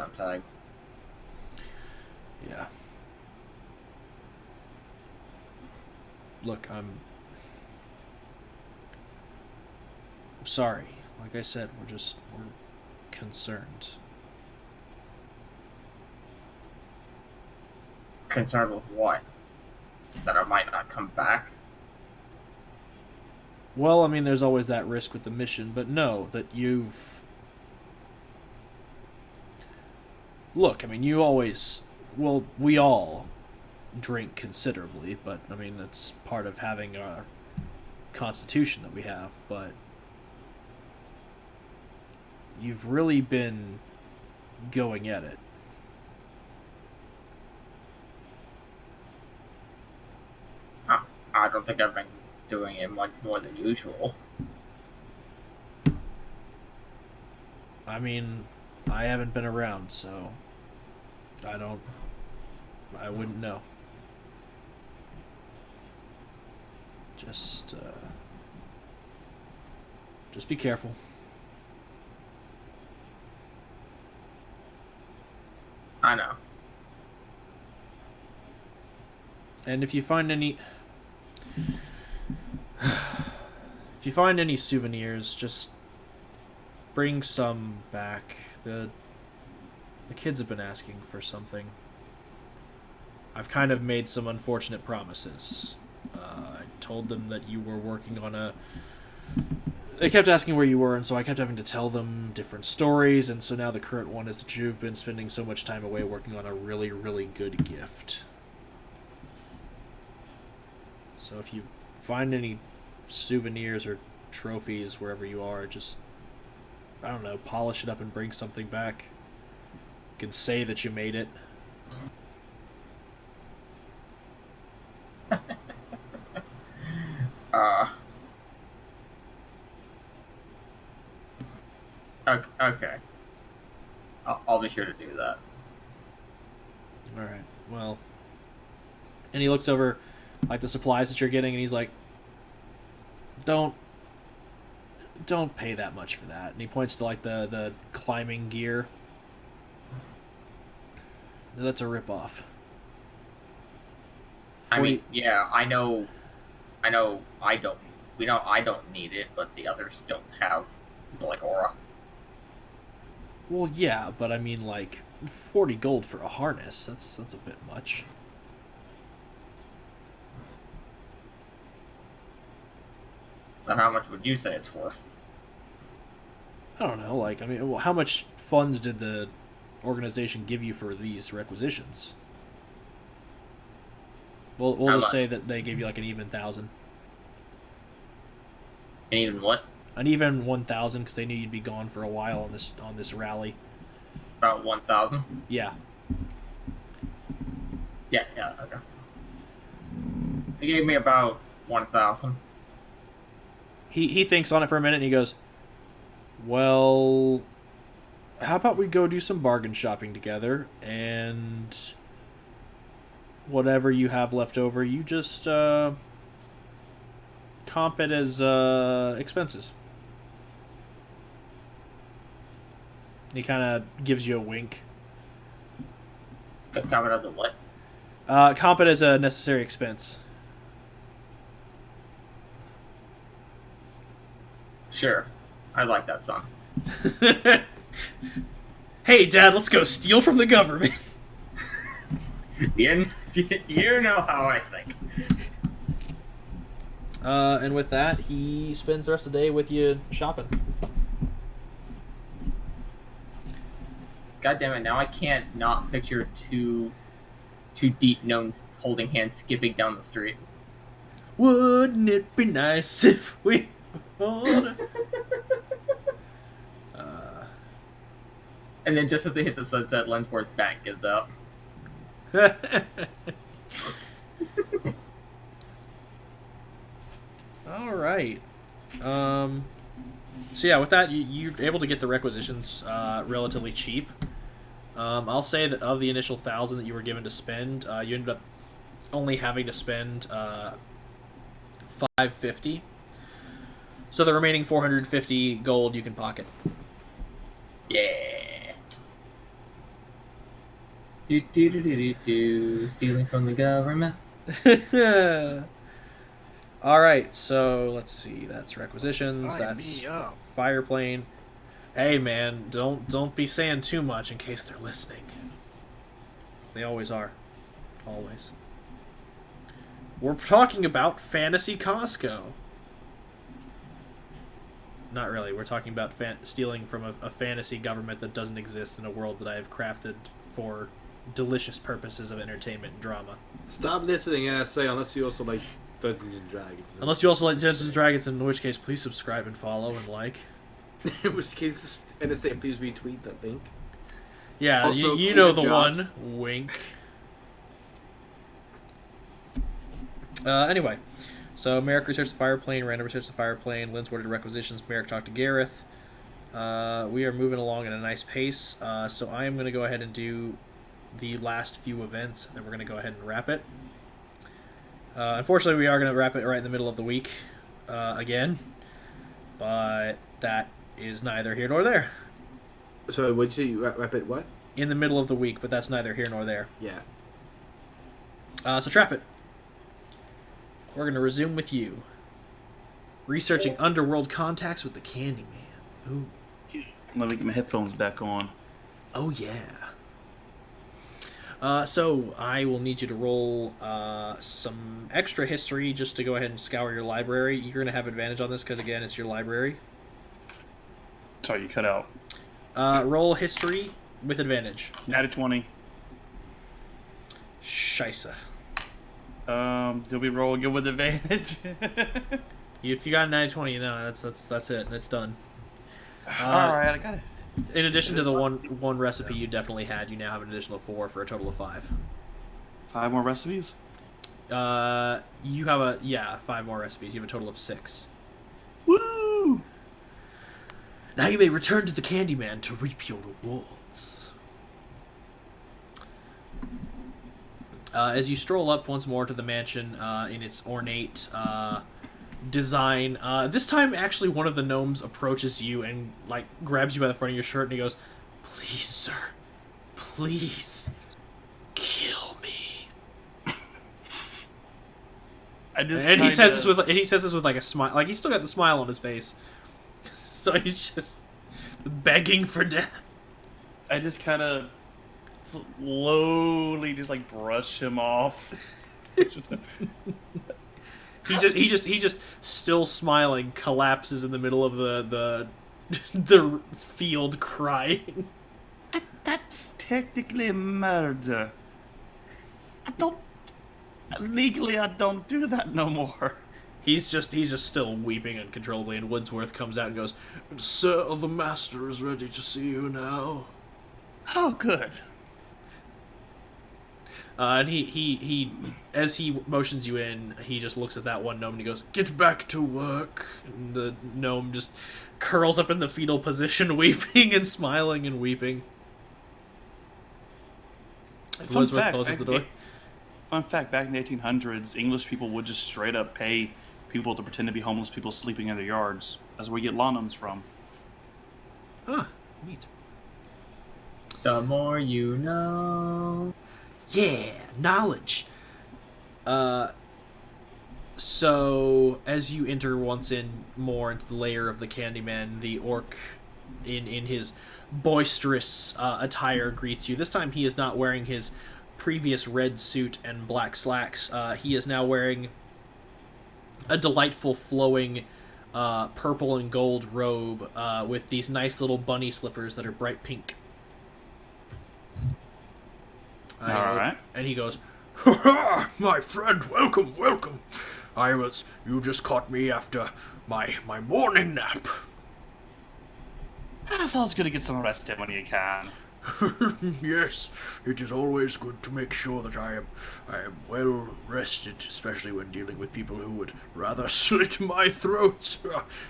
[SPEAKER 1] Yeah. Look, I'm sorry. Like I said, we're concerned.
[SPEAKER 4] Concerned with what? That I might not come back?
[SPEAKER 1] Well, I mean, there's always that risk with the mission, but no, that you've... Look, I mean, you always... Well, we all drink considerably, but, I mean, that's part of having a constitution that we have, but... You've really been going at it.
[SPEAKER 4] I don't think I've been doing it much more than usual.
[SPEAKER 1] I mean, I haven't been around, so I wouldn't know. Just be careful.
[SPEAKER 4] I know.
[SPEAKER 1] And if you find any souvenirs, just bring some back. The kids have been asking for something. I've kind of made some unfortunate promises. I told them that you were working on a... They kept asking where you were, and so I kept having to tell them different stories, and so now the current one is that you've been spending so much time away working on a really, really good gift. So if you find any souvenirs or trophies wherever you are, just, I don't know, polish it up and bring something back. You can say that you made it.
[SPEAKER 4] Okay. I'll be sure to do that.
[SPEAKER 1] Alright, well. And he looks over, like, the supplies that you're getting, and he's like, Don't pay that much for that. And he points to, like, the climbing gear. That's a ripoff.
[SPEAKER 4] I mean, yeah, I know I don't need it, but the others don't have, like, aura.
[SPEAKER 1] Well, yeah, but I mean, like, 40 gold for a harness, that's a bit much.
[SPEAKER 4] So how much would you say it's worth?
[SPEAKER 1] I don't know, like, I mean, well, how much funds did the organization give you for these requisitions? We'll
[SPEAKER 4] How
[SPEAKER 1] just say
[SPEAKER 4] much?
[SPEAKER 1] that they gave you, like, an even 1,000.
[SPEAKER 4] And even what?
[SPEAKER 1] An even 1,000, because they knew you'd be gone for a while on this rally.
[SPEAKER 4] About 1,000?
[SPEAKER 1] Yeah.
[SPEAKER 4] Yeah, okay. They gave me about 1,000.
[SPEAKER 1] He thinks on it for a minute, and he goes, well, how about we go do some bargain shopping together, and whatever you have left over, you just comp it as expenses. He kind of gives you a wink.
[SPEAKER 4] Count it as a what?
[SPEAKER 1] Comp it as a necessary expense.
[SPEAKER 4] Sure. I like that song.
[SPEAKER 1] Hey, Dad, let's go steal from the government.
[SPEAKER 4] You know how I think.
[SPEAKER 1] And with that, he spends the rest of the day with you shopping.
[SPEAKER 4] God damn it, now I can't not picture two deep gnomes holding hands skipping down the street.
[SPEAKER 1] Wouldn't it be nice if we hold...
[SPEAKER 4] And then just as they hit the sunset, Lensborg's back gives out.
[SPEAKER 1] All right. So yeah, with that, you're able to get the requisitions relatively cheap. I'll say that of the initial 1,000 that you were given to spend, you ended up only having to spend 550. So the remaining 450 gold you can pocket.
[SPEAKER 4] Yeah. Stealing from the government.
[SPEAKER 1] All right, so let's see. That's requisitions.
[SPEAKER 8] Sign
[SPEAKER 1] That's
[SPEAKER 8] me up.
[SPEAKER 1] fireplane. Hey man, don't be saying too much in case they're listening. They always are. Always. We're talking about Fantasy Costco. Not really. We're talking about stealing from a fantasy government that doesn't exist in a world that I have crafted for delicious purposes of entertainment and drama.
[SPEAKER 2] Stop listening, NSA, unless you also like Dungeons and Dragons.
[SPEAKER 1] Unless you also like Dungeons and Dragons, in which case, please subscribe and follow and like.
[SPEAKER 2] In which case, NSA, please retweet that link.
[SPEAKER 1] Yeah,
[SPEAKER 2] Also,
[SPEAKER 1] you know the
[SPEAKER 2] jobs.
[SPEAKER 1] one. Wink. Anyway, so Merrick researched the fireplane, Rando researched the fireplane, Lynn's ordered requisitions, Merrick talked to Gareth. We are moving along at a nice pace, so I am going to go ahead and do the last few events, and we're going to go ahead and wrap it. Unfortunately, we are going to wrap it right in the middle of the week again, but that is neither here nor there.
[SPEAKER 2] So, what'd you say? You wrap it what?
[SPEAKER 1] In the middle of the week, but that's neither here nor there.
[SPEAKER 2] Yeah.
[SPEAKER 1] So trap it. We're going to resume with you. Researching underworld contacts with the Candyman. Ooh.
[SPEAKER 5] Let me get my headphones back on.
[SPEAKER 1] Oh, yeah. So I will need you to roll some extra history just to go ahead and scour your library. You're going to have advantage on this because, again, it's your library.
[SPEAKER 5] Sorry, you cut out.
[SPEAKER 1] Roll history with advantage.
[SPEAKER 5] Natty 20.
[SPEAKER 1] Scheisse.
[SPEAKER 5] Do we roll again with advantage?
[SPEAKER 1] If you got a 920, you know, that's it. It's done.
[SPEAKER 5] Alright, I got it.
[SPEAKER 1] In addition to the one recipe you definitely had, you now have an additional 4 for a total of 5.
[SPEAKER 5] 5 more recipes?
[SPEAKER 1] You have 5 more recipes. You have a total of 6.
[SPEAKER 5] Woo!
[SPEAKER 1] Now you may return to the Candyman to reap your rewards. As you stroll up once more to the mansion in its ornate design, this time actually one of the gnomes approaches you and like grabs you by the front of your shirt and he goes, "Please, sir, please kill me." And he says this with like a smile, like he's still got the smile on his face, so he's just begging for death.
[SPEAKER 5] I just kind of slowly just like brush him off.
[SPEAKER 1] He just still smiling collapses in the middle of the field crying.
[SPEAKER 5] That's technically murder. Legally I don't do that no more.
[SPEAKER 1] He's just still weeping uncontrollably, and Woodsworth comes out and goes,
[SPEAKER 7] Sir, the master is ready to see you now.
[SPEAKER 5] Oh, good.
[SPEAKER 1] And he as he motions you in, he just looks at that one gnome and he goes,
[SPEAKER 7] Get back to work.
[SPEAKER 1] and the gnome just curls up in the fetal position, weeping and smiling and weeping. Woodsworth closes the door.
[SPEAKER 5] Fun fact, back in the 1800s, English people would just straight up pay people to pretend to be homeless people sleeping in their yards. That's where we get law gnomes from.
[SPEAKER 1] Ah, neat.
[SPEAKER 4] The more you know.
[SPEAKER 1] Yeah, knowledge. So as you enter once more into the lair of the Candyman, the orc in his boisterous attire greets you. This time he is not wearing his previous red suit and black slacks. He is now wearing a delightful flowing purple and gold robe with these nice little bunny slippers that are bright pink.
[SPEAKER 5] Alright.
[SPEAKER 1] And he goes,
[SPEAKER 7] Ha! My friend, welcome, welcome. You just caught me after my morning nap.
[SPEAKER 5] It's always good to get some rest in when you can.
[SPEAKER 7] Yes, it is always good to make sure that I am well rested, especially when dealing with people who would rather slit my throat.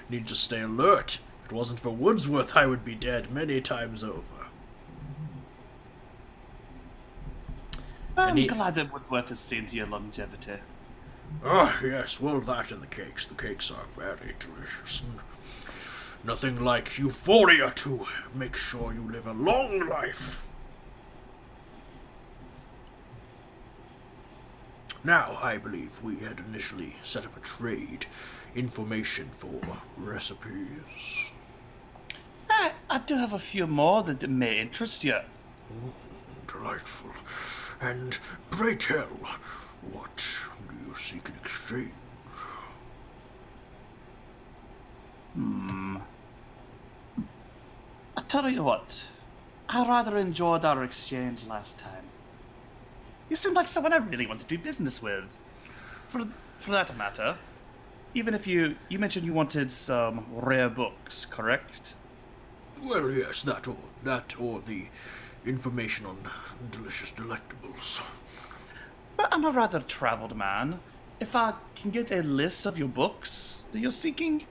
[SPEAKER 7] Need to stay alert. If it wasn't for Wordsworth, I would be dead many times over.
[SPEAKER 3] I'm
[SPEAKER 1] he-
[SPEAKER 3] glad that Wordsworth has seen to your longevity.
[SPEAKER 7] Ah, yes, well, that and the cakes. The cakes are very delicious. And nothing like euphoria to make sure you live a long life. Now, I believe we had initially set up a trade. Information for recipes.
[SPEAKER 3] I do have a few more that may interest you.
[SPEAKER 7] Delightful. And pray tell, what do you seek in exchange?
[SPEAKER 3] I tell you what, I rather enjoyed our exchange last time. You seem like someone I really want to do business with. For that matter, even if you mentioned you wanted some rare books, correct?
[SPEAKER 7] Well, yes, that or the information on delicious delectables.
[SPEAKER 3] But I'm a rather traveled man. If I can get a list of your books that you're seeking,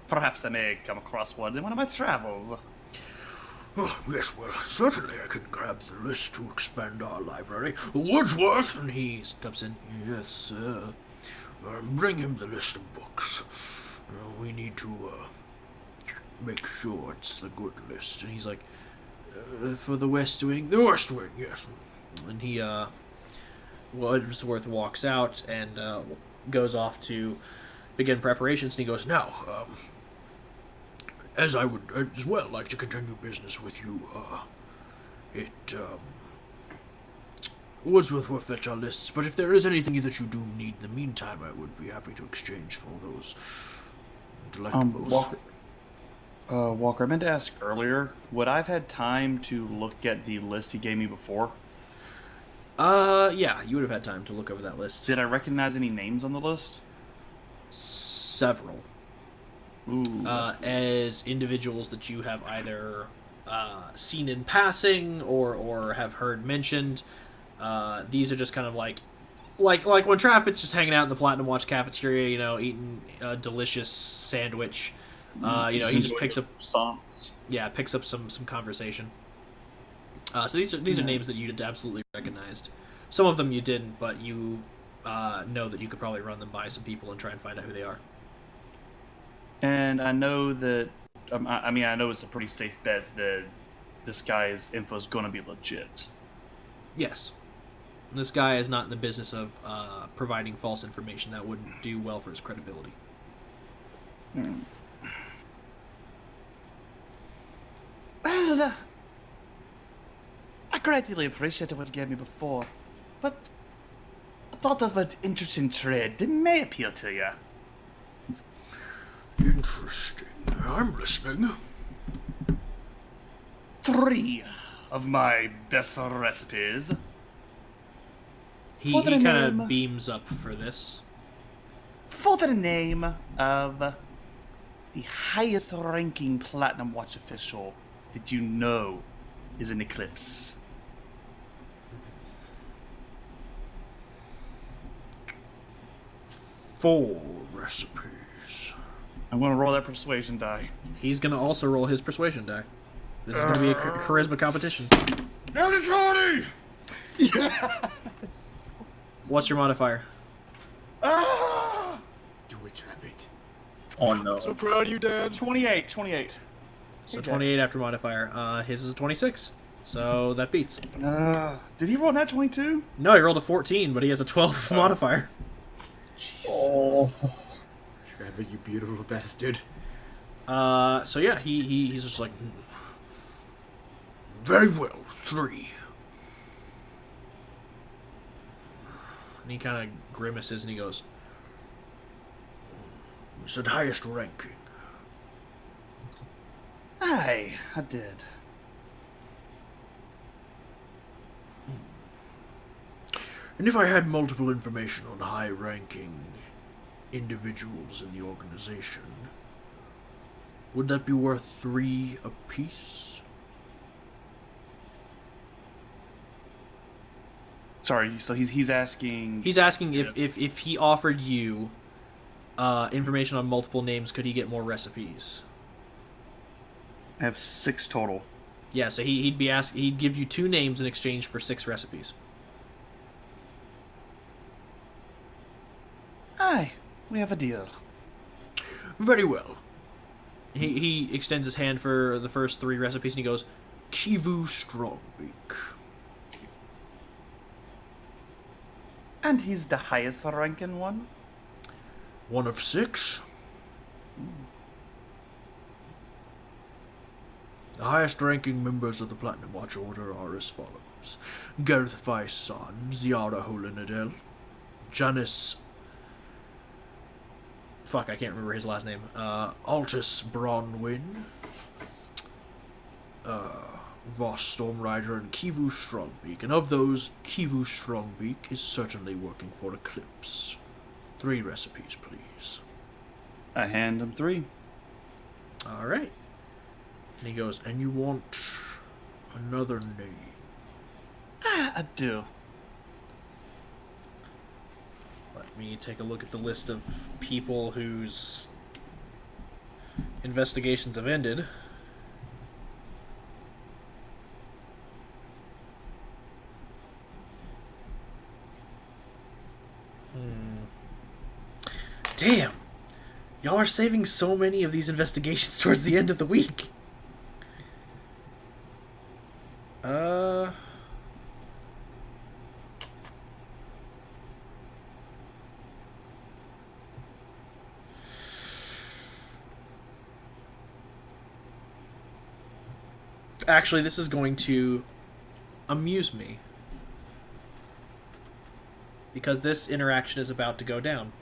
[SPEAKER 3] perhaps I may come across one in one of my travels.
[SPEAKER 7] Oh, yes, well, certainly I can grab the list to expand our library. Wordsworth! And he steps in. Yes, sir. Bring him the list of books. We need to, make sure it's the good list.
[SPEAKER 1] and he's like, for the West Wing? The West Wing, yes. And he, Wordsworth walks out and goes off to begin preparations, and he goes,
[SPEAKER 7] Now, as I would as well like to continue business with you, Wordsworth will fetch our lists, but if there is anything that you do need in the meantime, I would be happy to exchange for those delectables.
[SPEAKER 3] Walker, I meant to ask earlier, would I've had time to look at the list he gave me before?
[SPEAKER 1] yeah, you would have had time to look over that list.
[SPEAKER 3] Did I recognize any names on the list?
[SPEAKER 1] Several.
[SPEAKER 3] Ooh.
[SPEAKER 1] As individuals that you have either seen in passing or have heard mentioned. These are just kind of like when Trappit's just hanging out in the Platinum Watch cafeteria, eating a delicious sandwich. He just picks up some conversation. So these are names that you'd absolutely recognized. Some of them you didn't, but you know that you could probably run them by some people and try and find out who they are.
[SPEAKER 3] And I know that, I know it's a pretty safe bet that this guy's info is going to be legit.
[SPEAKER 1] Yes. This guy is not in the business of providing false information. That wouldn't do well for his credibility.
[SPEAKER 3] Well, I greatly appreciated what you gave me before, but I thought of an interesting trade that may appeal to you.
[SPEAKER 7] Interesting. I'm listening.
[SPEAKER 3] 3 of my best recipes.
[SPEAKER 1] He
[SPEAKER 3] For the
[SPEAKER 1] kind
[SPEAKER 3] name-
[SPEAKER 1] of beams up for this.
[SPEAKER 3] For the name of the highest ranking Platinum Watch official that you know is in Eclipse.
[SPEAKER 7] Four recipes.
[SPEAKER 3] I'm going to roll that persuasion die.
[SPEAKER 1] He's going to also roll his persuasion die. This is going to be a charisma competition.
[SPEAKER 7] Now 20!
[SPEAKER 1] What's your modifier?
[SPEAKER 6] Do it, Rabbit.
[SPEAKER 4] Oh no.
[SPEAKER 8] So proud of you, Dad.
[SPEAKER 3] 28.
[SPEAKER 1] So 28 after modifier. His is a 26. So that beats.
[SPEAKER 3] Did he roll that 22?
[SPEAKER 1] No, he rolled a 14, but he has a 12 modifier.
[SPEAKER 4] Oh.
[SPEAKER 6] Rabbit, you beautiful bastard.
[SPEAKER 1] So yeah, he's just like,
[SPEAKER 7] Very well, 3.
[SPEAKER 1] and he kind of grimaces and he goes,
[SPEAKER 7] You said highest ranking.
[SPEAKER 3] Aye, I did.
[SPEAKER 7] And if I had multiple information on high-ranking individuals in the organization, would that be worth 3 apiece?
[SPEAKER 5] Sorry, so he's asking.
[SPEAKER 1] He's asking if he offered you information on multiple names, could he get more recipes?
[SPEAKER 5] I have 6 total.
[SPEAKER 1] Yeah, so he'd be asking. He'd give you 2 names in exchange for 6 recipes.
[SPEAKER 5] Aye, we have a deal.
[SPEAKER 7] Very well.
[SPEAKER 1] He extends his hand for the first 3 recipes, and he goes,
[SPEAKER 7] Kivu Strongbeak.
[SPEAKER 5] And he's the highest ranking one?
[SPEAKER 7] One of 6. The highest ranking members of the Platinum Watch Order are as follows: Gareth Vice-Son, Ziara Holinadel, Janice...
[SPEAKER 1] fuck, I can't remember his last name.
[SPEAKER 7] Altus Bronwyn, Voss Stormrider, and Kivu Strongbeak. And of those, Kivu Strongbeak is certainly working for Eclipse. 3 recipes, please.
[SPEAKER 5] I hand him 3.
[SPEAKER 1] Alright.
[SPEAKER 7] And he goes, and you want another name.
[SPEAKER 5] I do.
[SPEAKER 1] Let me take a look at the list of people whose investigations have ended. Damn! Y'all are saving so many of these investigations towards the end of the week. Actually, this is going to amuse me. Because this interaction is about to go down.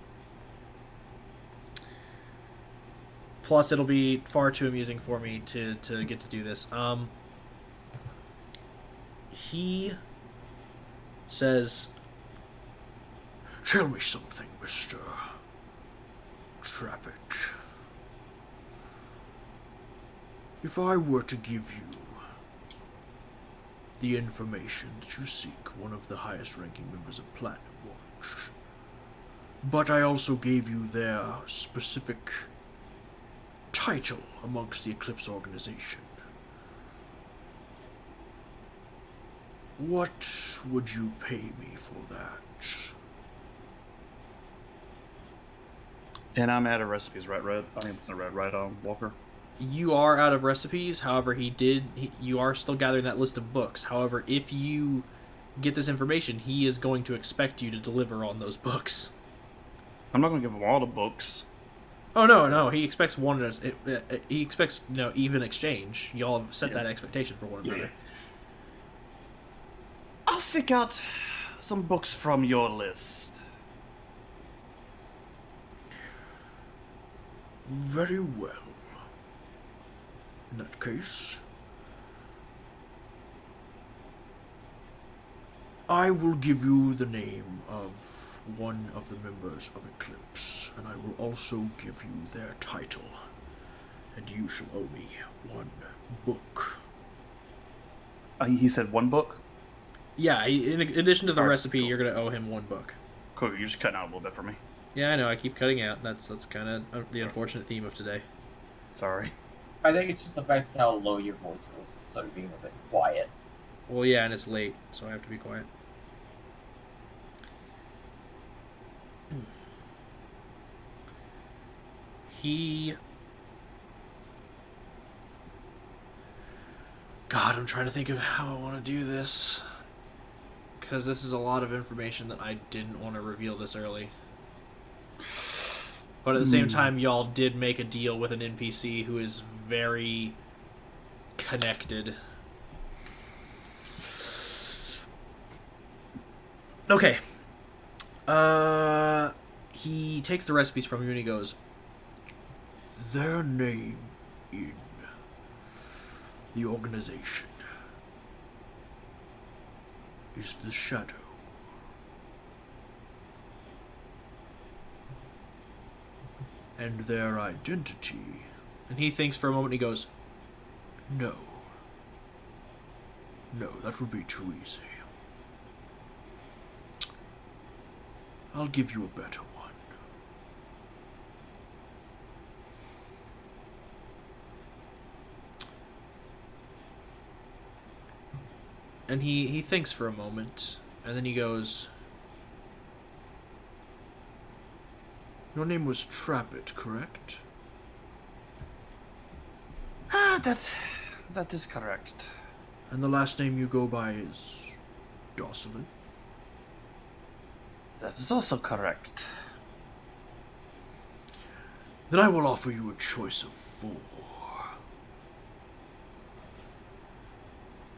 [SPEAKER 1] Plus, it'll be far too amusing for me to get to do this. He says,
[SPEAKER 7] Tell me something, Mr. Trappett. If I were to give you the information that you seek, one of the highest ranking members of Platinum Watch, but I also gave you their specific title amongst the Eclipse organization, what would you pay me for that?
[SPEAKER 5] And I'm out of recipes, right, Red? I mean, Red, Walker.
[SPEAKER 1] you are out of recipes. However, you are still gathering that list of books. However, if you get this information, he is going to expect you to deliver on those books.
[SPEAKER 5] I'm not going to give him all the books.
[SPEAKER 1] Oh no! He expects one. He expects even exchange. Y'all have set that expectation for one another.
[SPEAKER 5] Yeah. I'll seek out some books from your list.
[SPEAKER 7] Very well. In that case, I will give you the name of one of the members of Eclipse, and I will also give you their title, and you shall owe me 1 book.
[SPEAKER 5] He said 1 book?
[SPEAKER 1] Yeah. In addition to the
[SPEAKER 5] Alright,
[SPEAKER 1] recipe,
[SPEAKER 5] cool.
[SPEAKER 1] you're gonna owe him 1 book.
[SPEAKER 5] Cool, you're just cutting out a little bit for me.
[SPEAKER 1] Yeah, I know. I keep cutting out. That's kind of the unfortunate theme of today.
[SPEAKER 5] Sorry.
[SPEAKER 4] I think it's just the fact of how low your voice is, so you're being a bit quiet.
[SPEAKER 1] Well, yeah, and it's late, so I have to be quiet. God, I'm trying to think of how I want to do this. Because this is a lot of information that I didn't want to reveal this early. But at the same time, y'all did make a deal with an NPC who is very connected. Okay. He takes the recipes from you and he goes,
[SPEAKER 7] Their name in the organization is the Shadow. And their identity...
[SPEAKER 1] and he thinks for a moment and he goes,
[SPEAKER 7] No. No, that would be too easy. I'll give you a better one.
[SPEAKER 1] And he thinks for a moment, and then he goes,
[SPEAKER 7] Your name was Trappit, correct?
[SPEAKER 5] That is correct.
[SPEAKER 7] And the last name you go by is Dosselin?
[SPEAKER 5] That is also correct.
[SPEAKER 7] Then I will offer you a choice of 4.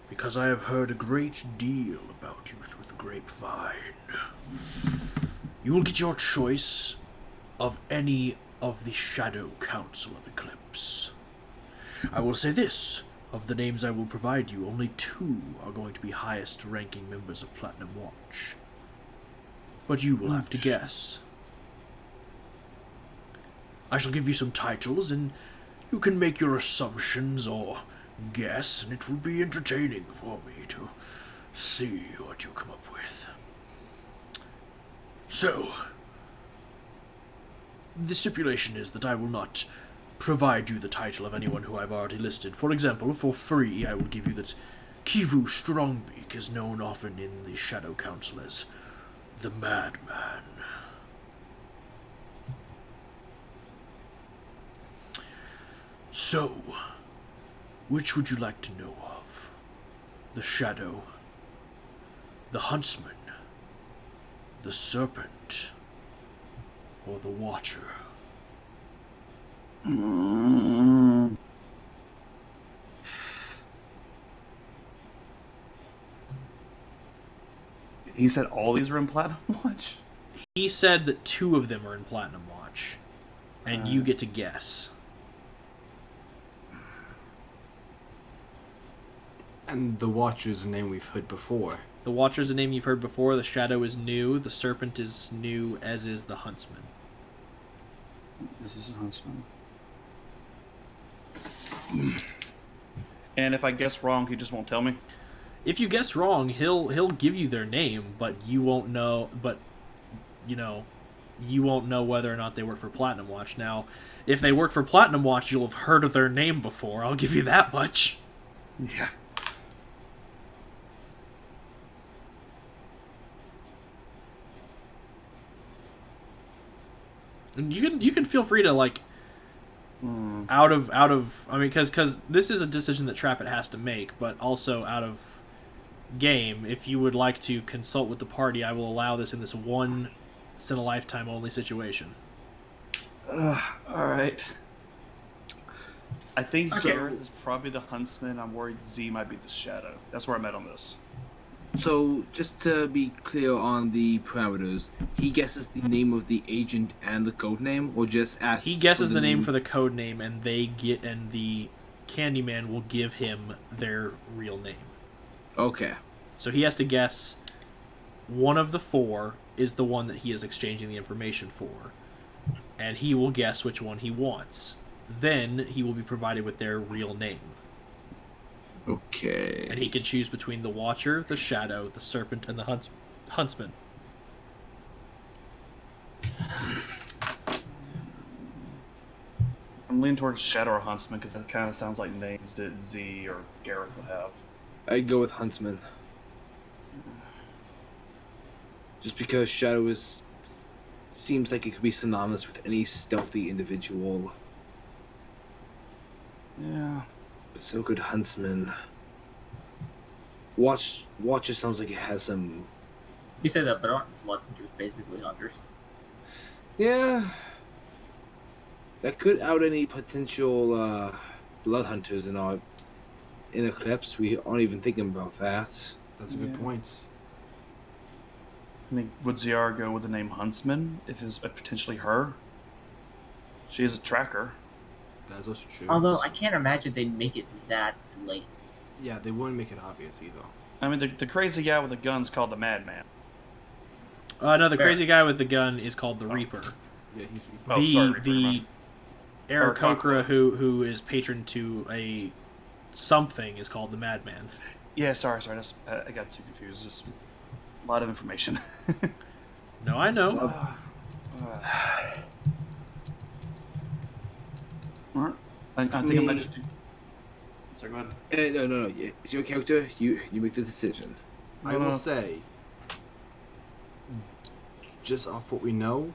[SPEAKER 7] Because I have heard a great deal about you through the grapevine. You will get your choice of any of the Shadow Council of Eclipse. I will say this, of the names I will provide you, only 2 are going to be highest-ranking members of Platinum Watch. But you will have to guess. I shall give you some titles, and you can make your assumptions or guess, and it will be entertaining for me to see what you come up with. So, the stipulation is that I will not provide you the title of anyone who I've already listed. For example, for free, I will give you that Kivu Strongbeak is known often in the Shadow Council as the Madman. So, which would you like to know of? The Shadow, the Huntsman, the Serpent, or the Watcher?
[SPEAKER 5] He said all these are in Platinum Watch?
[SPEAKER 1] he said that 2 of them are in Platinum Watch, and you get to guess.
[SPEAKER 2] And the Watcher's a name we've heard before.
[SPEAKER 1] The Watcher's a name you've heard before, the Shadow is new, the Serpent is new, as is the Huntsman.
[SPEAKER 5] This is a Huntsman. And if I guess wrong, he just won't tell me?
[SPEAKER 1] If you guess wrong, he'll give you their name, but you won't know. But you won't know whether or not they work for Platinum Watch. Now, if they work for Platinum Watch, you'll have heard of their name before. I'll give you that much.
[SPEAKER 5] Yeah.
[SPEAKER 1] And you can feel free to out of I mean, because this is a decision that Trappit has to make, but also out of game, if you would like to consult with the party, I will allow this in this once in a lifetime only situation.
[SPEAKER 5] Alright. I think
[SPEAKER 6] Okay.
[SPEAKER 5] Gareth is probably the Huntsman. I'm worried Z might be the Shadow. That's where I'm at on this.
[SPEAKER 6] So, just to be clear on the parameters, he guesses the name of the agent and the code name, or just asks.
[SPEAKER 1] He guesses the name for the code name, and the Candyman will give him their real name.
[SPEAKER 6] Okay.
[SPEAKER 1] So he has to guess one of the 4 is the one that he is exchanging the information for, and he will guess which one he wants. Then he will be provided with their real name.
[SPEAKER 6] Okay.
[SPEAKER 1] And he can choose between the Watcher, the Shadow, the Serpent, and the Huntsman.
[SPEAKER 5] I'm leaning towards Shadow or Huntsman because that kind of sounds like names that Z or Gareth would have.
[SPEAKER 6] I'd go with Huntsman. Just because Shadow seems like it could be synonymous with any stealthy individual.
[SPEAKER 5] Yeah.
[SPEAKER 6] But so could Huntsman. Watcher sounds like it has some.
[SPEAKER 4] You say that, but aren't blood hunters basically hunters?
[SPEAKER 6] Yeah. That could out any potential blood hunters in Eclipse. We aren't even thinking about that.
[SPEAKER 2] That's a good point.
[SPEAKER 5] I mean, would Ziara go with the name Huntsman if it's potentially her? She is a tracker.
[SPEAKER 2] That's also true.
[SPEAKER 4] Although I can't imagine they'd make it that late.
[SPEAKER 2] Yeah, they wouldn't make it obvious either.
[SPEAKER 5] I mean, the crazy guy with the gun's called the Madman.
[SPEAKER 1] No, the
[SPEAKER 4] Fair.
[SPEAKER 1] crazy guy with the gun is called the Reaper.
[SPEAKER 2] Yeah, he's.
[SPEAKER 5] Oh, sorry, Reaper,
[SPEAKER 1] The Aarakocra,
[SPEAKER 5] Aarakocra.
[SPEAKER 1] who is patron to a something, is called the Madman.
[SPEAKER 5] Yeah, sorry. I got too confused. Just a lot of information.
[SPEAKER 1] No, I know.
[SPEAKER 5] Alright. I
[SPEAKER 6] For
[SPEAKER 5] think I might
[SPEAKER 6] me-
[SPEAKER 5] just do... Sorry, go ahead.
[SPEAKER 6] No. It's your character. You make the decision.
[SPEAKER 2] I will say, just off what we know,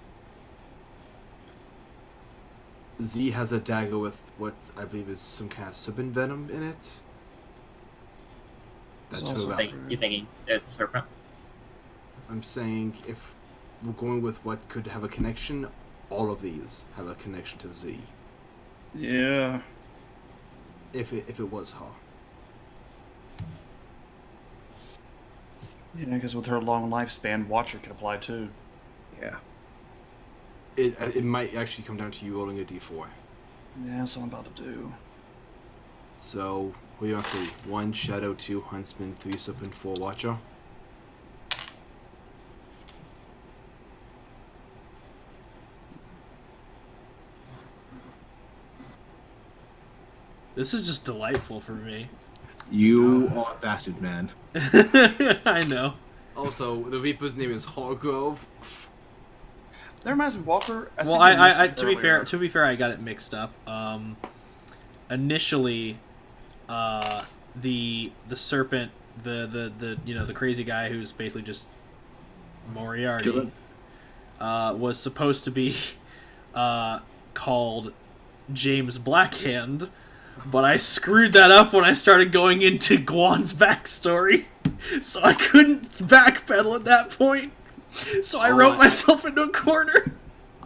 [SPEAKER 2] Z has a dagger with what I believe is some kind of serpent venom in it. That's
[SPEAKER 5] also
[SPEAKER 2] her value.
[SPEAKER 4] You thinking it's a serpent?
[SPEAKER 2] I'm saying if we're going with what could have a connection, all of these have a connection to Z.
[SPEAKER 5] Yeah.
[SPEAKER 2] If it was her.
[SPEAKER 5] Yeah, because with her long lifespan, Watcher could apply too.
[SPEAKER 6] Yeah.
[SPEAKER 2] It might actually come down to you rolling a d4.
[SPEAKER 5] Yeah, that's what I'm about to do.
[SPEAKER 2] So, what do you want to say? 1 Shadow, 2 Huntsman, 3 Serpent, 4 Watcher?
[SPEAKER 1] This is just delightful for me.
[SPEAKER 6] You are a bastard, man.
[SPEAKER 1] I know.
[SPEAKER 2] Also, the Reaper's name is Hargrove.
[SPEAKER 5] That reminds me, Walker.
[SPEAKER 1] Well, I to be fair, I got it mixed up. Initially, the serpent, the the crazy guy who's basically just Moriarty, was supposed to be called James Blackhand, but I screwed that up when I started going into Guan's backstory, so I couldn't backpedal at that point. So I wrote myself into a corner.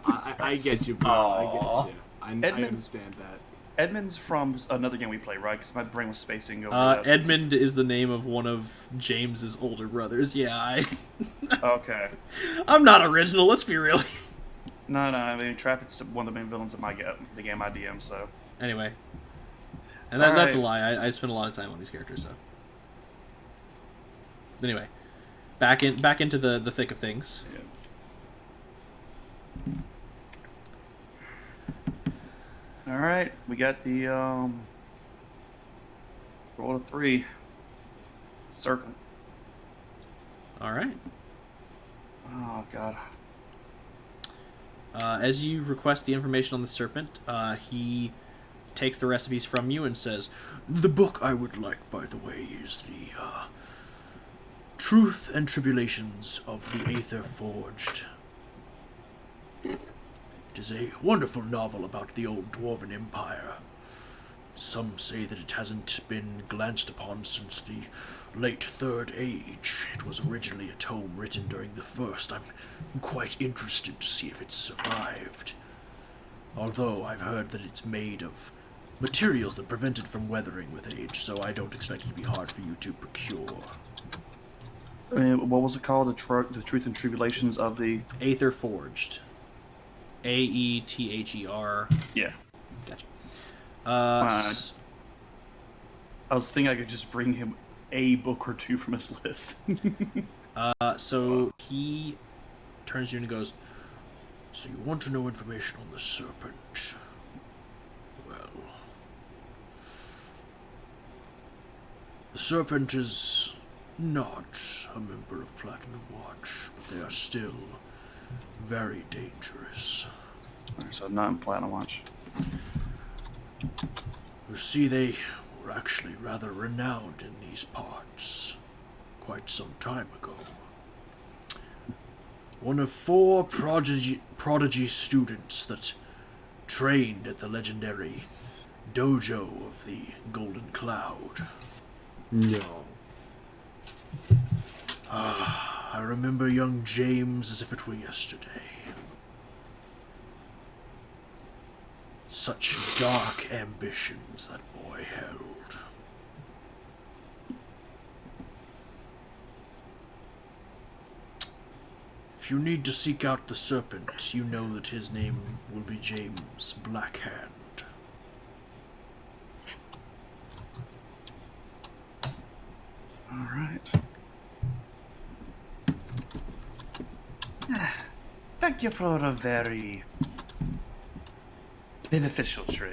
[SPEAKER 2] I get you, bro. I get you. I
[SPEAKER 5] Edmund-
[SPEAKER 2] understand that.
[SPEAKER 5] Edmund's from another game we play, right? Because my brain was spacing over that.
[SPEAKER 1] Edmund is the name of one of James's older brothers. Yeah,
[SPEAKER 5] Okay.
[SPEAKER 1] I'm not original. Let's be real.
[SPEAKER 5] No, I mean, Traffic's one of the main villains of the game I DM, so...
[SPEAKER 1] Anyway, and that's a
[SPEAKER 5] Alright.
[SPEAKER 1] lie. I spent a lot of time on these characters, so. Anyway, back into the thick of things.
[SPEAKER 5] Yeah. Alright, we got the, roll of 3. Serpent.
[SPEAKER 1] All right.
[SPEAKER 5] Oh, God.
[SPEAKER 1] As you request the information on the serpent, he takes the recipes from you and says,
[SPEAKER 7] The book I would like, by the way, is the Truth and Tribulations of the Aether Forged. It is a wonderful novel about the old Dwarven Empire. Some say that it hasn't been glanced upon since the late Third Age. It was originally a tome written during the First. I'm quite interested to see if it's survived. Although I've heard that it's made of materials that prevent it from weathering with age, so I don't expect it to be hard for you to procure.
[SPEAKER 5] What was it called? The Truth and Tribulations of the...
[SPEAKER 1] Aether Forged. Aether.
[SPEAKER 5] Yeah.
[SPEAKER 1] Gotcha.
[SPEAKER 5] I was thinking I could just bring him a book or two from his list.
[SPEAKER 1] So he turns to you and goes,
[SPEAKER 7] So you want to know information on the serpent? Well, the serpent is not a member of Platinum Watch, but they are still very dangerous.
[SPEAKER 5] So not in Platinum Watch.
[SPEAKER 7] You see, they were actually rather renowned in these parts quite some time ago. One of 4 prodigy students that trained at the legendary dojo of the Golden Cloud.
[SPEAKER 2] No.
[SPEAKER 7] I remember young James as if it were yesterday. Such dark ambitions that boy held. If you need to seek out the serpent, you know that his name will be James Blackhand.
[SPEAKER 5] Alright. Thank you for a very beneficial trade.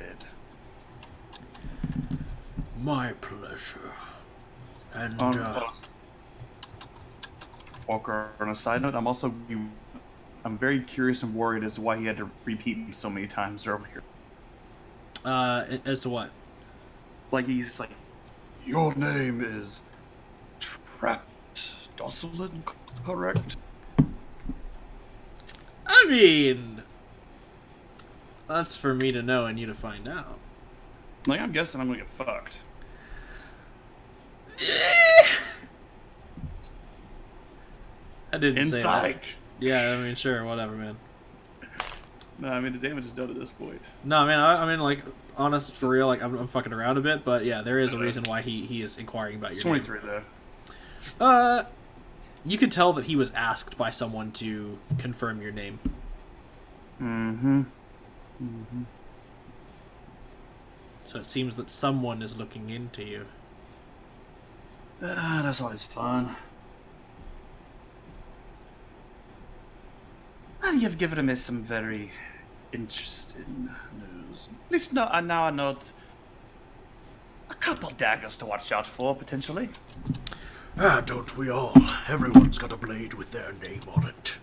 [SPEAKER 7] My pleasure. And,
[SPEAKER 5] Walker, on a side note, I'm also I'm very curious and worried as to why he had to repeat him so many times earlier.
[SPEAKER 1] As to what?
[SPEAKER 5] Like he's like, your name is Trapped Dosselin, correct?
[SPEAKER 1] I mean, that's for me to know and you to find out.
[SPEAKER 5] Like, I'm guessing I'm gonna get fucked.
[SPEAKER 1] I didn't say that.
[SPEAKER 5] Inside.
[SPEAKER 1] Yeah, I mean, sure, whatever, man.
[SPEAKER 5] No, I mean the damage is done at this point.
[SPEAKER 1] No, man, I mean, like, honest, for real, like, I'm fucking around a bit, but yeah, there is a reason why he is inquiring about your
[SPEAKER 5] 23 though.
[SPEAKER 1] name. You can tell that he was asked by someone to confirm your name.
[SPEAKER 5] Mm-hmm.
[SPEAKER 1] So it seems that someone is looking into you.
[SPEAKER 5] That's always fun. And you've given me some very interesting news. At least now I know a couple daggers to watch out for, potentially.
[SPEAKER 7] Ah, don't we all? Everyone's got a blade with their name on it.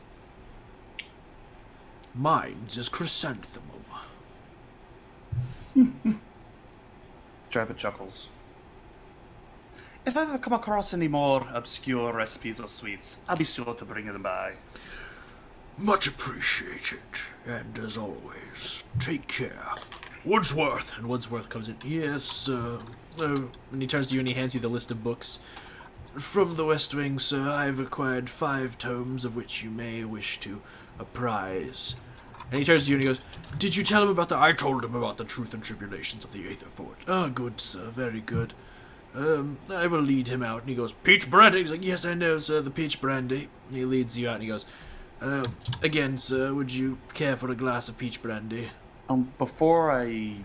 [SPEAKER 7] Mine's is Chrysanthemum.
[SPEAKER 5] Drabbit chuckles. If I ever come across any more obscure recipes or sweets, I'll be sure to bring them by.
[SPEAKER 7] Much appreciated. And as always, take care. Woodsworth!
[SPEAKER 1] And Woodsworth comes in. Yes, sir. And he turns to you and he hands you the list of books.
[SPEAKER 7] From the West Wing, sir, I've acquired 5 tomes of which you may wish to apprise.
[SPEAKER 1] And he turns to you and he goes,
[SPEAKER 7] Did you tell him about I told him about the truth and tribulations of the Aether Forge. Ah, good, sir, very good. I will lead him out. And he goes, Peach brandy? He's like, yes, I know, sir, the peach brandy. And he leads you out and he goes, again, sir, would you care for a glass of peach brandy?
[SPEAKER 5] Before I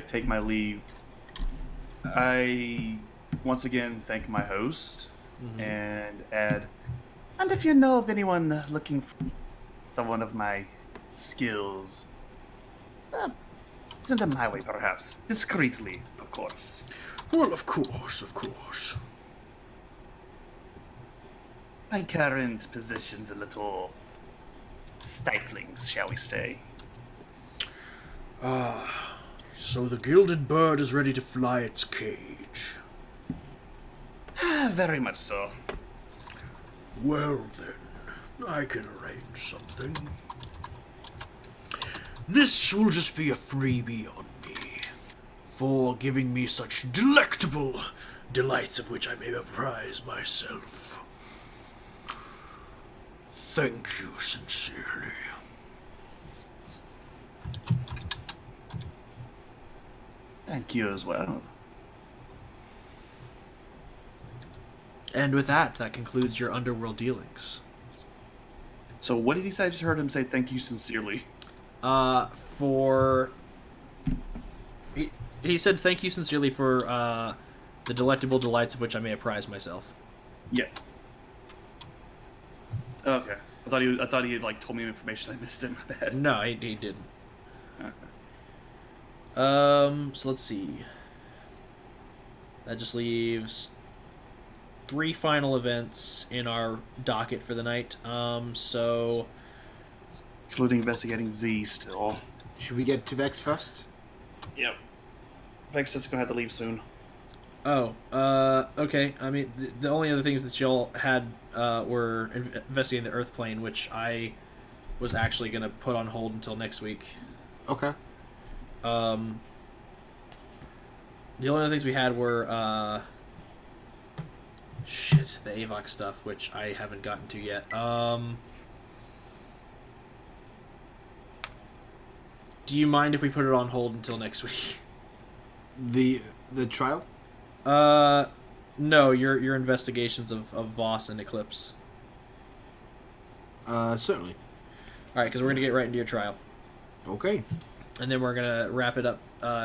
[SPEAKER 5] take my leave, I once again thank my host and add, and if you know of anyone looking for someone of my skills, send them my way, perhaps. Discreetly, of course.
[SPEAKER 7] Well, of course, of course.
[SPEAKER 5] My current position's a little stifling, shall we say.
[SPEAKER 7] So the gilded bird is ready to fly its cage.
[SPEAKER 5] Very much so.
[SPEAKER 7] Well then, I can arrange something. This will just be a freebie on me, for giving me such delectable delights of which I may apprise myself. Thank you sincerely.
[SPEAKER 5] Thank you as well.
[SPEAKER 1] and with that, that concludes your underworld dealings.
[SPEAKER 5] So what did he say? I just heard him say thank you sincerely.
[SPEAKER 1] He said thank you sincerely for the delectable delights of which I may apprise myself.
[SPEAKER 5] Yeah. Okay. I thought he had like told me information I missed in my bed.
[SPEAKER 1] No, he didn't.
[SPEAKER 5] Okay.
[SPEAKER 1] So let's see. That just leaves 3 final events in our docket for the night. So
[SPEAKER 5] Including investigating Z still.
[SPEAKER 2] Should we get to Vex first?
[SPEAKER 5] Yep. Vex is gonna have to leave soon.
[SPEAKER 1] okay. I mean, the only other things that y'all had were investigating the Earth plane, which I was actually gonna put on hold until next week.
[SPEAKER 2] Okay.
[SPEAKER 1] The only other things we had were the AVOC stuff, which I haven't gotten to yet. Do you mind if we put it on hold until next week?
[SPEAKER 2] The trial?
[SPEAKER 1] No, your investigations of Voss and Eclipse.
[SPEAKER 2] Certainly.
[SPEAKER 1] All right, because we're gonna get right into your trial,
[SPEAKER 2] Okay.
[SPEAKER 1] and then we're gonna wrap it up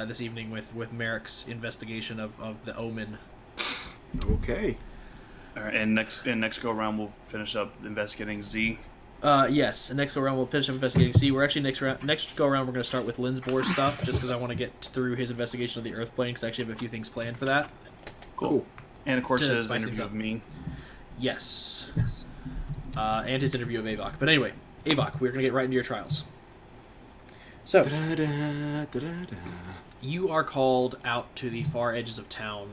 [SPEAKER 1] this evening with Merrick's investigation of the Omen.
[SPEAKER 2] Okay.
[SPEAKER 5] All right, and next go around we'll finish up investigating Z.
[SPEAKER 1] Yes, and next go around we'll finish up investigating C. We're actually next go around we're gonna start with Linsbor's stuff, just because I want to get through his investigation of the Earth plane, because I actually have a few things planned for that.
[SPEAKER 5] Cool. And of course
[SPEAKER 1] To
[SPEAKER 5] his
[SPEAKER 1] spice things
[SPEAKER 5] interview
[SPEAKER 1] up.
[SPEAKER 5] of me.
[SPEAKER 1] Yes. and his interview of Avok. But anyway, Avok, we're going to get right into your trials. So, you are called out to the far edges of town,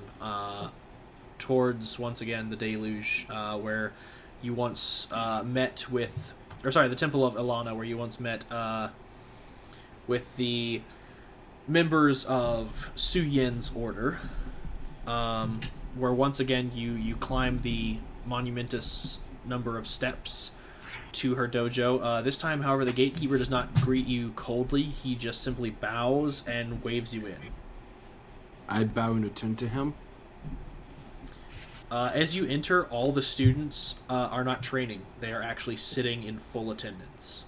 [SPEAKER 1] towards, once again, the Deluge, where you once met with... Or, sorry, the Temple of Ilana, where you once met with the members of Su Yin's order, where once again you climb the monumentous number of steps to her dojo. This time, however, the gatekeeper does not greet you coldly. He just simply bows and waves you in.
[SPEAKER 2] I bow in return to him.
[SPEAKER 1] As you enter, all the students are not training. They are actually sitting in full attendance.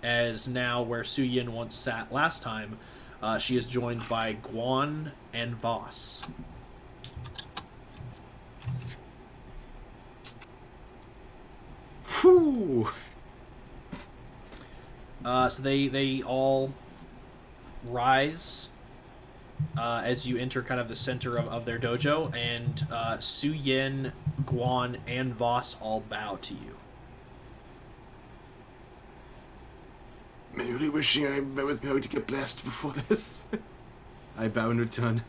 [SPEAKER 1] As now, where Su Yin once sat last time, she is joined by Guan and Voss.
[SPEAKER 2] Whew.
[SPEAKER 1] So they all rise as you enter kind of the center of their dojo, and Su Yin, Guan, and Voss all bow to you.
[SPEAKER 2] I'm really wishing I was married to get blessed before this. I bow in return.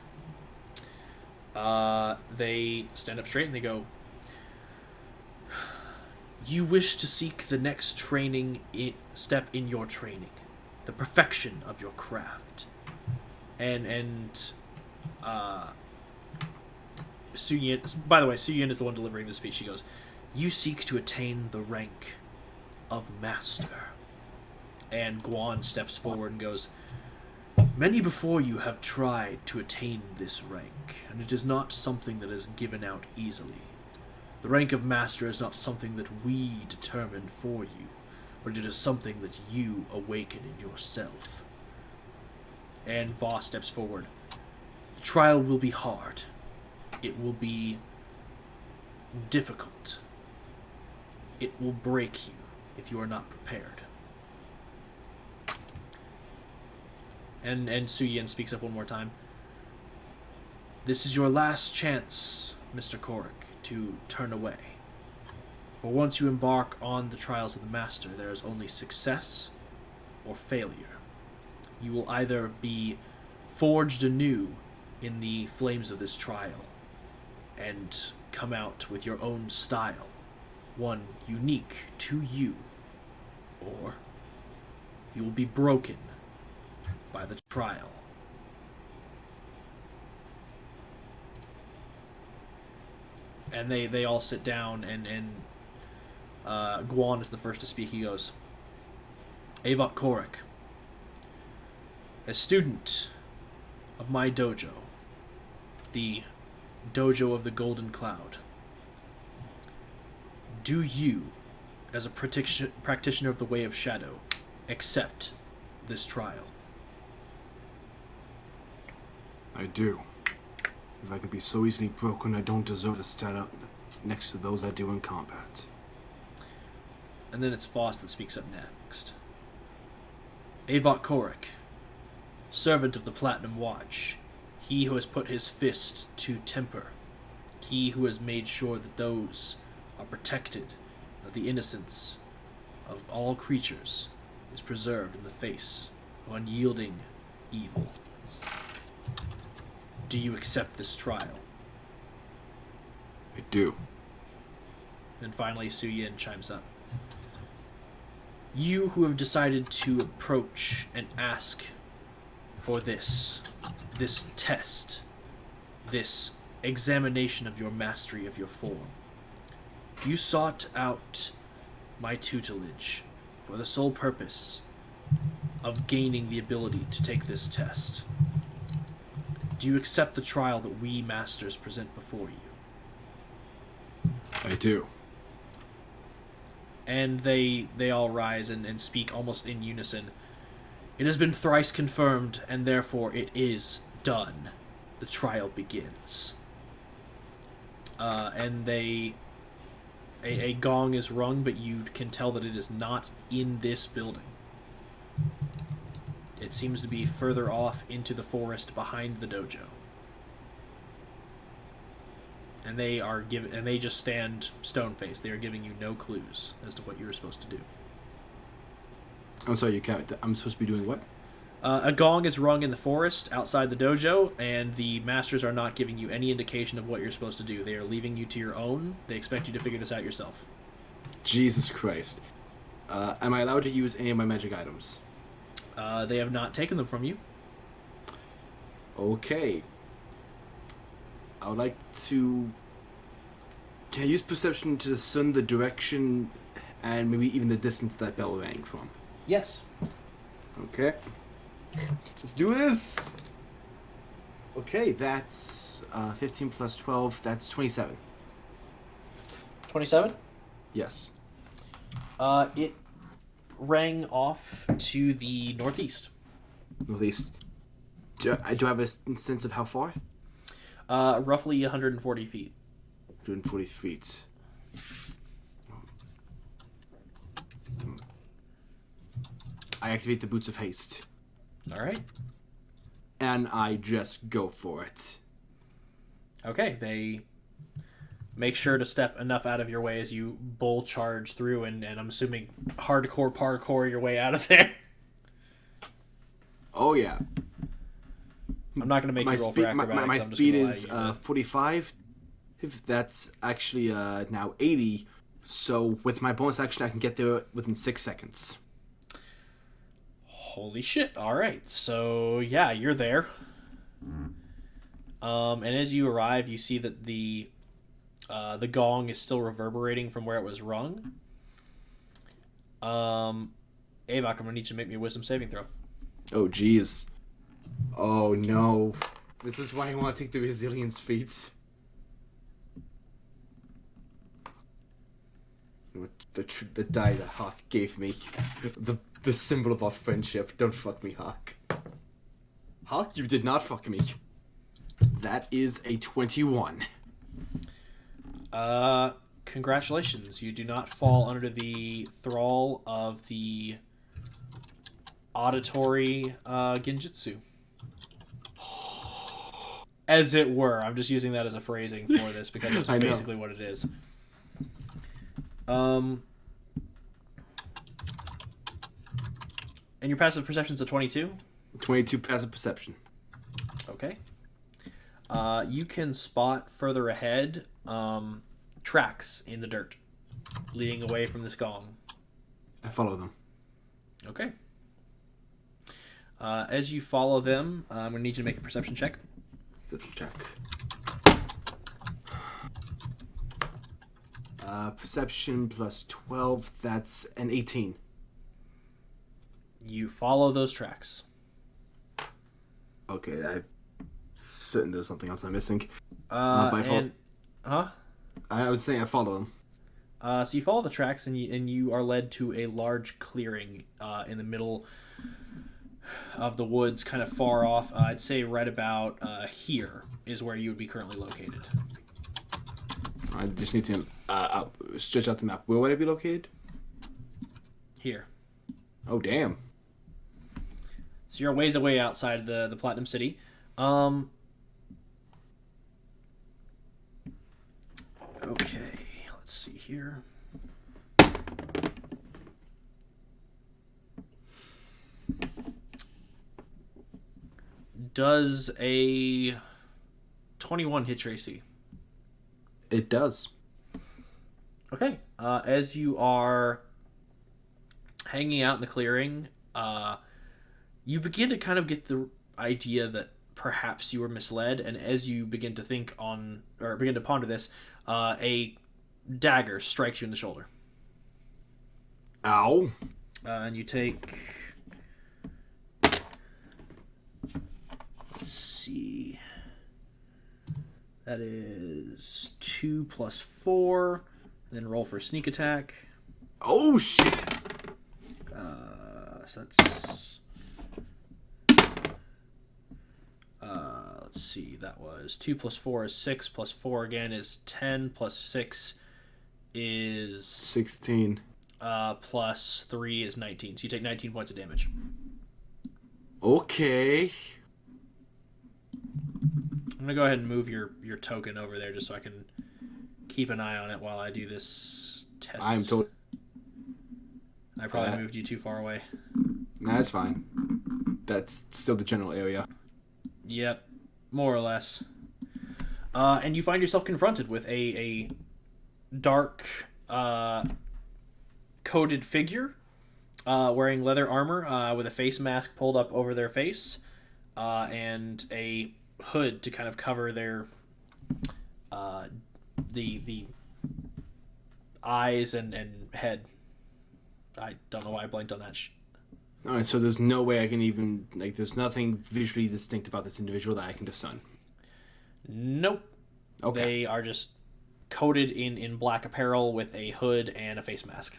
[SPEAKER 1] They stand up straight and they go, "You wish to seek the next step in your training, the perfection of your craft." And Su Yin, by the way, Su Yin is the one delivering the speech. She goes, "You seek to attain the rank of master." And Guan steps forward and goes, "Many before you have tried to attain this rank, and it is not something that is given out easily. The rank of master is not something that we determine for you, but it is something that you awaken in yourself." And Voss steps forward. "The trial will be hard. It will be difficult. It will break you if you are not prepared." And Su Yin speaks up one more time. "This is your last chance, Mr. Korik, to turn away. For once you embark on the trials of the Master, there is only success or failure. You will either be forged anew in the flames of this trial and come out with your own style, one unique to you, or you will be broken by the trial." And they all sit down, and Guan is the first to speak. He goes, "Avok Korik, a student of my dojo, the dojo of the Golden Cloud, do you, as a practitioner of the Way of Shadow, accept this trial?"
[SPEAKER 2] I do. If I can be so easily broken, I don't deserve to stand up next to those I do in combat.
[SPEAKER 1] And then it's Voss that speaks up next. "Avok Korik, servant of the Platinum Watch, he who has put his fist to temper, he who has made sure that those are protected, that the innocence of all creatures is preserved in the face of unyielding evil. Do you accept this trial?"
[SPEAKER 2] I do.
[SPEAKER 1] And finally, Su Yin chimes up. "You who have decided to approach and ask for this test, this examination of your mastery of your form, you sought out my tutelage for the sole purpose of gaining the ability to take this test. Do you accept the trial that we masters present before you?"
[SPEAKER 2] I do.
[SPEAKER 1] And they all rise and speak almost in unison. "It has been thrice confirmed, and therefore it is done. The trial begins." And a gong is rung, but you can tell that it is not in this building. It seems to be further off into the forest behind the dojo. and they just stand stone faced. They are giving you no clues as to what you're supposed to do.
[SPEAKER 2] I'm sorry, you can't. I'm supposed to be doing what?
[SPEAKER 1] A gong is rung in the forest outside the dojo, and the masters are not giving you any indication of what you're supposed to do. They are leaving you to your own. They expect you to figure this out yourself.
[SPEAKER 2] Jesus Christ. Am I allowed to use any of my magic items?
[SPEAKER 1] They have not taken them from you.
[SPEAKER 2] Okay. I would like to... Can I use perception to discern the direction and maybe even the distance that bell rang from?
[SPEAKER 1] Yes.
[SPEAKER 2] Okay. Let's do this! Okay, that's 15 plus 12, that's 27.
[SPEAKER 1] 27?
[SPEAKER 2] Yes.
[SPEAKER 1] It rang off to the northeast.
[SPEAKER 2] Northeast. Do I have a sense of how far?
[SPEAKER 1] Roughly 140 feet.
[SPEAKER 2] 140 feet. I activate the Boots of Haste.
[SPEAKER 1] All right.
[SPEAKER 2] And I just go for it.
[SPEAKER 1] Okay, they make sure to step enough out of your way as you bull charge through, and I'm assuming hardcore parkour your way out of there.
[SPEAKER 2] Oh, yeah.
[SPEAKER 1] I'm not going to make you roll for acrobatics.
[SPEAKER 2] My
[SPEAKER 1] I'm just
[SPEAKER 2] speed
[SPEAKER 1] gonna
[SPEAKER 2] is
[SPEAKER 1] allow you to-
[SPEAKER 2] 45. If that's actually now 80. So with my bonus action, I can get there within 6 seconds.
[SPEAKER 1] Holy shit! All right, so yeah, you're there. And as you arrive, you see that the gong is still reverberating from where it was rung. Avok, I'm gonna need you to make me a wisdom saving throw.
[SPEAKER 2] Oh, jeez. Oh, no. This is why I want to take the resilience feats. The die that Hawk gave me. The symbol of our friendship. Don't fuck me, Hawk. Hawk, you did not fuck me. That is a 21.
[SPEAKER 1] Congratulations. You do not fall under the thrall of the auditory genjutsu. As it were. I'm just using that as a phrasing for this because that's
[SPEAKER 2] I know.
[SPEAKER 1] basically what it is. And your passive perception's a 22?
[SPEAKER 2] 22 passive perception.
[SPEAKER 1] Okay. You can spot further ahead tracks in the dirt leading away from this gong.
[SPEAKER 2] I follow them.
[SPEAKER 1] Okay. As you follow them, I'm going to need you to make a perception check.
[SPEAKER 2] Perception check. Perception plus 12, that's an 18.
[SPEAKER 1] You follow those tracks.
[SPEAKER 2] Okay, I'm certain there's something else I'm missing.
[SPEAKER 1] And, huh?
[SPEAKER 2] I was saying I follow them.
[SPEAKER 1] So you follow the tracks, and you are led to a large clearing in the middle of the woods, kind of far off. I'd say right about here is where you would be currently located.
[SPEAKER 2] I just need to stretch out the map. Where would I be located?
[SPEAKER 1] Here.
[SPEAKER 2] Oh, damn.
[SPEAKER 1] So you're a ways away outside the Platinum City. Okay, let's see here. Does a 21 hit your AC?
[SPEAKER 2] It does.
[SPEAKER 1] Okay. As you are hanging out in the clearing, you begin to kind of get the idea that perhaps you were misled, and as you begin to begin to ponder this, a dagger strikes you in the shoulder.
[SPEAKER 2] Ow.
[SPEAKER 1] And you take... Let's see... That is 2 plus 4. Then roll for sneak attack.
[SPEAKER 2] Oh, shit.
[SPEAKER 1] So that's... let's see. That was 2 plus 4 is 6. Plus 4 again is 10. Plus 6 is...
[SPEAKER 2] 16.
[SPEAKER 1] Plus 3 is 19. So you take 19 points of damage.
[SPEAKER 2] Okay.
[SPEAKER 1] I'm gonna go ahead and move your token over there just so I can keep an eye on it while I do this test.
[SPEAKER 2] I'm totally.
[SPEAKER 1] I probably moved you too far away.
[SPEAKER 2] Nah, that's fine. That's still the general area.
[SPEAKER 1] Yep, more or less. And you find yourself confronted with a dark, coated figure wearing leather armor with a face mask pulled up over their face and a hood to kind of cover their the eyes and head. I don't know why I blanked on that.
[SPEAKER 2] All right, so there's no way I can even there's nothing visually distinct about this individual that I can discern.
[SPEAKER 1] Nope.
[SPEAKER 2] Okay.
[SPEAKER 1] They are just coated in black apparel with a hood and a face mask.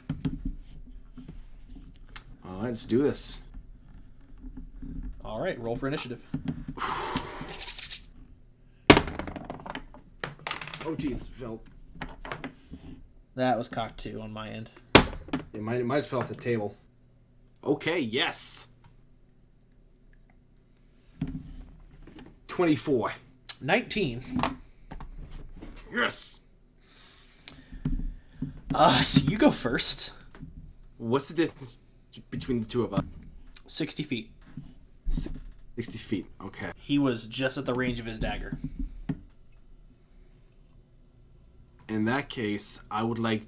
[SPEAKER 2] All right, let's do this.
[SPEAKER 1] All right, roll for initiative.
[SPEAKER 2] Oh, jeez, fell.
[SPEAKER 1] That was cocked too on my end.
[SPEAKER 2] It might have fell off the table. Okay, yes. 24.
[SPEAKER 1] 19.
[SPEAKER 2] Yes.
[SPEAKER 1] So you go first.
[SPEAKER 2] What's the distance between the two of us?
[SPEAKER 1] 60 feet.
[SPEAKER 2] 60 feet. Okay.
[SPEAKER 1] He was just at the range of his dagger.
[SPEAKER 2] In that case, I would like.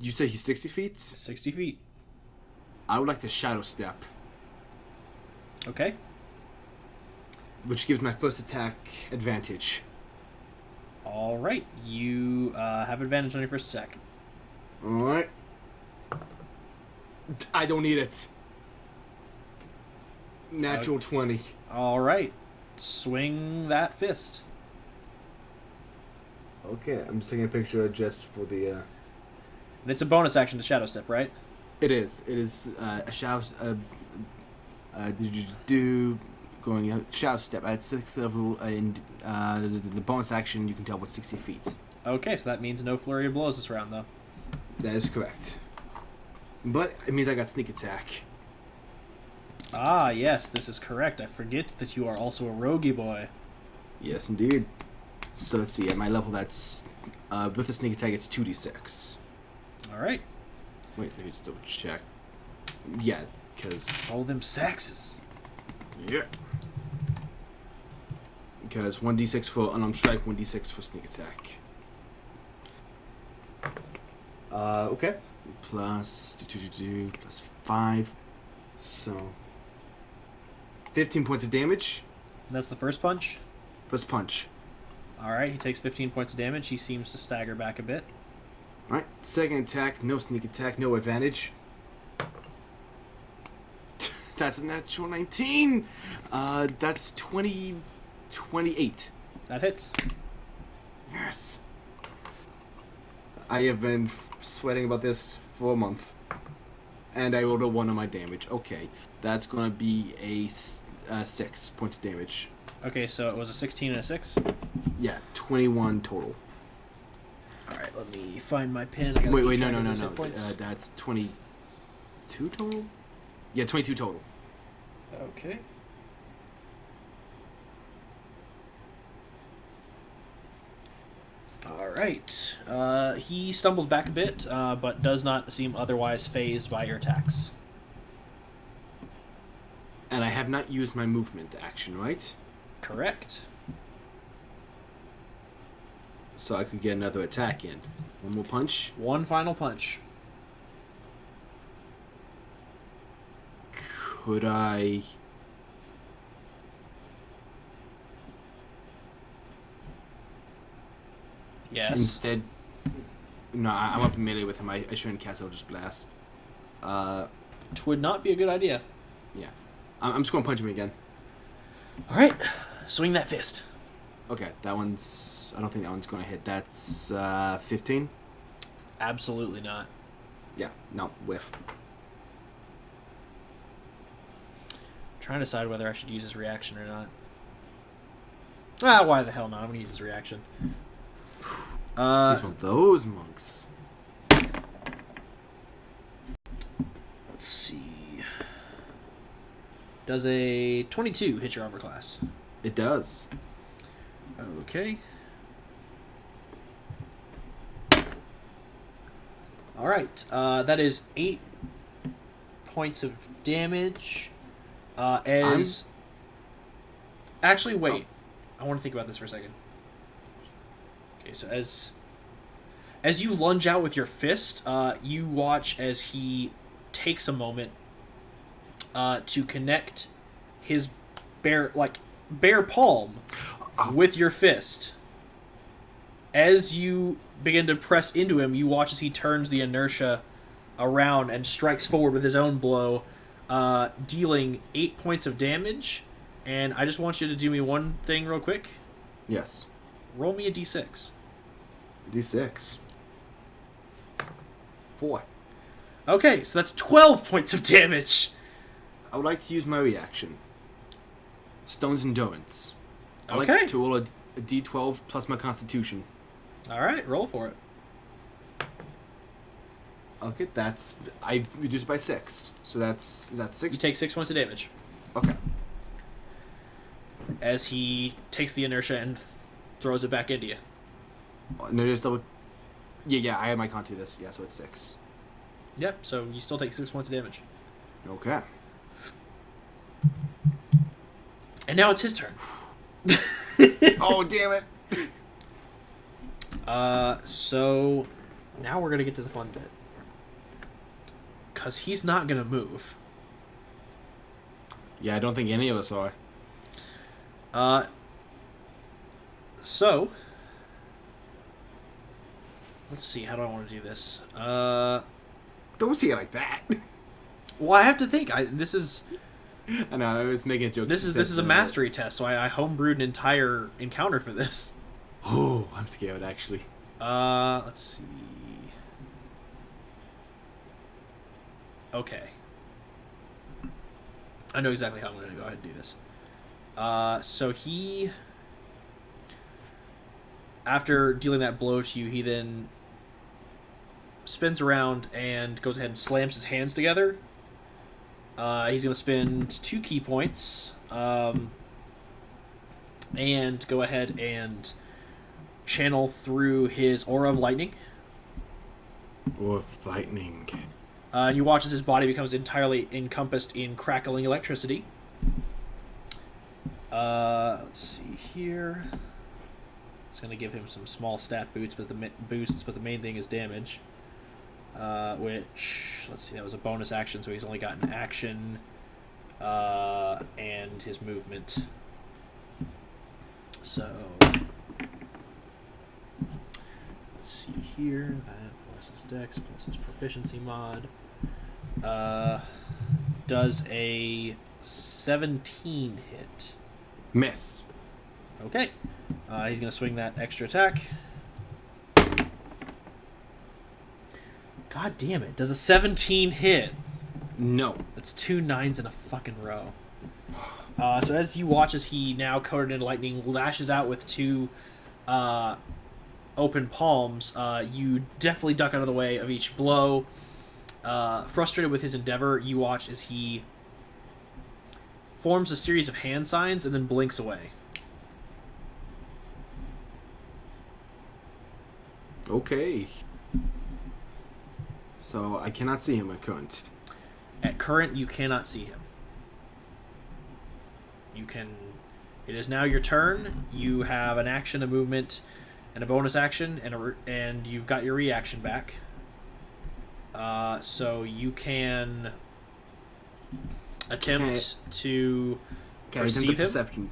[SPEAKER 2] You said he's 60 feet?
[SPEAKER 1] 60 feet.
[SPEAKER 2] I would like to shadow step,
[SPEAKER 1] Okay.
[SPEAKER 2] which gives my first attack advantage.
[SPEAKER 1] All right. You have advantage on your first attack.
[SPEAKER 2] All right. I don't need it. Natural 20.
[SPEAKER 1] All right. Swing that fist.
[SPEAKER 2] Okay, I'm just taking a picture just for the.
[SPEAKER 1] And it's a bonus action to shadow step, right?
[SPEAKER 2] It is. It is a shadow. Going a shadow step at 6th level, and the bonus action you can tell what's 60 feet.
[SPEAKER 1] Okay, so that means no flurry of blows this round, though.
[SPEAKER 2] That is correct. But it means I got sneak attack.
[SPEAKER 1] Ah, yes, this is correct. I forget that you are also a roguey boy.
[SPEAKER 2] Yes, indeed. So let's see. At my level, that's with the sneak attack, it's 2d6.
[SPEAKER 1] All right.
[SPEAKER 2] Wait, let me just double check. Yeah, because
[SPEAKER 1] Roll them saxes.
[SPEAKER 2] yeah, because 1d6 for unarmed strike, 1d6 for sneak attack. Okay. Plus plus 5, so 15 points of damage.
[SPEAKER 1] And that's the first punch.
[SPEAKER 2] Plus punch.
[SPEAKER 1] All right, he takes 15 points of damage. He seems to stagger back a bit.
[SPEAKER 2] All right. Second attack, no sneak attack, no advantage. That's a natural 19. That's 28.
[SPEAKER 1] That hits.
[SPEAKER 2] Yes. I have been sweating about this for a month. And I rolled a 1 on my damage. Okay. That's going to be a 6 points of damage.
[SPEAKER 1] Okay, so it was a 16 and a 6.
[SPEAKER 2] Yeah, 21 total.
[SPEAKER 1] All right, let me find my pen. I gotta
[SPEAKER 2] Wait,
[SPEAKER 1] keep track
[SPEAKER 2] no.
[SPEAKER 1] of those hit points.
[SPEAKER 2] That's 22 total? Yeah, 22 total.
[SPEAKER 1] Okay. All right. He stumbles back a bit, but does not seem otherwise phased by your attacks.
[SPEAKER 2] And I have not used my movement action, right?
[SPEAKER 1] Correct.
[SPEAKER 2] So I could get another attack in. One more punch.
[SPEAKER 1] One final punch.
[SPEAKER 2] Could I...
[SPEAKER 1] Yes.
[SPEAKER 2] Instead... No, I'm up in melee with him. I shouldn't cast Eldritch Blast.
[SPEAKER 1] Which would not be a good idea.
[SPEAKER 2] Yeah. I'm just going to punch him again.
[SPEAKER 1] All right. Swing that fist.
[SPEAKER 2] Okay, that one's... I don't think that one's going to hit. That's 15?
[SPEAKER 1] Absolutely not.
[SPEAKER 2] Yeah, no, whiff.
[SPEAKER 1] Trying to decide whether I should use his reaction or not. Ah, why the hell not? I'm going to use his reaction.
[SPEAKER 2] He's one of those monks.
[SPEAKER 1] Let's see. Does a 22 hit your armor class?
[SPEAKER 2] It does.
[SPEAKER 1] Okay. All right. That is 8 points of damage. Actually, wait. I want to think about this for a second. Okay, so as you lunge out with your fist, you watch as he takes a moment to connect his bare palm with your fist. As you begin to press into him, you watch as he turns the inertia around and strikes forward with his own blow, dealing 8 points of damage. And I just want you to do me one thing real quick.
[SPEAKER 2] Yes.
[SPEAKER 1] Roll me a d6.
[SPEAKER 2] D6. 4.
[SPEAKER 1] Okay, so that's 12 points of damage.
[SPEAKER 2] I would like to use my reaction. Stone's Endurance. I
[SPEAKER 1] Okay.
[SPEAKER 2] like to roll a D12 plus my Constitution.
[SPEAKER 1] All right, roll for it.
[SPEAKER 2] Okay, I reduced by 6. So is that 6?
[SPEAKER 1] You take 6 points of damage
[SPEAKER 2] Okay.
[SPEAKER 1] as he takes the inertia and throws it back into you.
[SPEAKER 2] No, just double. Yeah, I had my con to this. Yeah, so it's 6.
[SPEAKER 1] Yep, so you still take 6 points of damage.
[SPEAKER 2] Okay.
[SPEAKER 1] And now it's his turn.
[SPEAKER 2] Oh, damn it.
[SPEAKER 1] So now we're going to get to the fun bit. Because he's not going to move.
[SPEAKER 2] Yeah, I don't think any of us are.
[SPEAKER 1] So let's see, how do I want to do this?
[SPEAKER 2] Don't see it like that.
[SPEAKER 1] Well, I have to think. This is
[SPEAKER 2] I know, I was making a joke.
[SPEAKER 1] this is a mastery test, so I homebrewed an entire encounter for this.
[SPEAKER 2] Oh, I'm scared, actually.
[SPEAKER 1] Let's see. Okay. I know exactly how I'm going to go ahead and do this. So he, after dealing that blow to you, he then spins around and goes ahead and slams his hands together. He's going to spend 2 key points, and go ahead and channel through his aura of lightning.
[SPEAKER 2] Or lightning.
[SPEAKER 1] And you watch as his body becomes entirely encompassed in crackling electricity. Let's see here. It's going to give him some small stat boosts, but the main thing is damage. Which, let's see, that was a bonus action, so he's only got an action and his movement. So, let's see here. That plus his dex plus his proficiency mod. Does a 17 hit?
[SPEAKER 2] Miss.
[SPEAKER 1] Okay. He's going to swing that extra attack. God damn it. Does a 17 hit?
[SPEAKER 2] No.
[SPEAKER 1] That's 2 9s in a fucking row. So as you watch as he, now coated in lightning, lashes out with 2 open palms, you definitely duck out of the way of each blow. Frustrated with his endeavor, you watch as he forms a series of hand signs and then blinks away.
[SPEAKER 2] Okay. So I cannot see him at current.
[SPEAKER 1] At current, you cannot see him. You can... It is now your turn. You have an action, a movement, and a bonus action, and you've got your reaction back. So you can attempt to perceive him.
[SPEAKER 2] Perception.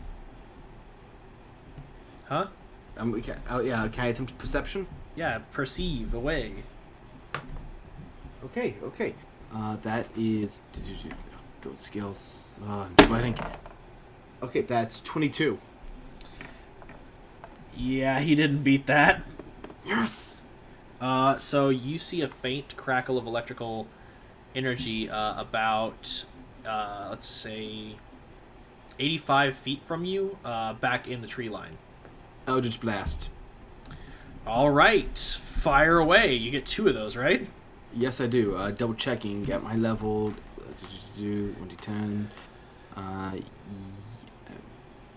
[SPEAKER 1] Huh?
[SPEAKER 2] Yeah, can I attempt perception?
[SPEAKER 1] Yeah, perceive away.
[SPEAKER 2] Okay. That is... Go skills. I think... Okay, that's 22.
[SPEAKER 1] Yeah, he didn't beat that.
[SPEAKER 2] Yes!
[SPEAKER 1] So you see a faint crackle of electrical energy about, let's say, 85 feet from you, back in the tree line.
[SPEAKER 2] Eldritch Blast.
[SPEAKER 1] All right, fire away. You get 2 of those, right?
[SPEAKER 2] Yes, I do. Double checking. Get my level. 1d10.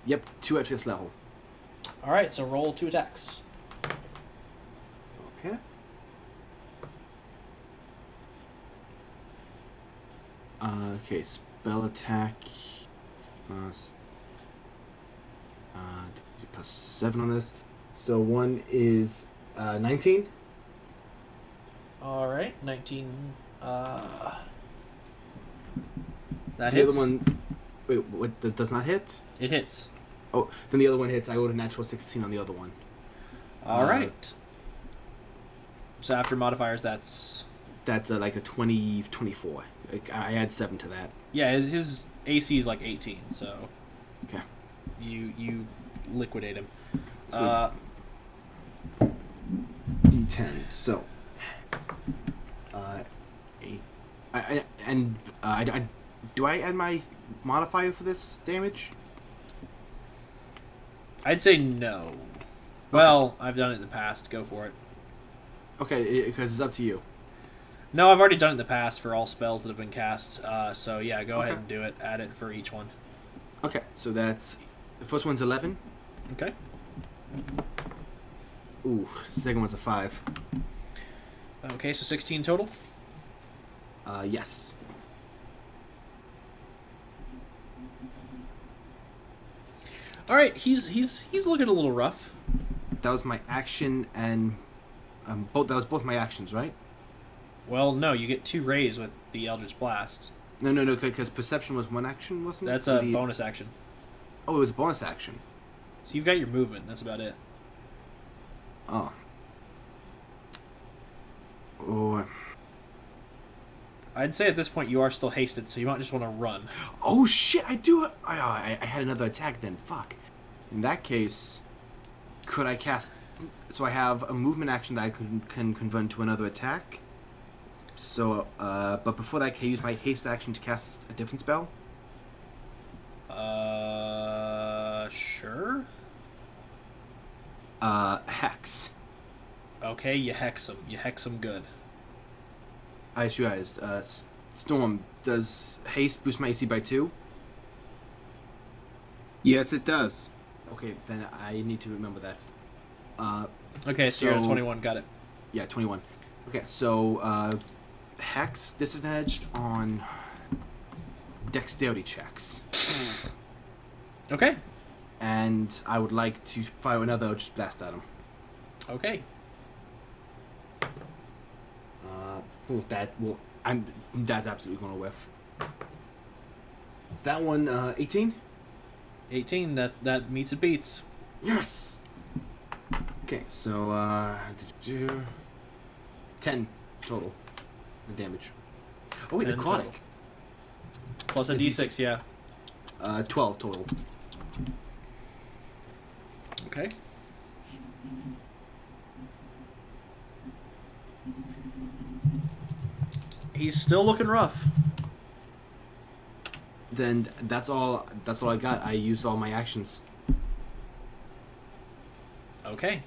[SPEAKER 2] Yep, 2 at 5th level.
[SPEAKER 1] All right, so roll 2 attacks.
[SPEAKER 2] Okay. Okay, spell attack. Plus, plus 7 on this. So one is 19.
[SPEAKER 1] All right, 19. That
[SPEAKER 2] The
[SPEAKER 1] hits.
[SPEAKER 2] other one. Wait, what? That does not hit?
[SPEAKER 1] It hits.
[SPEAKER 2] Oh, then the other one hits. I rolled a natural 16 on the other one.
[SPEAKER 1] All right. So after modifiers, that's
[SPEAKER 2] Like a 20, 24. Like, I add 7 to that.
[SPEAKER 1] yeah. His AC is like 18, so
[SPEAKER 2] Okay.
[SPEAKER 1] you liquidate him.
[SPEAKER 2] So- D10. So, 8. Do I add my modifier for this damage?
[SPEAKER 1] I'd say no. Well, I've done it in the past. Go for it.
[SPEAKER 2] Okay, because it's up to you.
[SPEAKER 1] No, I've already done it in the past for all spells that have been cast. So yeah, go ahead
[SPEAKER 2] Okay.
[SPEAKER 1] and do it. Add it for each one.
[SPEAKER 2] Okay, so that's the first one's 11.
[SPEAKER 1] Okay.
[SPEAKER 2] Ooh, the second one's a 5.
[SPEAKER 1] Okay, so 16 total.
[SPEAKER 2] Yes.
[SPEAKER 1] All right, he's looking a little rough.
[SPEAKER 2] That was my action and both. That was both my actions, right?
[SPEAKER 1] Well, no, you get 2 rays with the Eldritch Blast.
[SPEAKER 2] No, because perception was one action, wasn't it?
[SPEAKER 1] That's
[SPEAKER 2] For
[SPEAKER 1] a bonus action.
[SPEAKER 2] Oh, it was a bonus action.
[SPEAKER 1] So you've got your movement. That's about it.
[SPEAKER 2] Oh. Oh.
[SPEAKER 1] I'd say at this point you are still hasted, so you might just want to run.
[SPEAKER 2] Oh shit! I do. I had another attack then. Fuck. In that case, could I cast? So I have a movement action that I can convert into another attack. So, but before that, can I use my haste action to cast a different spell?
[SPEAKER 1] Sure.
[SPEAKER 2] Hex.
[SPEAKER 1] Okay, you hex him. You hex him good.
[SPEAKER 2] I sure as Storm, does haste boost my AC by 2?
[SPEAKER 6] Yes, it does.
[SPEAKER 2] Okay, then I need to remember that.
[SPEAKER 1] Okay, so you're at
[SPEAKER 2] So-
[SPEAKER 1] 21. Got it.
[SPEAKER 2] Yeah, 21. Okay, so hex disadvantaged on dexterity checks,
[SPEAKER 1] Okay.
[SPEAKER 2] and I would like to fire another Eldritch Blast at him.
[SPEAKER 1] Okay.
[SPEAKER 2] That's absolutely gonna whiff. That one, 18.
[SPEAKER 1] 18. That meets and beats.
[SPEAKER 2] Yes. Okay, so 10 total the damage. Oh wait,
[SPEAKER 1] 10
[SPEAKER 2] necrotic.
[SPEAKER 1] total. Plus a
[SPEAKER 2] The
[SPEAKER 1] d6, yeah.
[SPEAKER 2] 12 total.
[SPEAKER 1] Okay. He's still looking rough.
[SPEAKER 2] Then that's all I got. I used all my actions.
[SPEAKER 1] Okay.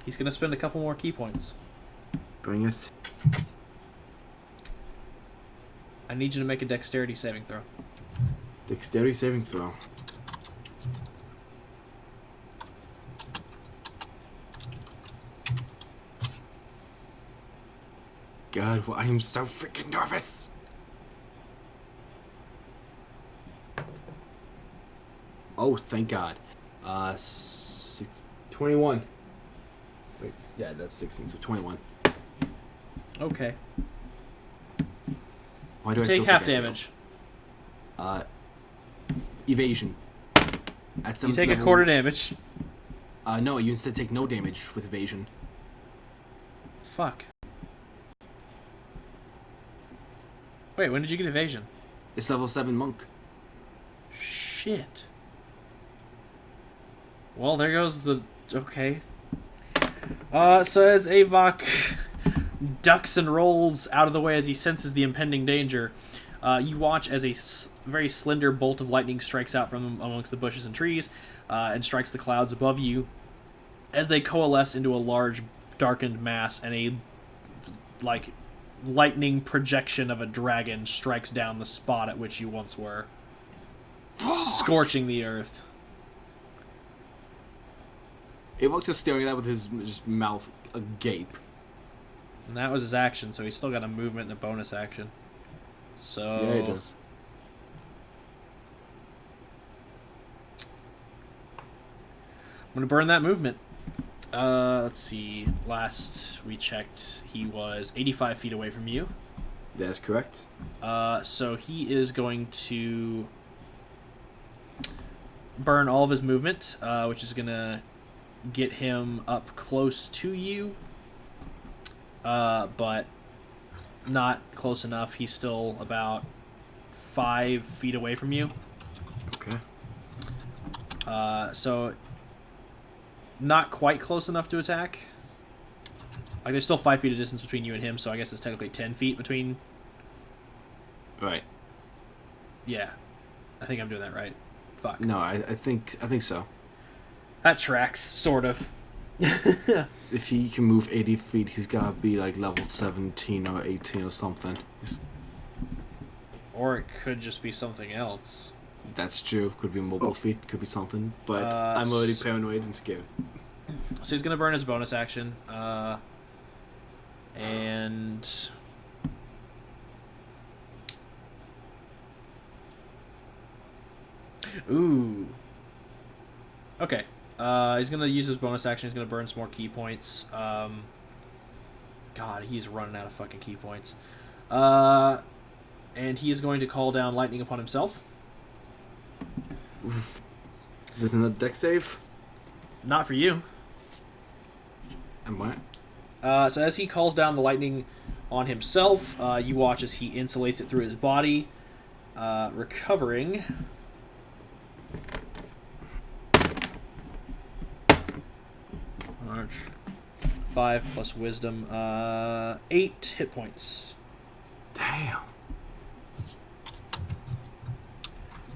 [SPEAKER 1] He's gonna spend a couple more key points.
[SPEAKER 2] Bring it.
[SPEAKER 1] I need you to make a dexterity saving throw.
[SPEAKER 2] Dexterity saving throw. God, I am so freaking nervous. Oh, thank God. 21. Wait, yeah, that's 16, so 21.
[SPEAKER 1] Okay.
[SPEAKER 2] Why do I
[SPEAKER 1] Take
[SPEAKER 2] still
[SPEAKER 1] half
[SPEAKER 2] think I
[SPEAKER 1] damage.
[SPEAKER 2] failed? Evasion. At
[SPEAKER 1] You
[SPEAKER 2] 17th
[SPEAKER 1] take a
[SPEAKER 2] level-
[SPEAKER 1] quarter damage.
[SPEAKER 2] No, you instead take no damage with evasion.
[SPEAKER 1] Fuck. Wait, when did you get evasion?
[SPEAKER 2] It's level 7 monk.
[SPEAKER 1] Shit. Well, there goes the... Okay. So as Avok ducks and rolls out of the way as he senses the impending danger, you watch as a very slender bolt of lightning strikes out from amongst the bushes and trees and strikes the clouds above you as they coalesce into a large darkened mass and a lightning projection of a dragon strikes down the spot at which you once were, scorching the earth.
[SPEAKER 2] Avok's just staring at that with his just mouth agape.
[SPEAKER 1] And that was his action, so he's still got a movement and a bonus action. So
[SPEAKER 2] Yeah, he does.
[SPEAKER 1] I'm gonna burn that movement. Let's see. Last we checked, he was 85 feet away from you.
[SPEAKER 2] That's correct.
[SPEAKER 1] So he is going to burn all of his movement, which is gonna get him up close to you, but not close enough. He's still about 5 feet away from you.
[SPEAKER 2] Okay.
[SPEAKER 1] So not quite close enough to attack. Like, there's still 5 feet of distance between you and him, so I guess it's technically 10 feet between.
[SPEAKER 2] Right.
[SPEAKER 1] Yeah, I think I'm doing that right. Fuck.
[SPEAKER 2] No, I think so.
[SPEAKER 1] That tracks, sort of.
[SPEAKER 2] If he can move 80 feet, he's gotta be like level 17 or 18 or something.
[SPEAKER 1] Or it could just be something else.
[SPEAKER 2] That's true. Could be mobile feet. Could be something. But I'm already paranoid and scared.
[SPEAKER 1] So he's gonna burn his bonus action. And ooh. Okay. He's gonna use his bonus action. He's gonna burn some more key points. God, he's running out of fucking key points. And he is going to call down lightning upon himself.
[SPEAKER 2] Oof. Is this another deck save?
[SPEAKER 1] Not for you.
[SPEAKER 2] And what?
[SPEAKER 1] So as he calls down the lightning on himself, you watch as he insulates it through his body, recovering. Alright. 5 plus wisdom, 8 hit points.
[SPEAKER 2] Damn.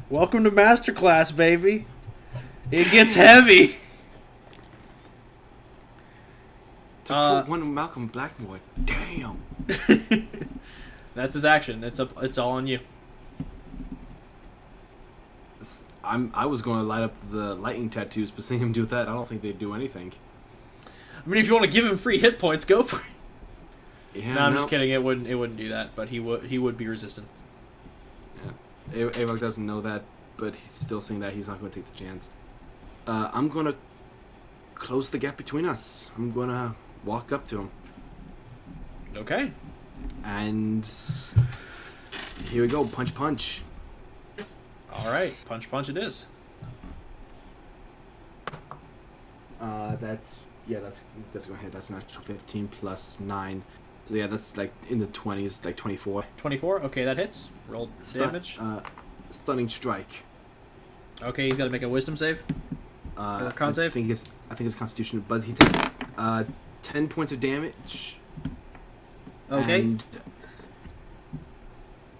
[SPEAKER 1] Welcome to Masterclass, baby. It gets heavy.
[SPEAKER 2] To quote one Malcolm Blackmore, damn.
[SPEAKER 1] That's his action. It's all on you.
[SPEAKER 2] I was going to light up the lightning tattoos, but seeing him do that, I don't think they'd do anything.
[SPEAKER 1] I mean, if you want to give him free hit points, go for it.
[SPEAKER 2] Yeah,
[SPEAKER 1] No, I'm just kidding. It wouldn't do that, but he would be resistant.
[SPEAKER 2] Yeah. Avok doesn't know that, but he's still saying that he's not going to take the chance. I'm going to close the gap between us. I'm going to walk up to him.
[SPEAKER 1] Okay.
[SPEAKER 2] And here we go. Punch, punch.
[SPEAKER 1] All right. Punch, punch it is.
[SPEAKER 2] That's going to hit. That's an actual 15 plus 9. So yeah, that's like in the 20s, like 24.
[SPEAKER 1] 24. Okay, that hits. Roll damage.
[SPEAKER 2] Stunning strike.
[SPEAKER 1] Okay, he's got to make a wisdom save. Or con save.
[SPEAKER 2] I think it's Constitution, but he takes 10 points of damage.
[SPEAKER 1] Okay.
[SPEAKER 2] And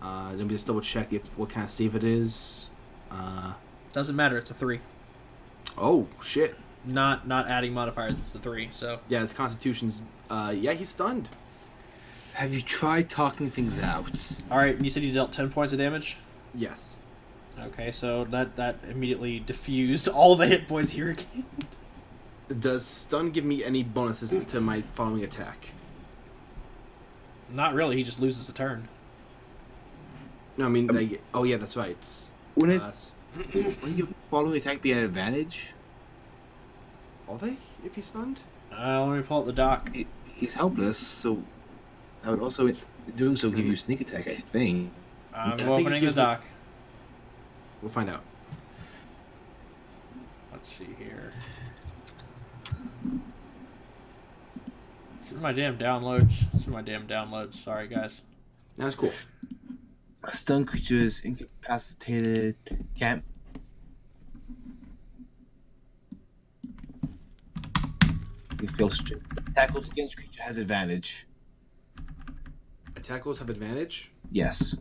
[SPEAKER 2] let me just double check what kind of save it is.
[SPEAKER 1] Doesn't matter. It's a 3.
[SPEAKER 2] Oh shit.
[SPEAKER 1] Not adding modifiers. It's the 3. So.
[SPEAKER 2] Yeah, it's Constitution's. Yeah, he's stunned.
[SPEAKER 6] Have you tried talking things out?
[SPEAKER 1] All right. And you said you dealt 10 points of damage.
[SPEAKER 2] Yes.
[SPEAKER 1] Okay, so that immediately diffused all the hit points he regained.
[SPEAKER 2] Does stun give me any bonuses to my following attack?
[SPEAKER 1] Not really. He just loses a turn.
[SPEAKER 2] No, I mean, like, oh yeah, that's right.
[SPEAKER 6] Wouldn't your following attack be at advantage?
[SPEAKER 2] Are they? If he's stunned?
[SPEAKER 1] Let me pull up the doc.
[SPEAKER 6] He's helpless, so I would also, in doing so, give you sneak attack, I think.
[SPEAKER 1] I'm
[SPEAKER 2] think
[SPEAKER 1] opening
[SPEAKER 2] it
[SPEAKER 1] the
[SPEAKER 2] gives me-
[SPEAKER 1] doc.
[SPEAKER 2] We'll find out.
[SPEAKER 1] Let's see here. It's in my damn downloads. Sorry, guys.
[SPEAKER 2] That's cool.
[SPEAKER 6] A stunned creature is incapacitated. Can't. He feels strict. Tackles against creature has advantage.
[SPEAKER 2] Attackers have advantage?
[SPEAKER 6] Yes.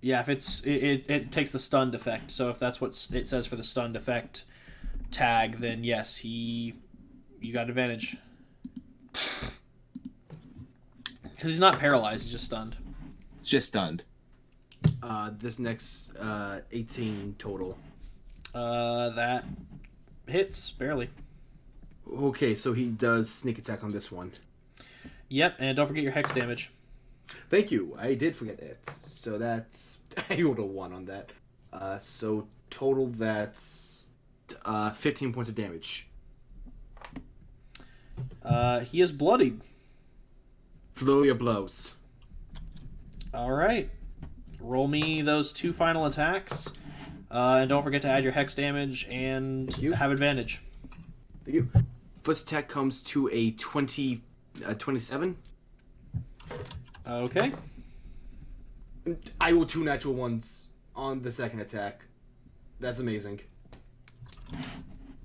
[SPEAKER 1] Yeah, if it takes the stunned effect. So if that's what it says for the stunned effect, tag, then yes, you got advantage. Because he's not paralyzed, he's just stunned.
[SPEAKER 6] It's just stunned.
[SPEAKER 2] This next 18 total.
[SPEAKER 1] That hits, barely.
[SPEAKER 2] Okay, so he does sneak attack on this one.
[SPEAKER 1] Yep, and don't forget your hex damage.
[SPEAKER 2] Thank you. I did forget it. So that's I rolled a 1 on that. So total that's 15 points of damage.
[SPEAKER 1] He is bloodied.
[SPEAKER 2] Flurry of blows.
[SPEAKER 1] Alright. Roll me those 2 final attacks. And don't forget to add your hex damage and have advantage.
[SPEAKER 2] Thank you. First attack comes to a 27.
[SPEAKER 1] Okay.
[SPEAKER 2] I rolled 2 natural ones on the second attack. That's amazing.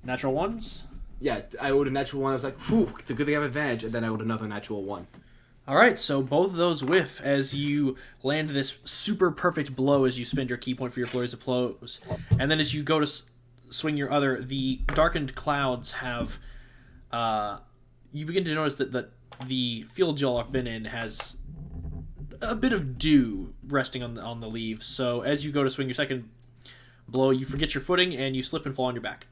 [SPEAKER 1] Natural ones?
[SPEAKER 2] Yeah, I rolled a natural 1. I was like, whew, it's a good thing I have advantage. And then I rolled another natural 1.
[SPEAKER 1] Alright, so both of those whiff as you land this super perfect blow as you spend your key point for your flurries of blows. And then as you go to swing your other, the darkened clouds have... you begin to notice that the field you'll have been in has a bit of dew resting on the leaves. So as you go to swing your second blow, you forget your footing and you slip and fall on your back.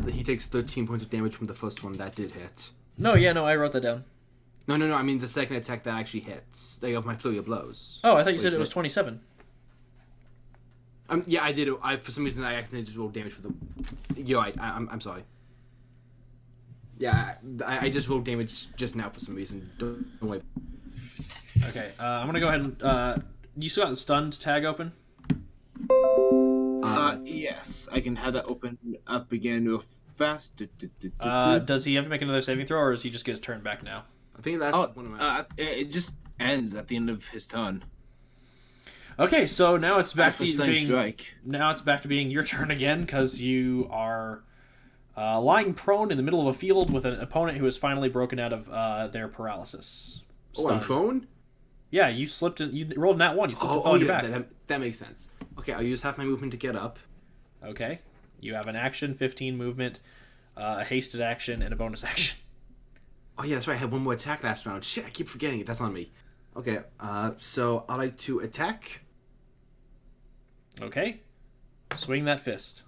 [SPEAKER 2] He takes 13 points of damage from the first one. That did hit.
[SPEAKER 1] No, I wrote that down.
[SPEAKER 2] No. I mean the second attack that actually hits. They have my flurry of blows.
[SPEAKER 1] Oh, I thought you said it was 27.
[SPEAKER 2] Yeah, I did. For some reason, I accidentally just rolled damage for the. You're right. I'm sorry. Yeah, I just rolled damage just now for some reason. Don't wait.
[SPEAKER 1] Okay, I'm gonna go ahead and. You still got the stunned tag open?
[SPEAKER 6] Yes, I can have that open up again real fast.
[SPEAKER 1] Does he have to make another saving throw, or does he just get his turn back now?
[SPEAKER 2] I think that's one of my.
[SPEAKER 6] It just ends at the end of his turn.
[SPEAKER 1] Okay, so now it's back to
[SPEAKER 6] Stunning
[SPEAKER 1] being.
[SPEAKER 6] strike.
[SPEAKER 1] Now it's back to being your turn again because you are lying prone in the middle of a field with an opponent who has finally broken out of their paralysis.
[SPEAKER 2] Oh, I'm
[SPEAKER 1] Stun.
[SPEAKER 2] prone?
[SPEAKER 1] Yeah, you slipped. You rolled that one. You slipped and fell on your back.
[SPEAKER 2] That makes sense. Okay, I'll use half my movement to get up.
[SPEAKER 1] Okay, you have an action, 15 movement, a hasted action, and a bonus action.
[SPEAKER 2] Oh yeah, that's right. I had one more attack last round. Shit, I keep forgetting it. That's on me. Okay, so I like to attack.
[SPEAKER 1] Okay, swing that fist.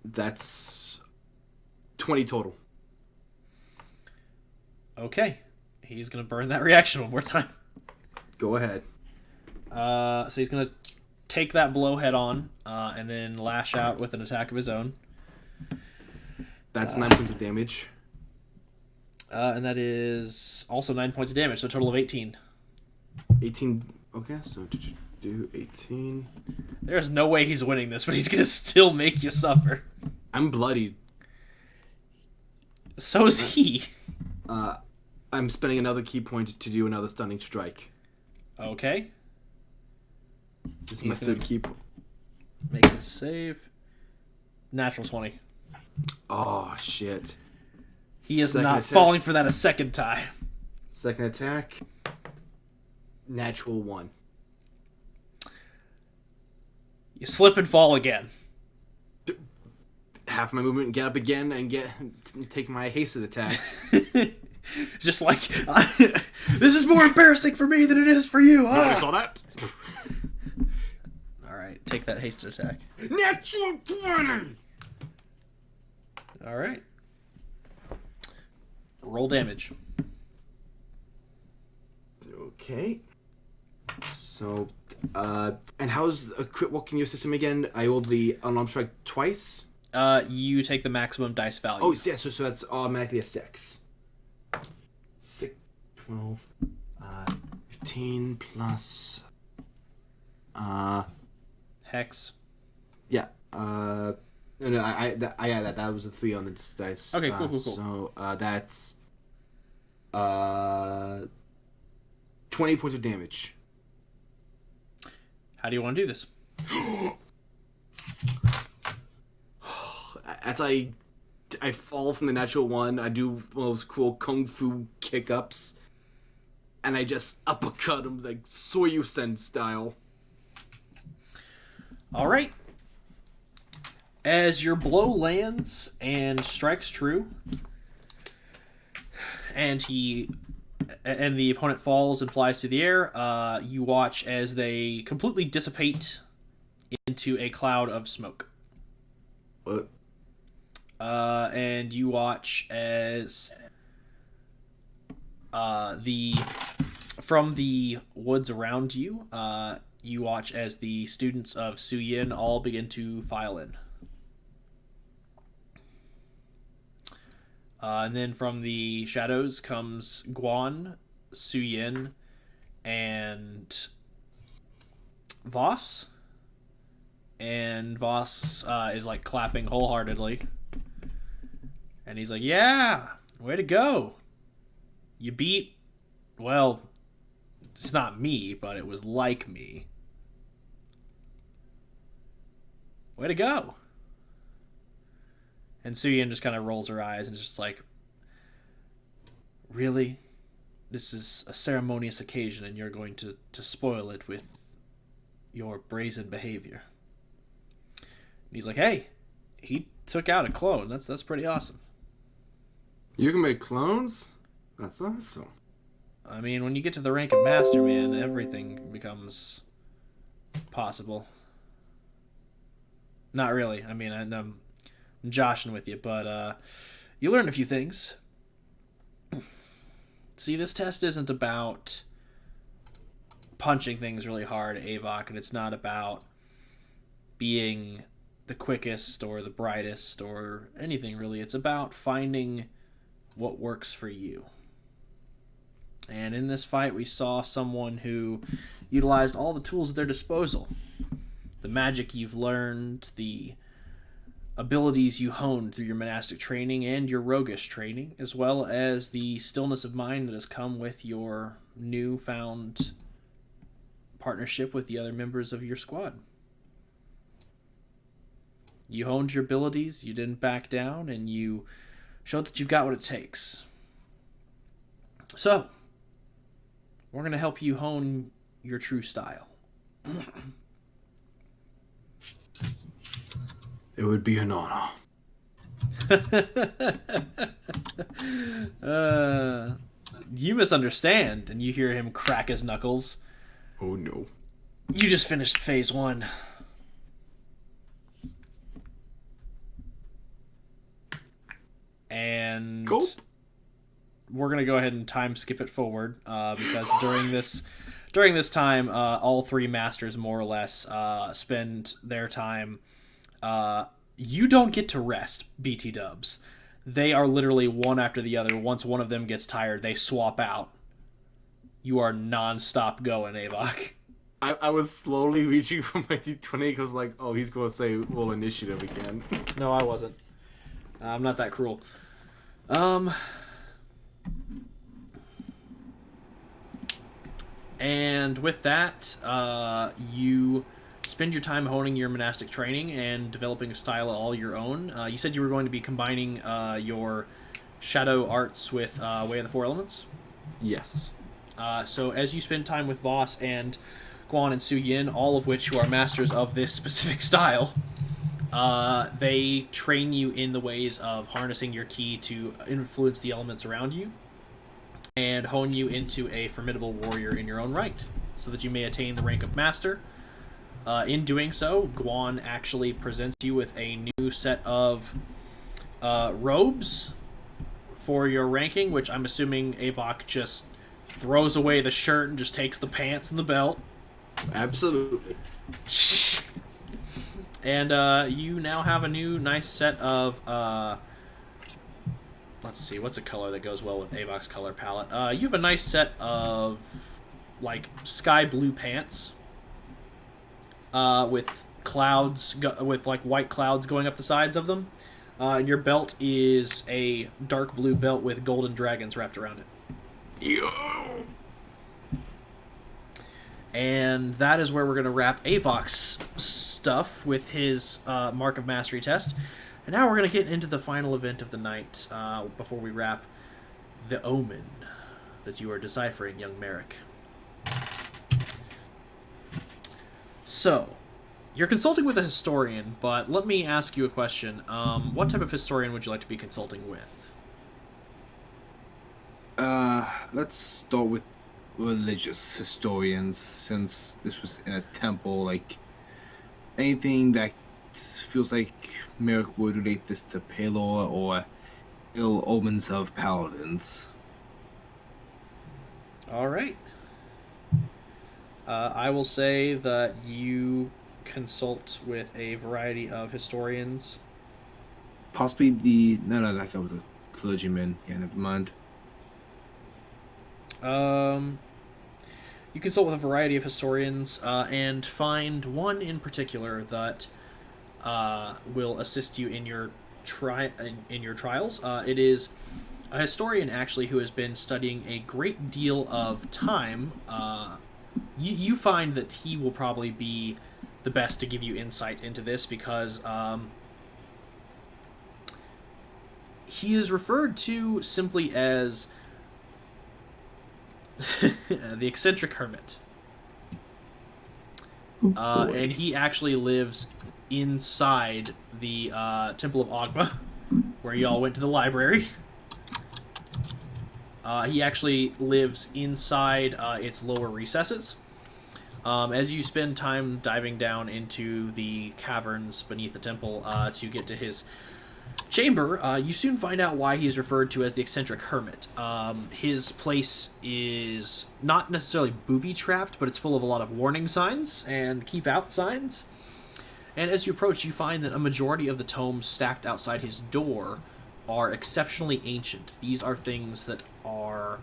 [SPEAKER 2] That's 20 total.
[SPEAKER 1] Okay, he's gonna burn that reaction one more time.
[SPEAKER 2] Go ahead.
[SPEAKER 1] So he's gonna take that blow head on, and then lash out with an attack of his own.
[SPEAKER 2] That's 9 points of damage.
[SPEAKER 1] And that is also 9 points of damage, so a total of 18.
[SPEAKER 2] 18. Okay, so did you do 18?
[SPEAKER 1] There's no way he's winning this, but he's gonna still make you suffer.
[SPEAKER 2] I'm bloodied.
[SPEAKER 1] So is he.
[SPEAKER 2] I'm spending another key point to do another stunning strike.
[SPEAKER 1] Okay.
[SPEAKER 2] This is my third key point.
[SPEAKER 1] Make a save. Natural 20.
[SPEAKER 2] Oh, shit.
[SPEAKER 1] He is
[SPEAKER 2] Second
[SPEAKER 1] not
[SPEAKER 2] attack.
[SPEAKER 1] falling for that a second time.
[SPEAKER 2] Second attack. Natural 1.
[SPEAKER 1] You slip and fall again.
[SPEAKER 2] Half my movement, get up again, and take my hasted attack.
[SPEAKER 1] Just like, this is more embarrassing for me than it is for you.
[SPEAKER 2] I saw that.
[SPEAKER 1] Alright, take that hasted attack.
[SPEAKER 2] Natural 20!
[SPEAKER 1] Alright. Roll damage.
[SPEAKER 2] Okay. So, and how's a crit walk in your system again? I rolled the unarmed strike twice.
[SPEAKER 1] You take the maximum dice value.
[SPEAKER 2] Oh, yeah, so that's automatically a 6. 6, 12, 15 plus,
[SPEAKER 1] Hex.
[SPEAKER 2] yeah, no, I that was a 3 on the dice.
[SPEAKER 1] Okay, cool.
[SPEAKER 2] So, that's, 20 points of damage.
[SPEAKER 1] How do you want to do this?
[SPEAKER 2] As I fall from the natural 1, I do one of those cool kung fu kick-ups, and I just uppercut him like Soyusen style.
[SPEAKER 1] Alright. As your blow lands and strikes true, and the opponent falls and flies through the air, you watch as they completely dissipate into a cloud of smoke.
[SPEAKER 2] What?
[SPEAKER 1] And you watch as from the woods around you, you watch as the students of Suyin all begin to file in. And then from the shadows comes Guan, Suyin, and Voss. And Voss is like clapping wholeheartedly. And he's like, yeah, way to go. You beat, well, it's not me, but it was like me. Way to go. And Suyin just kind of rolls her eyes and is just like, really? This is a ceremonious occasion and you're going to spoil it with your brazen behavior. And he's like, hey, he took out a clone. That's pretty awesome.
[SPEAKER 2] You can make clones? That's awesome.
[SPEAKER 1] I mean, when you get to the rank of Master, man, everything becomes possible. Not really. I mean, I'm joshing with you, but you learn a few things. See, this test isn't about punching things really hard at Avok, and it's not about being the quickest or the brightest or anything really. It's about finding what works for you. And in this fight, we saw someone who utilized all the tools at their disposal. The magic you've learned, the abilities you honed through your monastic training and your roguish training, as well as the stillness of mind that has come with your newfound partnership with the other members of your squad. You honed your abilities, you didn't back down, and you showed that you've got what it takes. So, we're going to help you hone your true style.
[SPEAKER 2] It would be an honor.
[SPEAKER 1] You misunderstand, and you hear him crack his knuckles.
[SPEAKER 2] Oh no.
[SPEAKER 1] You just finished phase 1. And
[SPEAKER 2] Go.
[SPEAKER 1] we're going to go ahead and time skip it forward, because during this time, all 3 masters more or less spend their time. You don't get to rest, BT dubs. They are literally one after the other. Once one of them gets tired, they swap out. You are non-stop going, Avok.
[SPEAKER 2] I was slowly reaching for my D20 because, like, oh, he's going to say, well, initiative again.
[SPEAKER 1] No, I wasn't. I'm not that cruel. And with that, you spend your time honing your monastic training and developing a style all your own. You said you were going to be combining your shadow arts with Way of the Four Elements?
[SPEAKER 2] Yes.
[SPEAKER 1] So as you spend time with Voss and Guan and Suyin, all of which who are masters of this specific style, they train you in the ways of harnessing your ki to influence the elements around you and hone you into a formidable warrior in your own right, so that you may attain the rank of master. In doing so, Guan actually presents you with a new set of robes for your ranking, which I'm assuming Avok just throws away the shirt and just takes the pants and the belt.
[SPEAKER 2] Absolutely.
[SPEAKER 1] And you now have a new nice set of, let's see, what's a color that goes well with Avok's color palette? You have a nice set of, like, sky blue pants with clouds, with, like, white clouds going up the sides of them. And your belt is a dark blue belt with golden dragons wrapped around it.
[SPEAKER 2] Yo.
[SPEAKER 1] And that is where we're going to wrap Avok's stuff with his Mark of Mastery test. And now we're going to get into the final event of the night before we wrap the omen that you are deciphering, young Merrick. So, You're consulting with a historian, but let me ask you a question. What type of historian would you like to be consulting with?
[SPEAKER 6] Let's start with religious historians, since this was in a temple. Like anything that feels like Merrick would relate this to Palor or ill omens of paladins.
[SPEAKER 1] All right. I will say that you consult with a variety of historians.
[SPEAKER 6] Possibly no, that guy was a clergyman. Yeah, never mind.
[SPEAKER 1] You consult with a variety of historians and find one in particular that will assist you in your in your trials. It is a historian actually who has been studying a great deal of time. You find that he will probably be the best to give you insight into this because he is referred to simply as the eccentric hermit. And he actually lives inside the Temple of Ogma, where y'all went to the library. He actually lives inside its lower recesses. As you spend time diving down into the caverns beneath the temple to get to his chamber, you soon find out why he is referred to as the eccentric hermit. His place is not necessarily booby-trapped, but it's full of a lot of warning signs and keep-out signs. And as you approach, you find that a majority of the tomes stacked outside his door are exceptionally ancient. These are things that are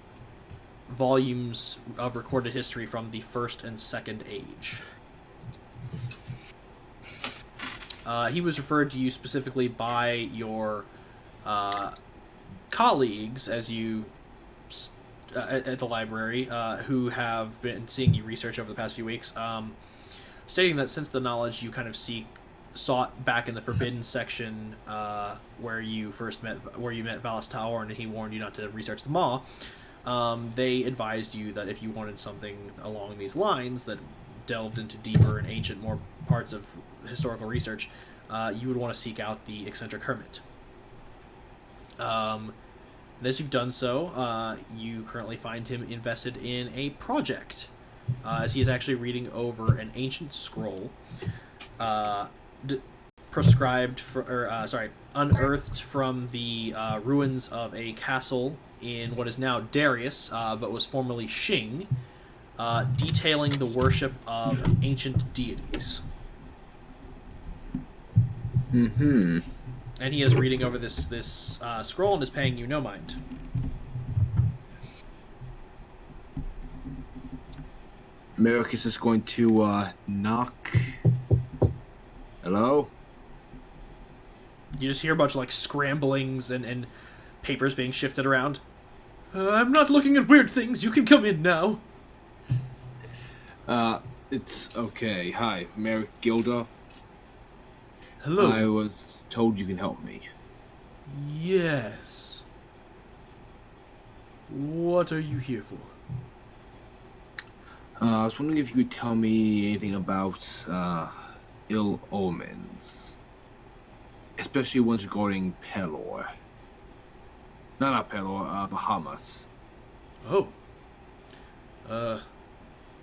[SPEAKER 1] volumes of recorded history from the First and Second Age. He was referred to you specifically by your colleagues as you at the library who have been seeing you research over the past few weeks, stating that since the knowledge you kind of sought back in the Forbidden section where you met Valis Tower and he warned you not to research the Maw, they advised you that if you wanted something along these lines that delved into deeper and ancient more parts of historical research, you would want to seek out the eccentric hermit. And as you've done so, you currently find him invested in a project, as he is actually reading over an ancient scroll, unearthed from the ruins of a castle in what is now Darius, but was formerly Xing, detailing the worship of ancient deities.
[SPEAKER 6] Mm-hmm.
[SPEAKER 1] And he is reading over this scroll and is paying you no mind.
[SPEAKER 6] Merrick is just going to knock. Hello?
[SPEAKER 1] You just hear a bunch of like scramblings and papers being shifted around. I'm not looking at weird things. You can come in now.
[SPEAKER 6] It's okay. Hi, Merrick Gilda.
[SPEAKER 1] Hello.
[SPEAKER 6] I was told you can help me.
[SPEAKER 1] Yes. What are you here for?
[SPEAKER 6] I was wondering if you could tell me anything about ill omens, especially ones regarding Pelor. No, not Pelor. Bahamas.
[SPEAKER 1] Oh.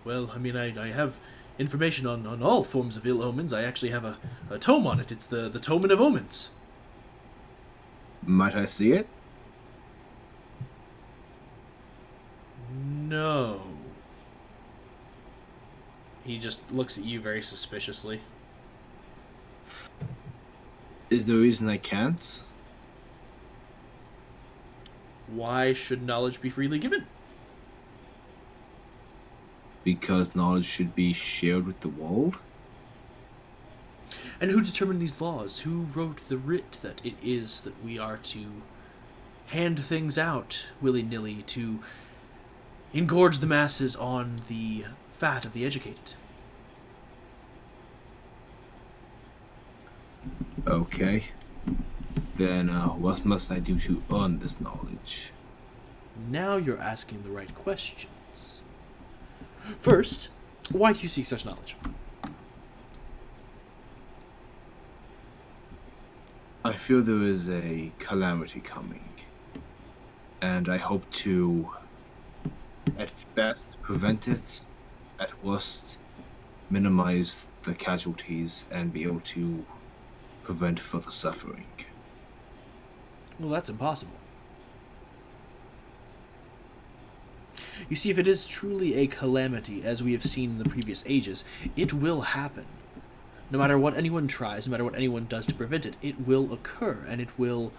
[SPEAKER 1] Well, I mean, I have information on all forms of ill omens. I actually have a tome on it. It's the Tome of Omens.
[SPEAKER 6] Might I see it?
[SPEAKER 1] No. He just looks at you very suspiciously.
[SPEAKER 6] Is there a reason I can't?
[SPEAKER 1] Why should knowledge be freely given?
[SPEAKER 6] Because knowledge should be shared with the world?
[SPEAKER 1] And who determined these laws? Who wrote the writ that it is that we are to hand things out willy-nilly to engorge the masses on the fat of the educated?
[SPEAKER 6] Okay. Then what must I do to earn this knowledge?
[SPEAKER 1] Now you're asking the right questions. First, why do you seek such knowledge?
[SPEAKER 6] I feel there is a calamity coming, and I hope to, at best, prevent it, at worst, minimize the casualties, and be able to prevent further suffering.
[SPEAKER 1] Well, that's impossible. You see, if it is truly a calamity, as we have seen in the previous ages, it will happen. No matter what anyone tries, no matter what anyone does to prevent it, it will occur, and it will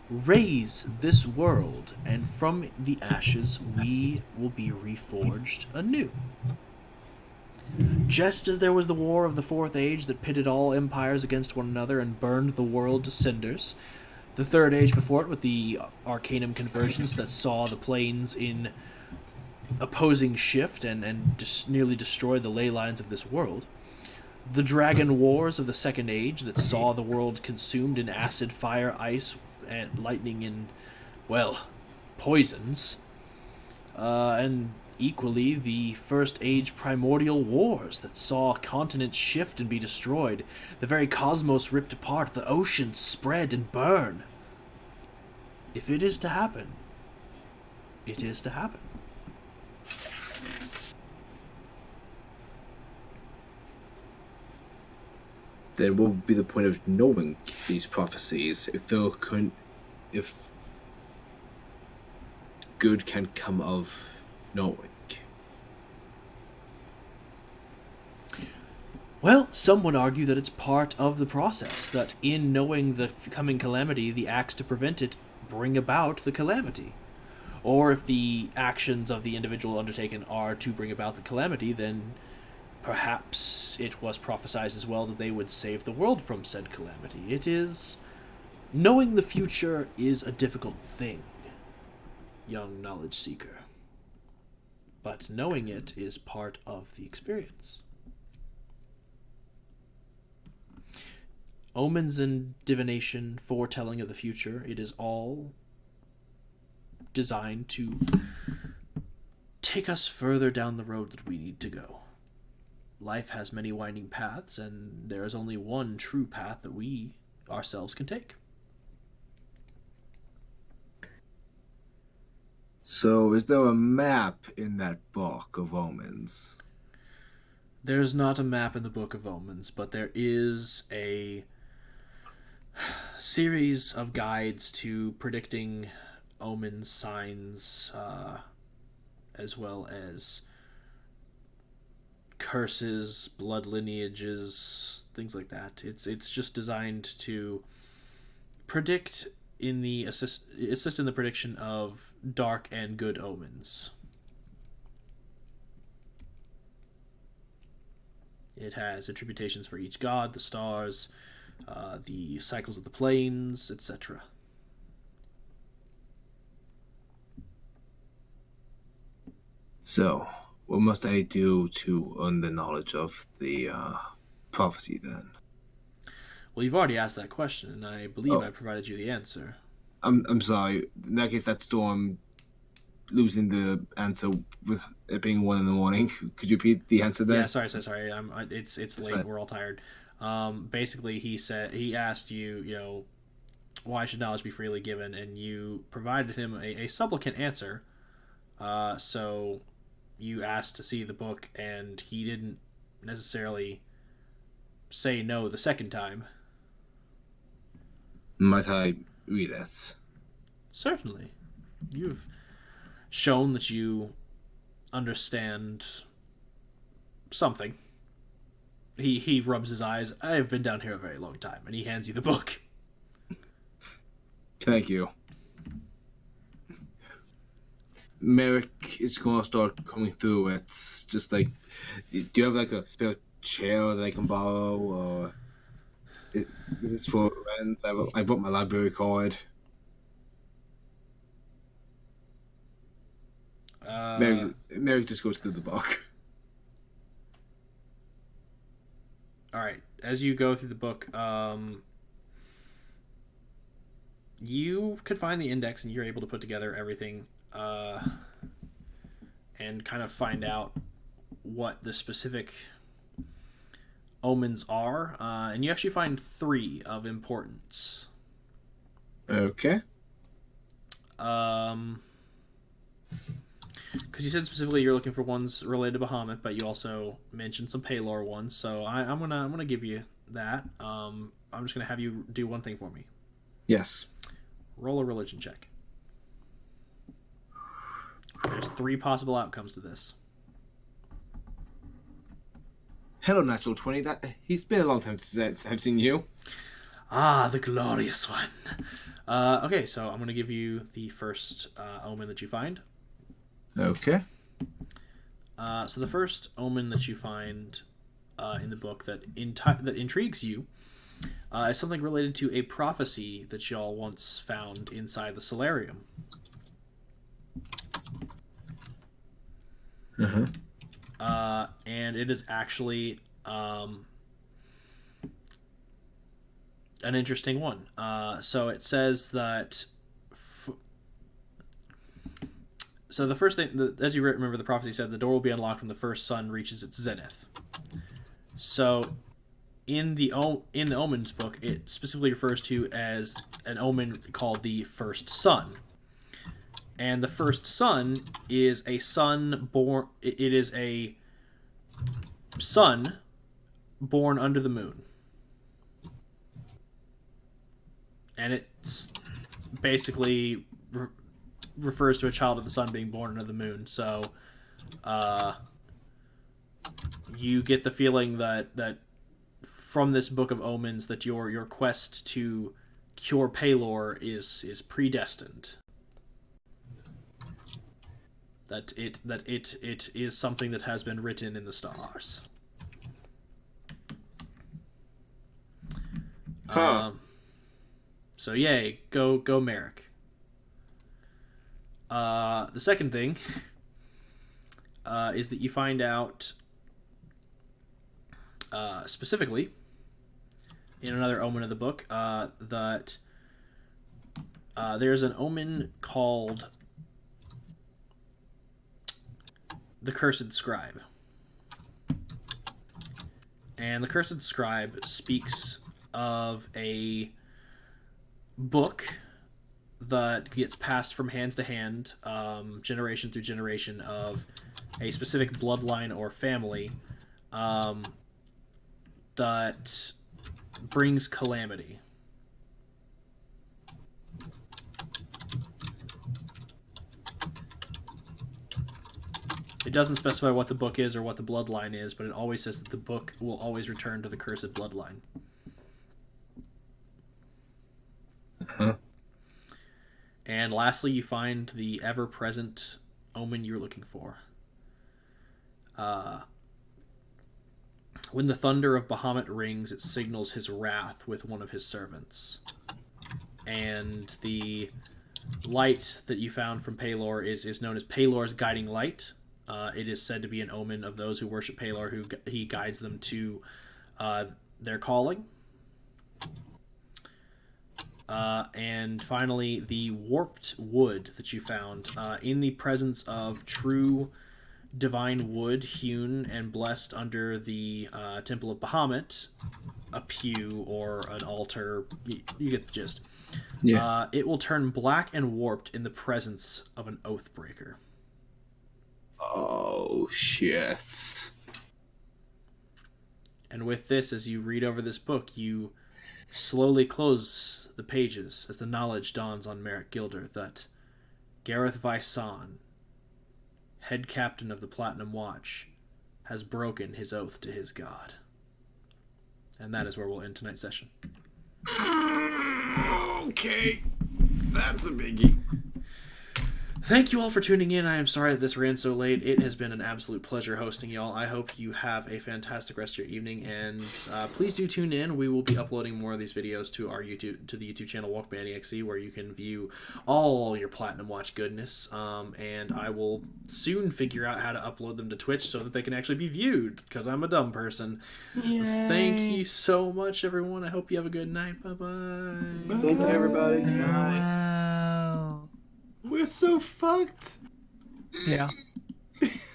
[SPEAKER 1] raise this world, and from the ashes we will be reforged anew. Just as there was the War of the Fourth Age that pitted all empires against one another and burned the world to cinders, the Third Age before it with the Arcanum conversions that saw the planes in opposing shift and just nearly destroyed the ley lines of this world, the Dragon Wars of the Second Age that saw the world consumed in acid, fire, ice, and lightning and, well, poisons, and equally the First Age Primordial Wars that saw continents shift and be destroyed, the very cosmos ripped apart, the oceans spread and burn. If it is to happen, it is to happen.
[SPEAKER 6] Then what would be the point of knowing these prophecies if good can come of knowing?
[SPEAKER 1] Well, some would argue that it's part of the process, that in knowing the coming calamity, the acts to prevent it bring about the calamity. Or if the actions of the individual undertaken are to bring about the calamity, then perhaps it was prophesied as well that they would save the world from said calamity. It is... Knowing the future is a difficult thing, young knowledge seeker. But knowing it is part of the experience. Omens and divination, foretelling of the future, it is all designed to take us further down the road that we need to go. Life has many winding paths, and there is only one true path that we ourselves can take.
[SPEAKER 6] So, is there a map in that book of omens?
[SPEAKER 1] There's not a map in the Book of Omens, but there is a series of guides to predicting omens, signs, as well as curses, blood lineages, things like that. It's just designed to predict in the assist in the prediction of dark and good omens. It has attributations for each god, the stars, the cycles of the planes, etc.
[SPEAKER 6] So, what must I do to earn the knowledge of the prophecy then?
[SPEAKER 1] Well, you've already asked that question, and I believe I provided you the answer.
[SPEAKER 6] I'm sorry. In that case, that's Storm losing the answer with it being 1 in the morning. Could you repeat the answer there?
[SPEAKER 1] Yeah, sorry. It's late.
[SPEAKER 6] Fine.
[SPEAKER 1] We're all tired. Basically, he asked you, why should knowledge be freely given, and you provided him a supplicant answer. So you asked to see the book, and he didn't necessarily say no the second time.
[SPEAKER 6] Might I read it?
[SPEAKER 1] Certainly. You've shown that you understand something. He rubs his eyes. I have been down here a very long time, and he hands you the book.
[SPEAKER 6] Thank you. Merrick is going to start coming through. It's just like, do you have like a spare chair that I can borrow, or is this for rent? I bought my library card. Merrick just goes through the book.
[SPEAKER 1] All right. As you go through the book, you could find the index, and you're able to put together everything, and kind of find out what the specific omens are. And you actually find 3 of importance.
[SPEAKER 6] Okay.
[SPEAKER 1] Because you said specifically you're looking for ones related to Bahamut, but you also mentioned some Paylor ones, so I'm gonna give you that. I'm just gonna have you do one thing for me.
[SPEAKER 6] Yes.
[SPEAKER 1] Roll a religion check. There's 3 possible outcomes to this.
[SPEAKER 6] Hello, natural 20. It's been a long time since I've seen you.
[SPEAKER 1] Ah, the glorious one. Okay, so I'm gonna give you the first omen that you find.
[SPEAKER 6] Okay.
[SPEAKER 1] So the first omen that you find in the book that that intrigues you is something related to a prophecy that y'all once found inside the solarium. And it is actually an interesting one. So it says that. So the first thing, as you remember, the prophecy said the door will be unlocked when the first sun reaches its zenith. So, in the Omens book, it specifically refers to as an omen called the first sun, and the first sun is a sun born. It is a sun born under the moon, and it's basically refers to a child of the sun being born under the moon. So, you get the feeling that from this book of omens that your quest to cure Paylor is predestined. That it is something that has been written in the stars. So yay, go Merrick. The second thing is that you find out specifically in another omen of the book that there's an omen called the Cursed Scribe. And the Cursed Scribe speaks of a book that gets passed from hands to hand, generation through generation, of a specific bloodline or family that brings calamity. It doesn't specify what the book is or what the bloodline is, but it always says that the book will always return to the cursed bloodline.
[SPEAKER 6] Uh-huh.
[SPEAKER 1] And lastly, you find the ever-present omen you're looking for. When the thunder of Bahamut rings, it signals his wrath with one of his servants. And the light that you found from Paylor is known as Paylor's guiding light. It is said to be an omen of those who worship Paylor, who he guides them to their calling. And finally, the warped wood that you found in the presence of true divine wood hewn and blessed under the Temple of Bahamut, a pew or an altar, you get the gist.
[SPEAKER 6] Yeah.
[SPEAKER 1] It will turn black and warped in the presence of an oathbreaker.
[SPEAKER 6] Oh, shit.
[SPEAKER 1] And with this, as you read over this book, you slowly close the pages as the knowledge dawns on Merrick Gilder that Gareth Vyson, head captain of the Platinum Watch, has broken his oath to his god. And that is where we'll end tonight's session.
[SPEAKER 6] Okay. That's a biggie.
[SPEAKER 1] Thank you all for tuning in. I am sorry that this ran so late. It has been an absolute pleasure hosting y'all. I hope you have a fantastic rest of your evening, and please do tune in. We will be uploading more of these videos to the YouTube channel Walkman.exe, where you can view all your Platinum Watch goodness. And I will soon figure out how to upload them to Twitch so that they can actually be viewed, because I'm a dumb person. Yay. Thank you so much, everyone. I hope you have a good night. Bye-bye.
[SPEAKER 2] Thank you, everybody.
[SPEAKER 8] Wow.
[SPEAKER 2] We're so fucked.
[SPEAKER 8] Yeah.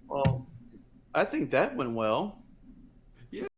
[SPEAKER 2] Well, I think that went well.